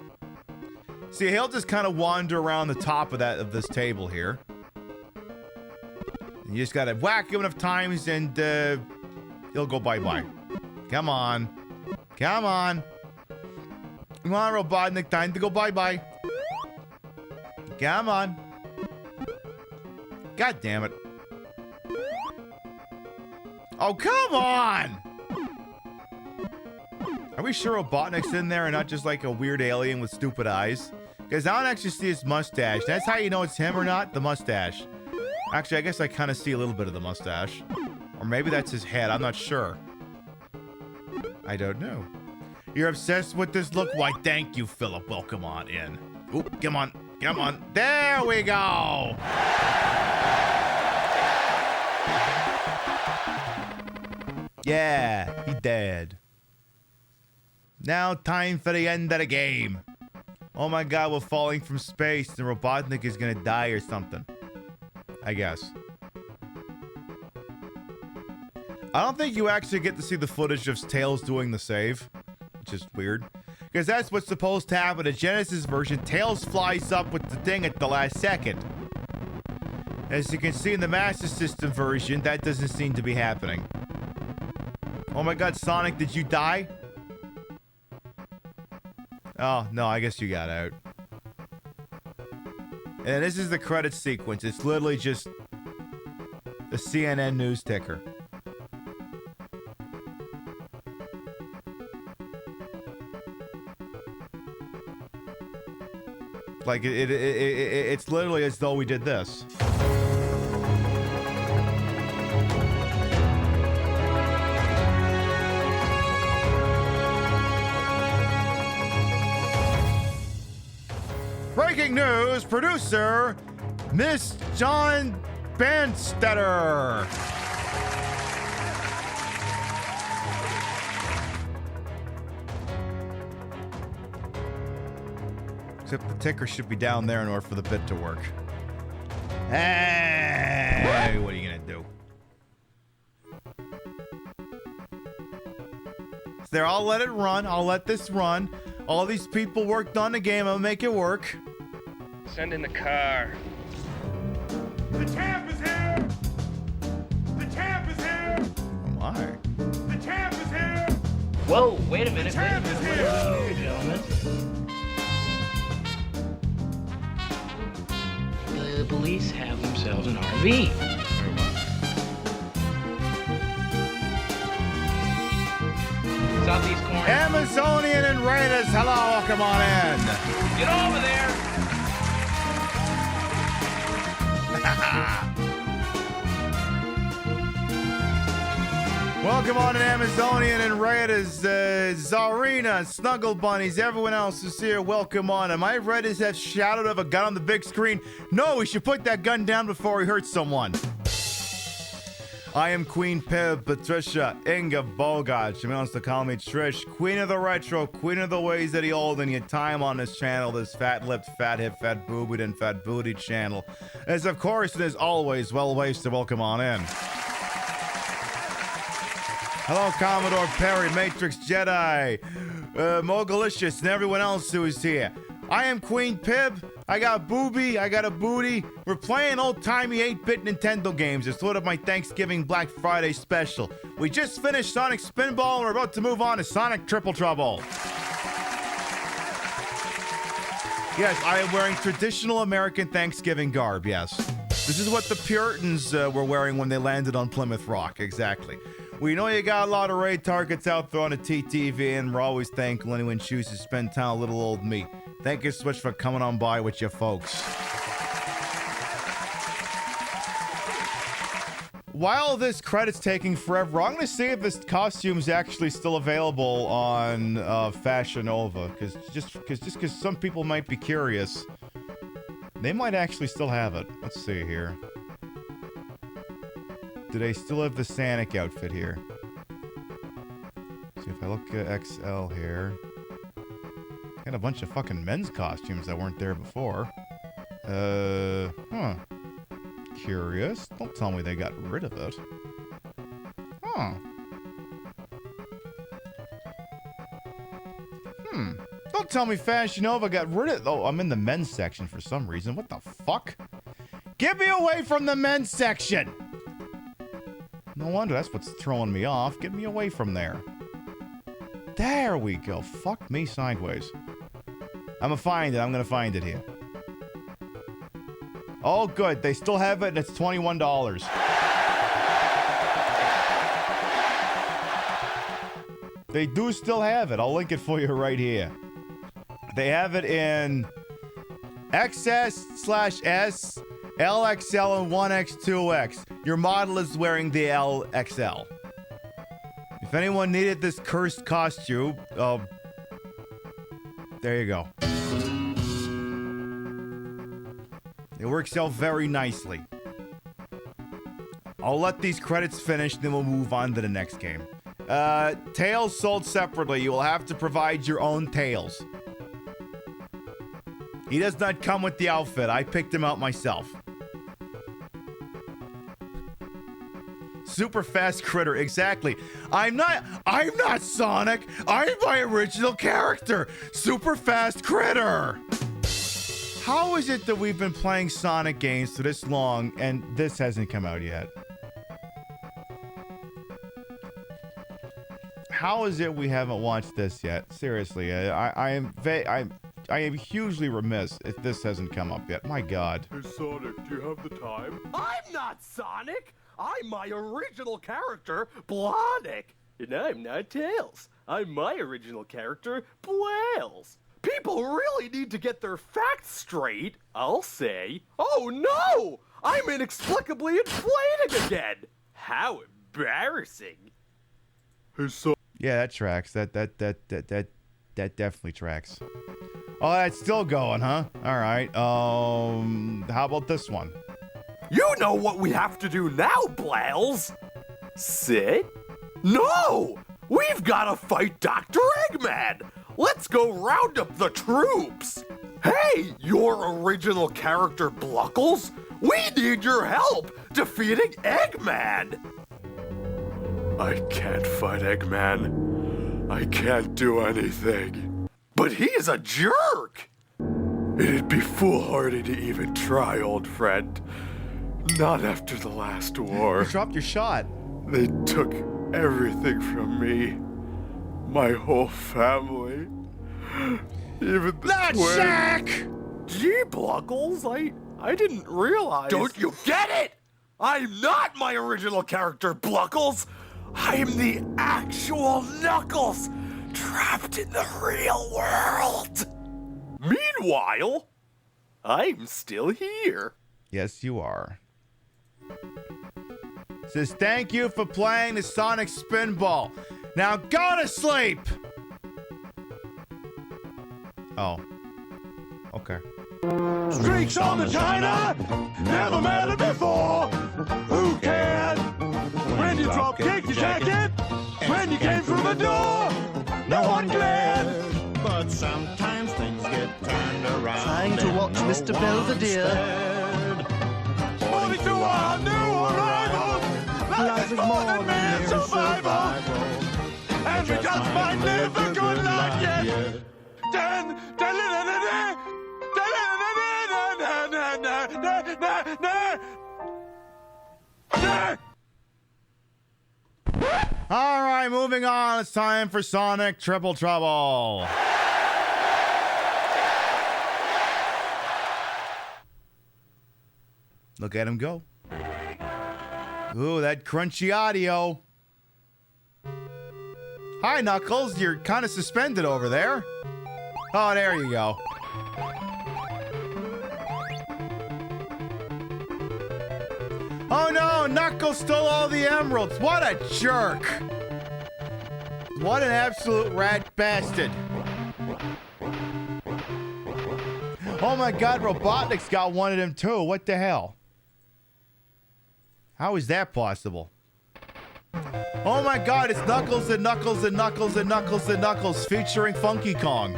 [SPEAKER 1] See, he'll just kind of wander around the top of this table here. You just gotta whack him enough times and he'll go bye-bye. Come on. Come on. Come on, Robotnik, time to go bye-bye. Come on. God damn it. Oh, come on! Are we sure Robotnik's in there and not just like a weird alien with stupid eyes? Because I don't actually see his mustache. That's how you know it's him or not, the mustache. Actually, I guess I kind of see a little bit of the mustache. Or maybe that's his head, I'm not sure. I don't know. You're obsessed with this look? Why, thank you, Philip. Welcome on in. Oop, come on. Come on. There we go! Yeah, he dead. Now time for the end of the game. Oh my god, we're falling from space and Robotnik is gonna die or something. I guess. I don't think you actually get to see the footage of Tails doing the save, which is weird. Because that's what's supposed to happen. In the Genesis version, Tails flies up with the thing at the last second. As you can see in the Master System version, that doesn't seem to be happening. Oh my god, Sonic, did you die? Oh, no, I guess you got out. And this is the credit sequence. It's literally just The CNN news ticker. Like, it's literally as though we did this. Breaking news, producer, Miss John Banstetter. Except the ticker should be down there in order for the bit to work. Hey, what are you gonna do? So there, I'll let it run. I'll let this run. All these people worked on the game. I'll make it work.
[SPEAKER 20] Send in the car.
[SPEAKER 7] The champ is here! The champ is here!
[SPEAKER 1] Oh my.
[SPEAKER 7] The champ is here!
[SPEAKER 20] Whoa, wait a minute.
[SPEAKER 7] The champ is here!
[SPEAKER 20] Gentlemen. The police have themselves an RV. Southeast corner.
[SPEAKER 1] Amazonian and Raiders, hello, welcome on in.
[SPEAKER 20] Get over there.
[SPEAKER 1] Welcome on in Amazonian and Raiders, Zarina, Snuggle Bunnies, everyone else who's here, welcome on. Am I read as that shadow of a gun on the big screen? No, we should put that gun down before he hurts someone. I am Queen Pib, Patricia, Inga Bogart. She wants to call me Trish. Queen of the retro, queen of the ways that he old in your time on this channel, this fat lipped, fat hip, fat boobied, and fat booty channel. As of course it is always well wasted. Welcome on in. Hello, Commodore Perry, Matrix Jedi, Mogalicious, and everyone else who is here. I am Queen Pib. I got booby. I got a booty. We're playing old-timey 8-bit Nintendo games. It's sort of my Thanksgiving Black Friday special. We just finished Sonic Spinball, and we're about to move on to Sonic Triple Trouble. Yes, I am wearing traditional American Thanksgiving garb, yes. This is what the Puritans were wearing when they landed on Plymouth Rock, exactly. We know you got a lot of raid targets out there on the TTV, and we're always thankful anyone chooses to spend time with little old me. Thank you so much for coming on by with your folks. While this credit's taking forever, I'm going to see if this costume's actually still available on Fashion Nova, because some people might be curious. They might actually still have it. Let's see here. Do they still have the Sonic outfit here? See if I look at XL here. Got a bunch of fucking men's costumes that weren't there before. Curious. Don't tell me they got rid of it. Huh. Don't tell me Fashion Nova got rid of it. Oh, I'm in the men's section for some reason. What the fuck? Get me away from the men's section! No wonder that's what's throwing me off. Get me away from there. There we go. Fuck me sideways. I'm gonna find it. I'm gonna find it here. Oh, good. They still have it, and it's $21. They do still have it. I'll link it for you right here. They have it in XS/S, LXL, and 1X2X. Your model is wearing the LXL. If anyone needed this cursed costume, there you go. It works out very nicely. I'll let these credits finish, then we'll move on to the next game. Tails sold separately. You will have to provide your own tails. He does not come with the outfit. I picked him out myself. Super fast critter, exactly. I'm not Sonic. I'm my original character, Super Fast Critter. How is it that we've been playing Sonic games for this long and this hasn't come out yet? How is it we haven't watched this yet? Seriously, I am hugely remiss if this hasn't come up yet. My God.
[SPEAKER 7] Hey Sonic, do you have the time?
[SPEAKER 4] I'm not Sonic.
[SPEAKER 21] I'm my original character, Blonic. And I'm not Tails. I'm my original character, Blails. People really need to get their facts straight, I'll say. Oh no! I'm inexplicably inflating again! How embarrassing.
[SPEAKER 1] Yeah, that tracks. That definitely tracks. Oh, that's still going, huh? All right. How about this one?
[SPEAKER 21] You know what we have to do now, Blails? Sit? No! We've got to fight Dr. Eggman! Let's go round up the troops! Hey, your original character, Bluckles! We need your help defeating Eggman! I can't fight Eggman. I can't do anything. But he's a jerk! It'd be foolhardy to even try, old friend. Not after the last war.
[SPEAKER 1] You dropped your shot.
[SPEAKER 21] They took everything from me. My whole family. Even the
[SPEAKER 1] Shaq!
[SPEAKER 21] Gee, Bluckles, I didn't realize. Don't you get it? I'm not my original character, Bluckles. I'm the actual Knuckles, trapped in the real world. Meanwhile, I'm still here.
[SPEAKER 1] Yes, you are. Says, thank you for playing the Sonic Spinball. Now go to sleep! Oh. Okay.
[SPEAKER 7] Streaks on the china, never met it before. Who can? When you drop kick your jacket, when you came through the door, no one glared. But sometimes things get turned around.
[SPEAKER 22] Trying to watch Mr. Belvedere.
[SPEAKER 7] 42 are new arrivals. Life is more than mere survival. And we just might live a good life yet.
[SPEAKER 1] All right, moving on. It's time for Sonic Triple Trouble. Look at him go. Ooh, that crunchy audio. Hi, Knuckles. You're kind of suspended over there. Oh, there you go. Oh no, Knuckles stole all the emeralds. What a jerk. What an absolute rat bastard. Oh my god, Robotnik's got one of them too. What the hell? How is that possible? Oh my god, it's Knuckles and Knuckles and Knuckles and Knuckles and Knuckles featuring Funky Kong.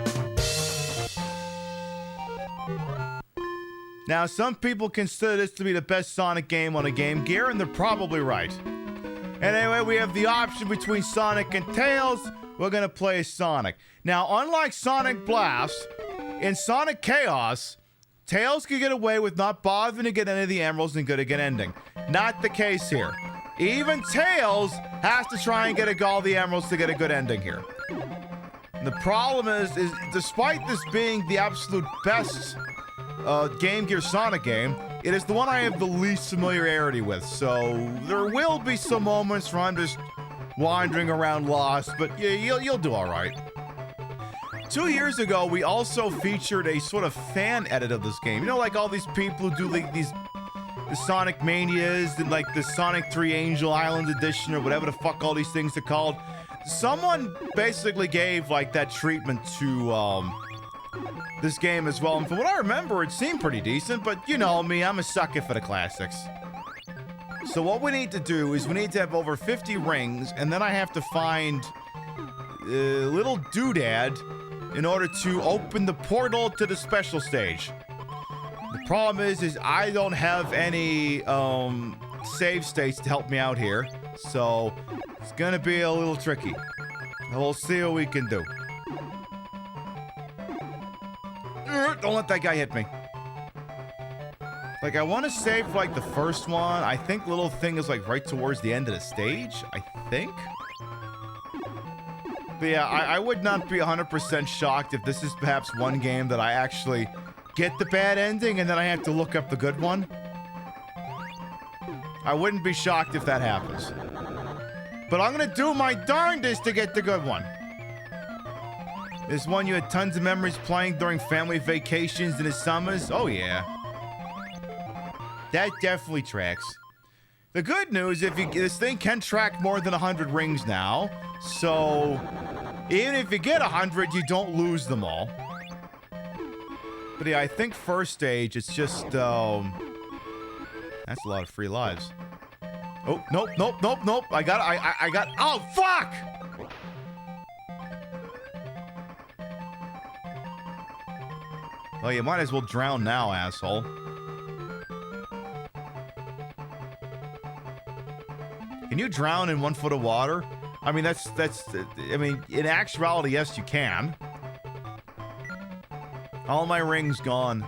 [SPEAKER 1] Now, some people consider this to be the best Sonic game on a Game Gear, and they're probably right. And anyway, we have the option between Sonic and Tails. We're gonna play as Sonic. Now, unlike Sonic Blast, in Sonic Chaos, Tails can get away with not bothering to get any of the emeralds and get a good ending. Not the case here. Even Tails has to try and get all the emeralds to get a good ending here. And the problem is despite this being the absolute best Game Gear Sonic game, it is the one I have the least familiarity with, so there will be some moments where I'm just wandering around lost, but yeah, you'll do all right. 2 years ago, we also featured a sort of fan edit of this game. You know, like all these people who do like the Sonic Manias and like the Sonic 3 Angel Island edition or whatever the fuck all these things are called. Someone basically gave like that treatment to this game as well, and from what I remember, it seemed pretty decent, but you know me, I'm a sucker for the classics. So what we need to do is we need to have over 50 rings, and then I have to find a little doodad in order to open the portal to the special stage. The problem is I don't have any save states to help me out here, so it's gonna be a little tricky. We'll see what we can do. Don't let that guy hit me. Like, I want to save, like, the first one. I think the little thing is, like, right towards the end of the stage, I think. But yeah, I would not be 100% shocked if this is perhaps one game that I actually get the bad ending and then I have to look up the good one. I wouldn't be shocked if that happens. But I'm gonna do my darndest to get the good one. This one you had tons of memories playing during family vacations in the summers. Oh yeah. That definitely tracks. The good news, this thing can track more than 100 rings now. So even if you get 100, you don't lose them all. But yeah, I think first stage, it's just, that's a lot of free lives. Oh, nope. I got, oh, fuck! Well, you might as well drown now, asshole. Can you drown in 1 foot of water? I mean, I mean, in actuality, yes, you can. All my rings gone.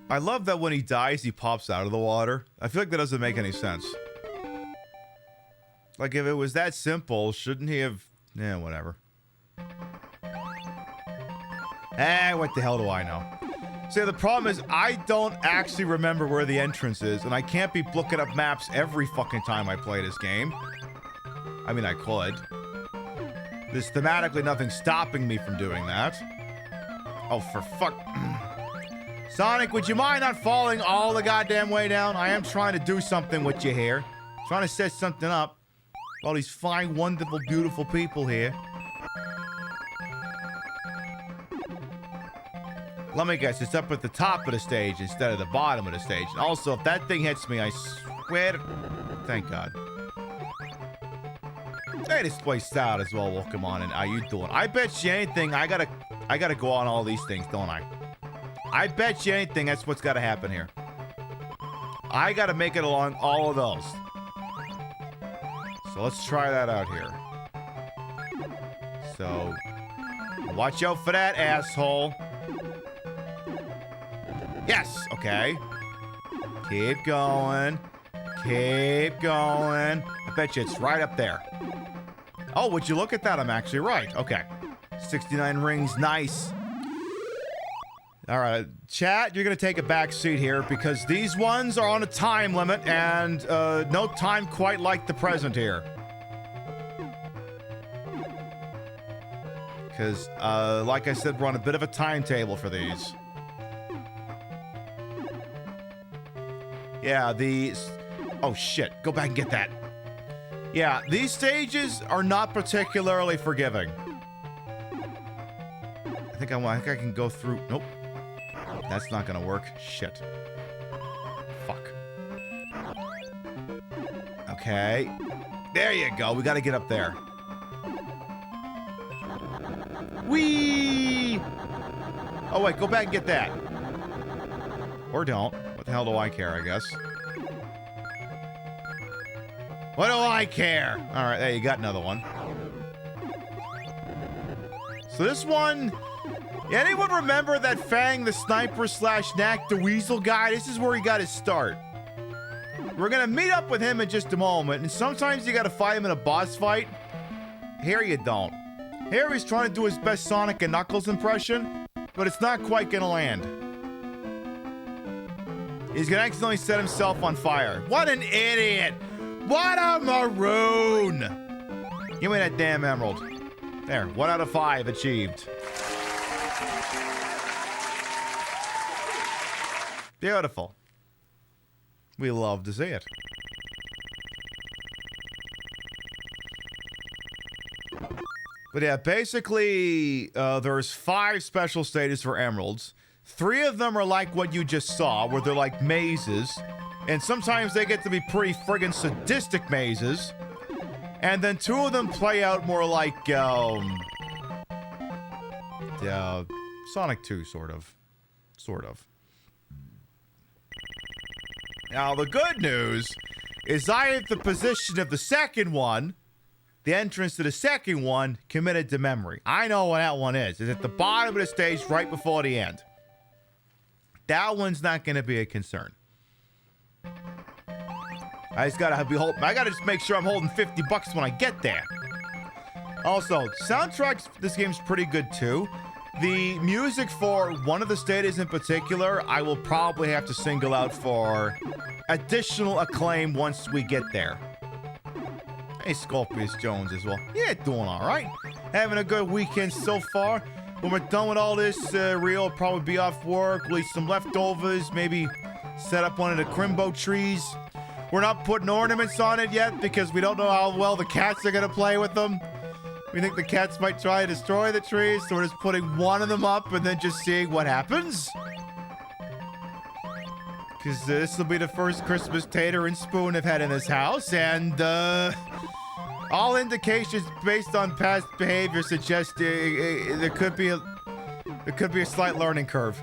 [SPEAKER 1] I love that when he dies, he pops out of the water. I feel like that doesn't make any sense. Like, if it was that simple, shouldn't he have... Yeah, whatever. What the hell do I know? See, the problem is, I don't actually remember where the entrance is, and I can't be looking up maps every fucking time I play this game. I mean, I could. There's thematically nothing stopping me from doing that. Oh, for fuck... Sonic, would you mind not falling all the goddamn way down? I am trying to do something with you here. Trying to set something up. All these fine, wonderful, beautiful people here. Let me guess, it's up at the top of the stage instead of the bottom of the stage. And also, if that thing hits me, I swear to... Thank God. Hey, this place out as well. Welcome on in. How you doing? I bet you anything, I gotta go on all these things, don't I? I bet you anything that's what's gotta happen here. I gotta make it along all of those. So let's try that out here. So, watch out for that, asshole. Yes, okay. Keep going. Keep going. I bet you it's right up there. Oh, would you look at that? I'm actually right. Okay. 69 rings, nice. All right, chat, you're going to take a back seat here because these ones are on a time limit and no time quite like the present here. Because, like I said, we're on a bit of a timetable for these. Yeah, oh, shit. Go back and get that. Yeah, these stages are not particularly forgiving. I think I can go through... Nope. That's not gonna work. Shit. Fuck. Okay. There you go. We gotta get up there. Whee! Oh, wait. Go back and get that. Or don't. What the hell do I care, I guess? What do I care? All right. There, you got another one. So this one... Anyone remember that Fang the Sniper / Knack the Weasel guy? This is where he got his start. We're gonna meet up with him in just a moment, and sometimes you gotta fight him in a boss fight. Here you don't. Here he's trying to do his best Sonic and Knuckles impression, but it's not quite gonna land. He's gonna accidentally set himself on fire. What an idiot! What a maroon! Give me that damn emerald. There, 1 out of 5 achieved. Beautiful. We love to see it. But yeah, basically, there's 5 special stages for emeralds. 3 of them are like what you just saw, where they're like mazes. And sometimes they get to be pretty friggin' sadistic mazes. And then 2 of them play out more like, Sonic 2, sort of. Sort of. Now, the good news is I have the position of the second one, the entrance to the second one, committed to memory. I know what that one is. It's at the bottom of the stage right before the end. That one's not going to be a concern. I just gotta I gotta just make sure I'm holding $50 when I get there. Also, soundtracks for this game's pretty good too. The music for one of the stadiums in particular, I will probably have to single out for additional acclaim once we get there. Hey, Scorpius Jones as well. Yeah, doing all right. Having a good weekend so far. When we're done with all this, Rio will probably be off work. We'll eat some leftovers. Maybe set up one of the Crimbo trees. We're not putting ornaments on it yet because we don't know how well the cats are going to play with them. We think the cats might try to destroy the trees, so we're just putting one of them up and then just seeing what happens. Because this will be the first Christmas tater and spoon I've had in this house, and all indications based on past behavior suggest there could be a slight learning curve.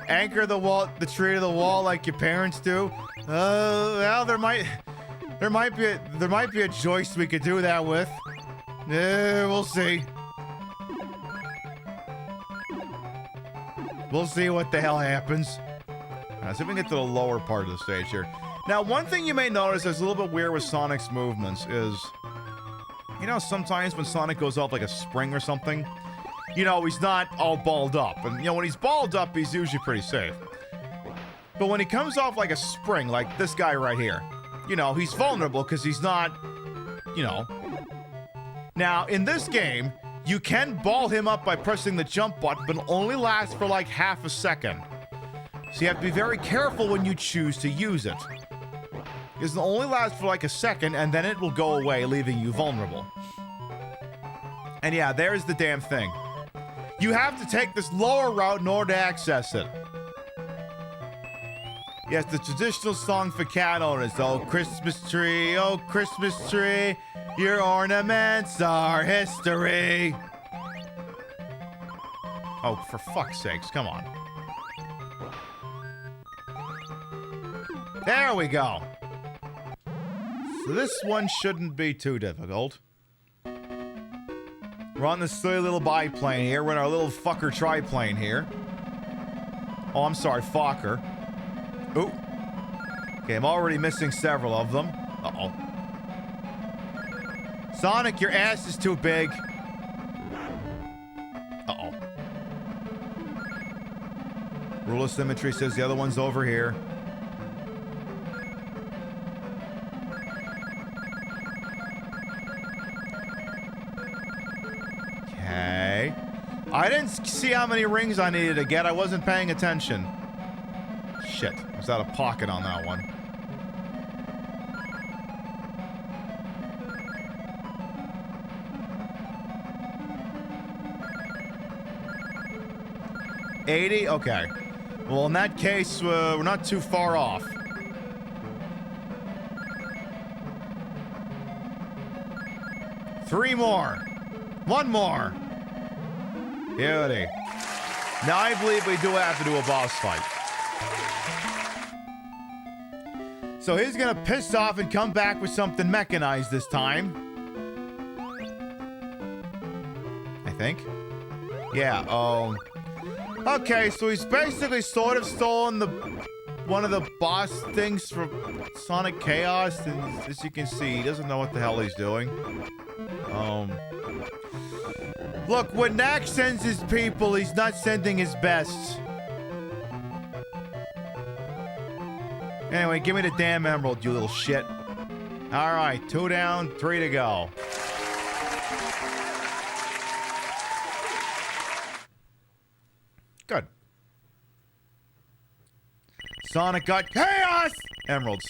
[SPEAKER 1] Anchor the tree to the wall like your parents do. Well, there might be a joist we could do that with. We'll see. We'll see what the hell happens. Let's see if we can get to the lower part of the stage here. Now, one thing you may notice that's a little bit weird with Sonic's movements is, you know, sometimes when Sonic goes off like a spring or something, you know, he's not all balled up. And, you know, when he's balled up, he's usually pretty safe. But when he comes off like a spring, like this guy right here, you know, he's vulnerable because he's not, you know. Now, in this game, you can ball him up by pressing the jump button, but it only lasts for like half a second. So you have to be very careful when you choose to use it. Because it only lasts for like a second, and then it will go away, leaving you vulnerable. And yeah, there's the damn thing. You have to take this lower route in order to access it. Yes, the traditional song for cat owners. Oh, Christmas tree, your ornaments are history. Oh, for fuck's sakes, come on. There we go. So this one shouldn't be too difficult. We're on this silly little biplane here. We're in our little fucker triplane here. Oh, I'm sorry, Fokker. Ooh. Okay, I'm already missing several of them. Uh-oh. Sonic, your ass is too big. Uh-oh. Rule of symmetry says the other one's over here. Okay. I didn't see how many rings I needed to get. I wasn't paying attention. Shit. I was out of pocket on that one. $80? Okay. Well, in that case, we're not too far off. Three more. One more. Beauty. Now I believe we do have to do a boss fight. So he's gonna piss off and come back with something mechanized this time. I think. Yeah, okay, so he's basically sort of stolen one of the boss things from Sonic Chaos, and as you can see, he doesn't know what the hell he's doing. Look, when Knack sends his people, he's not sending his best. Anyway, give me the damn emerald, you little shit. Alright, 2 down, 3 to go. Good. Sonic got chaos! Emeralds.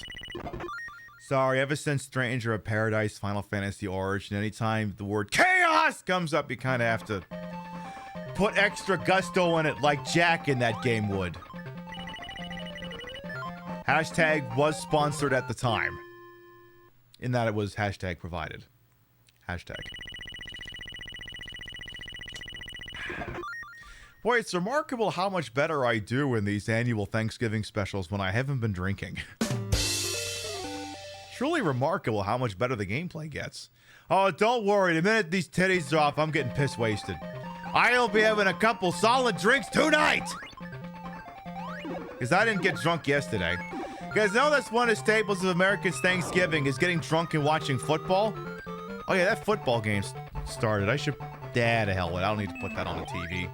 [SPEAKER 1] Sorry, ever since Stranger of Paradise Final Fantasy Origin, anytime the word chaos comes up, you kind of have to put extra gusto in it like Jack in that game would. Hashtag was sponsored at the time. In that it was hashtag provided. Hashtag. Boy, it's remarkable how much better I do in these annual Thanksgiving specials when I haven't been drinking. Truly remarkable how much better the gameplay gets. Oh, don't worry. The minute these titties are off, I'm getting piss wasted. I'll be having a couple solid drinks tonight! Because I didn't get drunk yesterday. You guys know that's one of the staples of America's Thanksgiving is getting drunk and watching football? Oh yeah, that football game started. I should to hell with it. I don't need to put that on the TV.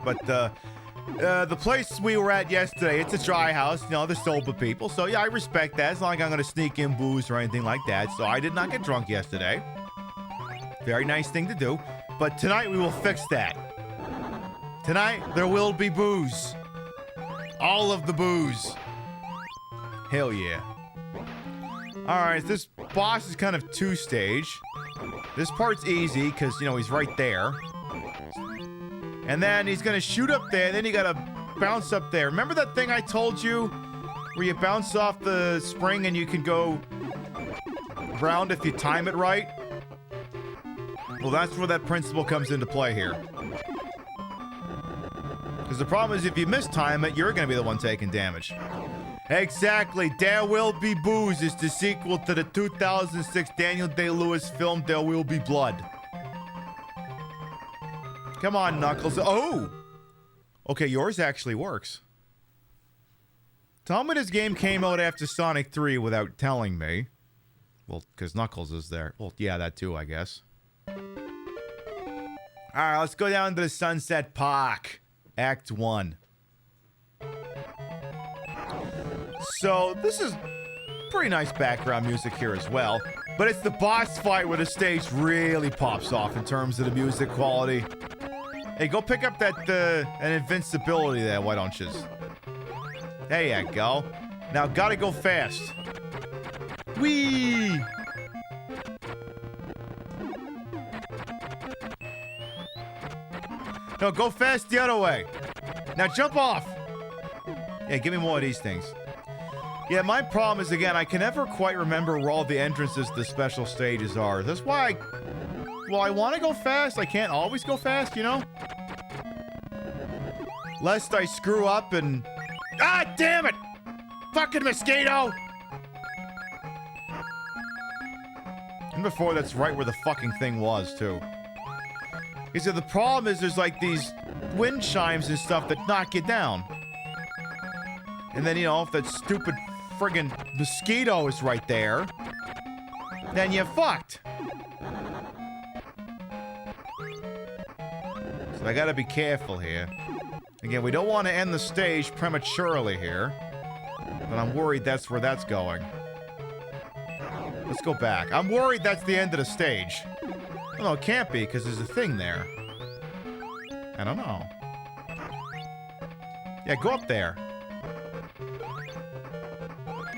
[SPEAKER 1] But the place we were at yesterday, it's a dry house. You know, they're sober people. So, yeah, I respect that. It's not like I'm going to sneak in booze or anything like that. So, I did not get drunk yesterday. Very nice thing to do. But tonight, we will fix that. Tonight, there will be booze. All of the booze. Hell yeah. Alright, this boss is kind of two-stage. This part's easy, because, you know, he's right there. And then he's gonna shoot up there, and then you gotta bounce up there. Remember that thing I told you? Where you bounce off the spring and you can go round if you time it right? Well, that's where that principle comes into play here. Because the problem is if you mistime it, you're gonna be the one taking damage. Exactly. There Will Be Booze is the sequel to the 2006 Daniel Day-Lewis film There Will Be Blood. Come on, Knuckles. Oh! Okay, yours actually works. Tell me this game came out after Sonic 3 without telling me. Well, because Knuckles is there. Well, yeah, that too, I guess. Alright, let's go down to the Sunset Park. Act 1. So, this is pretty nice background music here as well. But it's the boss fight where the stage really pops off in terms of the music quality. Hey, go pick up that, an invincibility there, why don't you? There you go. Now, gotta go fast. Whee! No, go fast the other way. Now, jump off. Yeah, give me more of these things. Yeah, my problem is, again, I can never quite remember where all the entrances to the special stages are. That's why well, I want to go fast. I can't always go fast, you know? Lest I screw up and... Ah, damn it! Fucking mosquito! And before, that's right where the fucking thing was, too. Because the problem is there's, like, these wind chimes and stuff that knock you down. And then, you know, if that stupid friggin' mosquito is right there, then you're fucked. So I gotta be careful here. Again, we don't want to end the stage prematurely here. But I'm worried that's where that's going. Let's go back. I'm worried that's the end of the stage. Well, no, it can't be, because there's a thing there. I don't know. Yeah, go up there.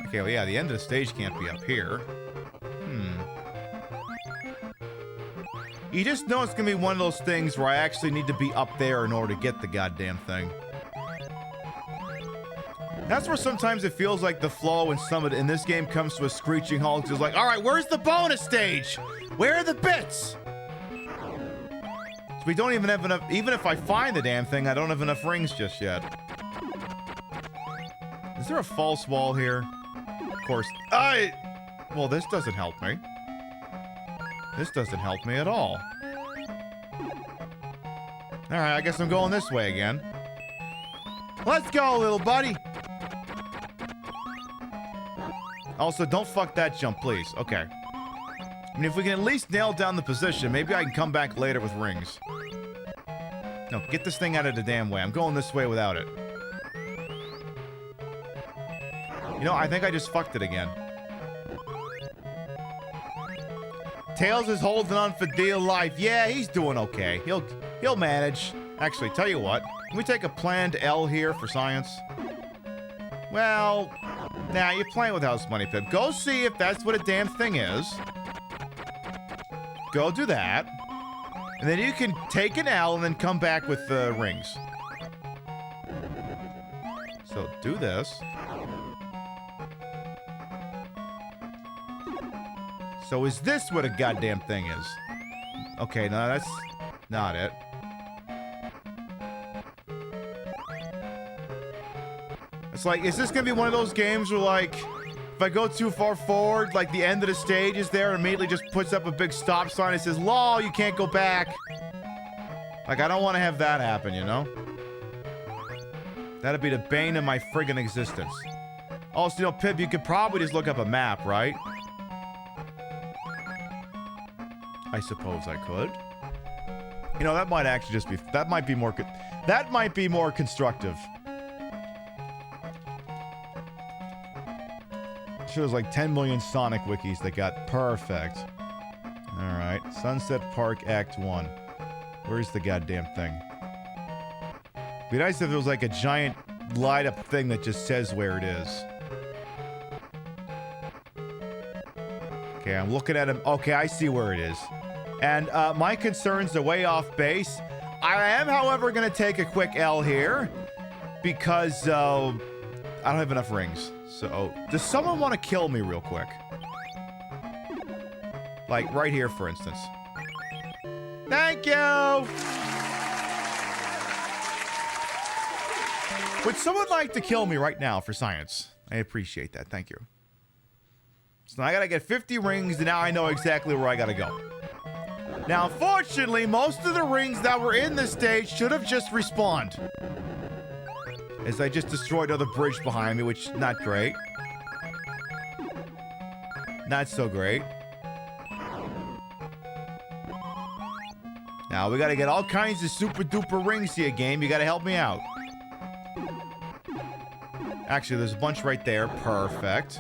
[SPEAKER 1] Okay, well, yeah, the end of the stage can't be up here. You just know it's gonna be one of those things where I actually need to be up there in order to get the goddamn thing. That's where sometimes it feels like the flow in this game comes to a screeching halt. It's like, alright, where's the bonus stage? Where are the bits? So we don't even have enough, even if I find the damn thing, I don't have enough rings just yet. Is there a false wall here? Of course. Well, this doesn't help me. This doesn't help me at all. Alright, I guess I'm going this way again. Let's go, little buddy! Also, don't fuck that jump, please. Okay. I mean, if we can at least nail down the position, maybe I can come back later with rings. No, get this thing out of the damn way. I'm going this way without it. You know, I think I just fucked it again. Tails is holding on for dear life. Yeah, he's doing okay. He'll manage. Actually, tell you what. Can we take a planned L here for science? Well, nah, you're playing with house money, Pip. Go see if that's what a damn thing is. Go do that. And then you can take an L and then come back with the rings. So do this. So is this what a goddamn thing is? Okay, no, that's not it. It's like, is this gonna be one of those games where, like, if I go too far forward, like, the end of the stage is there and immediately just puts up a big stop sign and says, lol, you can't go back. Like, I don't want to have that happen, you know? That'd be the bane of my friggin' existence. Also, you know, Pip, you could probably just look up a map, right? I suppose I could. You know, that might actually just be, that might be more constructive. Sure, there's like 10 million Sonic wikis that got perfect. Alright, Sunset Park Act 1. Where's the goddamn thing? Be nice if it was like a giant light up thing that just says where it is. Okay, I'm looking at him. Okay, I see where it is. And my concerns are way off base. I am, however, going to take a quick L here because I don't have enough rings. So, does someone want to kill me real quick? Like right here, for instance. Thank you! Would someone like to kill me right now for science? I appreciate that. Thank you. So now I gotta get 50 rings, and now I know exactly where I gotta go. Now, unfortunately, most of the rings that were in this stage should have just respawned. As I just destroyed another bridge behind me, which, not great. Not so great. Now, we gotta get all kinds of super duper rings here, game. You gotta help me out. Actually, there's a bunch right there. Perfect.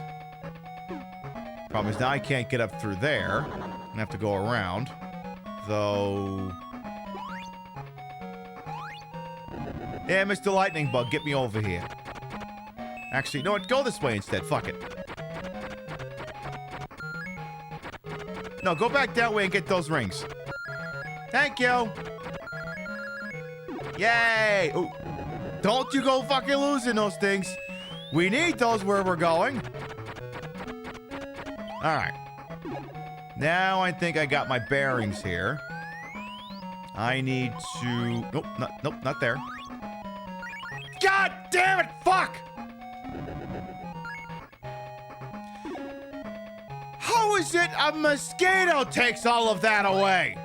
[SPEAKER 1] Problem is now I can't get up through there. I'm gonna have to go around. Though... Yeah, Mr. Lightning Bug, get me over here. Actually, you know what? Go this way instead. Fuck it. No, go back that way and get those rings. Thank you. Yay. Ooh. Don't you go fucking losing those things. We need those where we're going. Alright. Now I think I got my bearings here. I need to... Nope, not there. God damn it! Fuck! How is it a mosquito takes all of that away?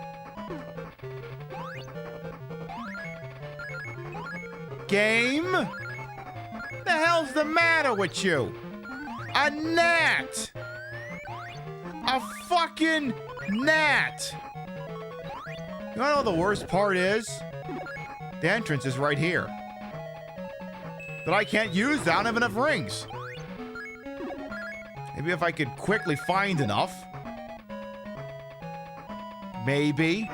[SPEAKER 1] Game? The hell's the matter with you? A gnat! A fucking gnat! You wanna know what the worst part is? The entrance is right here. But I can't use that. I don't have enough rings. Maybe if I could quickly find enough. Maybe.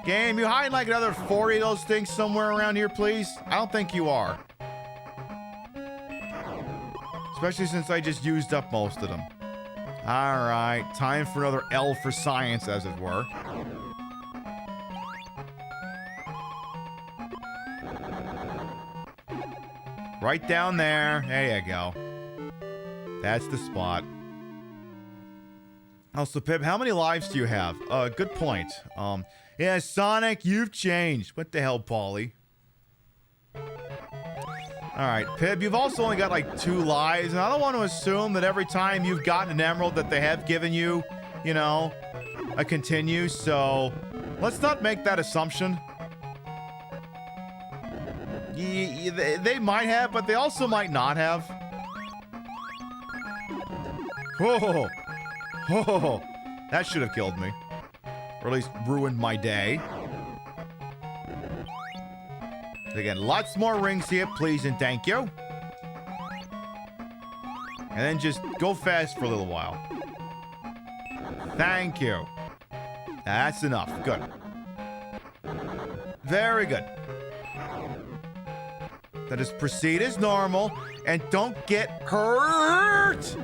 [SPEAKER 1] Game, you hide like another 40 of those things somewhere around here, please? I don't think you are. Especially since I just used up most of them. Alright, time for another L for science, as it were. Right down there. There you go. That's the spot. Also, Pip, how many lives do you have? Good point. Yeah, Sonic, you've changed. What the hell, Paulie? Alright, Pib, you've also only got like 2 lives, and I don't want to assume that every time you've gotten an emerald that they have given you, you know, a continue, so let's not make that assumption. They might have, but they also might not have. Whoa! Whoa! That should have killed me. Or at least ruined my day. Again, lots more rings here, please and thank you. And then just go fast for a little while. Thank you. That's enough. Good. Very good. Then just proceed as normal and don't get hurt!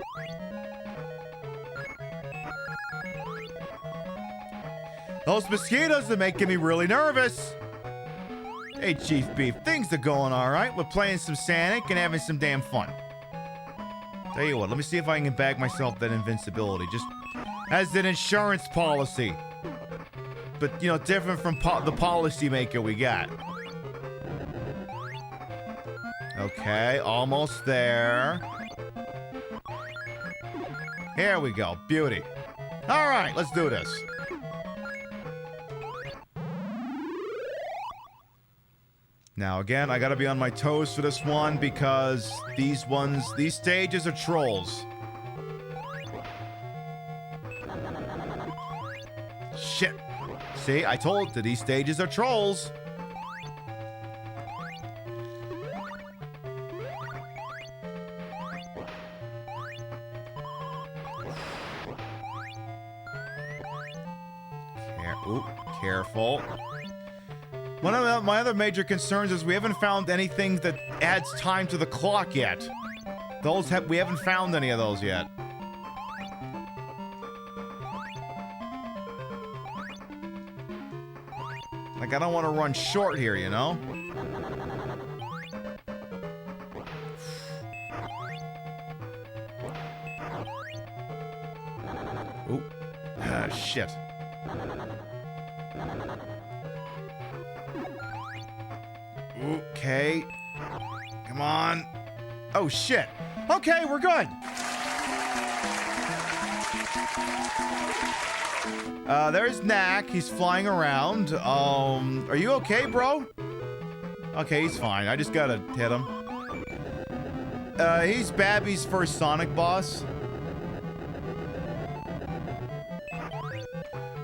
[SPEAKER 1] Those mosquitoes are making me really nervous. Hey, Chief Beef, things are going all right. We're playing some Sonic and having some damn fun. Tell you what, let me see if I can bag myself that invincibility, just as an insurance policy. But, you know, different from the policymaker we got. Okay, almost there. Here we go, beauty. All right, let's do this. Now, again, I gotta be on my toes for this one because these stages are trolls. Shit. See, I told you, these stages are trolls. Careful. One of my other major concerns is we haven't found anything that adds time to the clock yet. We haven't found any of those yet. Like, I don't want to run short here, you know? Oop. Ah, shit. Okay. Come on. Oh, shit. Okay, we're good. There's Knack. He's flying around. Are you okay, bro? Okay, he's fine. I just gotta hit him. He's Babby's first Sonic boss.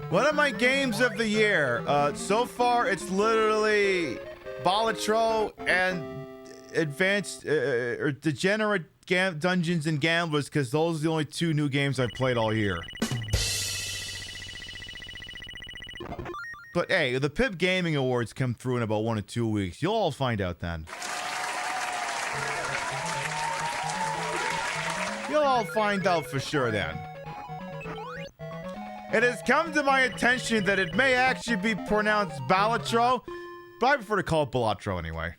[SPEAKER 1] One of my games of the year. So far, it's literally Balatro and Advanced or Degenerate Dungeons and Gamblers, because those are the only two new games I've played all year. But hey, the PIB Gaming Awards come through in about 1 or 2 weeks. You'll all find out then. You'll all find out for sure then. It has come to my attention that it may actually be pronounced Balatro, but I prefer to call it Balatro anyway.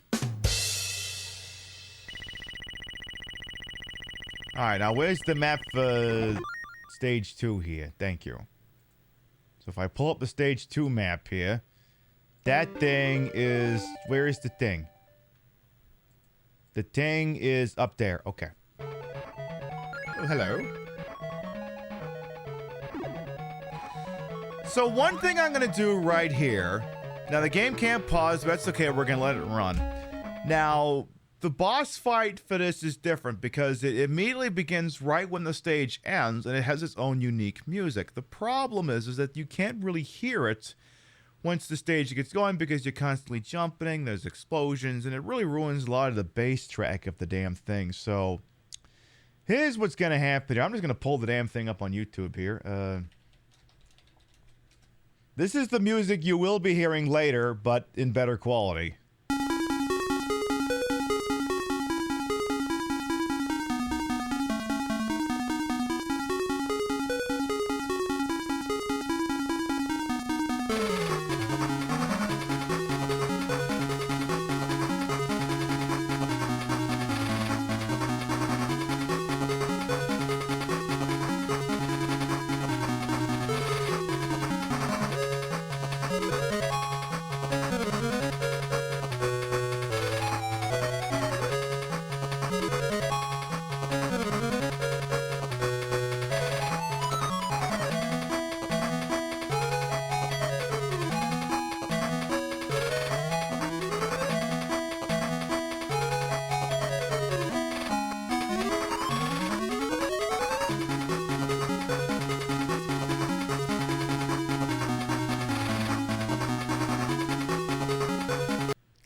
[SPEAKER 1] Alright, now where's the map for stage 2 here? Thank you. So if I pull up the stage 2 map here, that thing is... Where is the thing? The thing is up there. Okay. Oh, hello. So one thing I'm going to do right here... Now, the game can't pause, but that's okay. We're going to let it run. Now, the boss fight for this is different because it immediately begins right when the stage ends, and it has its own unique music. The problem is that you can't really hear it once the stage gets going because you're constantly jumping, there's explosions, and it really ruins a lot of the bass track of the damn thing. So, here's what's going to happen here. I'm just going to pull the damn thing up on YouTube here. This is the music you will be hearing later, but in better quality.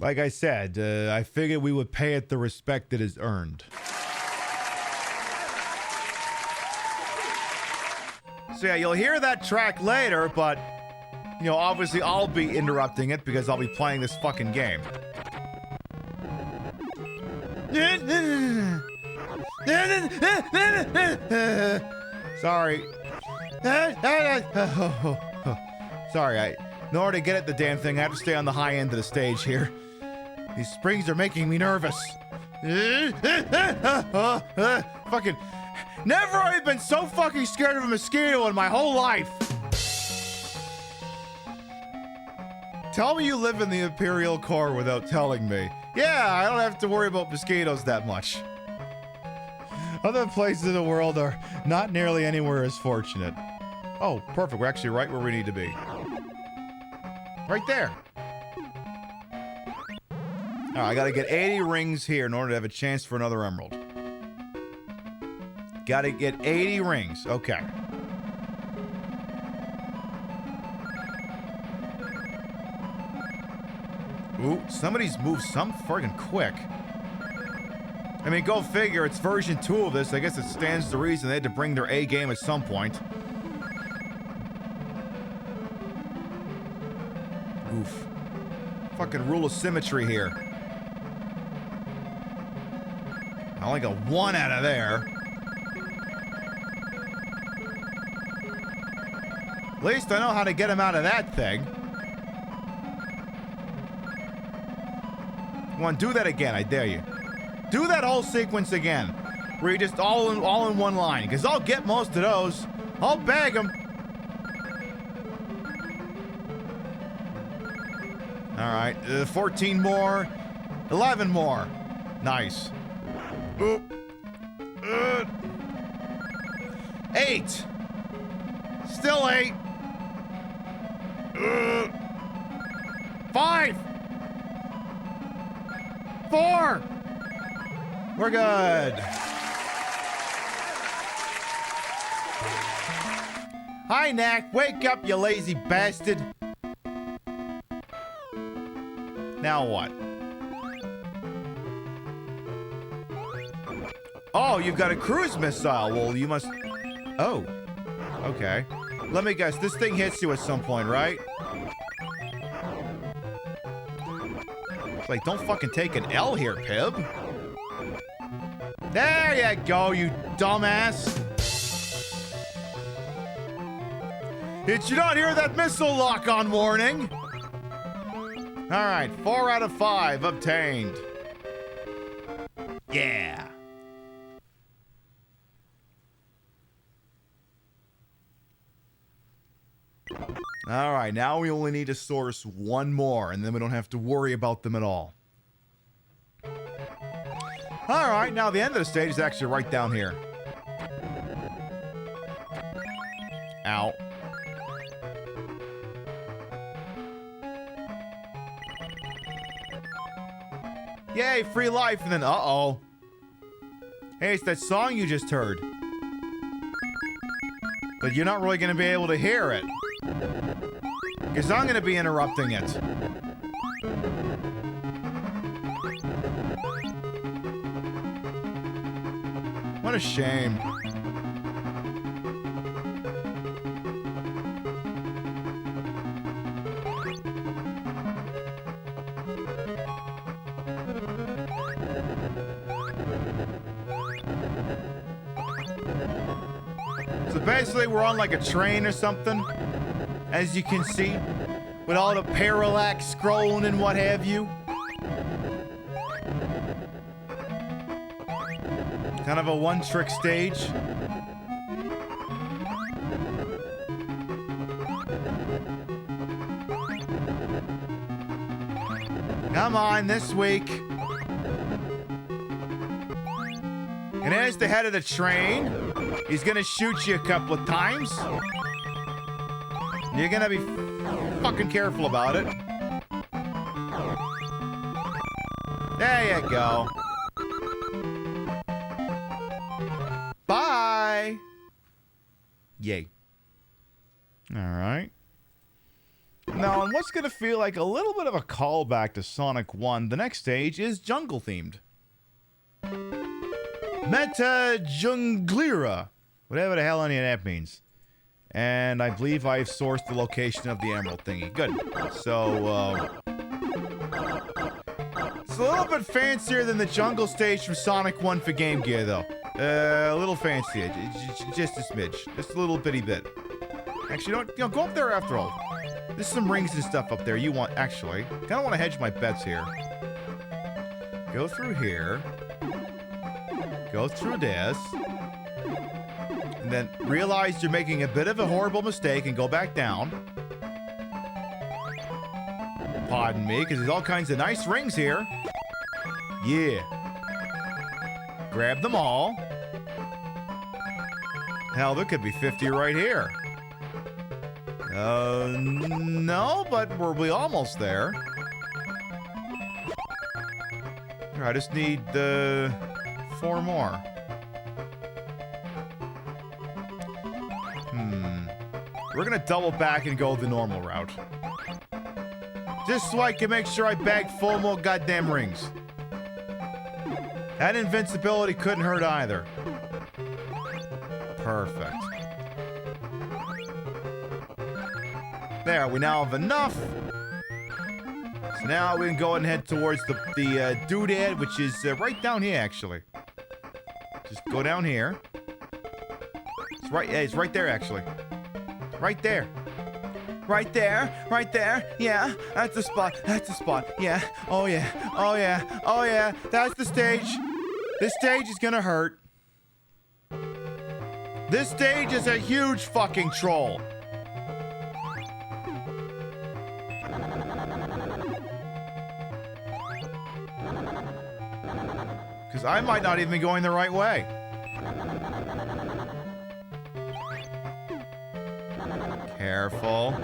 [SPEAKER 1] Like I said, I figured we would pay it the respect it has earned. So yeah, you'll hear that track later, but, you know, obviously I'll be interrupting it because I'll be playing this fucking game. Sorry. Sorry, in order to get at the damn thing, I have to stay on the high end of the stage here. These springs are making me nervous. Fucking... Never have I been so fucking scared of a mosquito in my whole life. Tell me you live in the Imperial Core without telling me. Yeah, I don't have to worry about mosquitoes that much. Other places in the world are not nearly anywhere as fortunate. Oh, perfect. We're actually right where we need to be. Right there. Oh, I gotta get 80 rings here in order to have a chance for another emerald. Gotta get 80 rings. Okay. Ooh, somebody's moved some friggin' quick. I mean, go figure, it's version 2 of this. I guess it stands to reason they had to bring their A game at some point. Oof. Fucking rule of symmetry here. I only got 1 out of there. At least I know how to get him out of that thing. Come on, do that again, I dare you. Do that whole sequence again, where you're just all in one line, because I'll get most of those. I'll bag them. All right, 14 more, 11 more. Nice. Oop. 8. Still 8. 5. 4. We're good. Hi, Knack. Wake up, you lazy bastard. Now what? Oh, you've got a cruise missile. Well, you must... Oh. Okay. Let me guess. This thing hits you at some point, right? It's like, don't fucking take an L here, Pib. There you go, you dumbass. Did you not hear that missile lock-on warning? Alright, 4 out of 5 obtained. Yeah. Alright, now we only need to source 1 more, and then we don't have to worry about them at all. Alright, now the end of the stage is actually right down here. Ow. Yay, free life, and then uh-oh. Hey, it's that song you just heard. But you're not really going to be able to hear it. Because I'm going to be interrupting it. What a shame. So basically we're on like a train or something, as you can see, with all the parallax scrolling and what have you. Kind of a one-trick stage. Come on, this week. And there's the head of the train. He's gonna shoot you a couple of times. You're gonna be fucking careful about it. There you go. Bye. Yay. All right. Now, on what's going to feel like a little bit of a callback to Sonic 1, the next stage is jungle-themed. Meta Junglera. Whatever the hell any of that means. And I believe I've sourced the location of the emerald thingy. Good. So, it's a little bit fancier than the jungle stage from Sonic 1 for Game Gear, though. A little fancier. Just a smidge. Just a little bitty bit. Actually, don't go up there after all. There's some rings and stuff up there you want, actually. Kind of want to hedge my bets here. Go through here. Go through this. And then realize you're making a bit of a horrible mistake and go back down. Pardon me, because there's all kinds of nice rings here. Yeah. Grab them all. Hell, there could be 50 right here. No, but we're almost there. Here, I just need 4 more. We're gonna double back and go the normal route. Just so I can make sure I bag 4 more goddamn rings. That invincibility couldn't hurt either. Perfect. There, we now have enough. So now we can go ahead and head towards the doodad, which is right down here, actually. Just go down here. It's right, yeah, it's right there, actually. Right there. Right there, right there, yeah, that's the spot, yeah, oh yeah, oh yeah, oh yeah, that's the stage. This stage is gonna hurt. This stage is a huge fucking troll. Because I might not even be going the right way. Careful.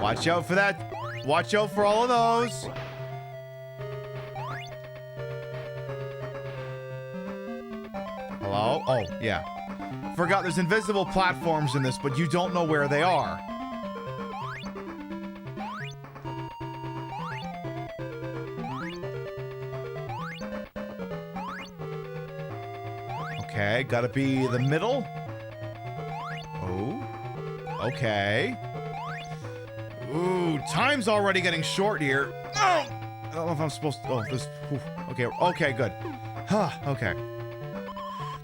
[SPEAKER 1] Watch out for that. Watch out for all of those. Hello? Oh, yeah. Forgot there's invisible platforms in this, but you don't know where they are. Okay, gotta be the middle. Oh. Okay. Ooh, time's already getting short here. Oh! I don't know if I'm supposed to... Oh, this... Okay, okay, good. Huh, okay.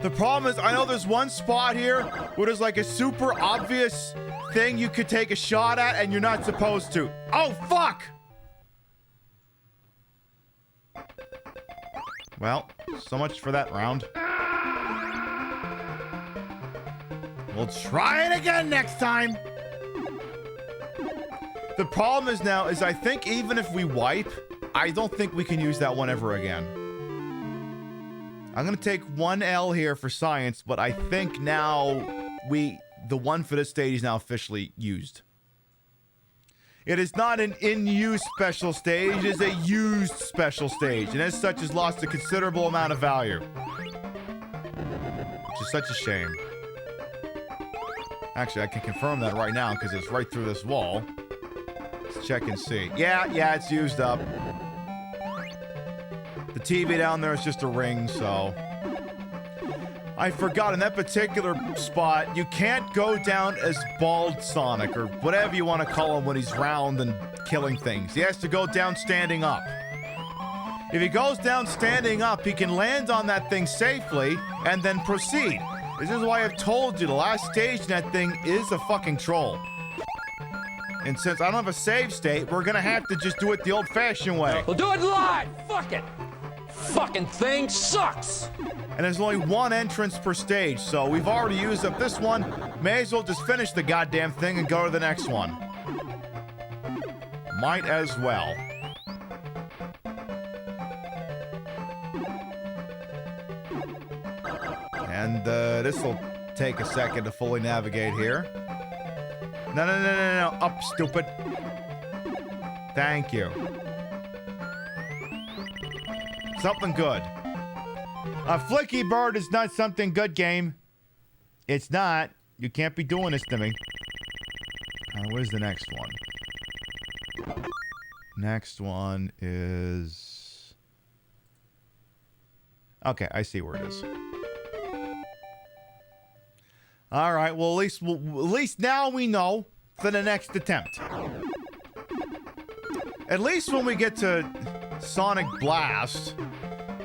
[SPEAKER 1] The problem is, I know there's one spot here where there's like a super obvious thing you could take a shot at and you're not supposed to. Oh, fuck! Well, so much for that round. We'll try it again next time. The problem is now is I think even if we wipe, I don't think we can use that one ever again. I'm gonna take 1 L here for science, but I think now the one for this stage is now officially used. It is not an in-use special stage, it is a used special stage, and as such has lost a considerable amount of value. Which is such a shame. Actually, I can confirm that right now because it's right through this wall. Let's check and see. Yeah, it's used up. The TV down there is just a ring, so... I forgot, in that particular spot, you can't go down as Bald Sonic, or whatever you want to call him when he's round and killing things. He has to go down standing up. If he goes down standing up, he can land on that thing safely and then proceed. This is why I've told you the last stage in that thing is a fucking troll. And since I don't have a save state, we're gonna have to just do it the old-fashioned way.
[SPEAKER 20] We'll do it live! Fuck it! Fucking thing sucks!
[SPEAKER 1] And there's only 1 entrance per stage, so we've already used up this one. May as well just finish the goddamn thing and go to the next one. Might as well. And this will take a second to fully navigate here. No. Up, stupid. Thank you. Something good. A Flicky Bird is not something good, game. It's not. You can't be doing this to me. Where's the next one? Next one is... Okay, I see where it is. All right, well, at least now we know for the next attempt. At least when we get to Sonic Blast,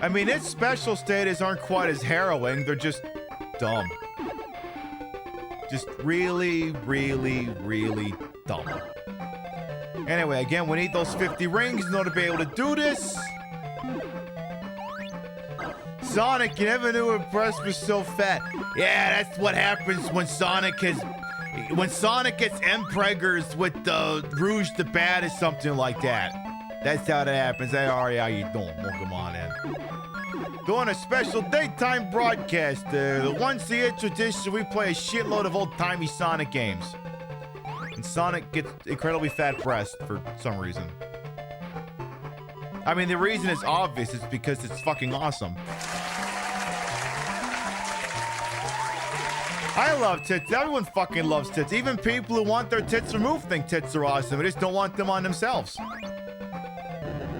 [SPEAKER 1] I mean, its special status aren't quite as harrowing. They're just dumb. Just really, really, really dumb. Anyway, again, we need those 50 rings in order to be able to do this. Sonic, you never knew her breast was so fat. Yeah, that's what happens when Sonic gets empreggers with the Rouge the Bat or something like that. That's how that happens. Hey, Ari, how you doing? Welcome on in. Doing a special daytime broadcast. The once-a-year tradition, we play a shitload of old-timey Sonic games. And Sonic gets incredibly fat breasts for some reason. I mean, the reason is obvious. It's because it's fucking awesome. I love tits. Everyone fucking loves tits. Even people who want their tits removed think tits are awesome. They just don't want them on themselves.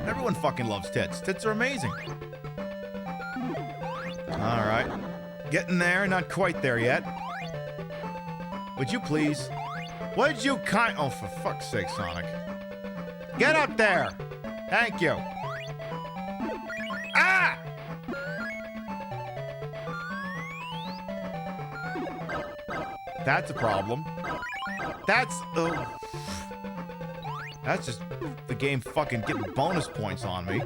[SPEAKER 1] Everyone fucking loves tits. Tits are amazing. All right. Getting there. Not quite there yet. Would you please? Would you Oh, for fuck's sake, Sonic. Get up there. Thank you. Ah! That's a problem. That's just the game fucking getting bonus points on me.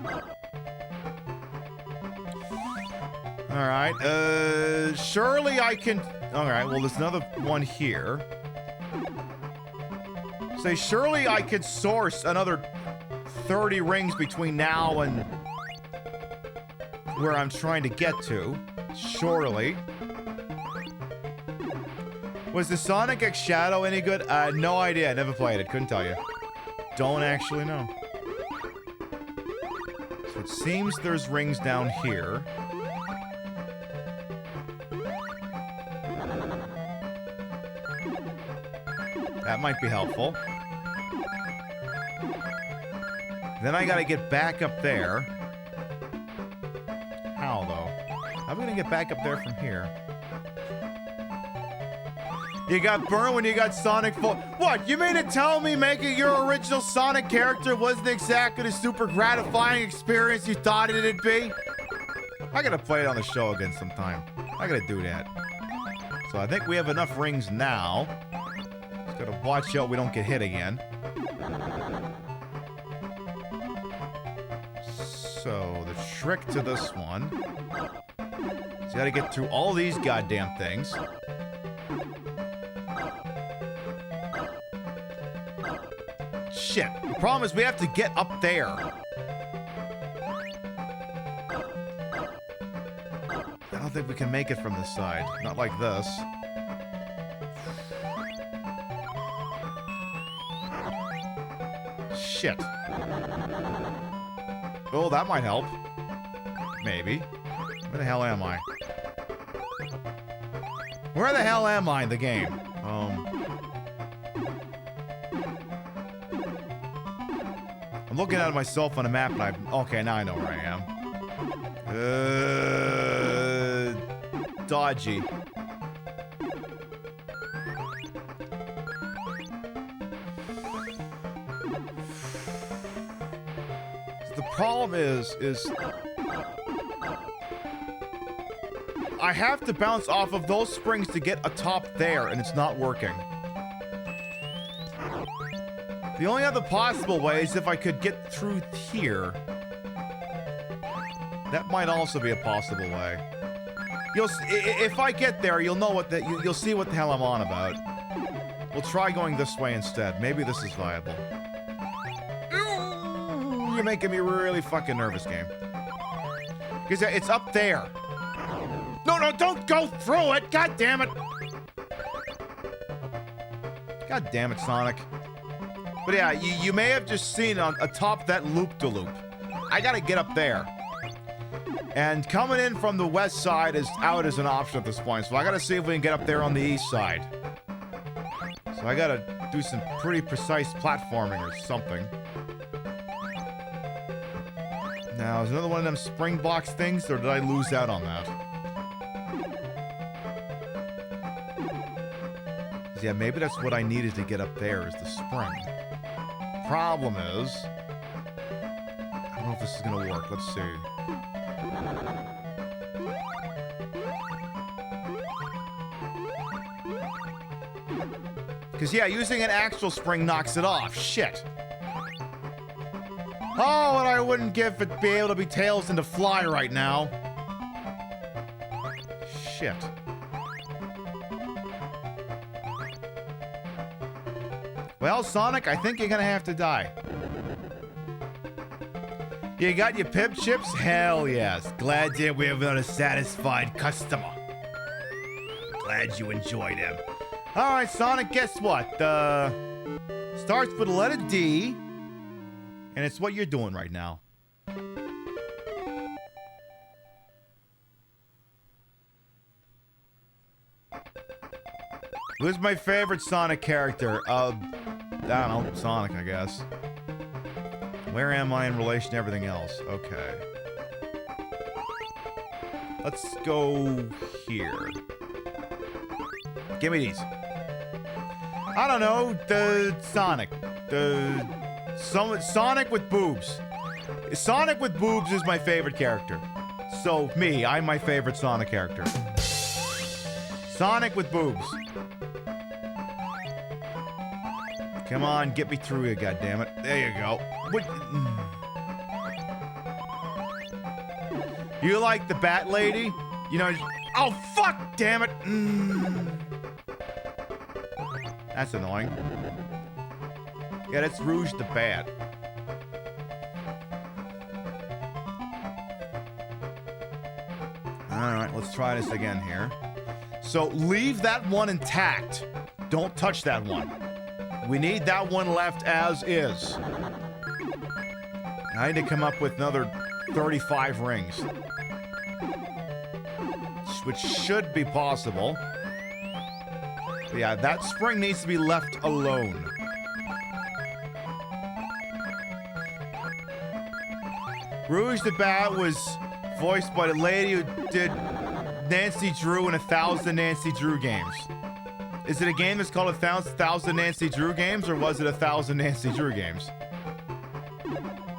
[SPEAKER 1] Alright, surely I can... Alright, well, there's another one here. Say, surely I could source another 30 rings between now and where I'm trying to get to. Surely. Was the Sonic X Shadow any good? No idea. Never played it. Couldn't tell you. Don't actually know. So it seems there's rings down here. That might be helpful. Then I gotta get back up there. How, though? How am I gonna get back up there from here? You got burned when you got Sonic full. What? You mean to tell me making your original Sonic character wasn't exactly the super gratifying experience you thought it'd be? I gotta play it on the show again sometime. I gotta do that. So I think we have enough rings now. Just gotta watch out we don't get hit again. So the trick to this one is you gotta get through all these goddamn things. Shit. The problem is we have to get up there. I don't think we can make it from this side. Not like this. Shit. Oh, that might help. Maybe. Where the hell am I? Where the hell am I in the game? I'm looking at myself on a map and okay, now I know where I am. Dodgy. The problem is I have to bounce off of those springs to get atop there, and it's not working. The only other possible way is if I could get through here. That might also be a possible way. If I get there, you'll know you'll see what the hell I'm on about. We'll try going this way instead. Maybe this is viable. You're making me really fucking nervous, game. Because it's up there. No, don't go through it! God damn it! God damn it, Sonic. But yeah, you may have just seen on atop that loop-de-loop. I gotta get up there. And coming in from the west side is out as an option at this point, so I gotta see if we can get up there on the east side. So I gotta do some pretty precise platforming or something. Now, is another one of them spring box things, or did I lose out on that? Yeah, maybe that's what I needed to get up there, is the spring. Problem is, I don't know if this is gonna work. Let's see. Because, yeah, using an actual spring knocks it off. Shit. Oh, what I wouldn't give to be able to be Tails and to fly right now. Shit. Well, Sonic, I think you're gonna have to die. You got your pip chips? Hell yes. Glad that we have a satisfied customer. Glad you enjoy them. Alright, Sonic, guess what? Starts with the letter D, and it's what you're doing right now. Who's my favorite Sonic character? I don't know, Sonic, I guess. Where am I in relation to everything else? Okay. Let's go here. Give me these. I don't know, the Sonic. Sonic with boobs. Sonic with boobs is my favorite character. So, I'm my favorite Sonic character. Sonic with boobs. Come on, get me through here, goddammit. There you go. What? You like the Bat Lady? You know, oh, fuck, damn it. That's annoying. Yeah, that's Rouge the Bat. Alright, let's try this again here. So, leave that one intact. Don't touch that one. We need that one left as is. I need to come up with another 35 rings. Which should be possible. But yeah, that spring needs to be left alone. Rouge the Bat was voiced by the lady who did Nancy Drew in 1,000 Nancy Drew games. Is it a game that's called 1,000 Nancy Drew games, or was it 1,000 Nancy Drew games?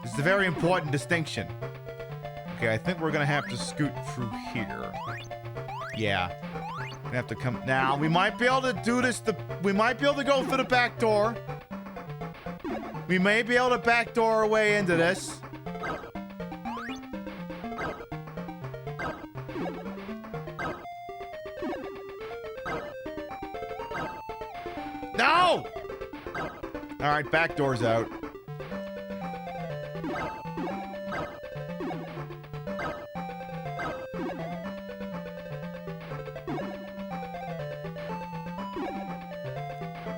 [SPEAKER 1] This is a very important distinction. Okay, I think we're gonna have to scoot through here. Yeah. We have to come now. We might be able to do this. We might be able to go through the back door. We may be able to backdoor our way into this. No! Alright, back door's out.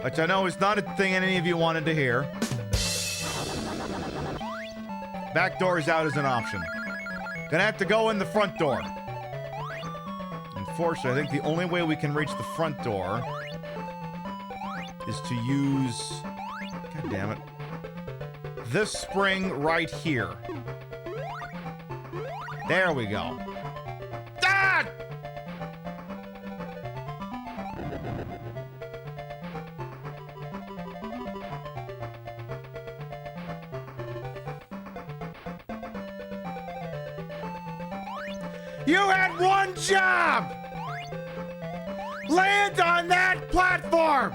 [SPEAKER 1] Which I know is not a thing any of you wanted to hear. Back door is out as an option. Gonna have to go in the front door. Unfortunately, I think the only way we can reach the front door is to use... God damn it. This spring right here. There we go. Ah! You had one job! Land on that platform!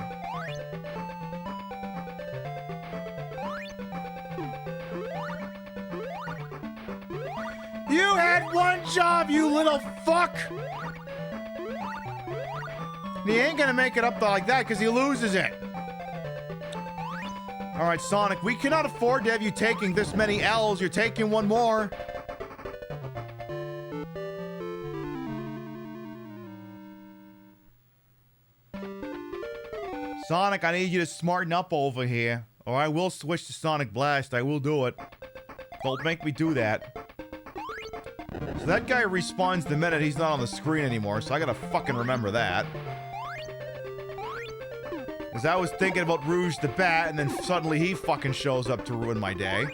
[SPEAKER 1] You had one job, you little fuck! He ain't gonna make it up like that because he loses it. Alright, Sonic, we cannot afford to have you taking this many L's. You're taking one more. Sonic, I need you to smarten up over here, or I will switch to Sonic Blast. I will do it. Don't make me do that. So that guy respawns the minute he's not on the screen anymore, so I gotta fucking remember that. Because I was thinking about Rouge the Bat, and then suddenly he fucking shows up to ruin my day.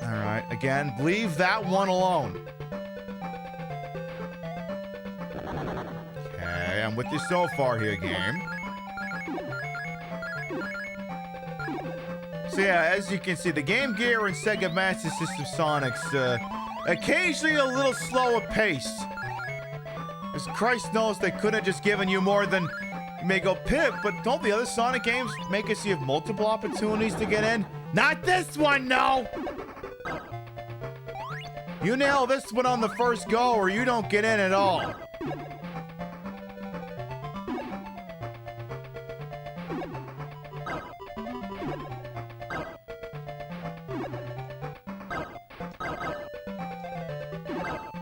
[SPEAKER 1] Alright, again, leave that one alone. Okay, I'm with you so far here, game. So yeah, as you can see, the Game Gear and Sega Master System Sonics, occasionally a little slower pace. Because Christ knows they couldn't have just given you more than, you may go Pip, but don't the other Sonic games make us you have multiple opportunities to get in? Not this one, no! You nail this one on the first go or you don't get in at all.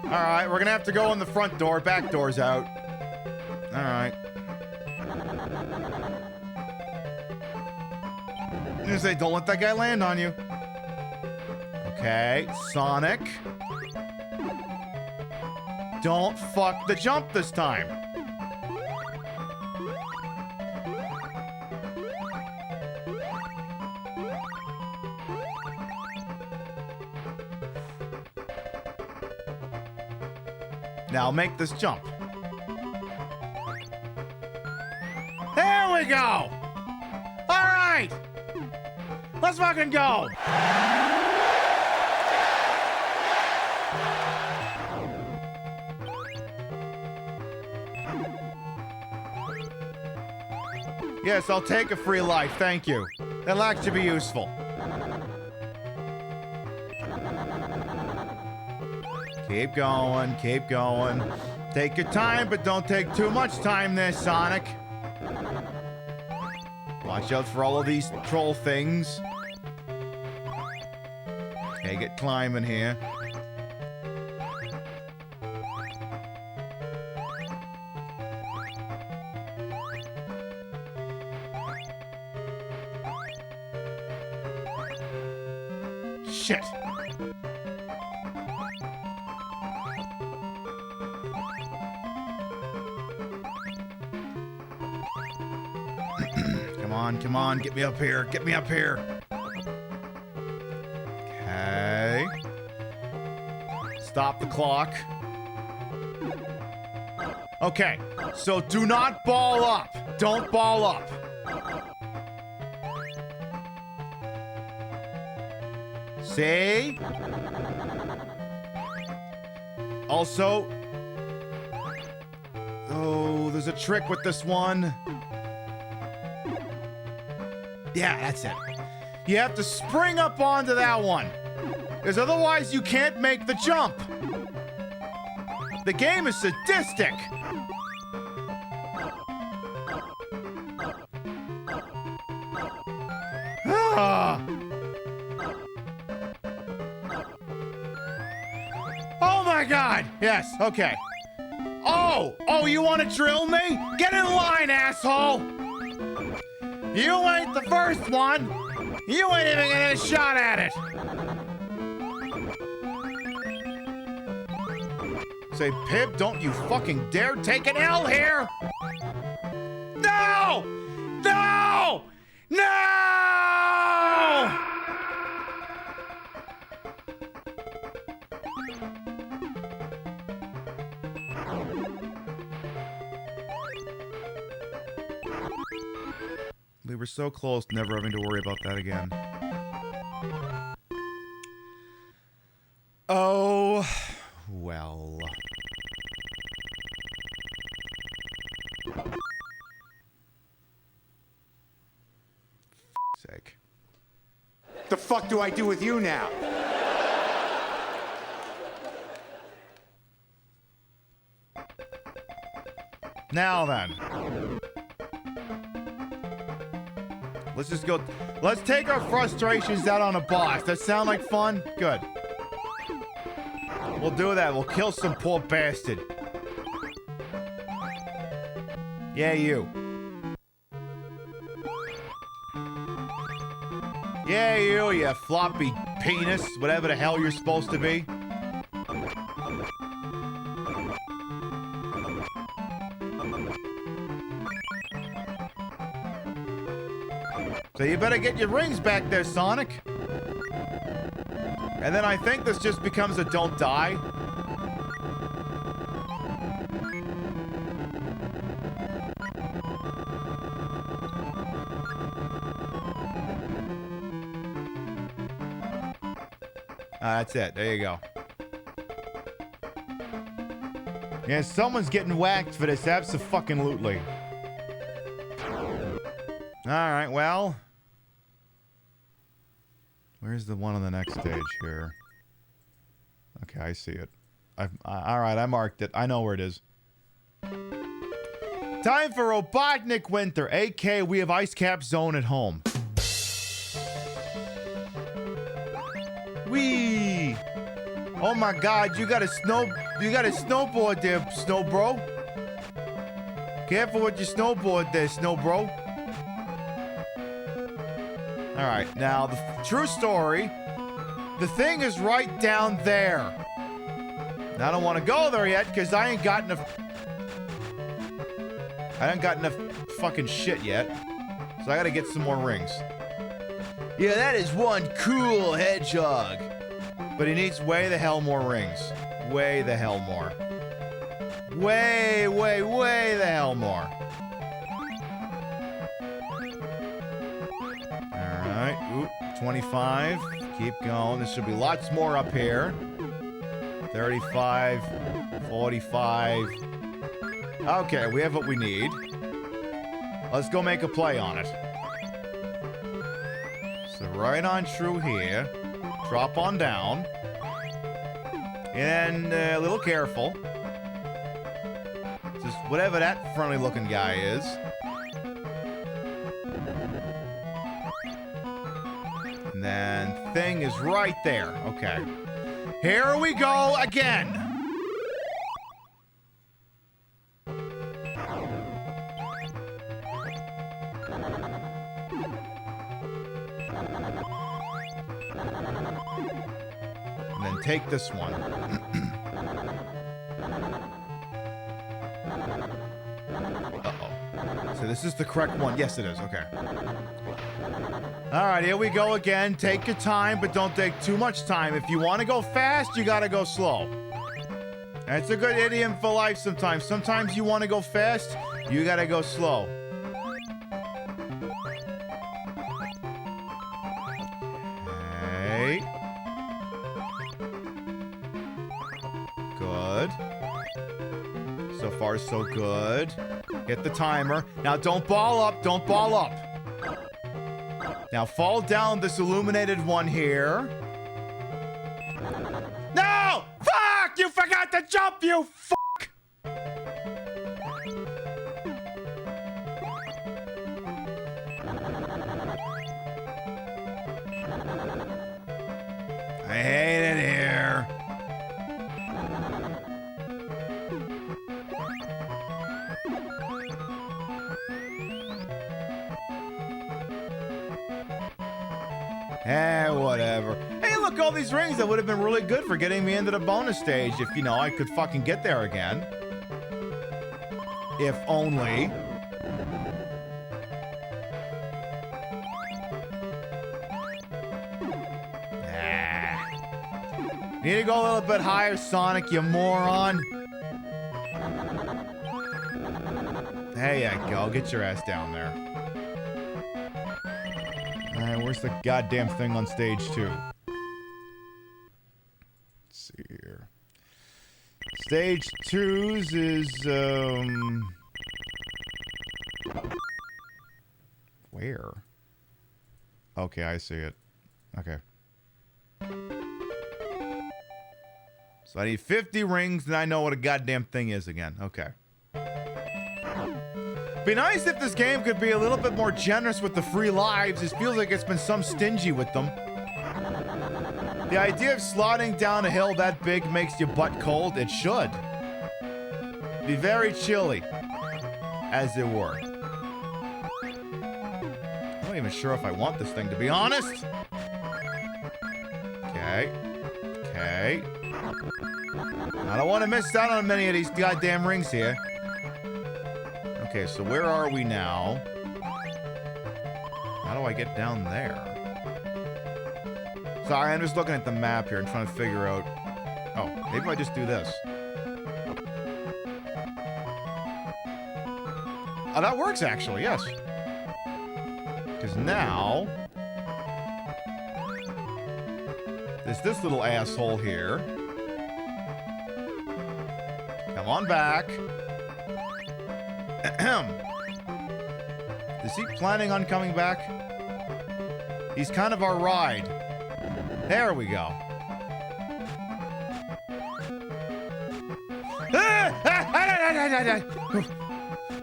[SPEAKER 1] Alright, we're gonna have to go in the front door. Back door's out. Alright. I'm gonna say, don't let that guy land on you. Okay, Sonic. Don't fuck the jump this time. Now make this jump. There we go! Alright! Let's fucking go! Yes, I'll take a free life, thank you. That'll actually be useful. Keep going, keep going. Take your time, but don't take too much time there, Sonic. Watch out for all of these troll things. Okay, get climbing here. Shit! Come on, get me up here, get me up here. Okay. Stop the clock. Okay, so do not ball up. Don't ball up. See? Also, oh, there's a trick with this one. Yeah, that's it. You have to spring up onto that one, because otherwise you can't make the jump. The game is sadistic. Ah. Oh my God! Yes, okay. Oh, you want to drill me? Get in line, asshole! You ain't the first one! You ain't even gonna get a shot at it! Say, Pib, don't you fucking dare take an L here! No! No! No! We were so close to never having to worry about that again. Oh, well. Sake.
[SPEAKER 3] The fuck do I do with you now?
[SPEAKER 1] Now then. Let's just go. Let's take our frustrations out on a boss. That sound like fun? Good. We'll do that. We'll kill some poor bastard. Yeah, you. Yeah, you floppy penis. Whatever the hell you're supposed to be. So you better get your rings back there, Sonic. And then I think this just becomes a don't die. That's it. There you go. Yeah, someone's getting whacked for this. Abso-fucking-lutely. Alright, well. Where's the one on the next stage here? Okay, I see it. Alright, I marked it. I know where it is. Time for Robotnik Winter. AK, we have Ice Cap Zone at home. Whee! Oh my God, you got a snowboard there, Snow Bro. Careful with your snowboard there, Snow Bro. Alright, now the true story. The thing is right down there. Now, I don't want to go there yet because I ain't got enough fucking shit yet. So I gotta get some more rings. Yeah, that is one cool hedgehog. But he needs way the hell more rings. Way the hell more. Way the hell more. Alright. Oop, 25. Keep going. There should be lots more up here. 35. 45. Okay, we have what we need. Let's go make a play on it. So right on through here. Drop on down. And a little careful. Just whatever that friendly looking guy is. And then thing is right there. Okay. Here we go again. And then take this one. Uh-oh. So this is the correct one. Yes, it is. Okay. All right, here we go again. Take your time, but don't take too much time. If you want to go fast, you got to go slow. That's a good idiom for life sometimes. Sometimes you want to go fast, you got to go slow. Okay. Good. So far, so good. Hit the timer. Now, don't ball up. Don't ball up. Now, fall down this illuminated one here. No! Fuck! You forgot to jump, you fuck! I hate it here. Eh, whatever. Hey, look, all these rings that would have been really good for getting me into the bonus stage if, you know, I could fucking get there again. If only. Need to go a little bit higher, Sonic, you moron. There you go. Get your ass down there. Alright, where's the goddamn thing on stage 2? Let's see here. Stage 2's is, where? Okay, I see it. Okay. So I need 50 rings, and I know what a goddamn thing is again. Okay. Be nice if this game could be a little bit more generous with the free lives. It feels like it's been some stingy with them. The idea of sliding down a hill that big makes your butt cold. It should. Be very chilly, as it were. I'm not even sure if I want this thing, to be honest. Okay. Okay. I don't want to miss out on many of these goddamn rings here. Okay, so where are we now? How do I get down there? Sorry, I'm just looking at the map here and trying to figure out... Oh, maybe if I just do this. Oh, that works actually, yes. Because now... there's this little asshole here. Come on back. Is he planning on coming back? He's kind of our ride. There we go.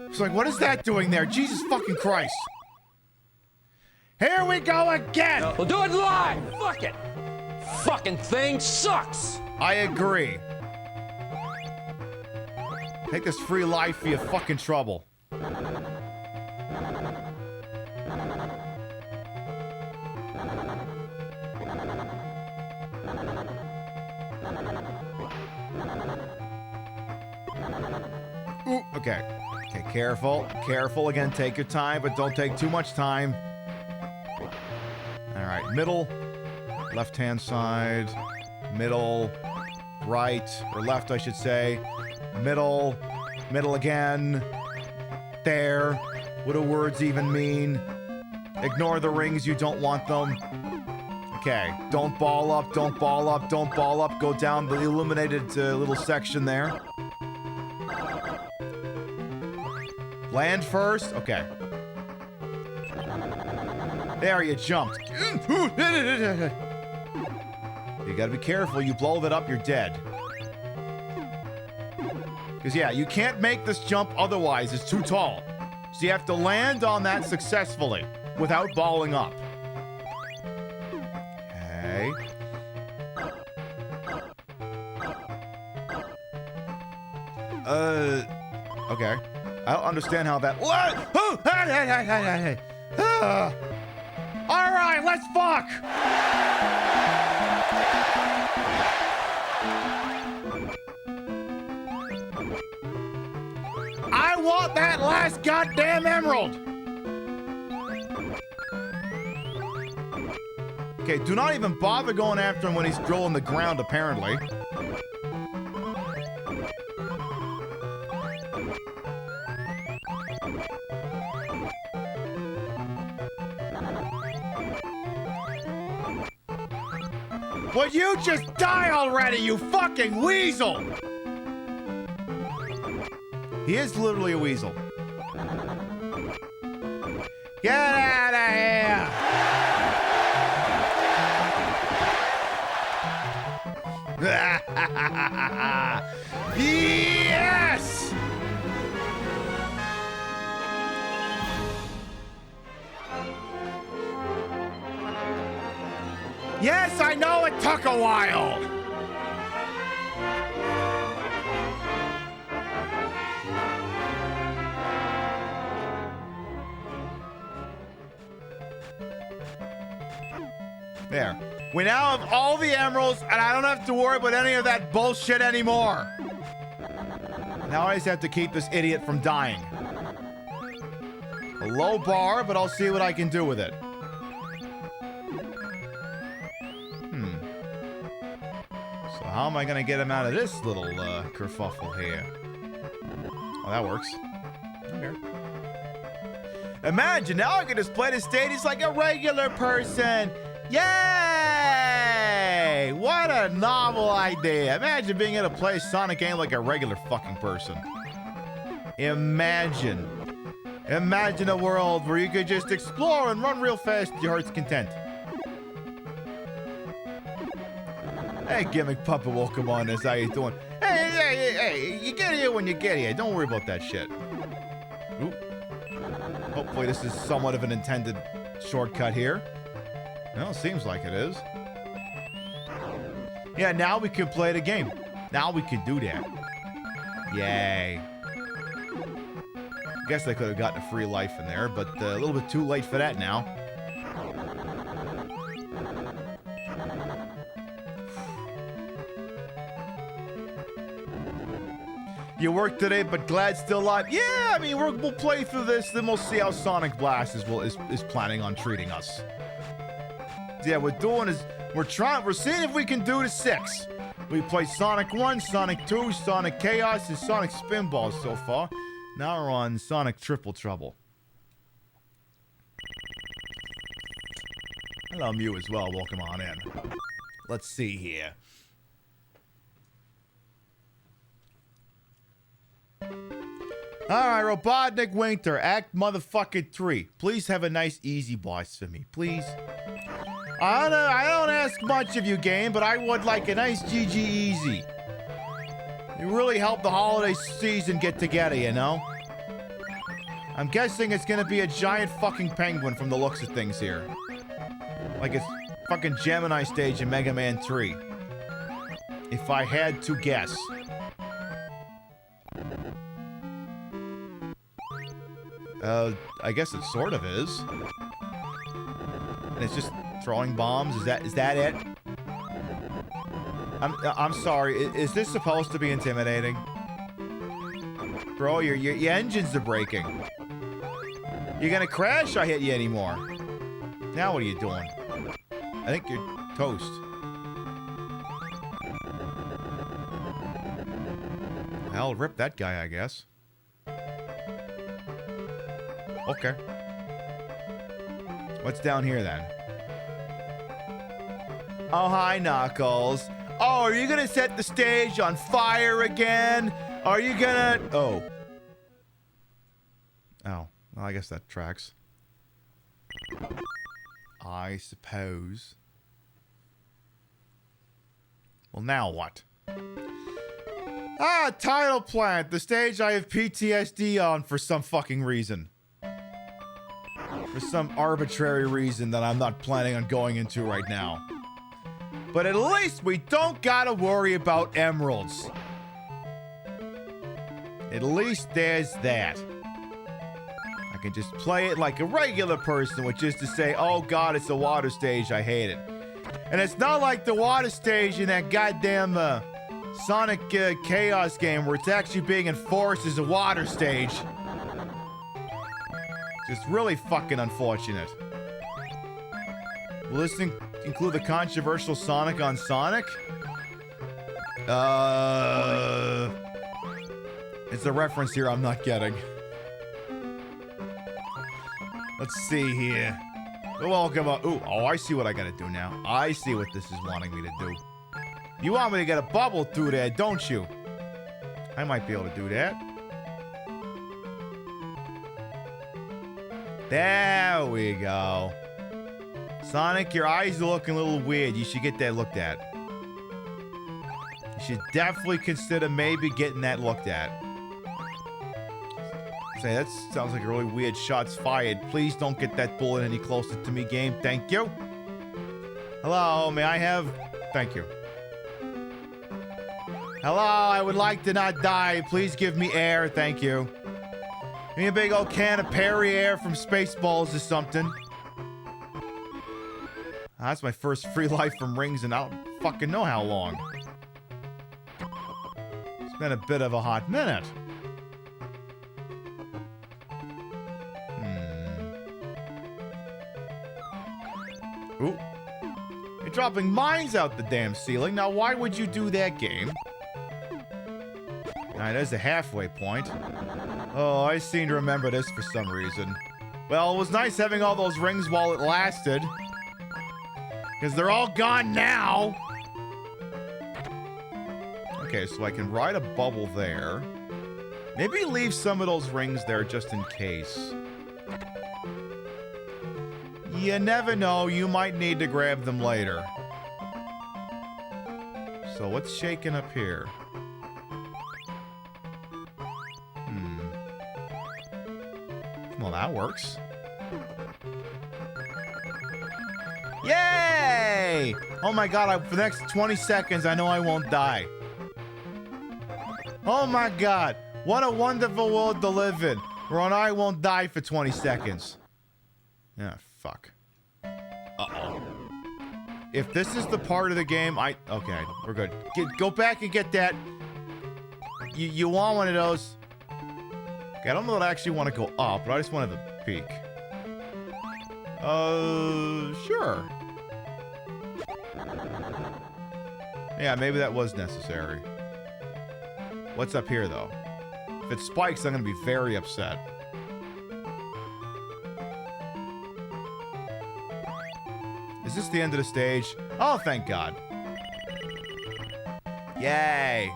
[SPEAKER 1] It's like, what is that doing there? Jesus fucking Christ. Here we go again.
[SPEAKER 20] We'll do it live. Fuck it. Fucking thing sucks.
[SPEAKER 1] I agree. Take this free life for your fucking trouble. Ooh, okay. Okay, careful. Careful again. Take your time, but don't take too much time. All right, middle. Left-hand side. Middle. Right. Or left, I should say. Middle. Middle again. There. What do words even mean? Ignore the rings, you don't want them. Okay, don't ball up, don't ball up, don't ball up. Go down the illuminated little section there. Land first? Okay. There, you jumped. You gotta be careful, you blow that up, you're dead. Because, yeah, you can't make this jump otherwise, it's too tall. So you have to land on that successfully without balling up. Okay. Okay. I don't understand how that... What? Alright, let's fuck! I want that last goddamn emerald! Okay, do not even bother going after him when he's drilling the ground, apparently. Would you just die already, you fucking weasel? He is literally a weasel. Get out of here! Yes! Yes, I know it took a while. There. We now have all the emeralds, and I don't have to worry about any of that bullshit anymore. Now I just have to keep this idiot from dying. A low bar, but I'll see what I can do with it. So how am I going to get him out of this little kerfuffle here? Oh, that works. Okay. Imagine, now I can just play the stage like a regular person. Yay! What a novel idea. Imagine being able to play a Sonic game like a regular fucking person. Imagine. Imagine a world where you could just explore and run real fast to your heart's content. Hey, gimmick puppet, welcome on this. How you doing? Hey, you get here when you get here. Don't worry about that shit. Oop. Hopefully this is somewhat of an intended shortcut here. Well, it seems like it is. Yeah, now we can play the game. Now we can do that. Yay. Guess I could have gotten a free life in there, but a little bit too late for that now. You work today, but glad still alive. Yeah, I mean, we'll play through this, then we'll see how Sonic Blast is planning on treating us. Yeah, we're seeing if we can do the 6. We played Sonic 1, Sonic 2, Sonic Chaos, and Sonic Spinball so far. Now we're on Sonic Triple Trouble. Hello, Mew as well. Welcome on in. Let's see here. Alright, Robotnik Winter, Act motherfucking 3. Please have a nice easy boss for me, please. I don't ask much of you, game, but I would like a nice GG easy. You really helped the holiday season get together, you know? I'm guessing it's gonna be a giant fucking penguin from the looks of things here. Like it's fucking Gemini stage in Mega Man 3. If I had to guess. I guess it sort of is. And it's just throwing bombs. Is that it? I'm sorry. Is this supposed to be intimidating? Bro, your engines are breaking. You're gonna crash? I hit you anymore. Now what are you doing? I think you're toast. Hell, rip that guy, I guess. Okay. What's down here, then? Oh, hi, Knuckles. Oh, are you gonna set the stage on fire again? Are you gonna... Oh. Oh. Well, I guess that tracks. I suppose. Well, now what? Ah, Title Plant, the stage I have PTSD on for some fucking reason. For some arbitrary reason that I'm not planning on going into right now. But at least we don't gotta worry about emeralds. At least there's that. I can just play it like a regular person, which is to say, oh god, it's a water stage, I hate it. And it's not like the water stage in that goddamn Sonic Chaos game where it's actually being enforced as a water stage. Just really fucking unfortunate. Will this include the controversial Sonic on Sonic? It's a reference here I'm not getting. Let's see here. Welcome up. Ooh, oh, I see what I gotta do now. I see what this is wanting me to do. You want me to get a bubble through there, don't you? I might be able to do that. There we go. Sonic, your eyes are looking a little weird. You should get that looked at. You should definitely consider maybe getting that looked at. Say, that sounds like a really weird shots fired. Please don't get that bullet any closer to me, game. Thank you. Hello, may I have... Thank you. Hello, I would like to not die. Please give me air. Thank you. Give me a big old can of Perrier from Spaceballs or something. That's my first free life from rings and I don't fucking know how long. It's been a bit of a hot minute. Ooh. You're dropping mines out the damn ceiling. Now, why would you do that, game? Alright, there's a halfway point. Oh, I seem to remember this for some reason. Well, it was nice having all those rings while it lasted. Because they're all gone now. Okay, so I can ride a bubble there. Maybe leave some of those rings there just in case. You never know, you might need to grab them later. So what's shaking up here? Well, that works. Yay! Oh my god, for the next 20 seconds, I know I won't die. Oh my god, what a wonderful world to live in, where I won't die for 20 seconds. Yeah, fuck. Uh-oh. If this is the part of the game, okay, we're good. Go back and get that. You want one of those? Okay, I don't know that I actually want to go up, but I just wanted to peek. Sure. Yeah, maybe that was necessary. What's up here, though? If it spikes, I'm gonna be very upset. Is this the end of the stage? Oh, thank God. Yay.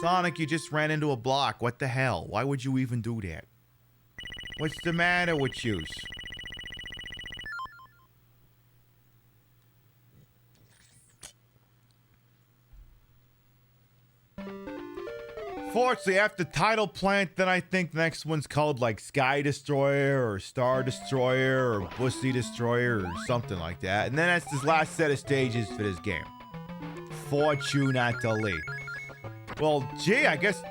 [SPEAKER 1] Sonic, you just ran into a block. What the hell? Why would you even do that? What's the matter with you? Fortunately, after Title Plant, then I think the next one's called like Sky Destroyer or Star Destroyer or Bussy Destroyer or something like that. And then that's his last set of stages for this game. Fortunately. Well, gee, I guess,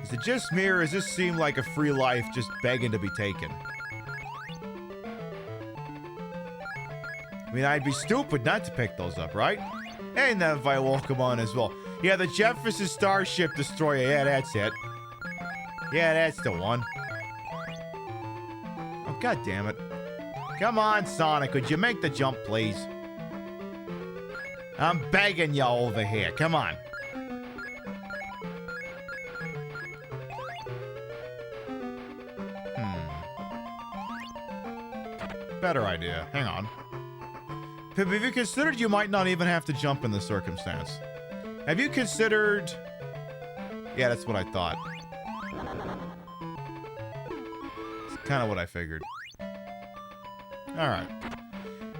[SPEAKER 1] is it just me or does this seem like a free life just begging to be taken? I mean, I'd be stupid not to pick those up, right? And then if I walk them on as well. Yeah, the Jefferson Starship Destroyer. Yeah, that's it. Yeah, that's the one. Oh, god damn it. Come on, Sonic. Could you make the jump, please? I'm begging you over here. Come on. Better idea. Hang on. Pip, have you considered you might not even have to jump in this circumstance? Have you considered... Yeah, that's what I thought. It's kind of what I figured. Alright.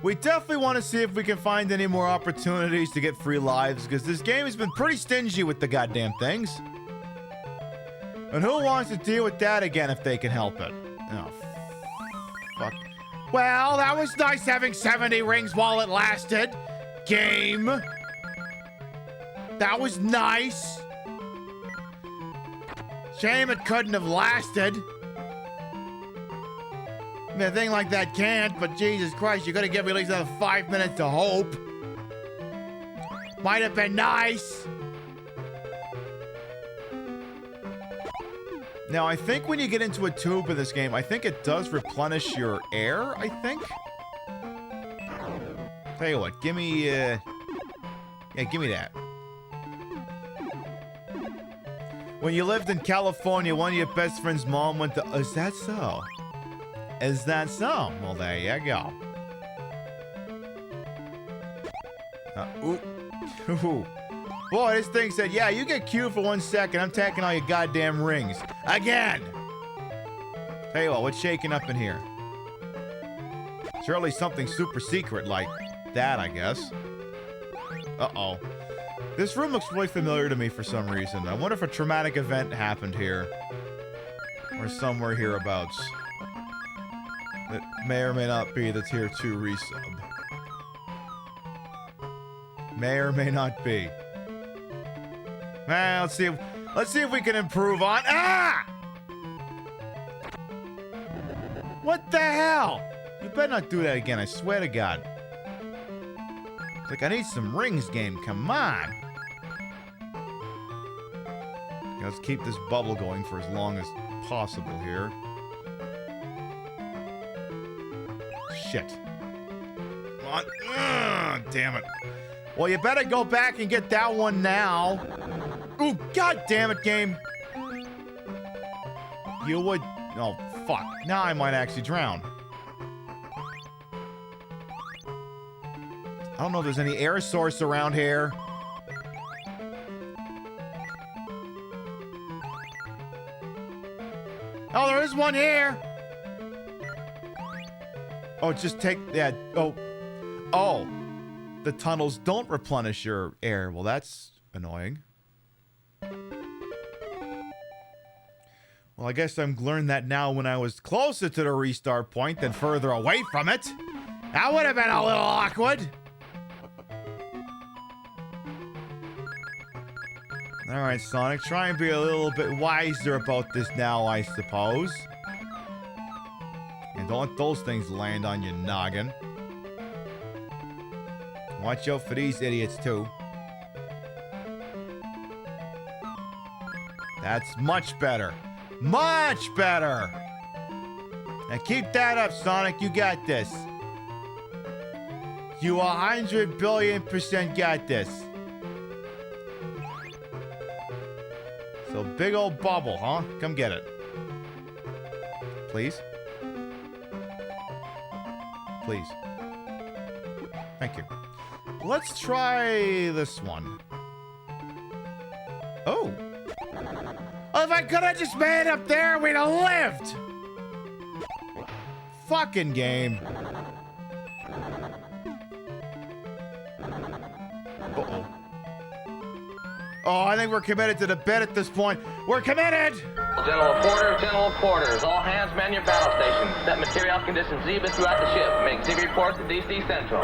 [SPEAKER 1] We definitely want to see if we can find any more opportunities to get free lives, because this game has been pretty stingy with the goddamn things. And who wants to deal with that again if they can help it? Oh, fuck. Well, that was nice having 70 rings while it lasted. Game. That was nice. Shame it couldn't have lasted. I mean, a thing like that can't, but Jesus Christ, you gotta give me at least another 5 minutes to hope. Might have been nice. Now, I think when you get into a tube in this game, I think it does replenish your air, I think? Tell you what, give me, yeah, give me that. When you lived in California, one of your best friend's mom went to... Is that so? Is that so? Well, there you go. Ooh. Boy, this thing said, yeah, you get queued for 1 second. I'm taking all your goddamn rings. Again! Tell you what, what's shaking up in here? Surely something super secret like that, I guess. Uh-oh. This room looks really familiar to me for some reason. I wonder if a traumatic event happened here. Or somewhere hereabouts. It may or may not be the tier 2 resub. May or may not be. Well, let's see if we can improve on... Ah! What the hell? You better not do that again, I swear to God. It's like, I need some rings, game. Come on. Let's keep this bubble going for as long as possible here. Shit. Come on. Ugh, damn it. Well, you better go back and get that one now. Ooh, god damn it, game. You would... Oh, fuck. Now I might actually drown. I don't know if there's any air source around here. Oh, there is one here. Oh, just take that. Oh. The tunnels don't replenish your air. Well, that's annoying. Well, I guess I'm learned that now when I was closer to the restart point than further away from it. That would have been a little awkward. Alright, Sonic, try and be a little bit wiser about this now, I suppose. And don't let those things land on your noggin. Watch out for these idiots, too. That's much better. Much better! Now keep that up, Sonic. You got this. You 100 billion% got this. So big old bubble, huh? Come get it. Please? Please. Thank you. Let's try this one. Oh. Oh, if I could have just made it up there, we'd have lived. Fucking game. Uh-oh. Oh, I think we're committed to the bed at this point. We're committed!
[SPEAKER 11] General quarters. All hands man your battle stations. Set material conditions Zebra throughout the ship. Make Zebra reports to DC Central.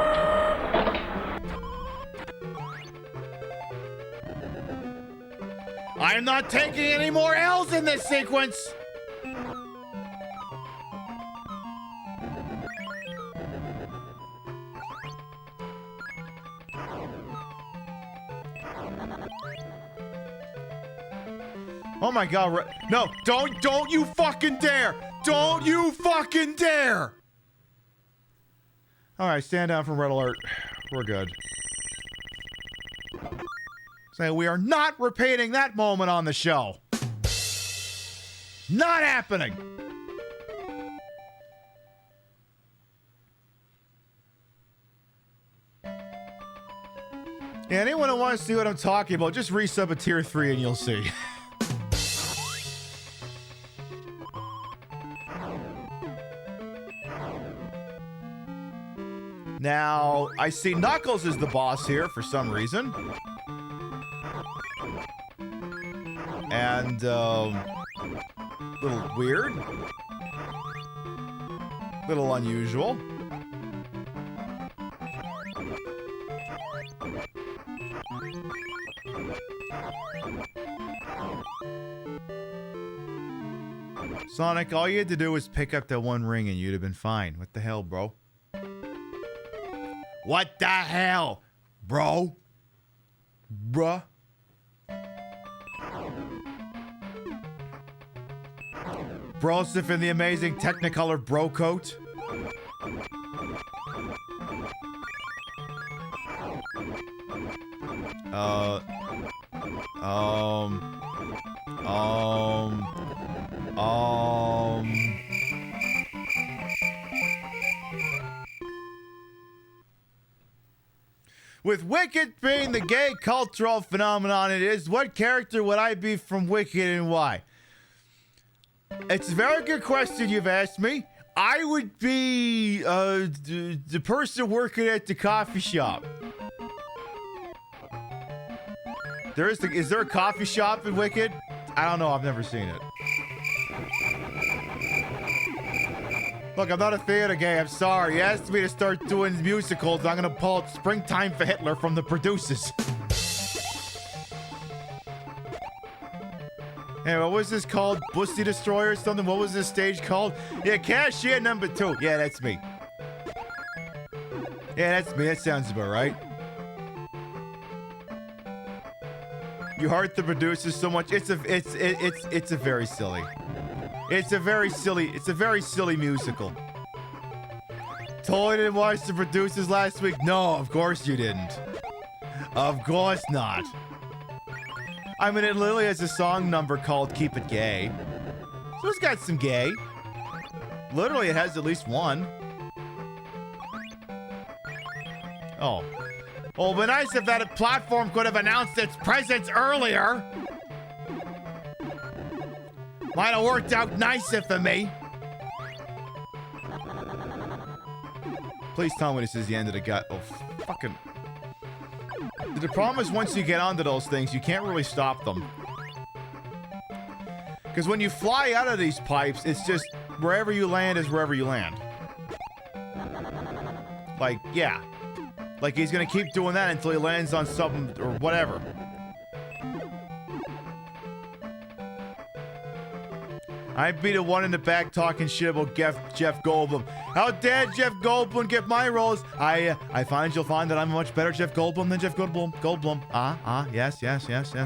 [SPEAKER 1] I am not taking any more L's in this sequence! Oh my god, no, don't you fucking dare! Don't you fucking dare! Alright, stand down from red alert. We're good. So we are not repeating that moment on the show. Not happening! Yeah, anyone who wants to see what I'm talking about, just resub a tier 3 and you'll see. Now, I see Knuckles is the boss here for some reason. And, little weird. Little unusual. Sonic, all you had to do was pick up that one ring and you'd have been fine. What the hell, bro? What the hell, bro? Bruh. Brosif in the amazing Technicolor bro coat. With Wicked being the gay cultural phenomenon it is, what character would I be from Wicked and why? It's a very good question you've asked me. I would be the person working at the coffee shop. Is there a coffee shop in Wicked? I don't know. I've never seen it. Look, I'm not a theater gay. I'm sorry. You asked me to start doing musicals. I'm going to pull out Springtime for Hitler from the producers. Hey, what was this called? Bussy Destroyer or something? What was this stage called? Yeah, Cashier number 2. Yeah, that's me. Yeah, that's me. That sounds about right. You heart the producers so much. It's a very silly. It's a very silly musical. Totally didn't watch the producers last week. No, of course you didn't. Of course not. I mean, it literally has a song number called Keep It Gay. So it's got some gay. Literally, it has at least one. Oh. Well, it'd be nice if that platform could have announced its presence earlier. Might have worked out nicer for me. Please tell me this is the end of the gut. Oh, fucking... The problem is once you get onto those things, you can't really stop them. Because when you fly out of these pipes, it's just wherever you land is wherever you land. Like, yeah. Like he's gonna keep doing that until he lands on something or whatever. I'd be the one in the back talking shit about Jeff Goldblum. How dare Jeff Goldblum get my roles? I find you'll find that I'm a much better Jeff Goldblum than Jeff Goldblum. Yes.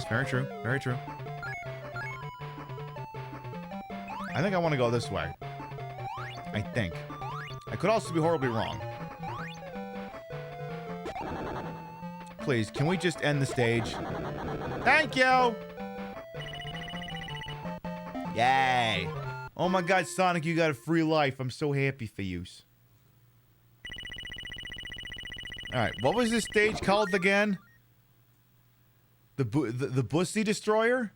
[SPEAKER 1] Very true. Very true. I think I want to go this way. I think. I could also be horribly wrong. Please, can we just end the stage? Thank you! Yay! Oh my god, Sonic, you got a free life. I'm so happy for you. Alright, what was this stage called again? The Bussy Destroyer?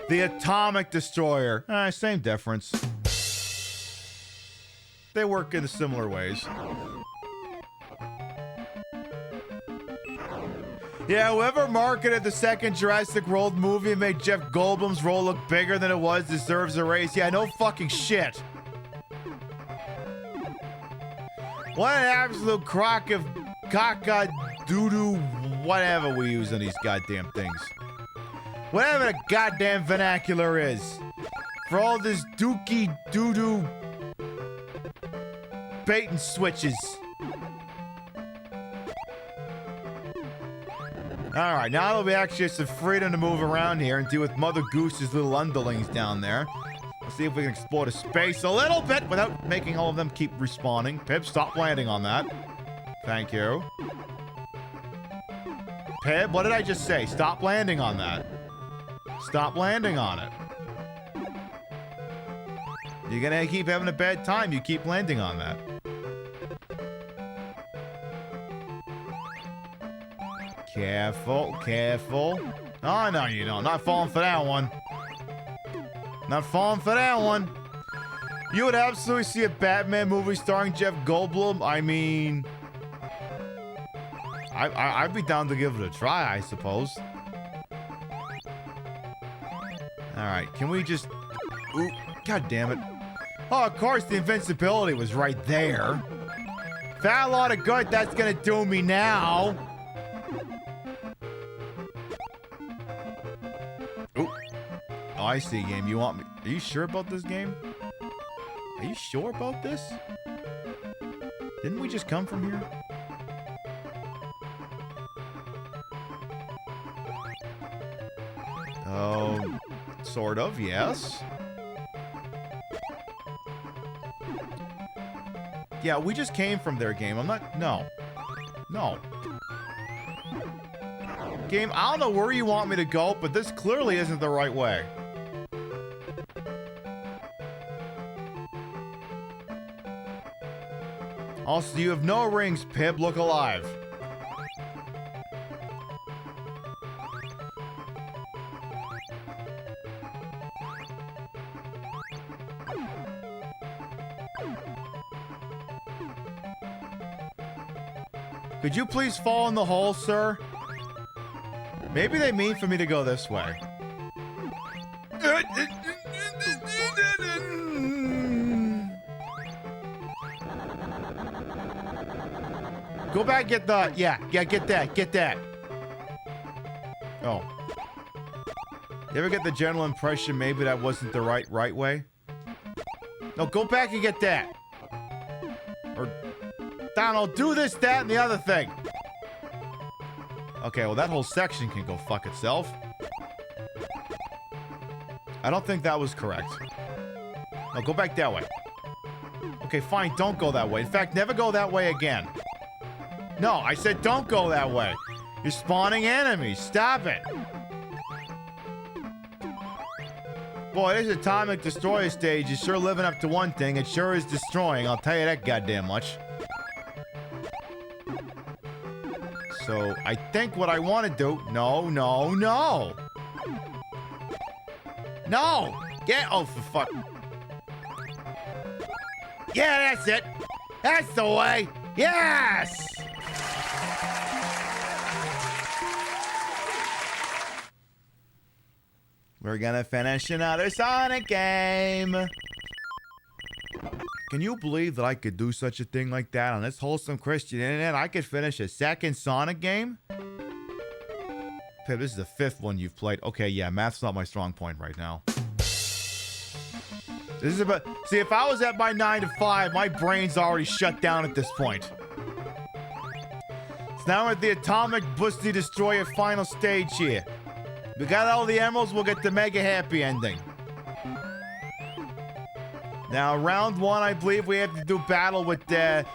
[SPEAKER 1] The Atomic Destroyer. Same difference. They work in similar ways. Yeah, whoever marketed the second Jurassic World movie and made Jeff Goldblum's role look bigger than it was deserves a raise. Yeah, no fucking shit. What an absolute crock of caca doo-doo whatever we use on these goddamn things. Whatever the goddamn vernacular is. For all this dookie doo-doo bait and switches. Alright, now that we actually have some freedom to move around here and deal with Mother Goose's little underlings down there. Let's see if we can explore the space a little bit without making all of them keep respawning. Pip, stop landing on that. Thank you. Pip, what did I just say? Stop landing on that. Stop landing on it. You're gonna keep having a bad time. You keep landing on that. Careful, careful. Oh, no, you don't. Not falling for that one. Not falling for that one. You would absolutely see a Batman movie starring Jeff Goldblum? I mean... I'd be down to give it a try, I suppose. Alright, can we just... Ooh, god damn it. Oh, of course, the invincibility was right there. Fat lot of good, that's gonna do me now. Ooh. Oh, I see, game. You want me... Are you sure about this game? Are you sure about this? Didn't we just come from here? Oh, sort of, yes. Yeah, we just came from their game. I'm not... No. No. Game, I don't know where you want me to go, but this clearly isn't the right way. Also, you have no rings, Pib. Look alive. Could you please fall in the hole, sir? Maybe they mean for me to go this way. Go back, get the... Yeah, get that. Oh. You ever get the general impression maybe that wasn't the right way? No, go back and get that. Or... Donald, do this, that, and the other thing. Okay, well, that whole section can go fuck itself. I don't think that was correct. No, go back that way. Okay, fine, don't go that way. In fact, never go that way again. No, I said don't go that way. You're spawning enemies. Stop it. Boy, this Atomic Destroyer stage is sure living up to one thing. It sure is destroying. I'll tell you that goddamn much. So, I think what I want to do... No. No! Get... Oh, for fuck... Yeah, that's it! That's the way! Yes! We're gonna finish another Sonic game! Can you believe that I could do such a thing like that on this wholesome Christian internet? I could finish a second Sonic game? Pip, this is the 5th one you've played. Okay, yeah, math's not my strong point right now. This is about... See, if I was at my 9 to 5, my brain's already shut down at this point. So now we're at the Atomic Busty Destroyer final stage here. We got all the emeralds, we'll get the mega happy ending. Now, round 1, I believe we have to do battle with the...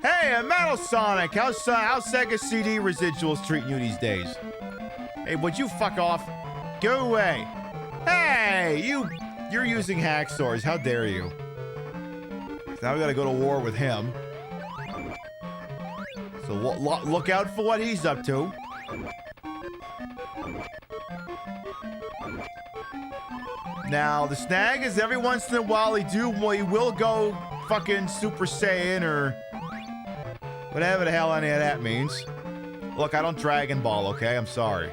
[SPEAKER 1] Hey, a Metal Sonic! How's Sega CD residuals treating you these days? Hey, would you fuck off? Go away! Hey, you're using hacksaws, how dare you? So now we gotta go to war with him. So look out for what he's up to. Now, the snag is every once in a while he will go fucking Super Saiyan or whatever the hell any of that means. Look, I don't Dragon Ball, okay? I'm sorry.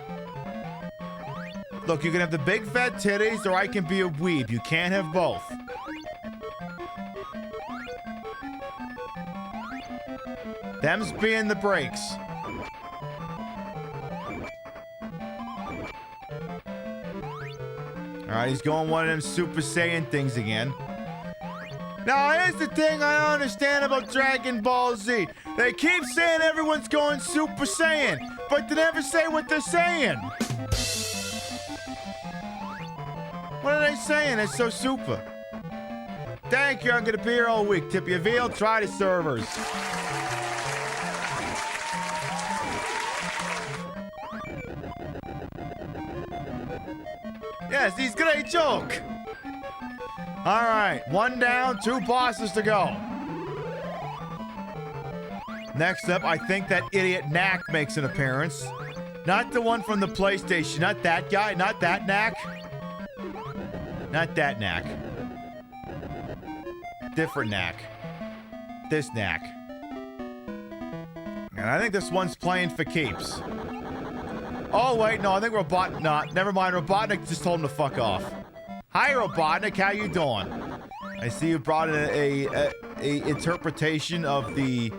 [SPEAKER 1] Look, you can have the big fat titties or I can be a weeb. You can't have both. Them's being the breaks. Alright, he's going one of them Super Saiyan things again. Now, here's the thing I don't understand about Dragon Ball Z. They keep saying everyone's going Super Saiyan, but they never say what they're saying. What are they saying? It's so super. Thank you, I'm gonna be here all week. Tip your veal, try the servers. Yes, he's great joke. All right, 1 down, 2 bosses to go. Next up, I think that idiot Knack makes an appearance. Not the one from the PlayStation. Not that guy. Not that Knack. Not that Knack. Different Knack. This Knack. And I think this one's playing for keeps. Oh, wait, no, I think never mind. Robotnik just told him to fuck off. Hi, Robotnik, how you doing? I see you brought in a interpretation of the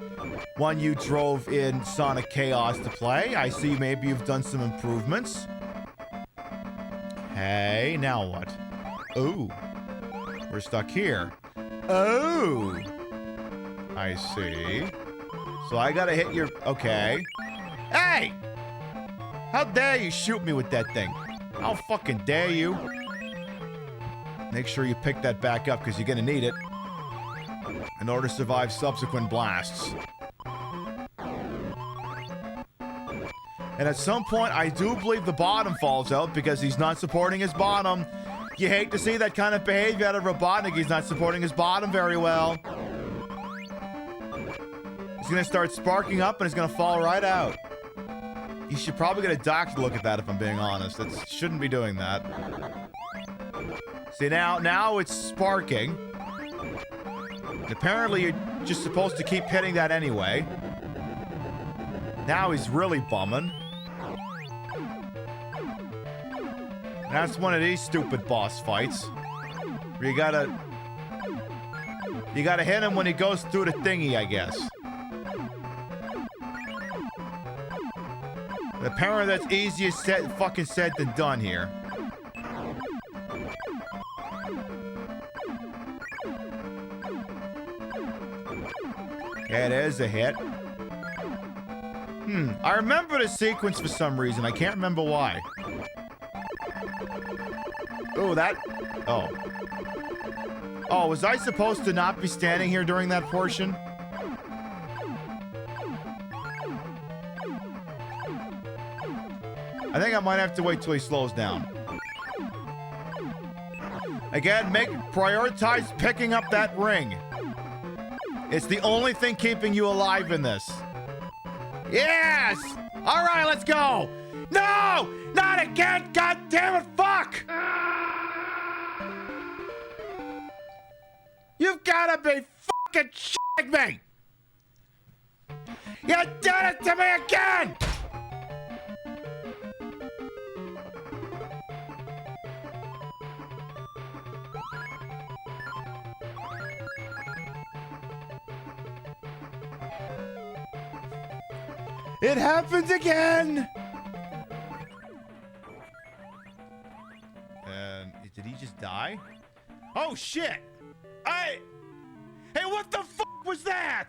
[SPEAKER 1] one you drove in Sonic Chaos to play. I see maybe you've done some improvements. Hey, now what? Ooh, we're stuck here. Oh, I see. So I gotta hit your... Okay. Hey! How dare you shoot me with that thing? How fucking dare you? Make sure you pick that back up because you're gonna need it in order to survive subsequent blasts. And at some point, I do believe the bottom falls out because he's not supporting his bottom. You hate to see that kind of behavior out of Robotnik. He's not supporting his bottom very well. He's gonna start sparking up and it's gonna fall right out. You should probably get a doctor to look at that if I'm being honest. It shouldn't be doing that. See, now it's sparking. And apparently you're just supposed to keep hitting that anyway. Now he's really bumming. And that's one of these stupid boss fights. Where you gotta hit him when he goes through the thingy, I guess. Apparently that's easier said than done here. It is a hit. I remember the sequence for some reason. I can't remember why. Oh, that... Oh. Oh, was I supposed to not be standing here during that portion? I think I might have to wait till he slows down. Again, prioritize picking up that ring. It's the only thing keeping you alive in this. Yes! All right, let's go. No! Not again! God damn it! Fuck! You've gotta be fucking shitting me! You did it to me again! It happens again! Did he just die? Oh, shit! Hey, what the fuck was that?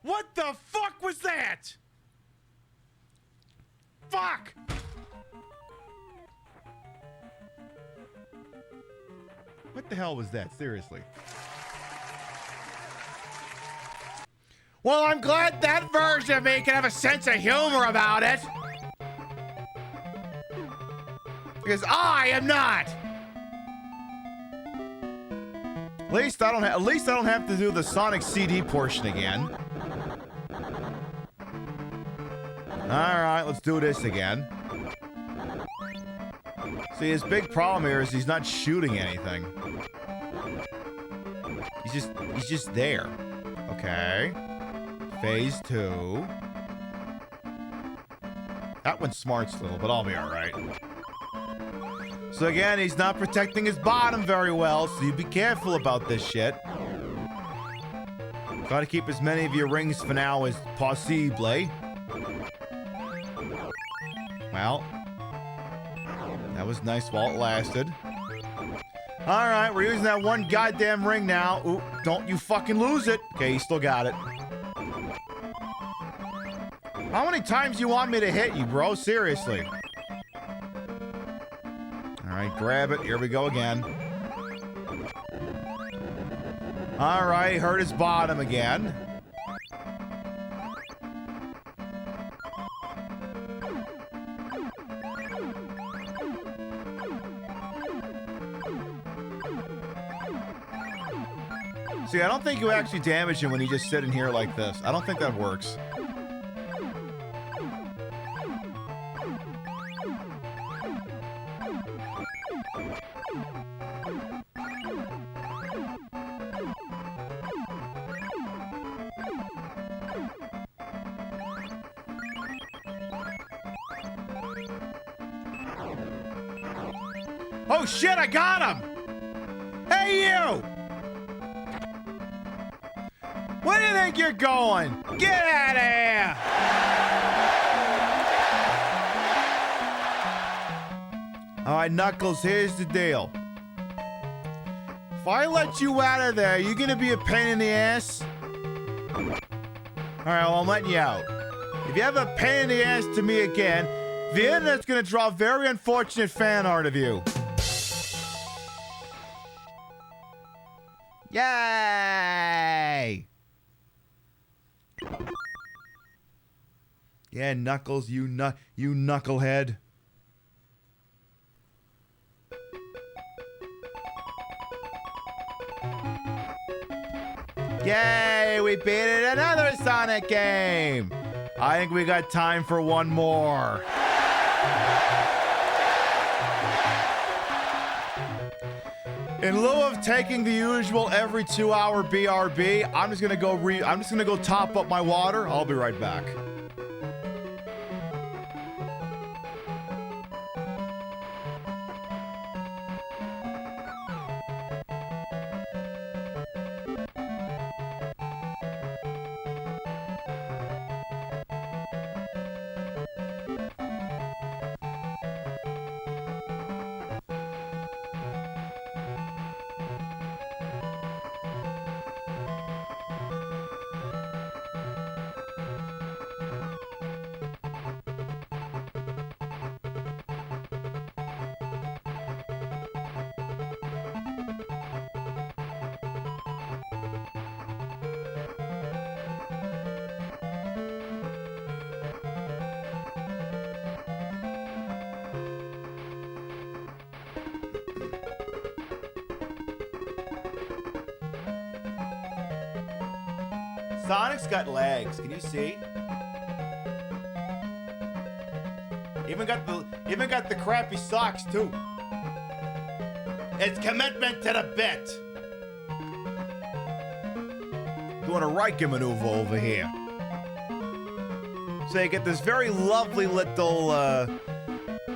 [SPEAKER 1] What the fuck was that? Fuck! What the hell was that? Seriously. Well, I'm glad that version of me can have a sense of humor about it. Because I am not. At least I don't have to do the Sonic CD portion again. All right, let's do this again. See, his big problem here is he's not shooting anything. He's just there. Okay. Phase 2. That one smarts a little, but I'll be all right. So again, he's not protecting his bottom very well, so you be careful about this shit. Try to keep as many of your rings for now as possible. Well, that was nice while it lasted. All right, we're using that one goddamn ring now. Ooh, don't you fucking lose it. Okay, you still got it. How many times do you want me to hit you, bro? Seriously. All right, grab it. Here we go again. All right, hurt his bottom again.
[SPEAKER 5] See, I don't think you actually damage him when he just sitting here like this. I don't think that works. Oh shit, I got him! Hey you! Where do you think you're going? Get out of here! Alright, Knuckles, here's the deal. If I let you out of there, you're gonna be a pain in the ass? Alright, well, I'm letting you out. If you have a pain in the ass to me again, the internet's gonna draw very unfortunate fan art of you. Yay! Yeah, Knuckles, you knucklehead. Yay, we beat it, another Sonic game. I think we got time for one more. In lieu of taking the usual every 2-hour BRB, I'm just gonna go top up my water. I'll be right back. Sonic's got legs. Can you see? Even got the crappy socks too. It's commitment to the bit. Doing a Riker maneuver over here. So you get this very lovely little,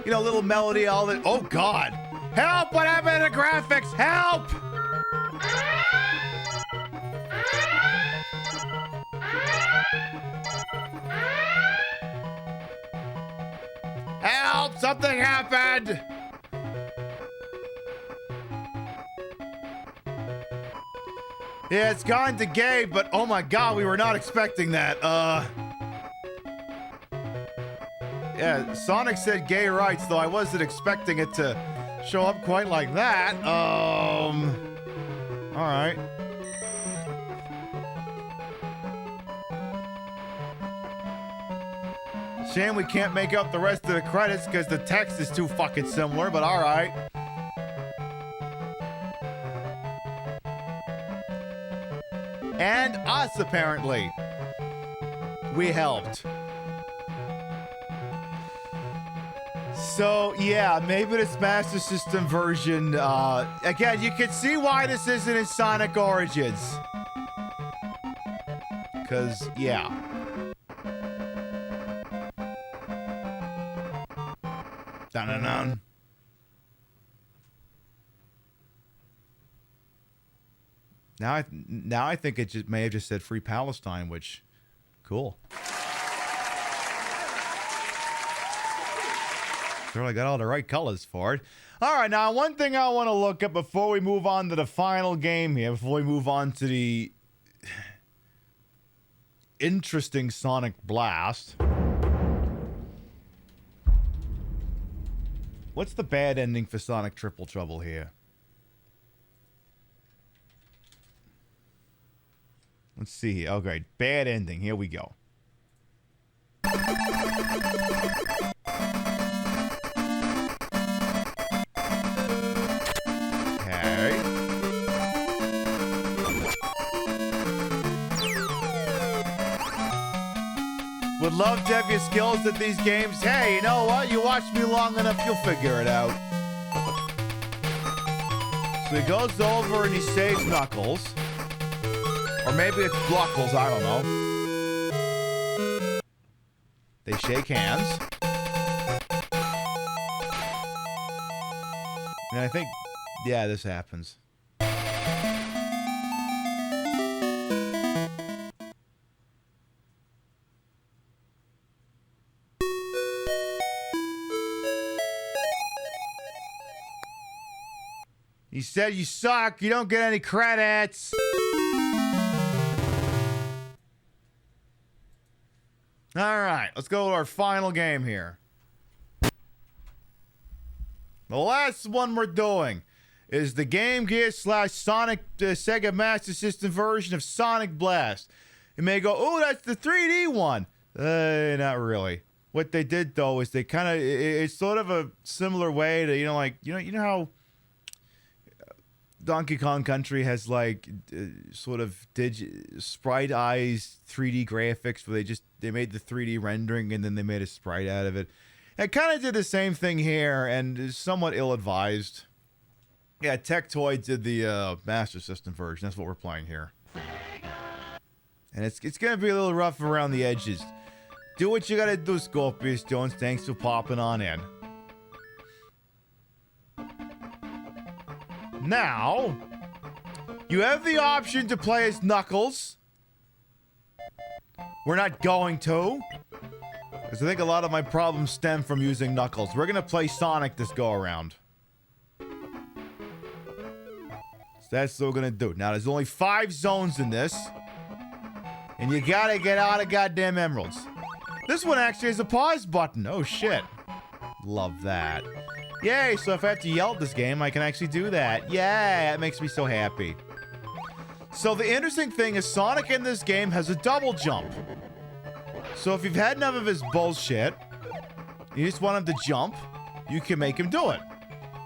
[SPEAKER 5] little melody. All that. Oh God! Help! What happened to the graphics? Help! Help! Something happened! Yeah, it's gone to gay, but oh my God, we were not expecting that. Yeah, Sonic said gay rights, though I wasn't expecting it to show up quite like that. Alright. Shame we can't make out the rest of the credits because the text is too fucking similar, but alright. And us, apparently. We helped. So, yeah, maybe this Master System version, again, you can see why this isn't in Sonic Origins. Because, yeah. Dun-dun-dun. Now I think it just may have just said Free Palestine, which, cool. Sure, I got all the right colors for it. All right, now one thing I want to look at before we move on to the final game here, before we move on to the interesting Sonic Blast. What's the bad ending for Sonic Triple Trouble here? Let's see here. Okay, bad ending. Here we go. Okay. Would love to have your skills at these games. Hey, you know what? You watch me long enough, you'll figure it out. So he goes over and he saves Knuckles. Or maybe it's Bluckles, I don't know. They shake hands. And I think, yeah, this happens. He said you suck, you don't get any credits. Alright, let's go to our final game here. The last one we're doing is the Game Gear / Sonic Sega Master System version of Sonic Blast. You may go, oh, that's the 3D one. Not really. What they did though is they kind of, it's sort of a similar way to, you know how Donkey Kong Country has like sort of sprite-eyes 3D graphics where they made the 3D rendering and then they made a sprite out of it. It kind of did the same thing here and is somewhat ill-advised. Yeah, Tectoy did the Master System version. That's what we're playing here. And it's going to be a little rough around the edges. Do what you got to do, Scorpius Jones. Thanks for popping on in. Now, you have the option to play as Knuckles. We're not going to, because I think a lot of my problems stem from using Knuckles. We're going to play Sonic this go-around. So that's what we're going to do. Now, there's only 5 zones in this, and you got to get out of goddamn emeralds. This one actually has a pause button. Oh, shit. Love that. Yay, so if I have to yell at this game, I can actually do that. Yeah, that makes me so happy. So the interesting thing is Sonic in this game has a double jump. So if you've had enough of his bullshit, you just want him to jump, you can make him do it.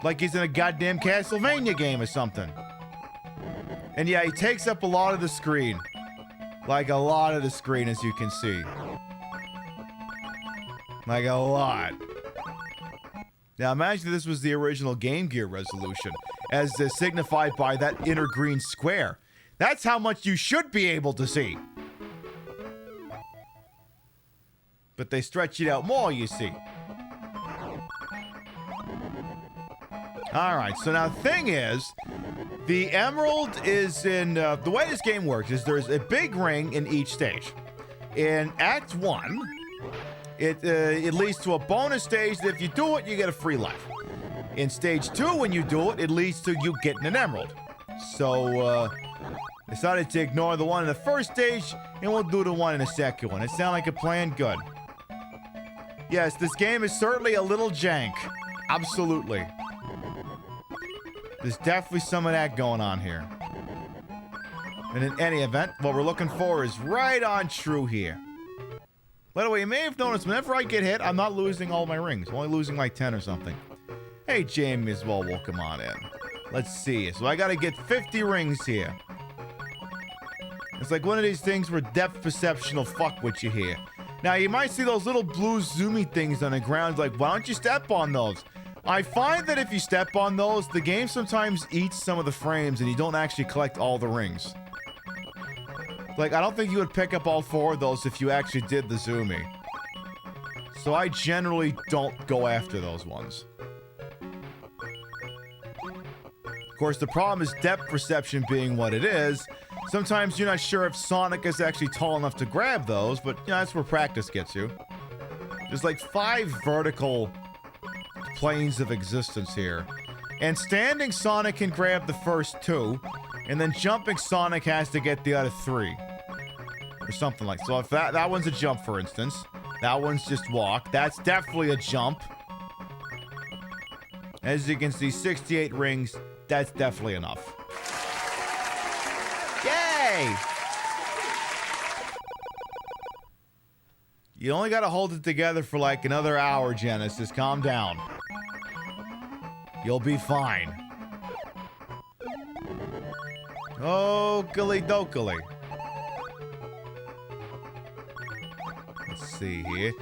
[SPEAKER 5] Like he's in a goddamn Castlevania game or something. And yeah, he takes up a lot of the screen. Like a lot of the screen, as you can see. Like a lot. Now imagine this was the original Game Gear resolution, as signified by that inner green square. That's how much you should be able to see. But they stretch it out more, you see. Alright, so now the thing is, the emerald is in... the way this game works is there's a big ring in each stage. In Act 1... It leads to a bonus stage that if you do it, you get a free life. In stage 2, when you do it, it leads to you getting an emerald. So, decided to ignore the one in the first stage, and we'll do the one in the second one. It sound like a plan? Good. Yes, this game is certainly a little jank. Absolutely. There's definitely some of that going on here. And in any event, what we're looking for is right on true here. By the way, you may have noticed whenever I get hit, I'm not losing all my rings. I'm only losing like 10 or something. Hey, Jamie as well, welcome on in. Let's see. So I gotta get 50 rings here. It's like one of these things where depth perception will fuck with you here. Now, you might see those little blue zoomy things on the ground. Like, why don't you step on those? I find that if you step on those, the game sometimes eats some of the frames and you don't actually collect all the rings. Like, I don't think you would pick up all 4 of those if you actually did the zoomy. So I generally don't go after those ones. Of course, the problem is depth perception being what it is. Sometimes you're not sure if Sonic is actually tall enough to grab those, but you know, that's where practice gets you. There's like 5 vertical planes of existence here. And standing Sonic can grab the first 2, and then jumping Sonic has to get the other 3. Or something like that. So if that one's a jump, for instance. That one's just walk. That's definitely a jump. As you can see, 68 rings. That's definitely enough. Yay! You only gotta hold it together for like another hour, Genesis. Calm down. You'll be fine. Okily dokily. Let's see here.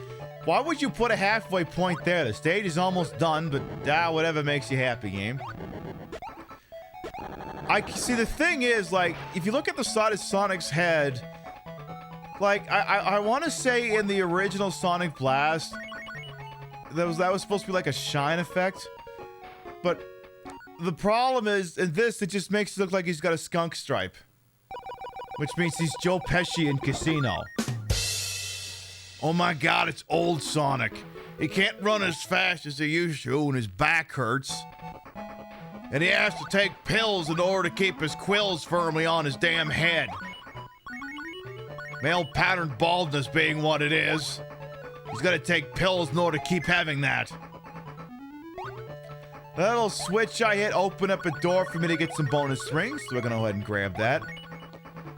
[SPEAKER 5] Why would you put a halfway point there? The stage is almost done, but whatever makes you happy, game. I see, the thing is, like, if you look at the side of Sonic's head, like, I want to say in the original Sonic Blast, that was supposed to be like a shine effect, but the problem is, in this, it just makes it look like he's got a skunk stripe, which means he's Joe Pesci in Casino. Oh my god, it's old Sonic. He can't run as fast as he used to, and his back hurts. And he has to take pills in order to keep his quills firmly on his damn head. Male pattern baldness being what it is. He's got to take pills in order to keep having that. That little switch I hit opened up a door for me to get some bonus rings, so we're going to go ahead and grab that.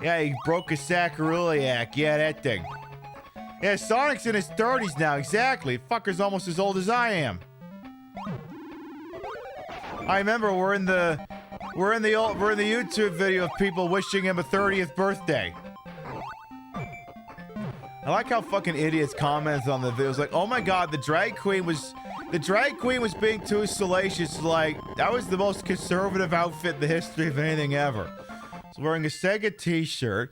[SPEAKER 5] Yeah, he broke a sacroiliac. Yeah, that thing. Yeah, Sonic's in his 30s now, exactly. Fucker's almost as old as I am. I remember we're in the YouTube video of people wishing him a 30th birthday. I like how fucking idiots comment on the videos like, "Oh my god, the drag queen was being too salacious." Like, that was the most conservative outfit in the history of anything ever. So wearing a Sega t-shirt,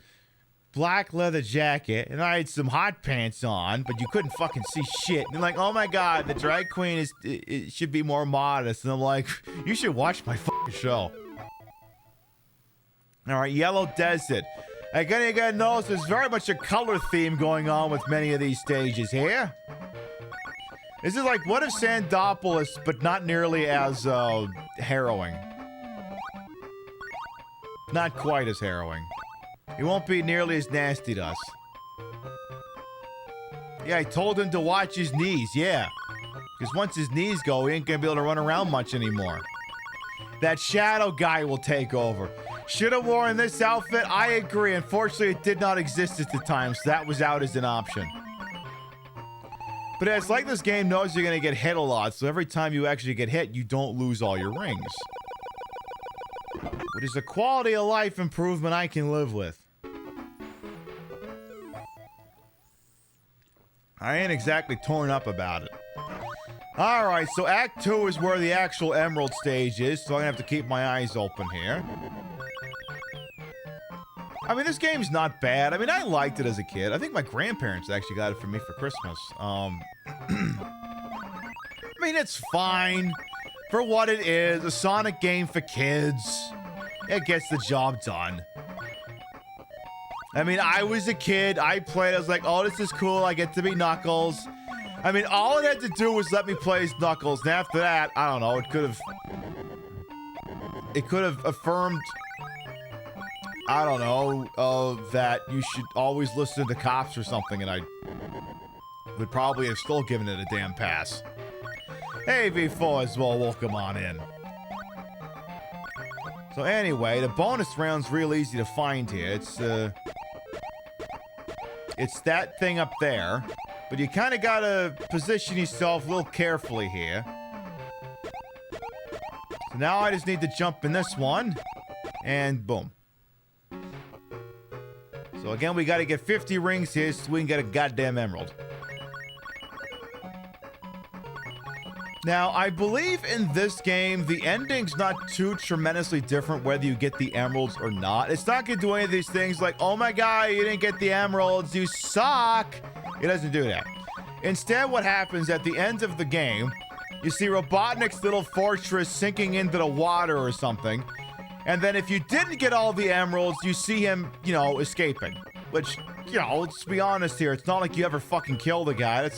[SPEAKER 5] black leather jacket, and I had some hot pants on, but you couldn't fucking see shit. And like, "Oh my god, the drag queen it should be more modest." And I'm like, you should watch my fucking show. All right, Yellow Desert. Again, you gotta notice there's very much a color theme going on with many of these stages here. This is like, what if Sandopolis, but not nearly as harrowing. Not quite as harrowing. He won't be nearly as nasty to us. Yeah, I told him to watch his knees, yeah. Because once his knees go, he ain't gonna be able to run around much anymore. That shadow guy will take over. Should have worn this outfit, I agree. Unfortunately, it did not exist at the time, so that was out as an option. But it's like this game knows you're gonna get hit a lot, so every time you actually get hit, you don't lose all your rings. Which is a quality of life improvement I can live with. I ain't exactly torn up about it. Alright, so Act 2 is where the actual Emerald stage is, so I'm gonna have to keep my eyes open here. I mean, this game's not bad. I mean, I liked it as a kid. I think my grandparents actually got it for me for Christmas. I mean, it's fine for what it is. A Sonic game for kids. It gets the job done. I mean, I was a kid. I played. I was like, oh, this is cool. I get to be Knuckles. I mean, all it had to do was let me play as Knuckles. And after that, I don't know. It could have affirmed, I don't know, that you should always listen to the cops or something, and I would probably have still given it a damn pass. Hey, V4 as well, welcome on in. So anyway, the bonus round's real easy to find here. It's that thing up there, but you kind of gotta position yourself a little carefully here. So now I just need to jump in this one, and boom. So again, we gotta get 50 rings here so we can get a goddamn emerald. Now, I believe in this game, the ending's not too tremendously different whether you get the emeralds or not. It's not gonna do any of these things like, oh my god, you didn't get the emeralds, you suck. It doesn't do that. Instead, what happens at the end of the game, you see Robotnik's little fortress sinking into the water or something. And then if you didn't get all the emeralds, you see him, you know, escaping. Which, you know, let's be honest here, it's not like you ever fucking kill the guy.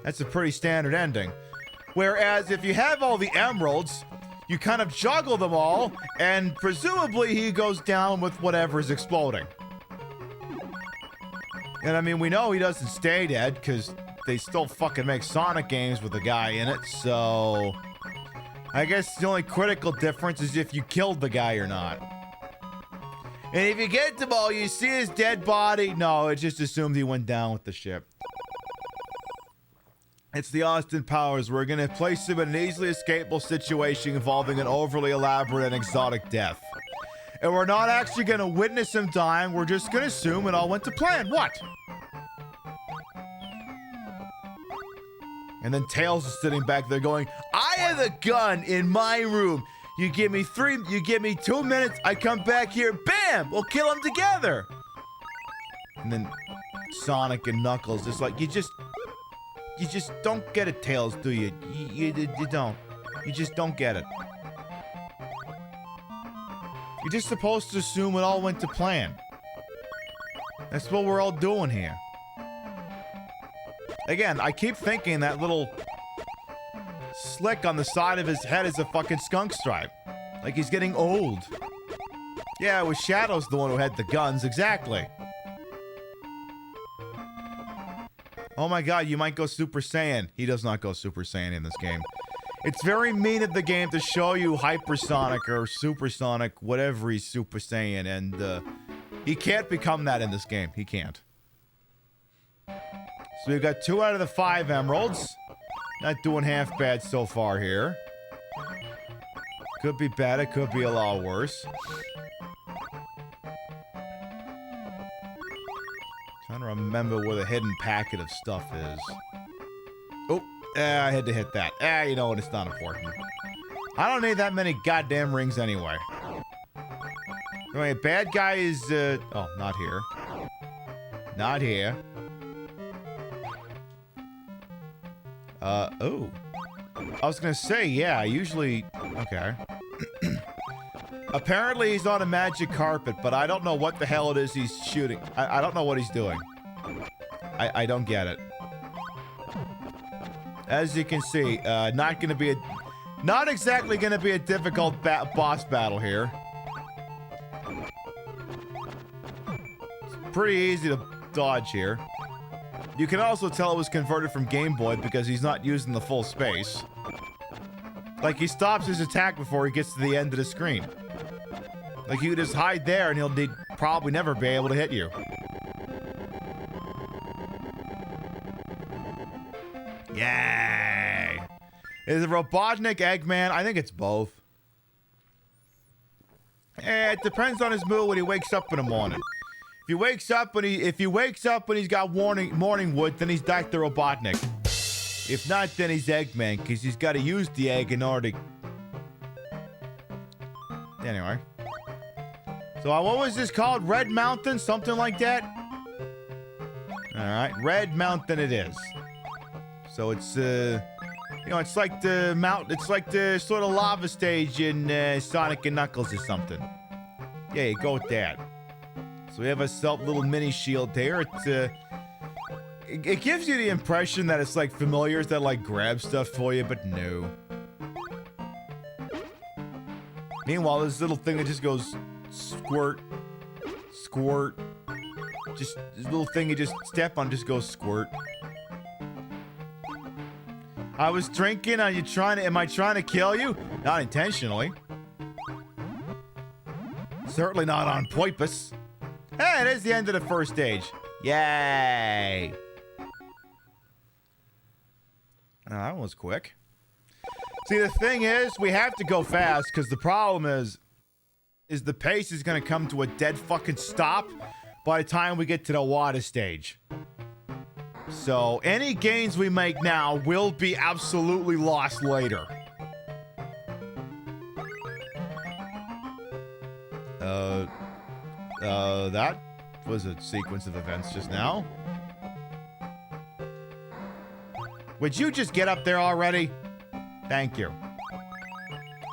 [SPEAKER 5] That's a pretty standard ending. Whereas if you have all the emeralds, you kind of juggle them all, and presumably he goes down with whatever is exploding. And I mean, we know he doesn't stay dead, because they still fucking make Sonic games with a guy in it, so I guess the only critical difference is if you killed the guy or not. And if you get them all, you see his dead body. No, it just assumed he went down with the ship. It's the Austin Powers. We're going to place him in an easily escapable situation involving an overly elaborate and exotic death. And we're not actually going to witness him dying. We're just going to assume it all went to plan. What? And then Tails is sitting back there going, I have a gun in my room. You give me 2 minutes, I come back here, bam, we'll kill them together. And then Sonic and Knuckles is like, you just don't get it, Tails, do you? You don't. You just don't get it. You're just supposed to assume it all went to plan. That's what we're all doing here. Again, I keep thinking that little slick on the side of his head is a fucking skunk stripe. Like he's getting old. Yeah, it was Shadow's the one who had the guns, exactly. Oh my god, you might go Super Saiyan. He does not go Super Saiyan in this game. It's very mean of the game to show you Hypersonic or Supersonic, whatever he's Super Saiyan, and he can't become that in this game. He can't. So we've got 2 out of the 5 emeralds. Not doing half bad so far here. Could be better, could be a lot worse. Trying to remember where the hidden packet of stuff is. Oh, I had to hit that. You know what, it's not important. I don't need that many goddamn rings anyway. Anyway, bad guy is, oh, not here. Not here. Oh. I was gonna say, yeah, usually... Okay. Apparently he's on a magic carpet, but I don't know what the hell it is he's shooting. I don't know what he's doing. I don't get it. As you can see, not exactly gonna be a difficult boss battle here. It's pretty easy to dodge here. You can also tell it was converted from Game Boy because he's not using the full space. Like, he stops his attack before he gets to the end of the screen. Like, you just hide there and he'll probably never be able to hit you. Yay! Is it Robotnik, Eggman? I think it's both. It depends on his mood when he wakes up in the morning. If he wakes up and he's got morning wood, then he's Dr. Robotnik. If not, then he's Eggman, because he's got to use the egg in order to... Anyway. So what was this called? Red Mountain? Something like that? Alright, Red Mountain it is. So it's, you know, it's like the sort of lava stage in Sonic and Knuckles or something. Yeah, you go with that. So we have a little mini shield there. It gives you the impression that it's like familiars that like grab stuff for you, but no. Meanwhile, this little thing that just goes squirt, squirt. Just this little thing you just step on just goes squirt. I was drinking. Am I trying to kill you? Not intentionally. Certainly not on purpose. Hey, it is the end of the first stage. Yay! Oh, that was quick. See, the thing is, we have to go fast, because the problem is the pace is going to come to a dead fucking stop by the time we get to the water stage. So, any gains we make now will be absolutely lost later. That was a sequence of events just now. Would you just get up there already? Thank you.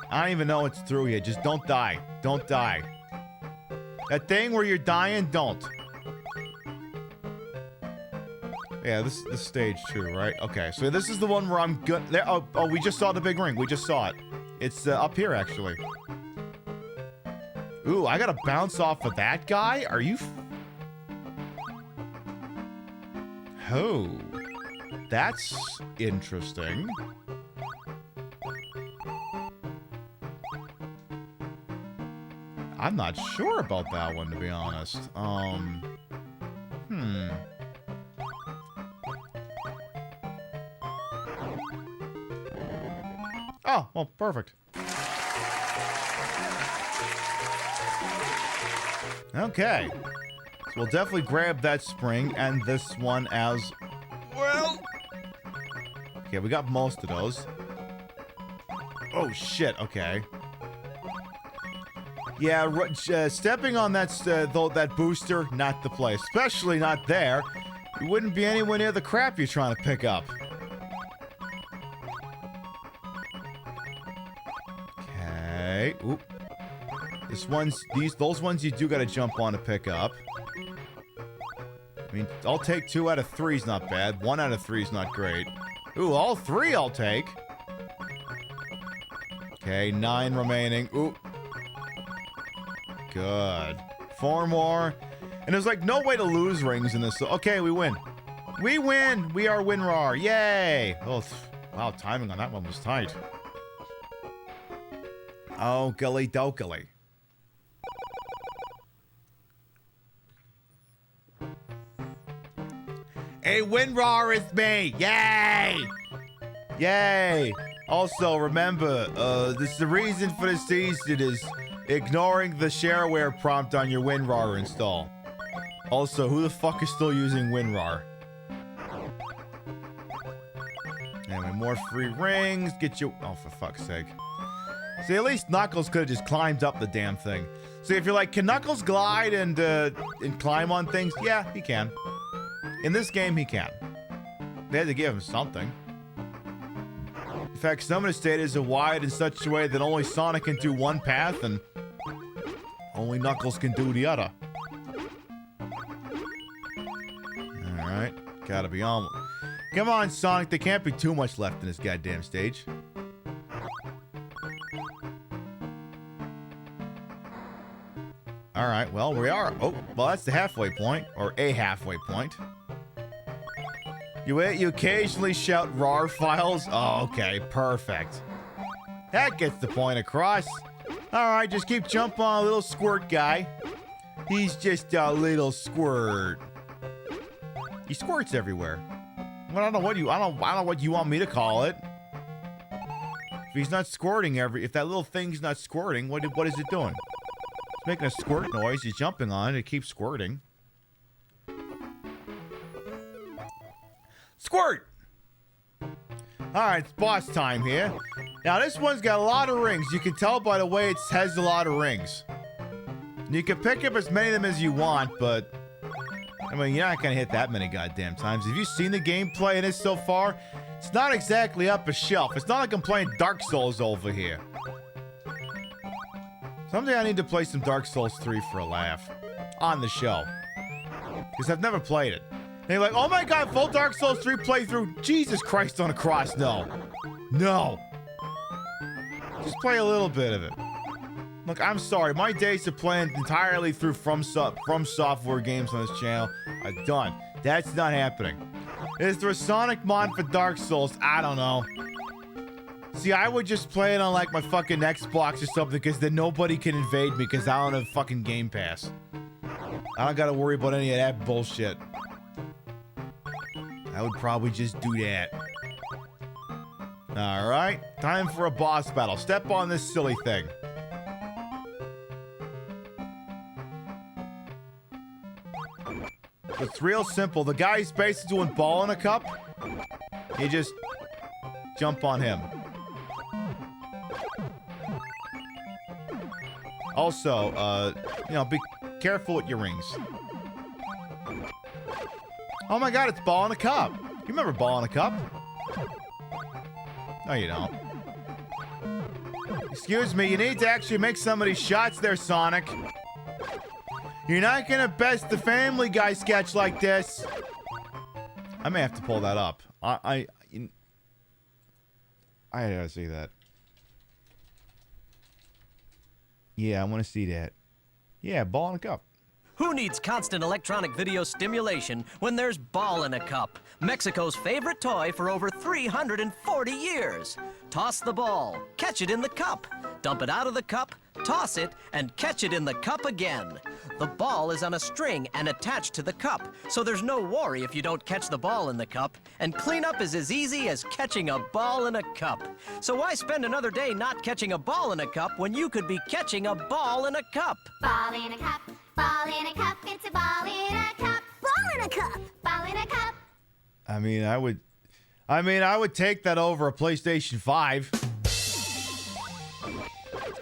[SPEAKER 5] I don't even know it's through here. Just don't die. Don't die. That thing where you're dying, don't. Yeah, this stage 2, right? Okay, so this is the one where I'm good. There. Oh, we just saw the big ring. We just saw it. It's up here, actually. Ooh, I gotta bounce off of that guy? Are you... Oh. That's interesting. I'm not sure about that one, to be honest. Oh, well, perfect. Okay. So we'll definitely grab that spring and this one as well. Okay, we got most of those. Oh, shit. Okay. Yeah, stepping on that booster, not the play. Especially not there. You wouldn't be anywhere near the crap you're trying to pick up. Okay. Oop. Those ones you do gotta jump on to pick up. I mean, I'll take 2 out of 3 is not bad. 1 out of 3 is not great. Ooh, all 3 I'll take. Okay, 9 remaining. Ooh. Good. 4 more. And there's like no way to lose rings in this. Okay, we win. We win! We are WinRAR. Yay! Oh, wow, timing on that one was tight. Oh, gully dokily. Hey, WinRAR is me! Yay! Yay! Also, remember, the reason for this season is ignoring the shareware prompt on your WinRAR install. Also, who the fuck is still using WinRAR? Anyway, more free rings. Get you... Oh, for fuck's sake. See, at least Knuckles could have just climbed up the damn thing. See, if you're like, can Knuckles glide and climb on things? Yeah, he can. In this game, he can. They had to give him something. In fact, some of the stages are wide in such a way that only Sonic can do one path and only Knuckles can do the other. Alright, gotta be on. Come on, Sonic, there can't be too much left in this goddamn stage. Alright, well, we are. Oh, well, that's the halfway point, or a halfway point. You occasionally shout RAR files? Oh, okay, perfect. That gets the point across. Alright, just keep jumping on a little squirt guy. He's just a little squirt. He squirts everywhere. I don't know what I don't know what you want me to call it. If he's not squirting if that little thing's not squirting, what is it doing? It's making a squirt noise. He's jumping on it. It keeps squirting. Squirt! Alright, it's boss time here. Now, this one's got a lot of rings. You can tell by the way it has a lot of rings. You can pick up as many of them as you want, but... I mean, you're not gonna hit that many goddamn times. Have you seen the gameplay in this so far? It's not exactly up a shelf. It's not like I'm playing Dark Souls over here. Someday I need to play some Dark Souls 3 for a laugh. On the show. Because I've never played it. And you're like, oh my god, full Dark Souls 3 playthrough. Jesus Christ on a cross, no. No. Just play a little bit of it. Look, I'm sorry. My days of playing entirely through From Software games on this channel are done. That's not happening. Is there a Sonic mod for Dark Souls? I don't know. See, I would just play it on like my fucking Xbox or something because then nobody can invade me because I don't have fucking Game Pass. I don't gotta worry about any of that bullshit. I would probably just do that. Alright, time for a boss battle. Step on this silly thing. It's real simple. The guy's basically doing ball in a cup. You just jump on him. Also, you know, be careful with your rings. Oh my god, it's ball in a cup. You remember ball in a cup? No, you don't. Excuse me, you need to actually make some of these shots there, Sonic. You're not gonna best the Family Guy sketch like this. I may have to pull that up. I gotta see that. Yeah, I want to see that. Yeah, ball in a cup.
[SPEAKER 6] Who needs constant electronic video stimulation when there's ball in a cup? Mexico's favorite toy for over 340 years. Toss the ball, catch it in the cup, dump it out of the cup, toss it, and catch it in the cup again. The ball is on a string and attached to the cup, so there's no worry if you don't catch the ball in the cup, and cleanup is as easy as catching a ball in a cup. So why spend another day not catching a ball in a cup when you could be catching a ball in a cup?
[SPEAKER 12] Ball in a cup, ball in a cup, it's a ball in a cup. Ball in a cup, ball in a cup.
[SPEAKER 5] I mean, I I mean, I would take that over a PlayStation 5.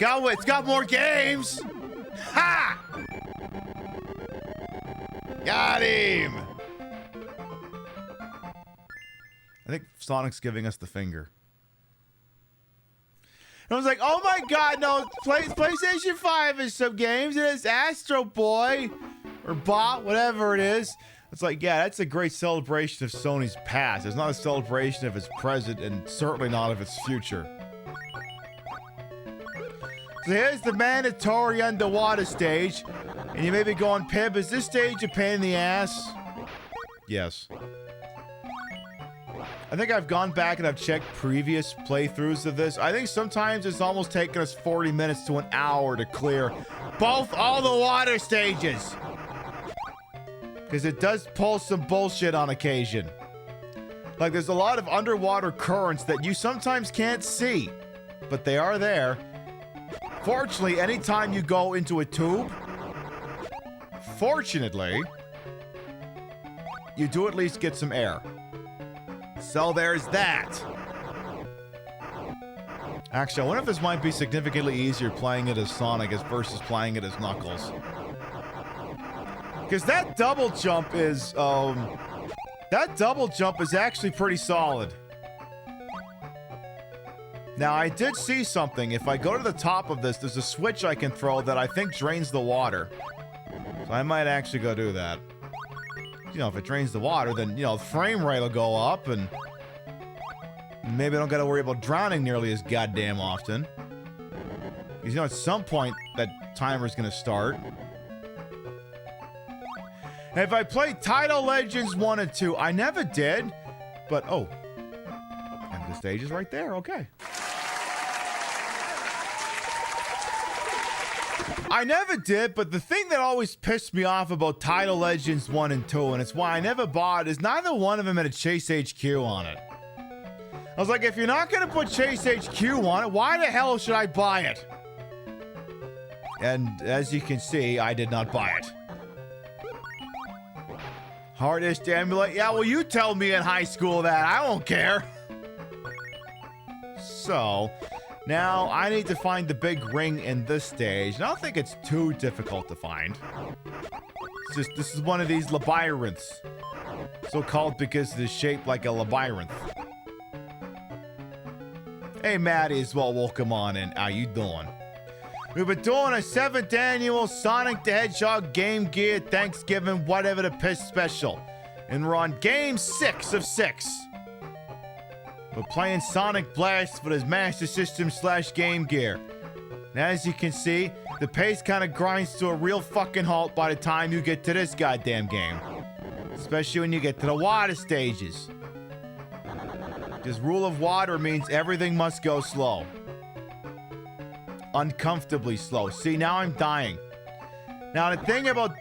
[SPEAKER 5] It's got more games. Ha! Got him. I think Sonic's giving us the finger. And I was like, oh my god, no, PlayStation 5 is some games. It is Astro Boy or Bot, whatever it is. It's like, yeah, that's a great celebration of Sony's past. It's not a celebration of its present and certainly not of its future. So here's the mandatory underwater stage. And you may be going, Pib, is this stage a pain in the ass? Yes. I think I've gone back and I've checked previous playthroughs of this. I think sometimes it's almost taken us 40 minutes to an hour to clear all the water stages. Because it does pull some bullshit on occasion. Like, there's a lot of underwater currents that you sometimes can't see, but they are there. Fortunately, anytime you go into a tube, fortunately, you do at least get some air. So there's that. Actually, I wonder if this might be significantly easier playing it as Sonic versus playing it as Knuckles. Because that double jump is actually pretty solid. Now, I did see something. If I go to the top of this, there's a switch I can throw that I think drains the water. So I might actually go do that. You know, if it drains the water, then, you know, the frame rate will go up, and maybe I don't gotta worry about drowning nearly as goddamn often. Because, you know, at some point, that timer's gonna start. And if I played Title Legends 1 and 2, I never did, but, oh. And the stage is right there, okay. I never did, but the thing that always pissed me off about Title Legends 1 and 2, and it's why I never bought it, is neither one of them had a Chase HQ on it. I was like, if you're not going to put Chase HQ on it, why the hell should I buy it? And as you can see, I did not buy it. Hardest to emulate? Yeah, well, you tell me in high school that. I won't care. So, now I need to find the big ring in this stage. And I don't think it's too difficult to find. It's just, this is one of these labyrinths. So called because it is shaped like a labyrinth. Hey, Maddie, as well, welcome on in. How you doing? We've been doing a 7th annual Sonic the Hedgehog Game Gear Thanksgiving whatever the piss special. And we're on game 6 of 6. We're playing Sonic Blast for his Master System / Game Gear. And as you can see, the pace kind of grinds to a real fucking halt by the time you get to this goddamn game. Especially when you get to the water stages. Because rule of water means everything must go slow. Uncomfortably slow. See, now I'm dying. Now, the thing about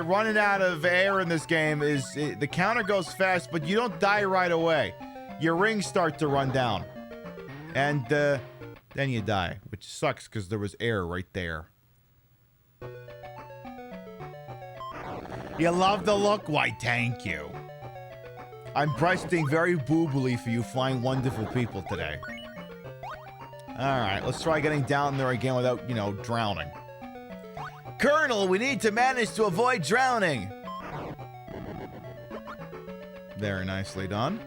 [SPEAKER 5] running out of air in this game is the counter goes fast, but you don't die right away. Your rings start to run down. And then you die, which sucks because there was air right there. You love the look? Why, thank you. I'm breasting very boobily for you fine, wonderful people today. Alright, let's try getting down there again without, you know, drowning. Colonel, we need to manage to avoid drowning. Very nicely done.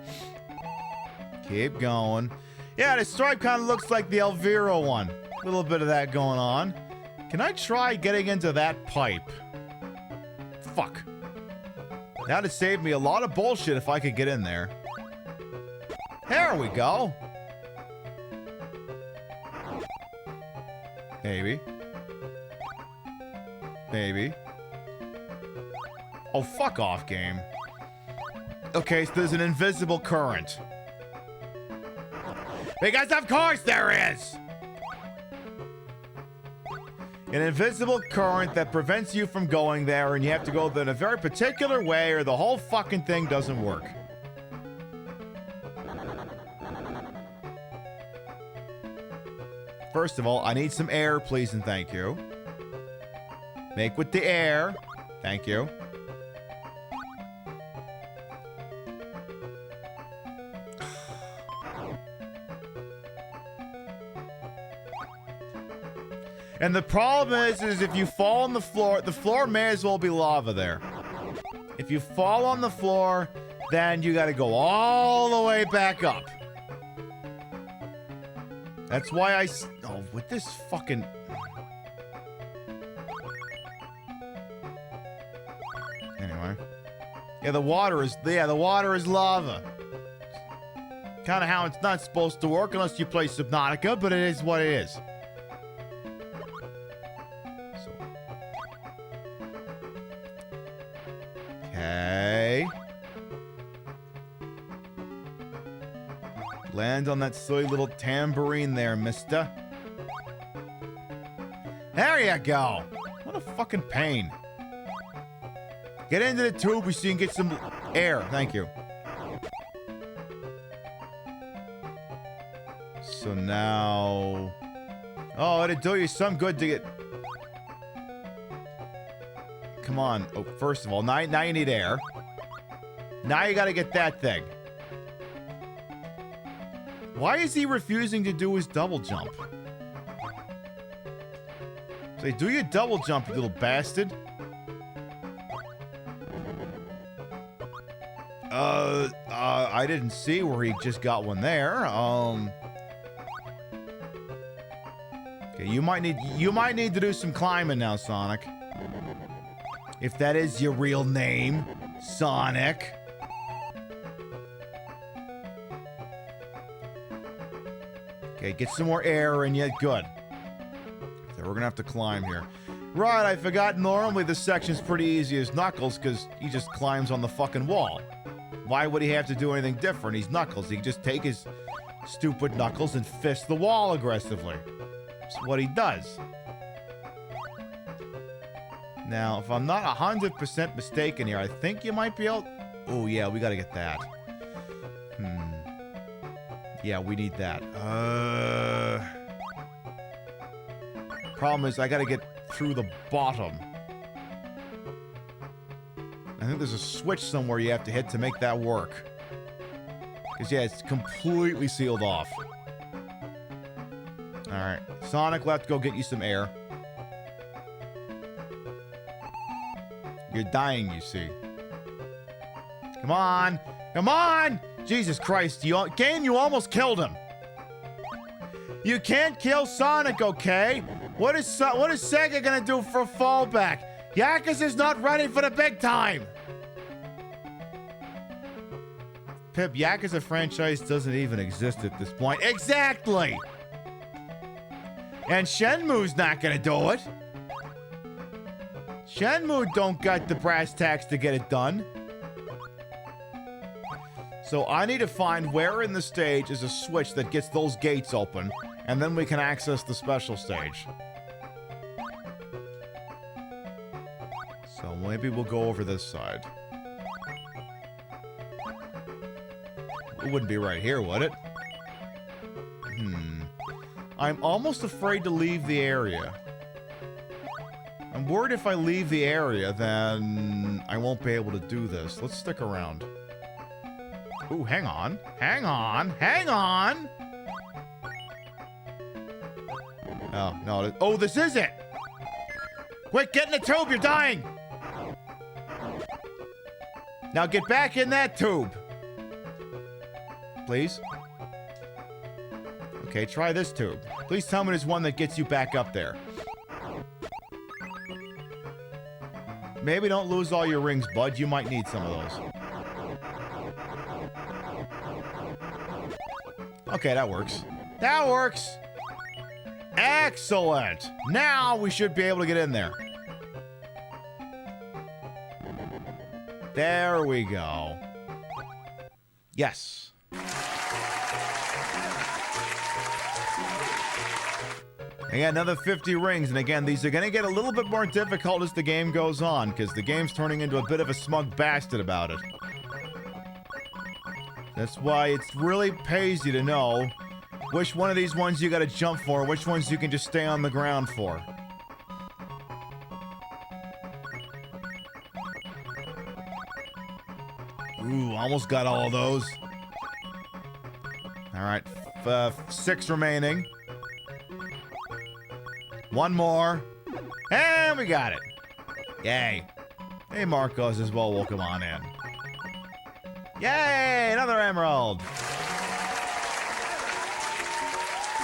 [SPEAKER 5] Keep going. Yeah, the stripe kind of looks like the Elvira one. A little bit of that going on. Can I try getting into that pipe? Fuck. That'd save me a lot of bullshit if I could get in there. There we go. Maybe. Maybe. Oh, fuck off, game. Okay, so there's an invisible current. Because of course there is! An invisible current that prevents you from going there, and you have to go there in a very particular way or the whole fucking thing doesn't work. First of all, I need some air, please and thank you. Make with the air. Thank you. And the problem is if you fall on the floor may as well be lava there. If you fall on the floor, then you gotta go all the way back up. That's why oh, with this fucking... Anyway. Yeah, the water is lava. Kind of how it's not supposed to work unless you play Subnautica, but it is what it is. So. Okay. Land on that silly little tambourine there, mister. There you go. What a fucking pain. Get into the tube so you can get some air. Thank you. So now... Oh, it'd do you some good to get... Come on. Oh, first of all, now you need air. Now you gotta get that thing. Why is he refusing to do his double jump? Say, do your double jump, you little bastard. I didn't see where he just got one there. Okay, you might need to do some climbing now, Sonic. If that is your real name, Sonic. Okay, get some more air and yet good. So we're gonna have to climb here. Right, I forgot normally this section's pretty easy as Knuckles because he just climbs on the fucking wall. Why would he have to do anything different? He's Knuckles. He can just take his stupid Knuckles and fist the wall aggressively. That's what he does. Now, if I'm not 100% mistaken here, I think you might be able... Oh, yeah, we gotta get that. Yeah, we need that. Problem is, I gotta get through the bottom. I think there's a switch somewhere you have to hit to make that work. Because, yeah, it's completely sealed off. Alright. Sonic, we'll have to go get you some air. You're dying, you see. Come on! Come on! Jesus Christ, game, you almost killed him. You can't kill Sonic, okay? What is Sega gonna do for a fallback? Yakuza's not ready for the big time! Pip, Yakuza franchise doesn't even exist at this point. Exactly! And Shenmue's not gonna do it. Shenmue don't got the brass tacks to get it done. So I need to find where in the stage is a switch that gets those gates open, and then we can access the special stage. So maybe we'll go over this side. It wouldn't be right here, would it? I'm almost afraid to leave the area. I'm worried if I leave the area, then I won't be able to do this. Let's stick around. Ooh, hang on. Hang on. Hang on! Oh, no. Oh, this is it! Quick, get in the tube! You're dying! Now get back in that tube. Please? Okay, try this tube. Please tell me there's one that gets you back up there. Maybe don't lose all your rings, bud. You might need some of those. Okay, that works. That works! Excellent! Now we should be able to get in there. There we go. Yes. I got another 50 rings, and again, these are going to get a little bit more difficult as the game goes on, because the game's turning into a bit of a smug bastard about it. That's why it really pays you to know which one of these ones you got to jump for, which ones you can just stay on the ground for. Ooh, almost got all those. Alright, 6 remaining. One more. And we got it. Yay. Hey, Marcos as well. Welcome on in. Yay! Another emerald.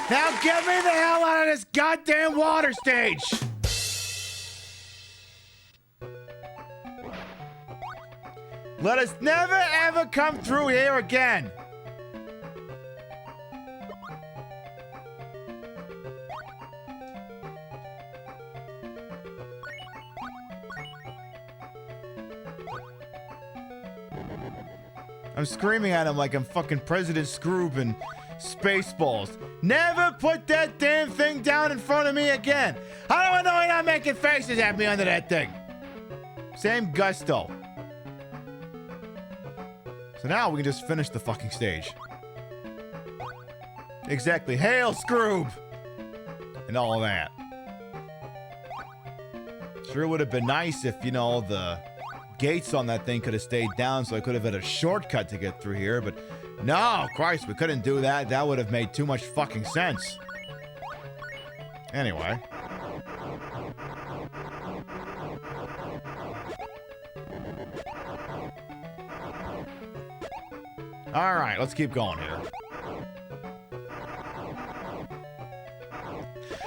[SPEAKER 5] Now get me the hell out of this goddamn water stage! Let us never ever come through here again! I'm screaming at him like I'm fucking President Scrooge and Spaceballs. Never put that damn thing down in front of me again. How do I know you're not making faces at me under that thing? Same gusto. So now we can just finish the fucking stage. Exactly. Hail Scrooge! And all that. Sure would have been nice if, you know, the gates on that thing could have stayed down so I could have had a shortcut to get through here, but no, Christ, we couldn't do that. That would have made too much fucking sense. Anyway. Alright, let's keep going here.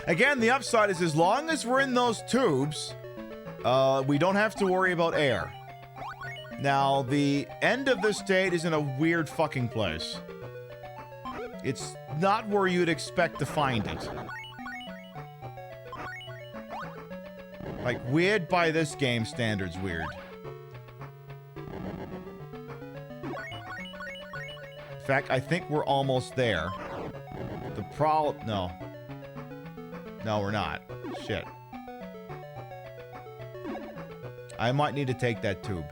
[SPEAKER 5] Again, the upside is as long as we're in those tubes, we don't have to worry about air. Now, the end of this stage is in a weird fucking place. It's not where you'd expect to find it. Like, weird by this game standards weird. In fact, I think we're almost there. The problem... No. No, we're not. Shit. I might need to take that tube.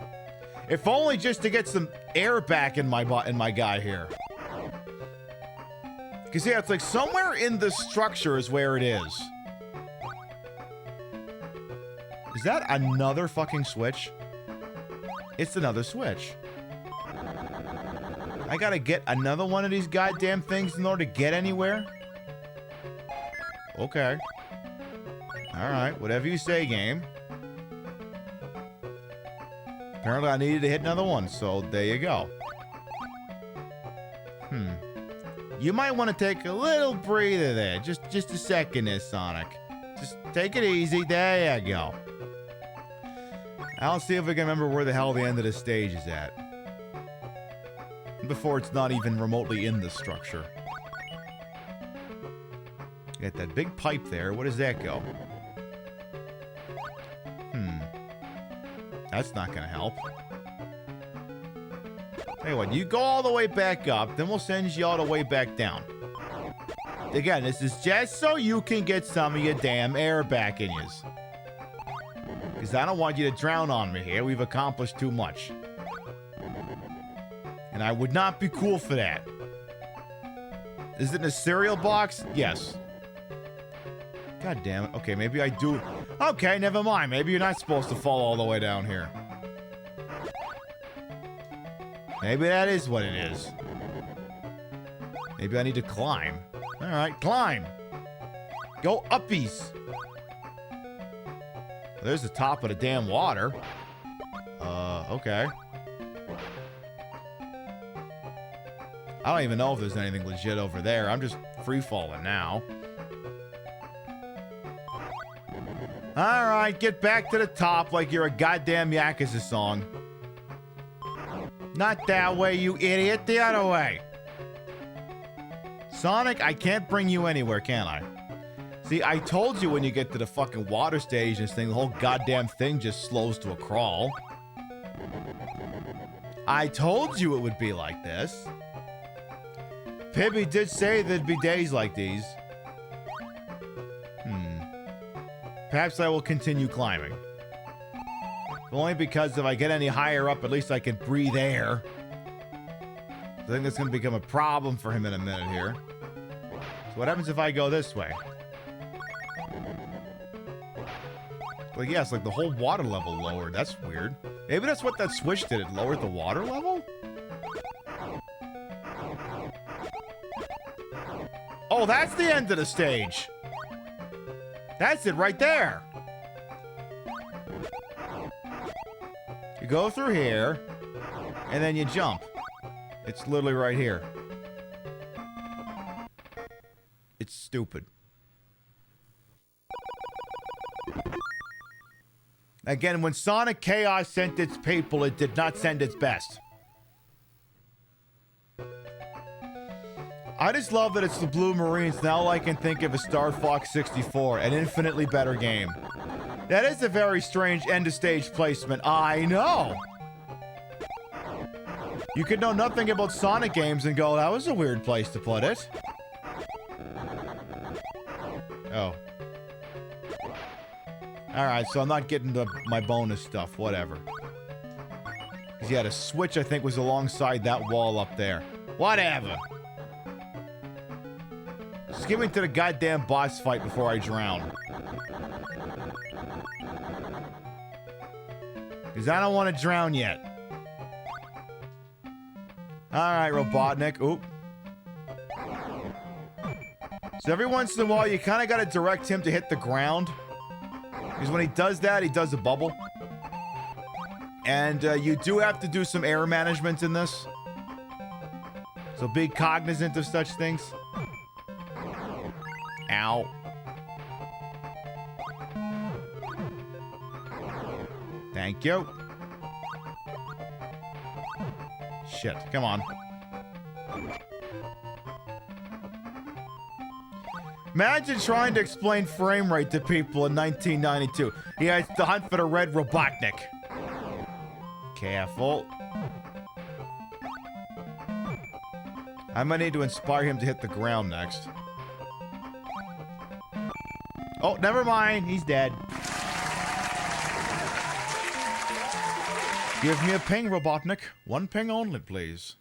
[SPEAKER 5] If only just to get some air back in my guy here. Because, yeah, it's like somewhere in the structure is where it is. Is that another fucking switch? It's another switch. I gotta get another one of these goddamn things in order to get anywhere? Okay. Alright, whatever you say, game. Apparently I needed to hit another one, so there you go. You might want to take a little breather there. Just a second there, Sonic. Just take it easy. There you go. I'll see if we can remember where the hell the end of the stage is at. Before it's not even remotely in the structure. Got that big pipe there. Where does that go? That's not gonna help. Tell you what, you go all the way back up, then we'll send you all the way back down. Again, this is just so you can get some of your damn air back in yous. Because I don't want you to drown on me here. We've accomplished too much. And I would not be cool for that. Is it in a cereal box? Yes. God damn it. Okay, maybe I do. Okay, never mind. Maybe you're not supposed to fall all the way down here. Maybe that is what it is. Maybe I need to climb. Alright, climb. Go uppies. There's the top of the damn water. Okay. I don't even know if there's anything legit over there. I'm just free-falling now. Alright, get back to the top like you're a goddamn Yakuza song. Not that way, you idiot. The other way. Sonic, I can't bring you anywhere, can I? See, I told you when you get to the fucking water stage and this thing, the whole goddamn thing just slows to a crawl. I told you it would be like this. Pibby did say there'd be days like these. Perhaps I will continue climbing. Only because if I get any higher up, at least I can breathe air. I think that's going to become a problem for him in a minute here. So what happens if I go this way? Well, yes, like the whole water level lowered. That's weird. Maybe that's what that switch did. It lowered the water level? Oh, that's the end of the stage. That's it right there. You go through here, and then you jump. It's literally right here. It's stupid. Again, when Sonic Chaos sent its people, it did not send its best. I just love that it's the Blue Marines. Now all I can think of is Star Fox 64, an infinitely better game. That is a very strange end-of-stage placement. I know! You could know nothing about Sonic games and go, that was a weird place to put it. Oh. Alright, so I'm not getting my bonus stuff, whatever. Because yeah, the switch, I think, was alongside that wall up there. Whatever. Just get me to the goddamn boss fight before I drown. Because I don't want to drown yet. Alright, Robotnik. Oop. So every once in a while, you kind of got to direct him to hit the ground. Because when he does that, he does a bubble. And you do have to do some air management in this. So be cognizant of such things. Ow. Thank you. Shit, come on. Imagine trying to explain frame rate to people in 1992. Yeah, it's the hunt for the red Robotnik. Careful. I might need to inspire him to hit the ground next. Oh, never mind. He's dead. Give me a ping, Robotnik. One ping only, please.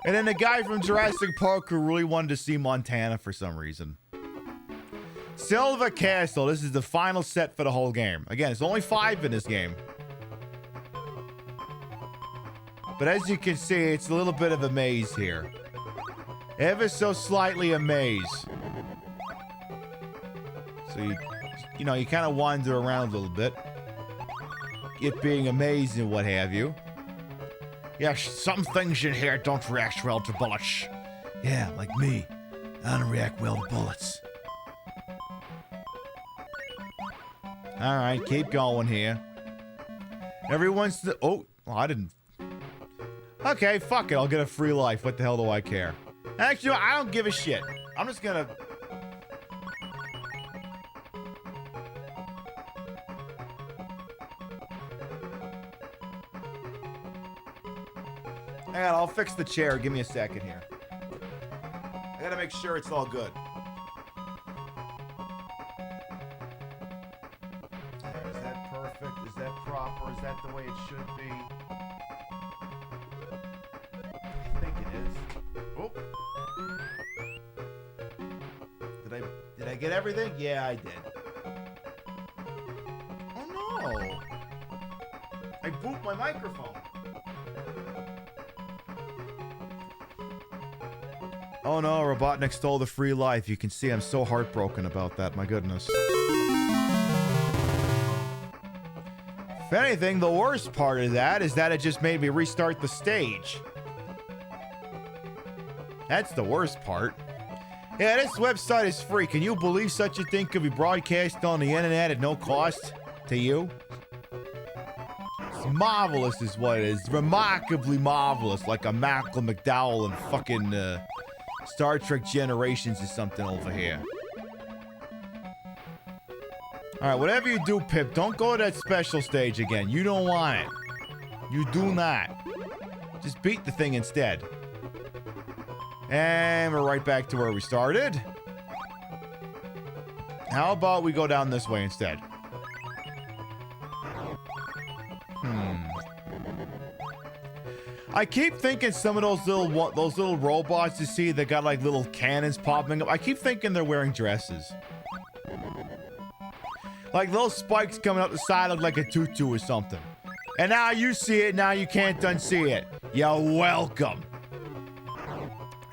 [SPEAKER 5] And then the guy from Jurassic Park who really wanted to see Montana for some reason. Silva Castle. This is the final set for the whole game. Again, it's only 5 in this game. But as you can see, it's a little bit of a maze here. Ever so slightly a maze. So you know, you kind of wander around a little bit. It being a maze and what have you. Yeah, some things in here don't react well to bullets. Yeah, like me. I don't react well to bullets. Alright, keep going here. Every once in oh, well, I didn't. Okay, fuck it. I'll get a free life. What the hell do I care? Actually, I don't give a shit. I'm just gonna... Hang on, I'll fix the chair. Give me a second here. I gotta make sure it's all good. Is that perfect? Is that proper? Is that the way it should be? I think it is. Oh. Did I get everything? Yeah, I did. Oh no! I booped my microphone. Oh no, Robotnik stole the free life. You can see I'm so heartbroken about that, my goodness. If anything, the worst part of that is that it just made me restart the stage. That's the worst part. Yeah, this website is free. Can you believe such a thing could be broadcast on the internet at no cost to you? It's marvelous is what it is. Remarkably marvelous, like a Malcolm McDowell and fucking Star Trek Generations or something over here. Alright, whatever you do, Pip, don't go to that special stage again. You don't want it. You do not. Just beat the thing instead. And we're right back to where we started. How about we go down this way instead? I keep thinking some of those little robots you see that got like little cannons popping up. I keep thinking they're wearing dresses. Like little spikes coming up the side look like a tutu or something. And now you see it, now you can't unsee it. You're welcome.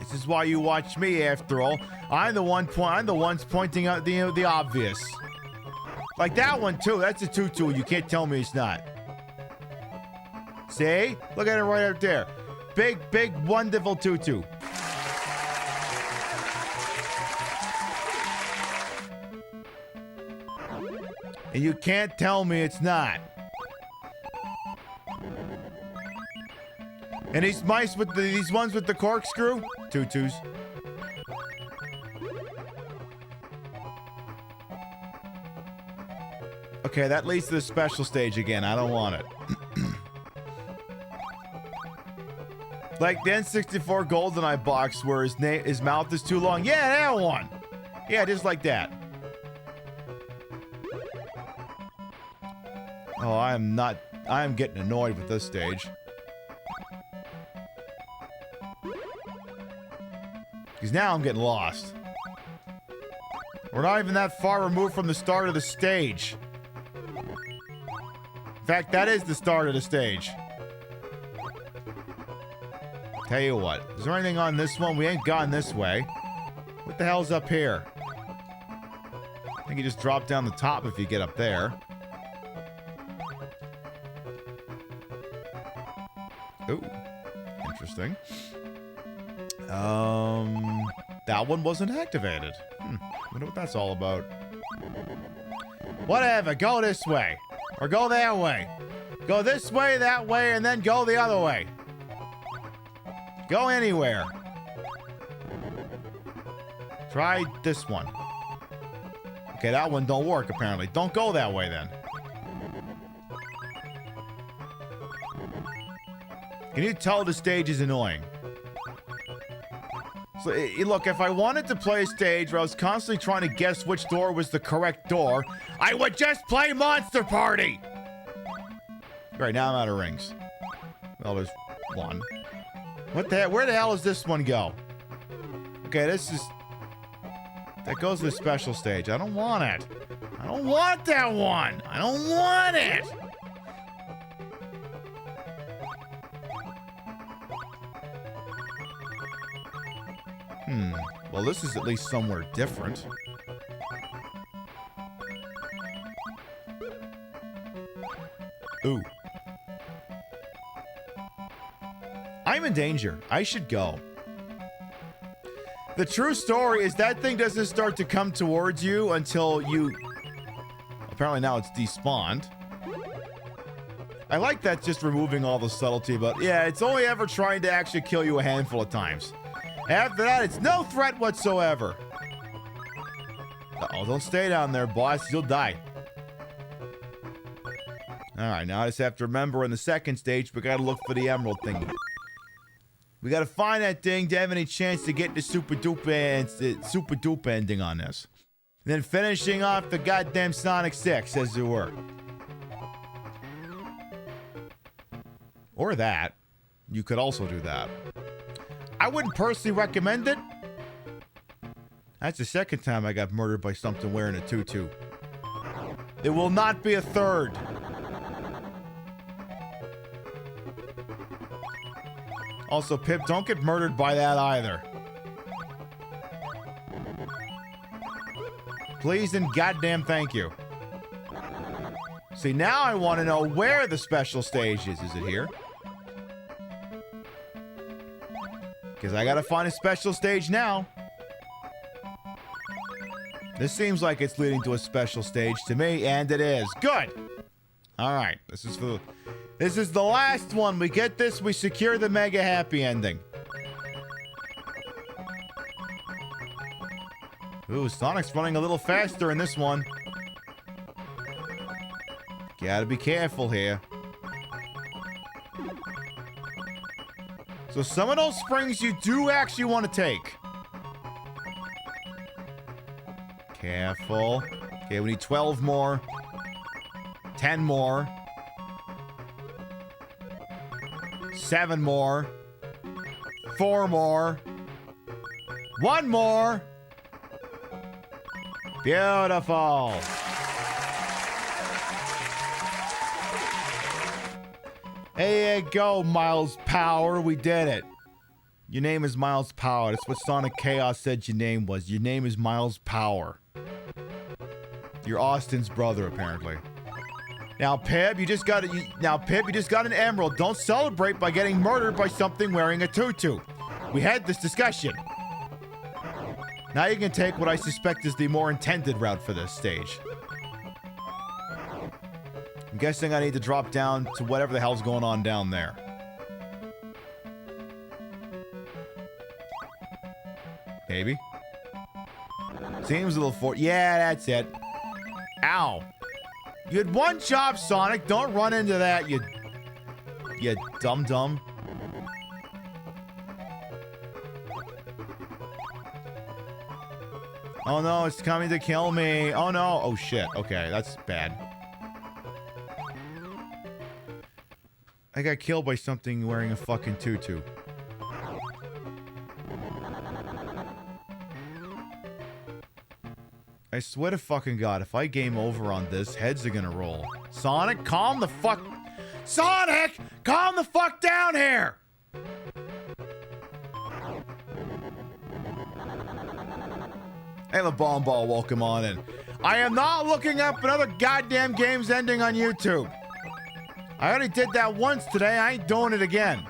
[SPEAKER 5] This is why you watch me, after all. I'm the ones pointing out the obvious. Like that one, too. That's a tutu. You can't tell me it's not. See? Look at it right up there. Big, wonderful tutu. And you can't tell me it's not. And these mice with these ones with the corkscrew? Tutus. Okay, that leads to the special stage again. I don't want it. Like the N64 GoldenEye box where his mouth is too long. Yeah, that one. Yeah, just like that. Oh, I'm getting annoyed with this stage. Because now I'm getting lost. We're not even that far removed from the start of the stage. In fact, that is the start of the stage. Tell you what, is there anything on this one? We ain't gone this way. What the hell's up here? I think you just drop down the top if you get up there. Ooh, interesting. That one wasn't activated. Wonder what that's all about. Whatever, go this way. Or go that way. Go this way, that way, and then go the other way. Go anywhere. Try this one. Okay, that one don't work, apparently. Don't go that way, then. Can you tell the stage is annoying? So, look, if I wanted to play a stage where I was constantly trying to guess which door was the correct door, I would just play Monster Party! Right, now I'm out of rings. Well, there's one. What the hell? Where the hell does this one go? Okay, this is... That goes to the special stage. I don't want it. I don't want that one! I don't want it! Well, this is at least somewhere different. Ooh. I'm in danger. I should go. The true story is that thing doesn't start to come towards you until you... Apparently now it's despawned. I like that, just removing all the subtlety, but yeah, it's only ever trying to actually kill you a handful of times. After that, it's no threat whatsoever. Uh-oh, don't stay down there, boss. You'll die. Alright, now I just have to remember in the second stage, we gotta look for the emerald thing. We gotta find that thing to have any chance to get the super duper ending on this. And then finishing off the goddamn Sonic 6, as it were. Or that. You could also do that. I wouldn't personally recommend it. That's the second time I got murdered by something wearing a tutu. There will not be a third. Also, Pip, don't get murdered by that either. Please and goddamn thank you. See, now I want to know where the special stage is. Is it here? Because I gotta find a special stage now. This seems like it's leading to a special stage to me, and it is. Good! Alright, this is the last one. We get this, we secure the mega happy ending. Ooh, Sonic's running a little faster in this one. Gotta be careful here. So some of those springs you do actually want to take. Careful. Okay, we need 12 more. 10 more. 7 more. 4 more. 1 more. Beautiful. There you go, Miles Power. We did it. Your name is Miles Power. That's what Sonic Chaos said your name was. Your name is Miles Power. You're Austin's brother, apparently. Now, Pib, you just got an emerald. Don't celebrate by getting murdered by something wearing a tutu. We had this discussion. Now you can take what I suspect is the more intended route for this stage. I'm guessing I need to drop down to whatever the hell's going on down there. Maybe. Seems a little yeah, that's it. Ow. You had one job, Sonic. Don't run into that, you dum-dum. Oh no, it's coming to kill me. Oh no. Oh shit. Okay, that's bad. I got killed by something wearing a fucking tutu. I swear to fucking God, if I game over on this, heads are gonna roll. Sonic, calm the fuck... Sonic! Calm the fuck down here! Hey, the bomb ball, welcome on in. I am not looking up another goddamn game's ending on YouTube. I already did that once today, I ain't doing it again.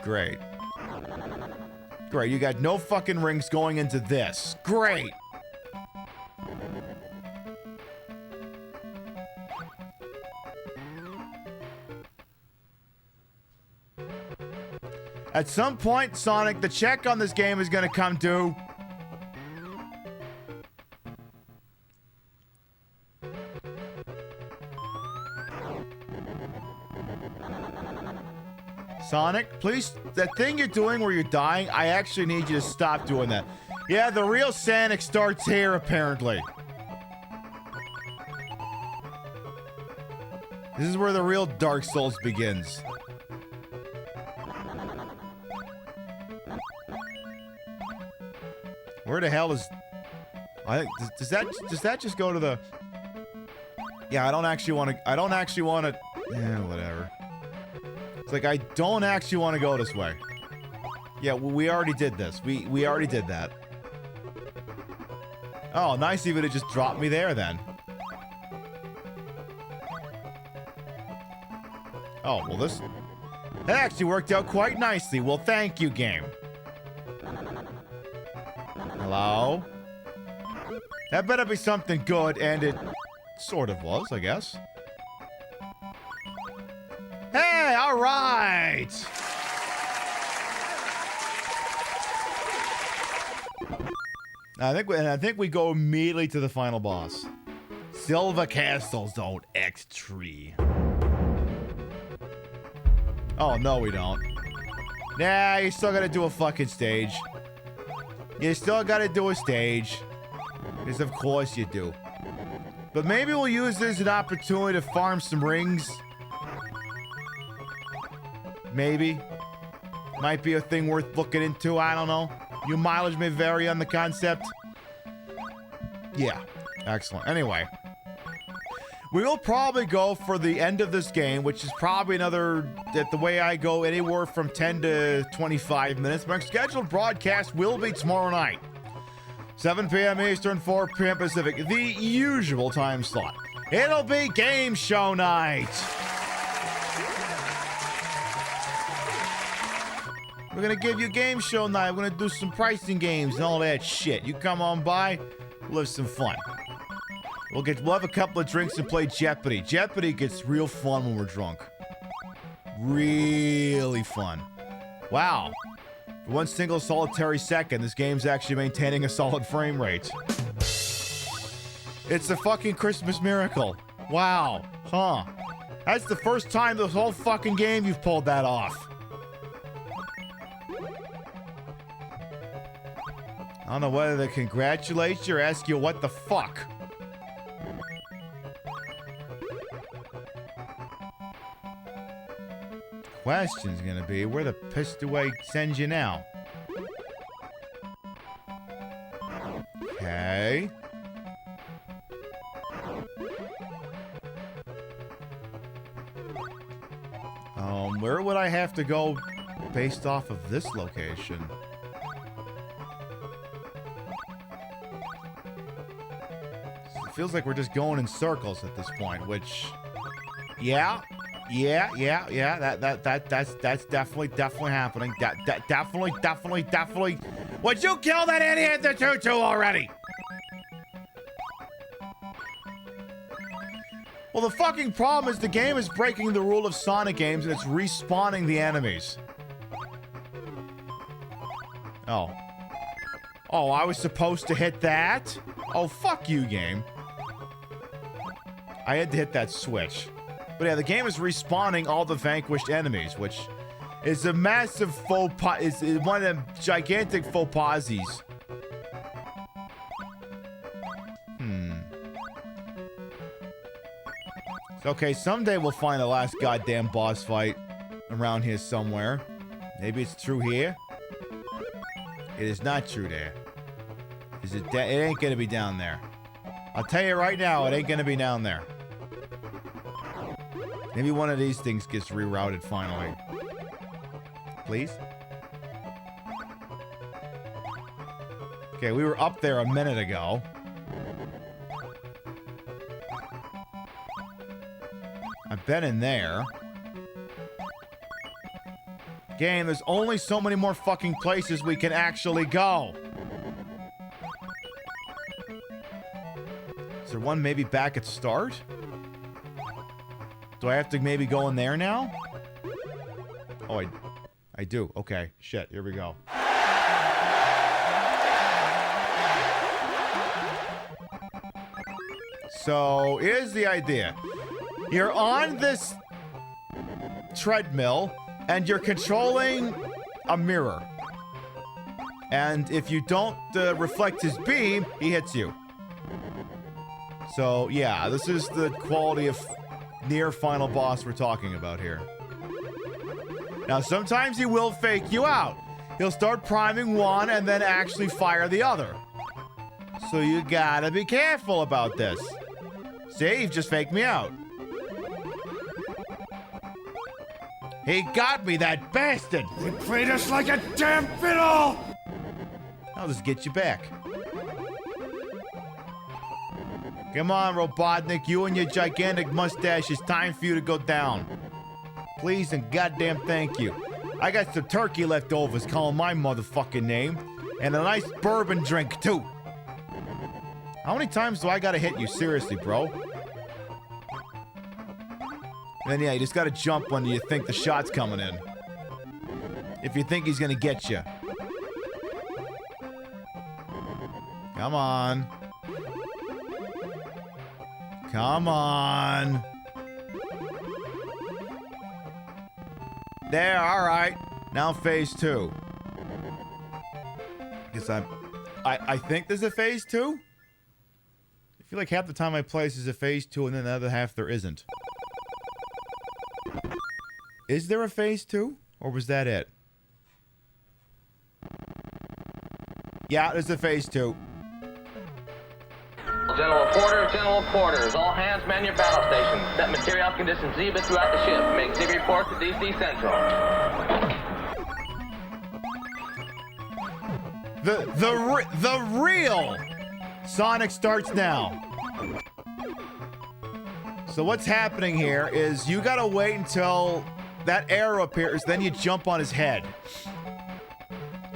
[SPEAKER 5] Great. Great, you got no fucking rings going into this. Great! At some point, Sonic, the check on this game is gonna come due. Sonic, please, that thing you're doing where you're dying, I actually need you to stop doing that. Yeah, the real Sonic starts here, apparently. This is where the real Dark Souls begins. Where the hell is... I think, does that just go to the... Yeah, I don't actually want to... Yeah, whatever. It's like, I don't actually want to go this way. Yeah, well, we already did this. We already did that. Oh, nice even to just drop me there, then. Oh, well, this... That actually worked out quite nicely. Well, thank you, game. Hello? That better be something good, and it sort of was, I guess. Hey, all right! I think we go immediately to the final boss. Silver Castle Zone X3. Oh, no, we don't. Nah, you still gotta do a fucking stage. You still gotta do a stage. Because of course you do. But maybe we'll use this as an opportunity to farm some rings. Maybe. Might be a thing worth looking into, I don't know. Your mileage may vary on the concept. Yeah, excellent. Anyway. We will probably go for the end of this game, which is probably another, at the way I go, anywhere from 10 to 25 minutes. My scheduled broadcast will be tomorrow night. 7 p.m. Eastern, 4 p.m. Pacific. The usual time slot. It'll be game show night. We're gonna give you game show night. We're gonna do some pricing games and all that shit. You come on by, we'll have some fun. We'll have a couple of drinks and play Jeopardy. Jeopardy gets real fun when we're drunk. Really fun. Wow. For one single solitary second, this game's actually maintaining a solid frame rate. It's a fucking Christmas miracle. Wow. Huh. That's the first time this whole fucking game you've pulled that off. I don't know whether to congratulate you or ask you what the fuck. Question's gonna be, where the piss do I send you now? Okay. Where would I have to go based off of this location? It feels like we're just going in circles at this point, which, yeah. That's definitely happening. Definitely. Would you kill that idiot, the tutu, already? Well, the fucking problem is the game is breaking the rule of Sonic games and it's respawning the enemies. Oh, I was supposed to hit that? Oh, fuck you, game. I had to hit that switch. But yeah, the game is respawning all the vanquished enemies, which is a massive faux pas, is one of them gigantic faux pases. Okay, someday we'll find the last goddamn boss fight around here somewhere. Maybe it's true here. It is not true there. Is it? It ain't gonna be down there. I'll tell you right now, it ain't gonna be down there. Maybe one of these things gets rerouted finally. Please? Okay, we were up there a minute ago. I've been in there. Game, there's only so many more fucking places we can actually go. Is there one maybe back at start? Do I have to maybe go in there now? Oh, I do. Okay. Shit. Here we go. So, here's the idea. You're on this treadmill, and you're controlling a mirror. And if you don't reflect his beam, he hits you. So, yeah, this is the quality of near final boss we're talking about here. Now, sometimes he will fake you out. He'll start priming one and then actually fire the other. So you gotta be careful about this. See, you've just faked me out. He got me, that bastard!
[SPEAKER 7] They played us like a damn fiddle!
[SPEAKER 5] I'll just get you back. Come on, Robotnik, you and your gigantic mustache, it's time for you to go down. Please and goddamn thank you. I got some turkey leftovers calling my motherfucking name, and a nice bourbon drink, too. How many times do I gotta hit you? Seriously, bro. And then, yeah, you just gotta jump when you think the shot's coming in. If you think he's gonna get you. Come on. Come on. There, alright. Now phase 2. Guess I think there's a phase 2? I feel like half the time I play this is a phase 2 and then the other half there isn't. Is there a phase 2? Or was that it? Yeah, there's a phase 2.
[SPEAKER 11] General quarters. All hands man your battle stations. Set material conditions Zebra throughout the ship. Make Zebra reports to DC Central.
[SPEAKER 5] The real Sonic starts now. So what's happening here is you gotta wait until that arrow appears, then you jump on his head.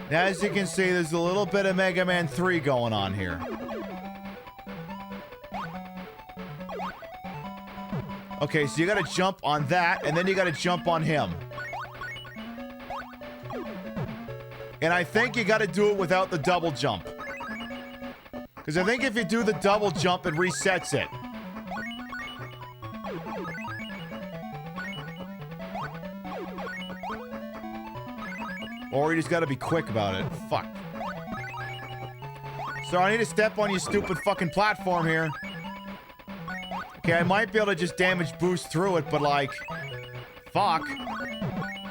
[SPEAKER 5] Now, as you can see, there's a little bit of Mega Man 3 going on here. Okay, so you gotta jump on that, and then you gotta jump on him. And I think you gotta do it without the double jump. Because I think if you do the double jump, it resets it. Or you just gotta be quick about it. Fuck. So I need to step on your stupid fucking platform here. Okay, I might be able to just damage boost through it, but like... Fuck.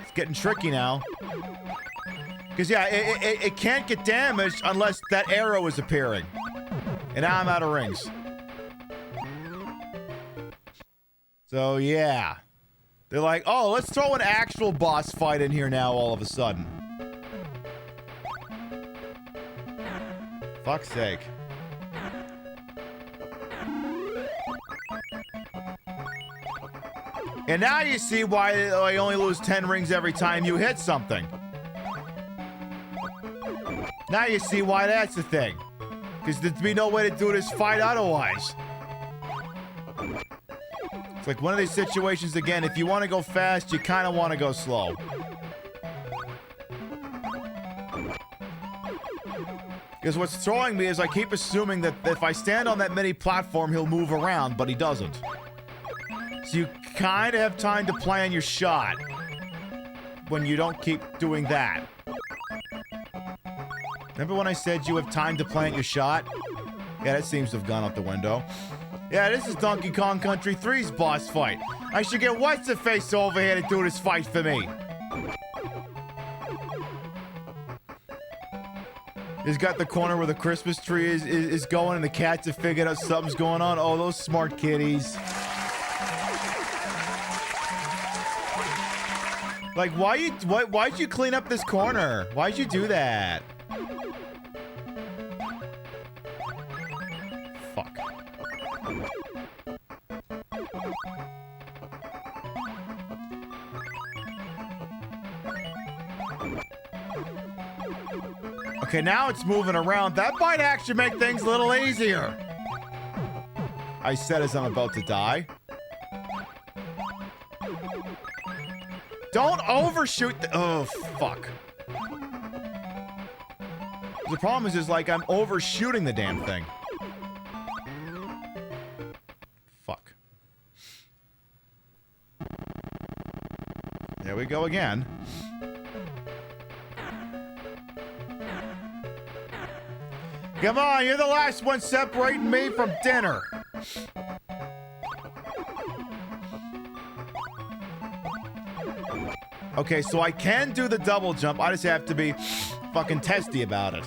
[SPEAKER 5] It's getting tricky now. Because yeah, it can't get damaged unless that arrow is appearing. And now I'm out of rings. So yeah. They're like, oh, let's throw an actual boss fight in here now all of a sudden. Fuck's sake. And now you see why I only lose 10 rings every time you hit something. Now you see why that's the thing. Because there'd be no way to do this fight otherwise. It's like one of these situations again, if you want to go fast, you kind of want to go slow. Because what's throwing me is I keep assuming that if I stand on that mini platform, he'll move around, but he doesn't. So you kind of have time to plan your shot when you don't keep doing that. Remember when I said you have time to plant your shot? Yeah, that seems to have gone out the window. Yeah, this is Donkey Kong Country 3's boss fight. I should get What's-the-Face over here to do this fight for me. He's got the corner where the Christmas tree is going and the cats have figured out something's going on. Oh, those smart kitties. Like, why'd you clean up this corner? Why'd you do that? Fuck. Okay, now it's moving around. That might actually make things a little easier. I said as I'm about to die. Don't overshoot the— oh, fuck. The problem is like I'm overshooting the damn thing. Fuck. There we go again. Come on, you're the last one separating me from dinner. Okay, so I can do the double jump. I just have to be fucking testy about it.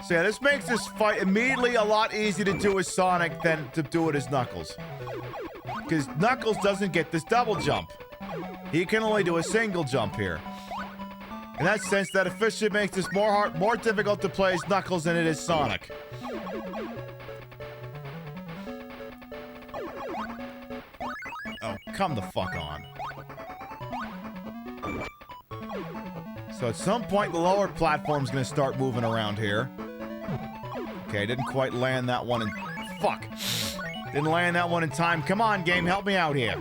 [SPEAKER 5] So yeah, this makes this fight immediately a lot easier to do as Sonic than to do it as Knuckles. Because Knuckles doesn't get this double jump. He can only do a single jump here. In that sense, that officially makes this more difficult to play as Knuckles than it is Sonic. Oh, come the fuck on. So at some point, the lower platform's gonna start moving around here. Okay, didn't quite land that one in— fuck! Didn't land that one in time. Come on, game, help me out here.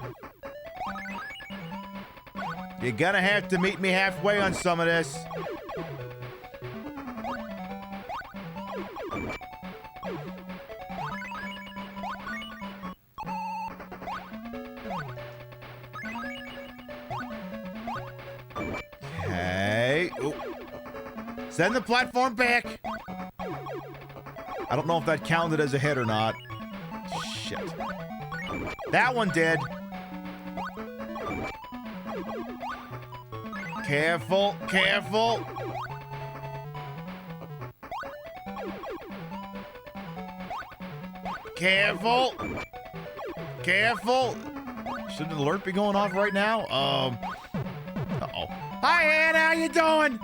[SPEAKER 5] You're gonna have to meet me halfway on some of this. Okay. Ooh. Send the platform back. I don't know if that counted as a hit or not. Shit. That one did. Careful, careful. Careful. Careful. Shouldn't the alert be going off right now? Uh-oh. Hi, Ann, how you doing?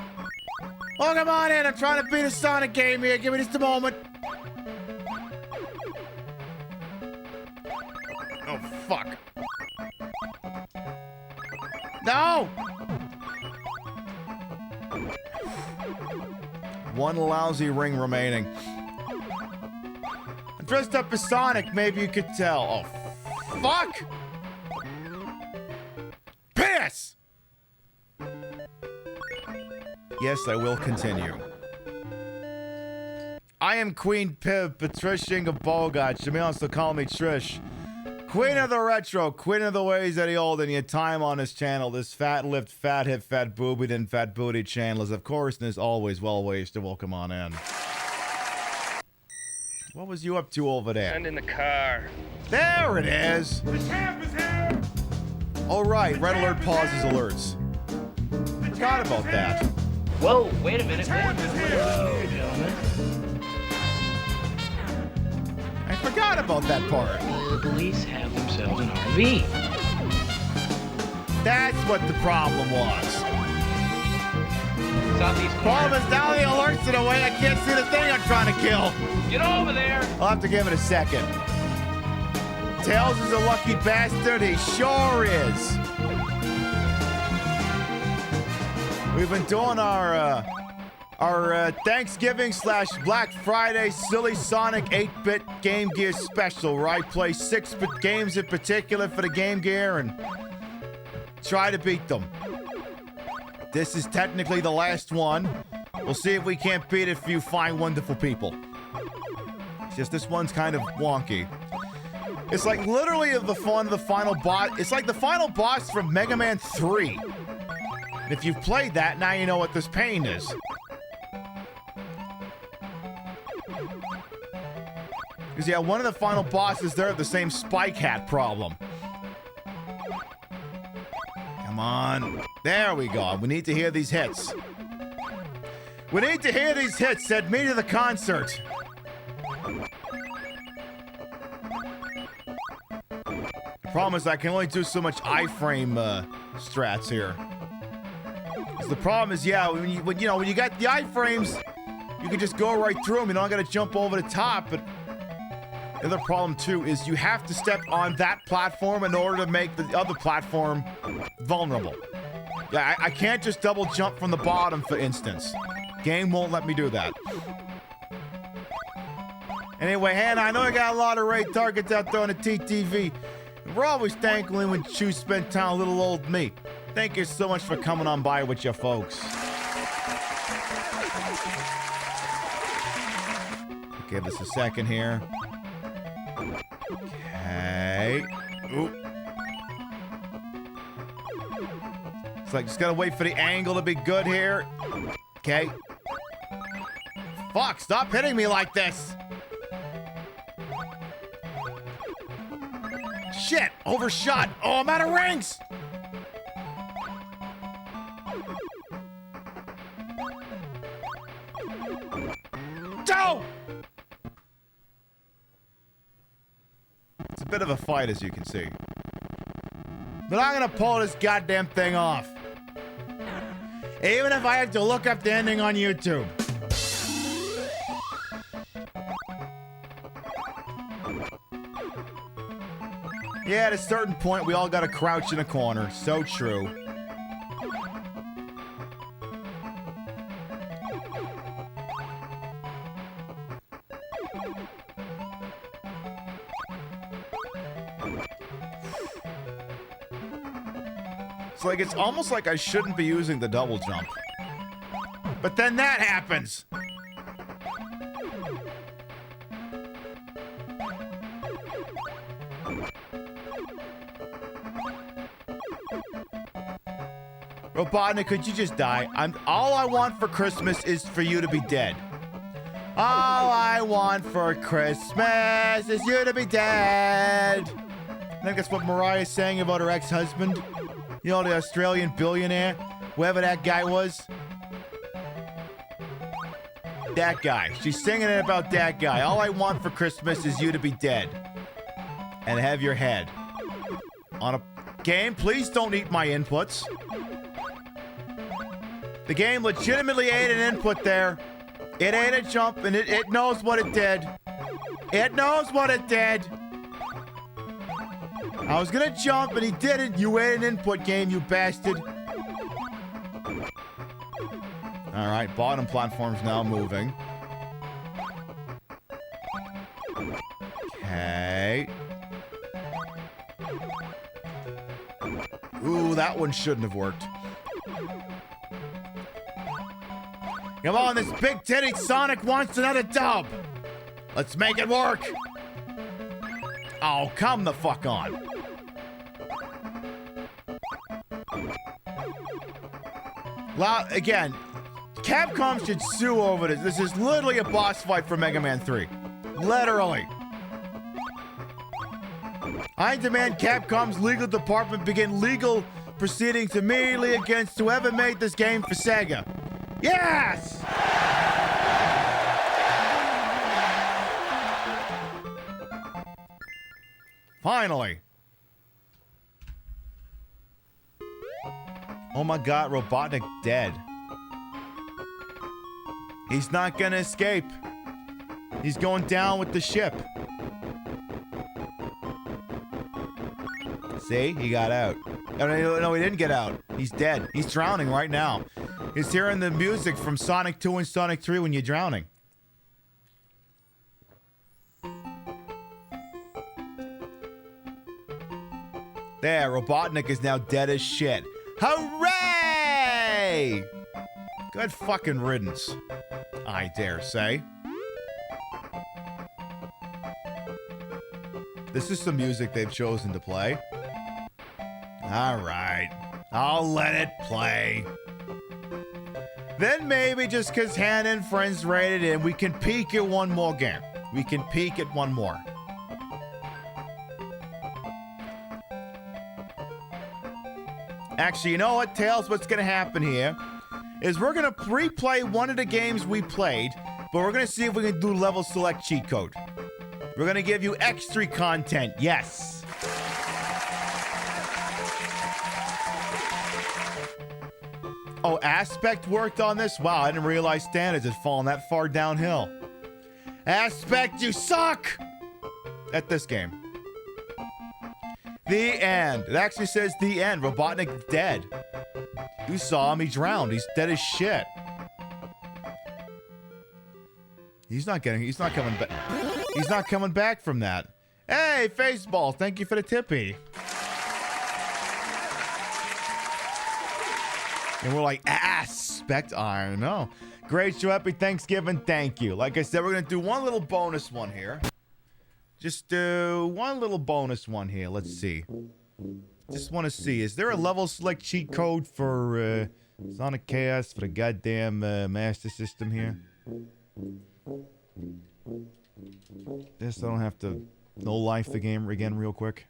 [SPEAKER 5] Oh, come on in. I'm trying to beat a Sonic game here. Give me just a moment. Oh, fuck. No! One lousy ring remaining. I'm dressed up as Sonic, maybe you could tell. Oh, fuck! Piss! Yes, I will continue. I am Queen Patricia Bogart. She may also call me Trish. Queen of the retro, queen of the ways that he old, and your time on this channel. This fat-lipped, fat-hip, fat-boobied, and fat-booty channel is, of course, and is always well-ways to welcome on in. What was you up to over there?
[SPEAKER 9] Send in the car.
[SPEAKER 5] There it is!
[SPEAKER 7] The champ is here!
[SPEAKER 5] Alright, red alert pauses alerts. Forgot about that.
[SPEAKER 4] Whoa, wait a minute.
[SPEAKER 5] I forgot about that part.
[SPEAKER 9] The police have themselves an RV.
[SPEAKER 5] That's what the problem was.
[SPEAKER 9] Southeast
[SPEAKER 5] Problem is now the alerts in a way I can't see the thing I'm trying to kill.
[SPEAKER 9] Get over there!
[SPEAKER 5] I'll have to give it a second. Tails is a lucky bastard. He sure is. We've been doing our Thanksgiving / Black Friday Silly Sonic 8-bit Game Gear special, where I play 6-bit games in particular for the Game Gear and try to beat them. This is technically the last one. We'll see if we can't beat it for you fine, wonderful people. It's just this one's kind of wonky. It's like literally the final boss. It's like the final boss from Mega Man 3. And if you've played that, now you know what this pain is. Because yeah, one of the final bosses there had the same Spike Hat problem. Come on. There we go. We need to hear these hits. We need to hear these hits. Send me to the concert. The problem is I can only do so much iframe strats here. The problem is, yeah, when you got the iframes, you can just go right through them. You don't got to jump over the top. But the other problem too is you have to step on that platform in order to make the other platform vulnerable. Yeah, I can't just double jump from the bottom, for instance. Game won't let me do that. Anyway, Hannah, I know I got a lot of raid targets out there on the TTV. We're always thankful when you spend time with little old me. Thank you so much for coming on by with your folks. Give us a second here. Okay. Ooh. It's like just gotta wait for the angle to be good here. Okay. Fuck, stop hitting me like this. Shit, overshot. Oh, I'm out of rings. Go! It's a bit of a fight, as you can see. But I'm gonna pull this goddamn thing off. Even if I have to look up the ending on YouTube. Yeah, at a certain point, we all gotta crouch in a corner. So true. It's like, it's almost like I shouldn't be using the double jump. But then that happens! Robotnik, could you just die? All I want for Christmas is for you to be dead. All I want for Christmas is you to be dead. I think that's what Mariah's saying about her ex-husband. You know, the Australian billionaire? Whoever that guy was. That guy. She's singing it about that guy. All I want for Christmas is you to be dead. And have your head. On a game, please don't eat my inputs. The game legitimately ate an input there. It ate a jump, and it knows what it did. It knows what it did. I was gonna jump, and he didn't. You ate an input, game, you bastard. All right, bottom platform's now moving. Okay. Ooh, that one shouldn't have worked. Come on, this big titty Sonic wants another dub. Let's make it work. Oh, come the fuck on. Again, Capcom should sue over this. This is literally a boss fight for Mega Man 3. Literally. I demand Capcom's legal department begin legal proceedings immediately against whoever made this game for Sega. Yes! Finally. Oh my god, Robotnik dead. He's not gonna escape. He's going down with the ship. See? He got out. No, he didn't get out. He's dead. He's drowning right now. He's hearing the music from Sonic 2 and Sonic 3 when you're drowning. There, Robotnik is now dead as shit. Hooray! Good fucking riddance, I dare say. This is some music they've chosen to play. Alright, I'll let it play. Then maybe just because Hannah and friends rated in, we can peek at one more game. We can peek at one more. Actually, you know what, Tails? What's going to happen here is we're going to replay one of the games we played, but we're going to see if we can do level select cheat code. We're going to give you extra content. Yes. Oh, Aspect worked on this? Wow, I didn't realize standards had fallen that far downhill. Aspect, you suck! At this game. The end. It actually says the end. Robotnik's dead. You saw him, he drowned. He's dead as shit. He's not coming back. He's not coming back from that. Hey, Faceball, thank you for the tippy. And we're like, Aspect, I don't know. Great show, happy Thanksgiving, thank you. Like I said, we're gonna do one little bonus one here. Just one little bonus one here. Let's see. Just want to see. Is there a level select cheat code for Sonic Chaos for the goddamn Master System here? This I don't have to no life the game again real quick.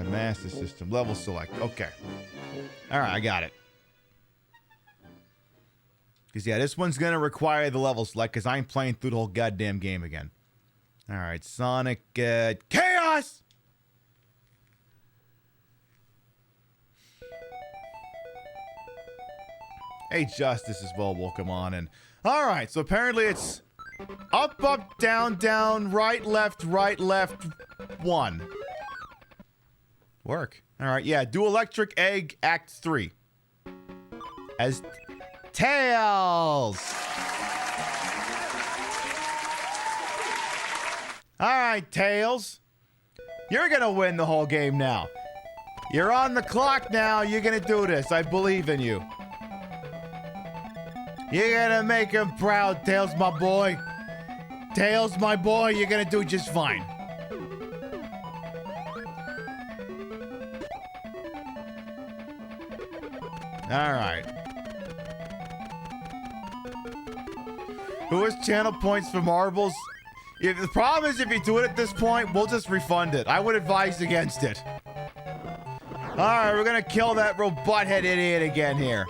[SPEAKER 5] Master System level select. Okay. All right, I got it. Because, yeah, this one's going to require the level select because I ain't playing through the whole goddamn game again. All right, Sonic Chaos! Hey, Justice as well, welcome on in. All right, so apparently it's up, up, down, down, right, left, 1. Work. All right, yeah, do Electric Egg Act 3. As Tails! Alright, Tails. You're gonna win the whole game now. You're on the clock now. You're gonna do this. I believe in you. You're gonna make him proud, Tails, my boy. Tails, my boy, you're gonna do just fine. Alright. Who has channel points for marbles? If the problem is if you do it at this point, we'll just refund it. I would advise against it. Alright, we're gonna kill that robot head idiot again here.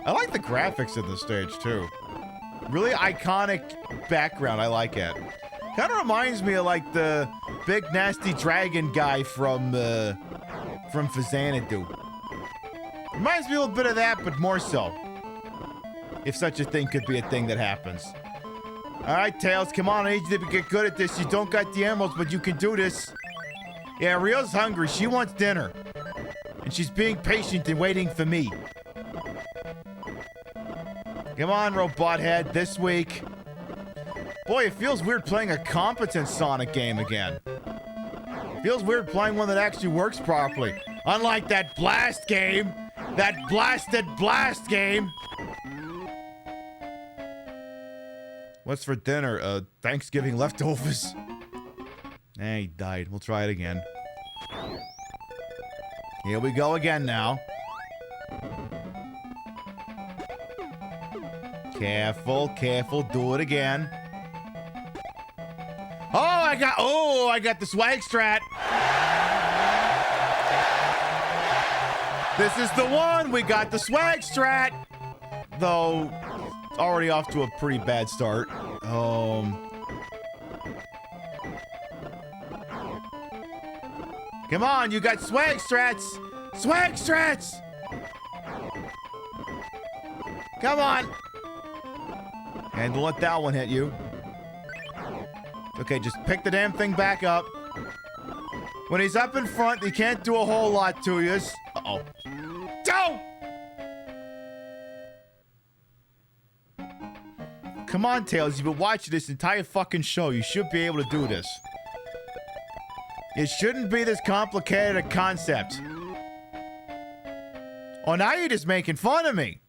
[SPEAKER 5] I like the graphics of the stage too. Really iconic background, I like it. Kind of reminds me of like the big nasty dragon guy from Xanadu. Reminds me a little bit of that, but more so. If such a thing could be a thing that happens. Alright, Tails, come on, I need you to get good at this. You don't got the emeralds, but you can do this. Yeah, Rio's hungry. She wants dinner. And she's being patient and waiting for me. Come on, Robot Head, this week. Boy, it feels weird playing a competent Sonic game again. It feels weird playing one that actually works properly. Unlike that Blast game. That blasted Blast game. What's for dinner? Thanksgiving leftovers. Eh, he died. We'll try it again. Here we go again now. Careful, careful. Do it again. Oh, I got the swag strat. This is the one. We got the swag strat. Though, already off to a pretty bad start. Come on, you got swag strats. Swag strats. Come on. And don't let that one hit you. Okay, just pick the damn thing back up. When he's up in front, he can't do a whole lot to you. Uh-oh. Don't! Come on, Tails. You've been watching this entire fucking show. You should be able to do this. It shouldn't be this complicated a concept. Oh, now you're just making fun of me.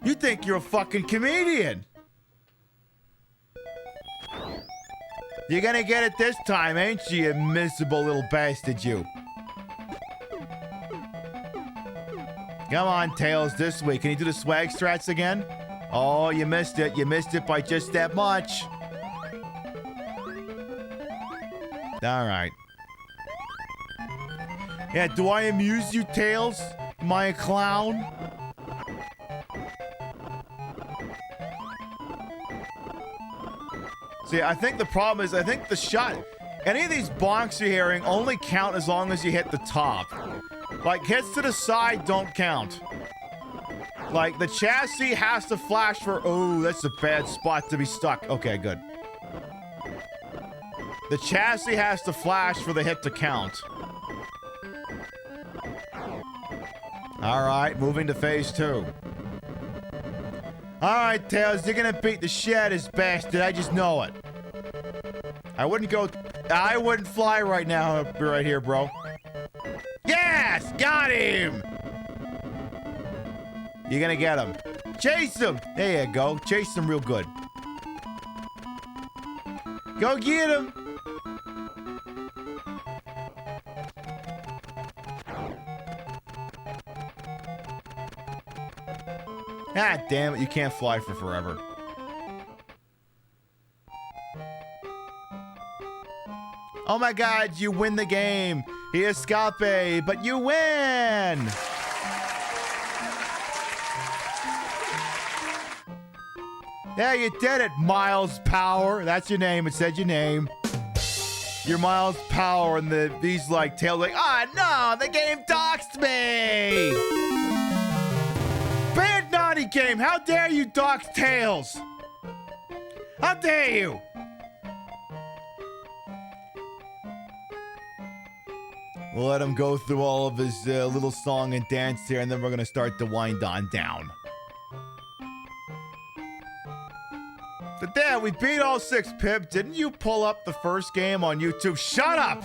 [SPEAKER 5] You think you're a fucking comedian. You're gonna get it this time, ain't you, you miserable little bastard, you? Come on, Tails, this week. Can you do the swag strats again? Oh, you missed it. You missed it by just that much. All right. Yeah, do I amuse you, Tails? Am I a clown? See, I think the problem is, I think the shot... Any of these bonks you're hearing only count as long as you hit the top. Like, hits to the side don't count. Like, the chassis has to flash for... Oh, that's a bad spot to be stuck. Okay, good. The chassis has to flash for the hit to count. Alright, moving to phase 2. Alright, Tails, you're gonna beat the shit out of this bastard. I just know it. I wouldn't fly right now, right here, bro. Yes! Got him! You're gonna get him. Chase him! There you go. Chase him real good. Go get him! Ah, damn it. You can't fly for forever. Oh my god, you win the game. He escape, but you win! Yeah, you did it, Miles Power. That's your name. It said your name. You're Miles Power, and these like Tails like, no, the game doxed me! Bad naughty game! How dare you dox Tails? How dare you? We'll let him go through all of his little song and dance here, and then we're gonna start to wind on down. But there, we beat all 6, Pip. Didn't you pull up the first game on YouTube? Shut up!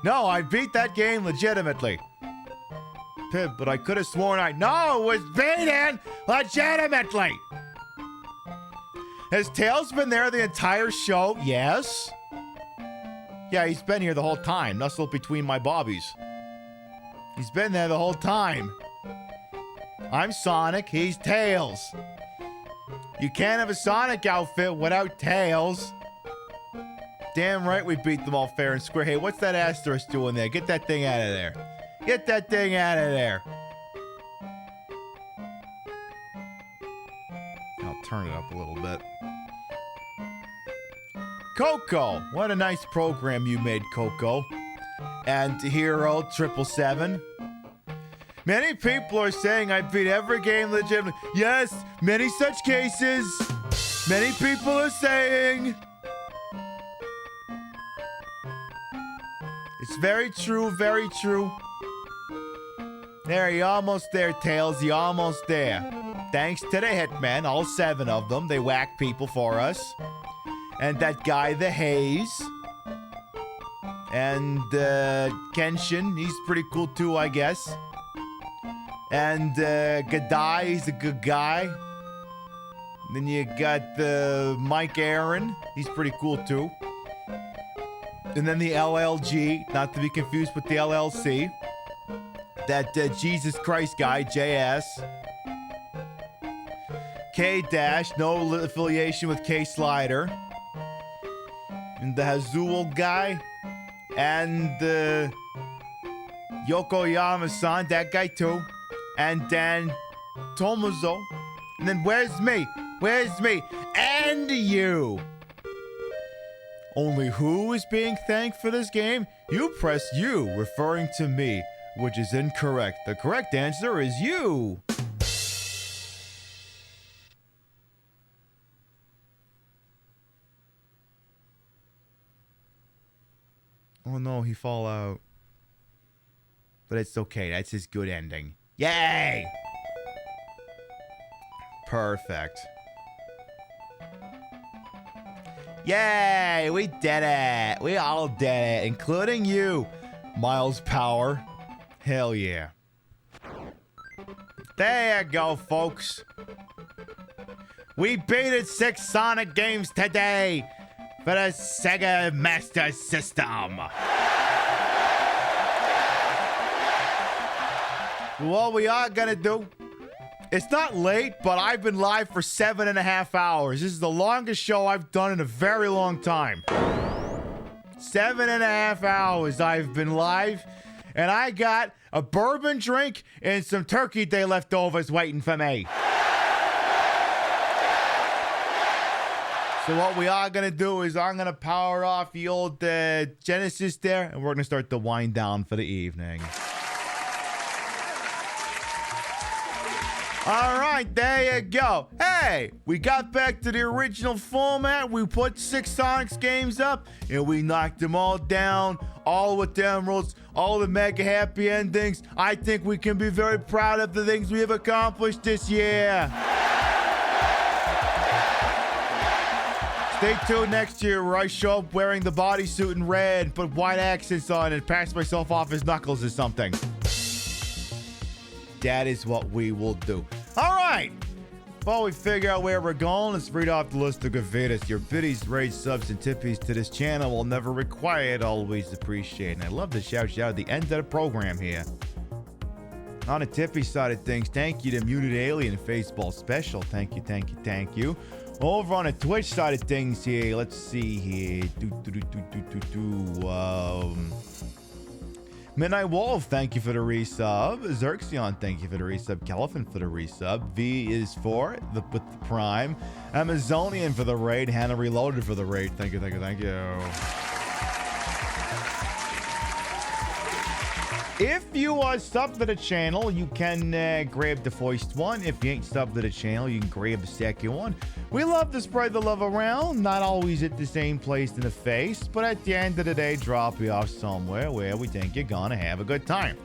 [SPEAKER 5] No, I beat that game legitimately. Pip, but I could have sworn No, it was beaten legitimately! Has Tails been there the entire show? Yes. Yeah, he's been here the whole time, nestled between my bobbies. He's been there the whole time. I'm Sonic, he's Tails. You can't have a Sonic outfit without Tails. Damn right we beat them all fair and square. Hey, what's that asterisk doing there? Get that thing out of there. Get that thing out of there. I'll turn it up a little bit. Coco, what a nice program you made, Coco. And Hero 777. Many people are saying I beat every game legitimately. Yes, many such cases. Many people are saying. It's very true, very true. There, you're almost there, Tails. You're almost there. Thanks to the Hitmen, all 7 of them. They whack people for us. And that guy, the Haze. And Kenshin, he's pretty cool too, I guess. And Gadai, he's a good guy. Then you got Mike Aaron, he's pretty cool too. And then the LLG, not to be confused with the LLC. That Jesus Christ guy, JS. K-Dash, no affiliation with K-Slider. And the Hazool guy. And Yokoyama-san, that guy too. And Dan Tomozo. And then where's me? Where's me? And you. Only who is being thanked for this game? You press U, referring to me, which is incorrect. The correct answer is you. Oh no, he fall out. But it's okay, that's his good ending. Yay! Perfect. Yay! We did it! We all did it, including you, Miles Power. Hell yeah. There you go, folks. We beat 6 Sonic games today for the Sega Master System. What we are gonna do, it's not late, but I've been live for 7.5 hours. This is the longest show I've done in a very long time. 7.5 hours I've been live, and I got a bourbon drink and some Turkey Day leftovers waiting for me. So what we are going to do is I'm going to power off the old Genesis there, and we're going to start the wind down for the evening. All right, there you go. Hey, we got back to the original format. We put 6 Sonics games up, and we knocked them all down, all with the emeralds, all the mega happy endings. I think we can be very proud of the things we have accomplished this year. Stay tuned next year where I show up wearing the bodysuit in red, put white accents on, and pass myself off as Knuckles or something. That is what we will do. All right. Before we figure out where we're going, let's read off the list of Gavitas. Your biddies, raids, subs, and tippies to this channel will never require it, always appreciate. And I love to shout you out at the end of the program here. On the tippy side of things, thank you to Muted Alien Faceball Special. Thank you, thank you, thank you. Over on the Twitch side of things here, let's see here. Midnight Wolf, thank you for the resub. Xerxion, thank you for the resub. Caliphan for the resub. V is for with the Prime. Amazonian for the raid. Hannah Reloaded for the raid. Thank you, thank you, thank you. If you are subbed to the channel, you can grab the first one. If you ain't subbed to the channel, you can grab the second one. We love to spread the love around, not always at the same place in the face, but at the end of the day, drop you off somewhere where we think you're gonna have a good time.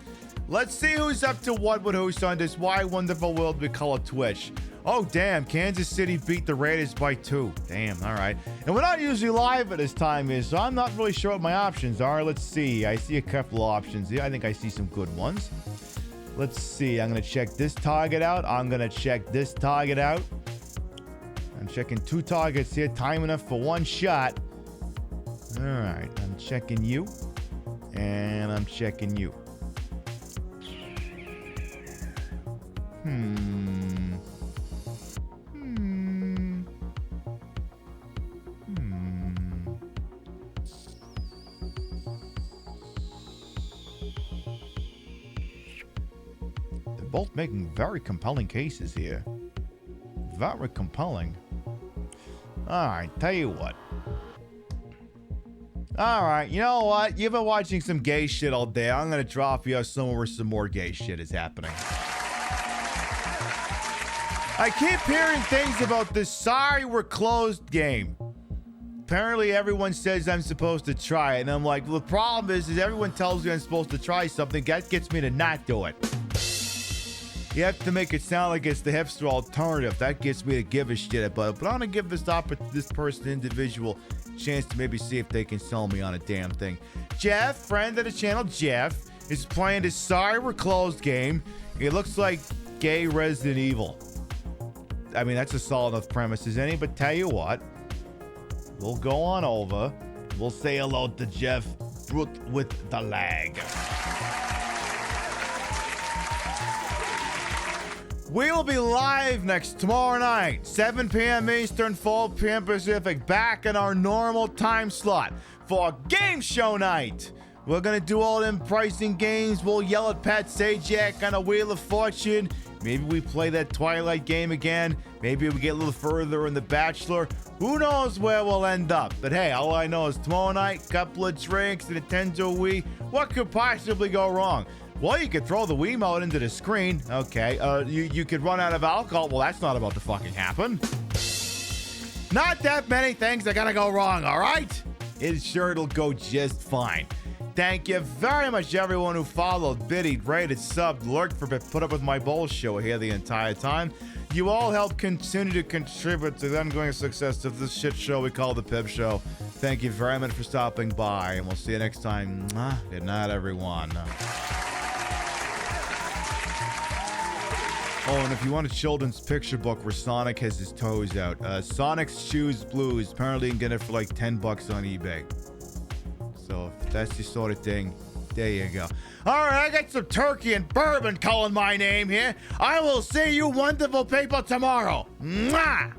[SPEAKER 5] Let's see who's up to what with who on this wide, wonderful world we call it Twitch. Oh, damn, Kansas City beat the Raiders by 2. Damn, all right. And we're not usually live at this time here, so I'm not really sure what my options are. Let's see. I see a couple of options here. I think I see some good ones. Let's see. I'm going to check this target out. I'm going to check this target out. I'm checking 2 targets here. Time enough for 1 shot. All right. I'm checking you. And I'm checking you. Both making very compelling cases here. Very compelling. Alright, tell you what. Alright, you know what? You've been watching some gay shit all day. I'm gonna drop you somewhere where some more gay shit is happening. I keep hearing things about this Sorry We're Closed game. Apparently everyone says I'm supposed to try it, and I'm like, well, the problem is everyone tells me I'm supposed to try something. That gets me to not do it. You have to make it sound like it's the hipster alternative. That gets me to give a shit about it. But I'm going to give this person, individual, chance to maybe see if they can sell me on a damn thing. Jeff, friend of the channel, Jeff, is playing this Sorry We're Closed game. It looks like gay Resident Evil. I mean, that's a solid enough premise as any, but tell you what. We'll go on over. We'll say hello to Jeff with the lag. We'll be live tomorrow night, 7 p.m. Eastern, 4 p.m. Pacific, back in our normal time slot for a game show night. We're going to do all them pricing games. We'll yell at Pat Sajak on a Wheel of Fortune. Maybe we play that Twilight game again. Maybe we get a little further in The Bachelor. Who knows where we'll end up? But hey, all I know is tomorrow night, couple of drinks, Nintendo Wii. What could possibly go wrong? Well, you could throw the Wiimote into the screen. Okay. You could run out of alcohol. Well, that's not about to fucking happen. Not that many things are gonna go wrong, all right? It'll go just fine. Thank you very much, everyone who followed, biddied, rated, subbed, lurked for put up with my bullshit here the entire time. You all help continue to contribute to the ongoing success of this shit show we call the Pib Show. Thank you very much for stopping by, and we'll see you next time. Good night, everyone. Oh, and if you want a children's picture book where Sonic has his toes out, Sonic's Shoes Blues, apparently you can get it for like $10 on eBay. So if that's your sort of thing, there you go. All right, I got some turkey and bourbon calling my name here. I will see you wonderful people tomorrow. Mwah!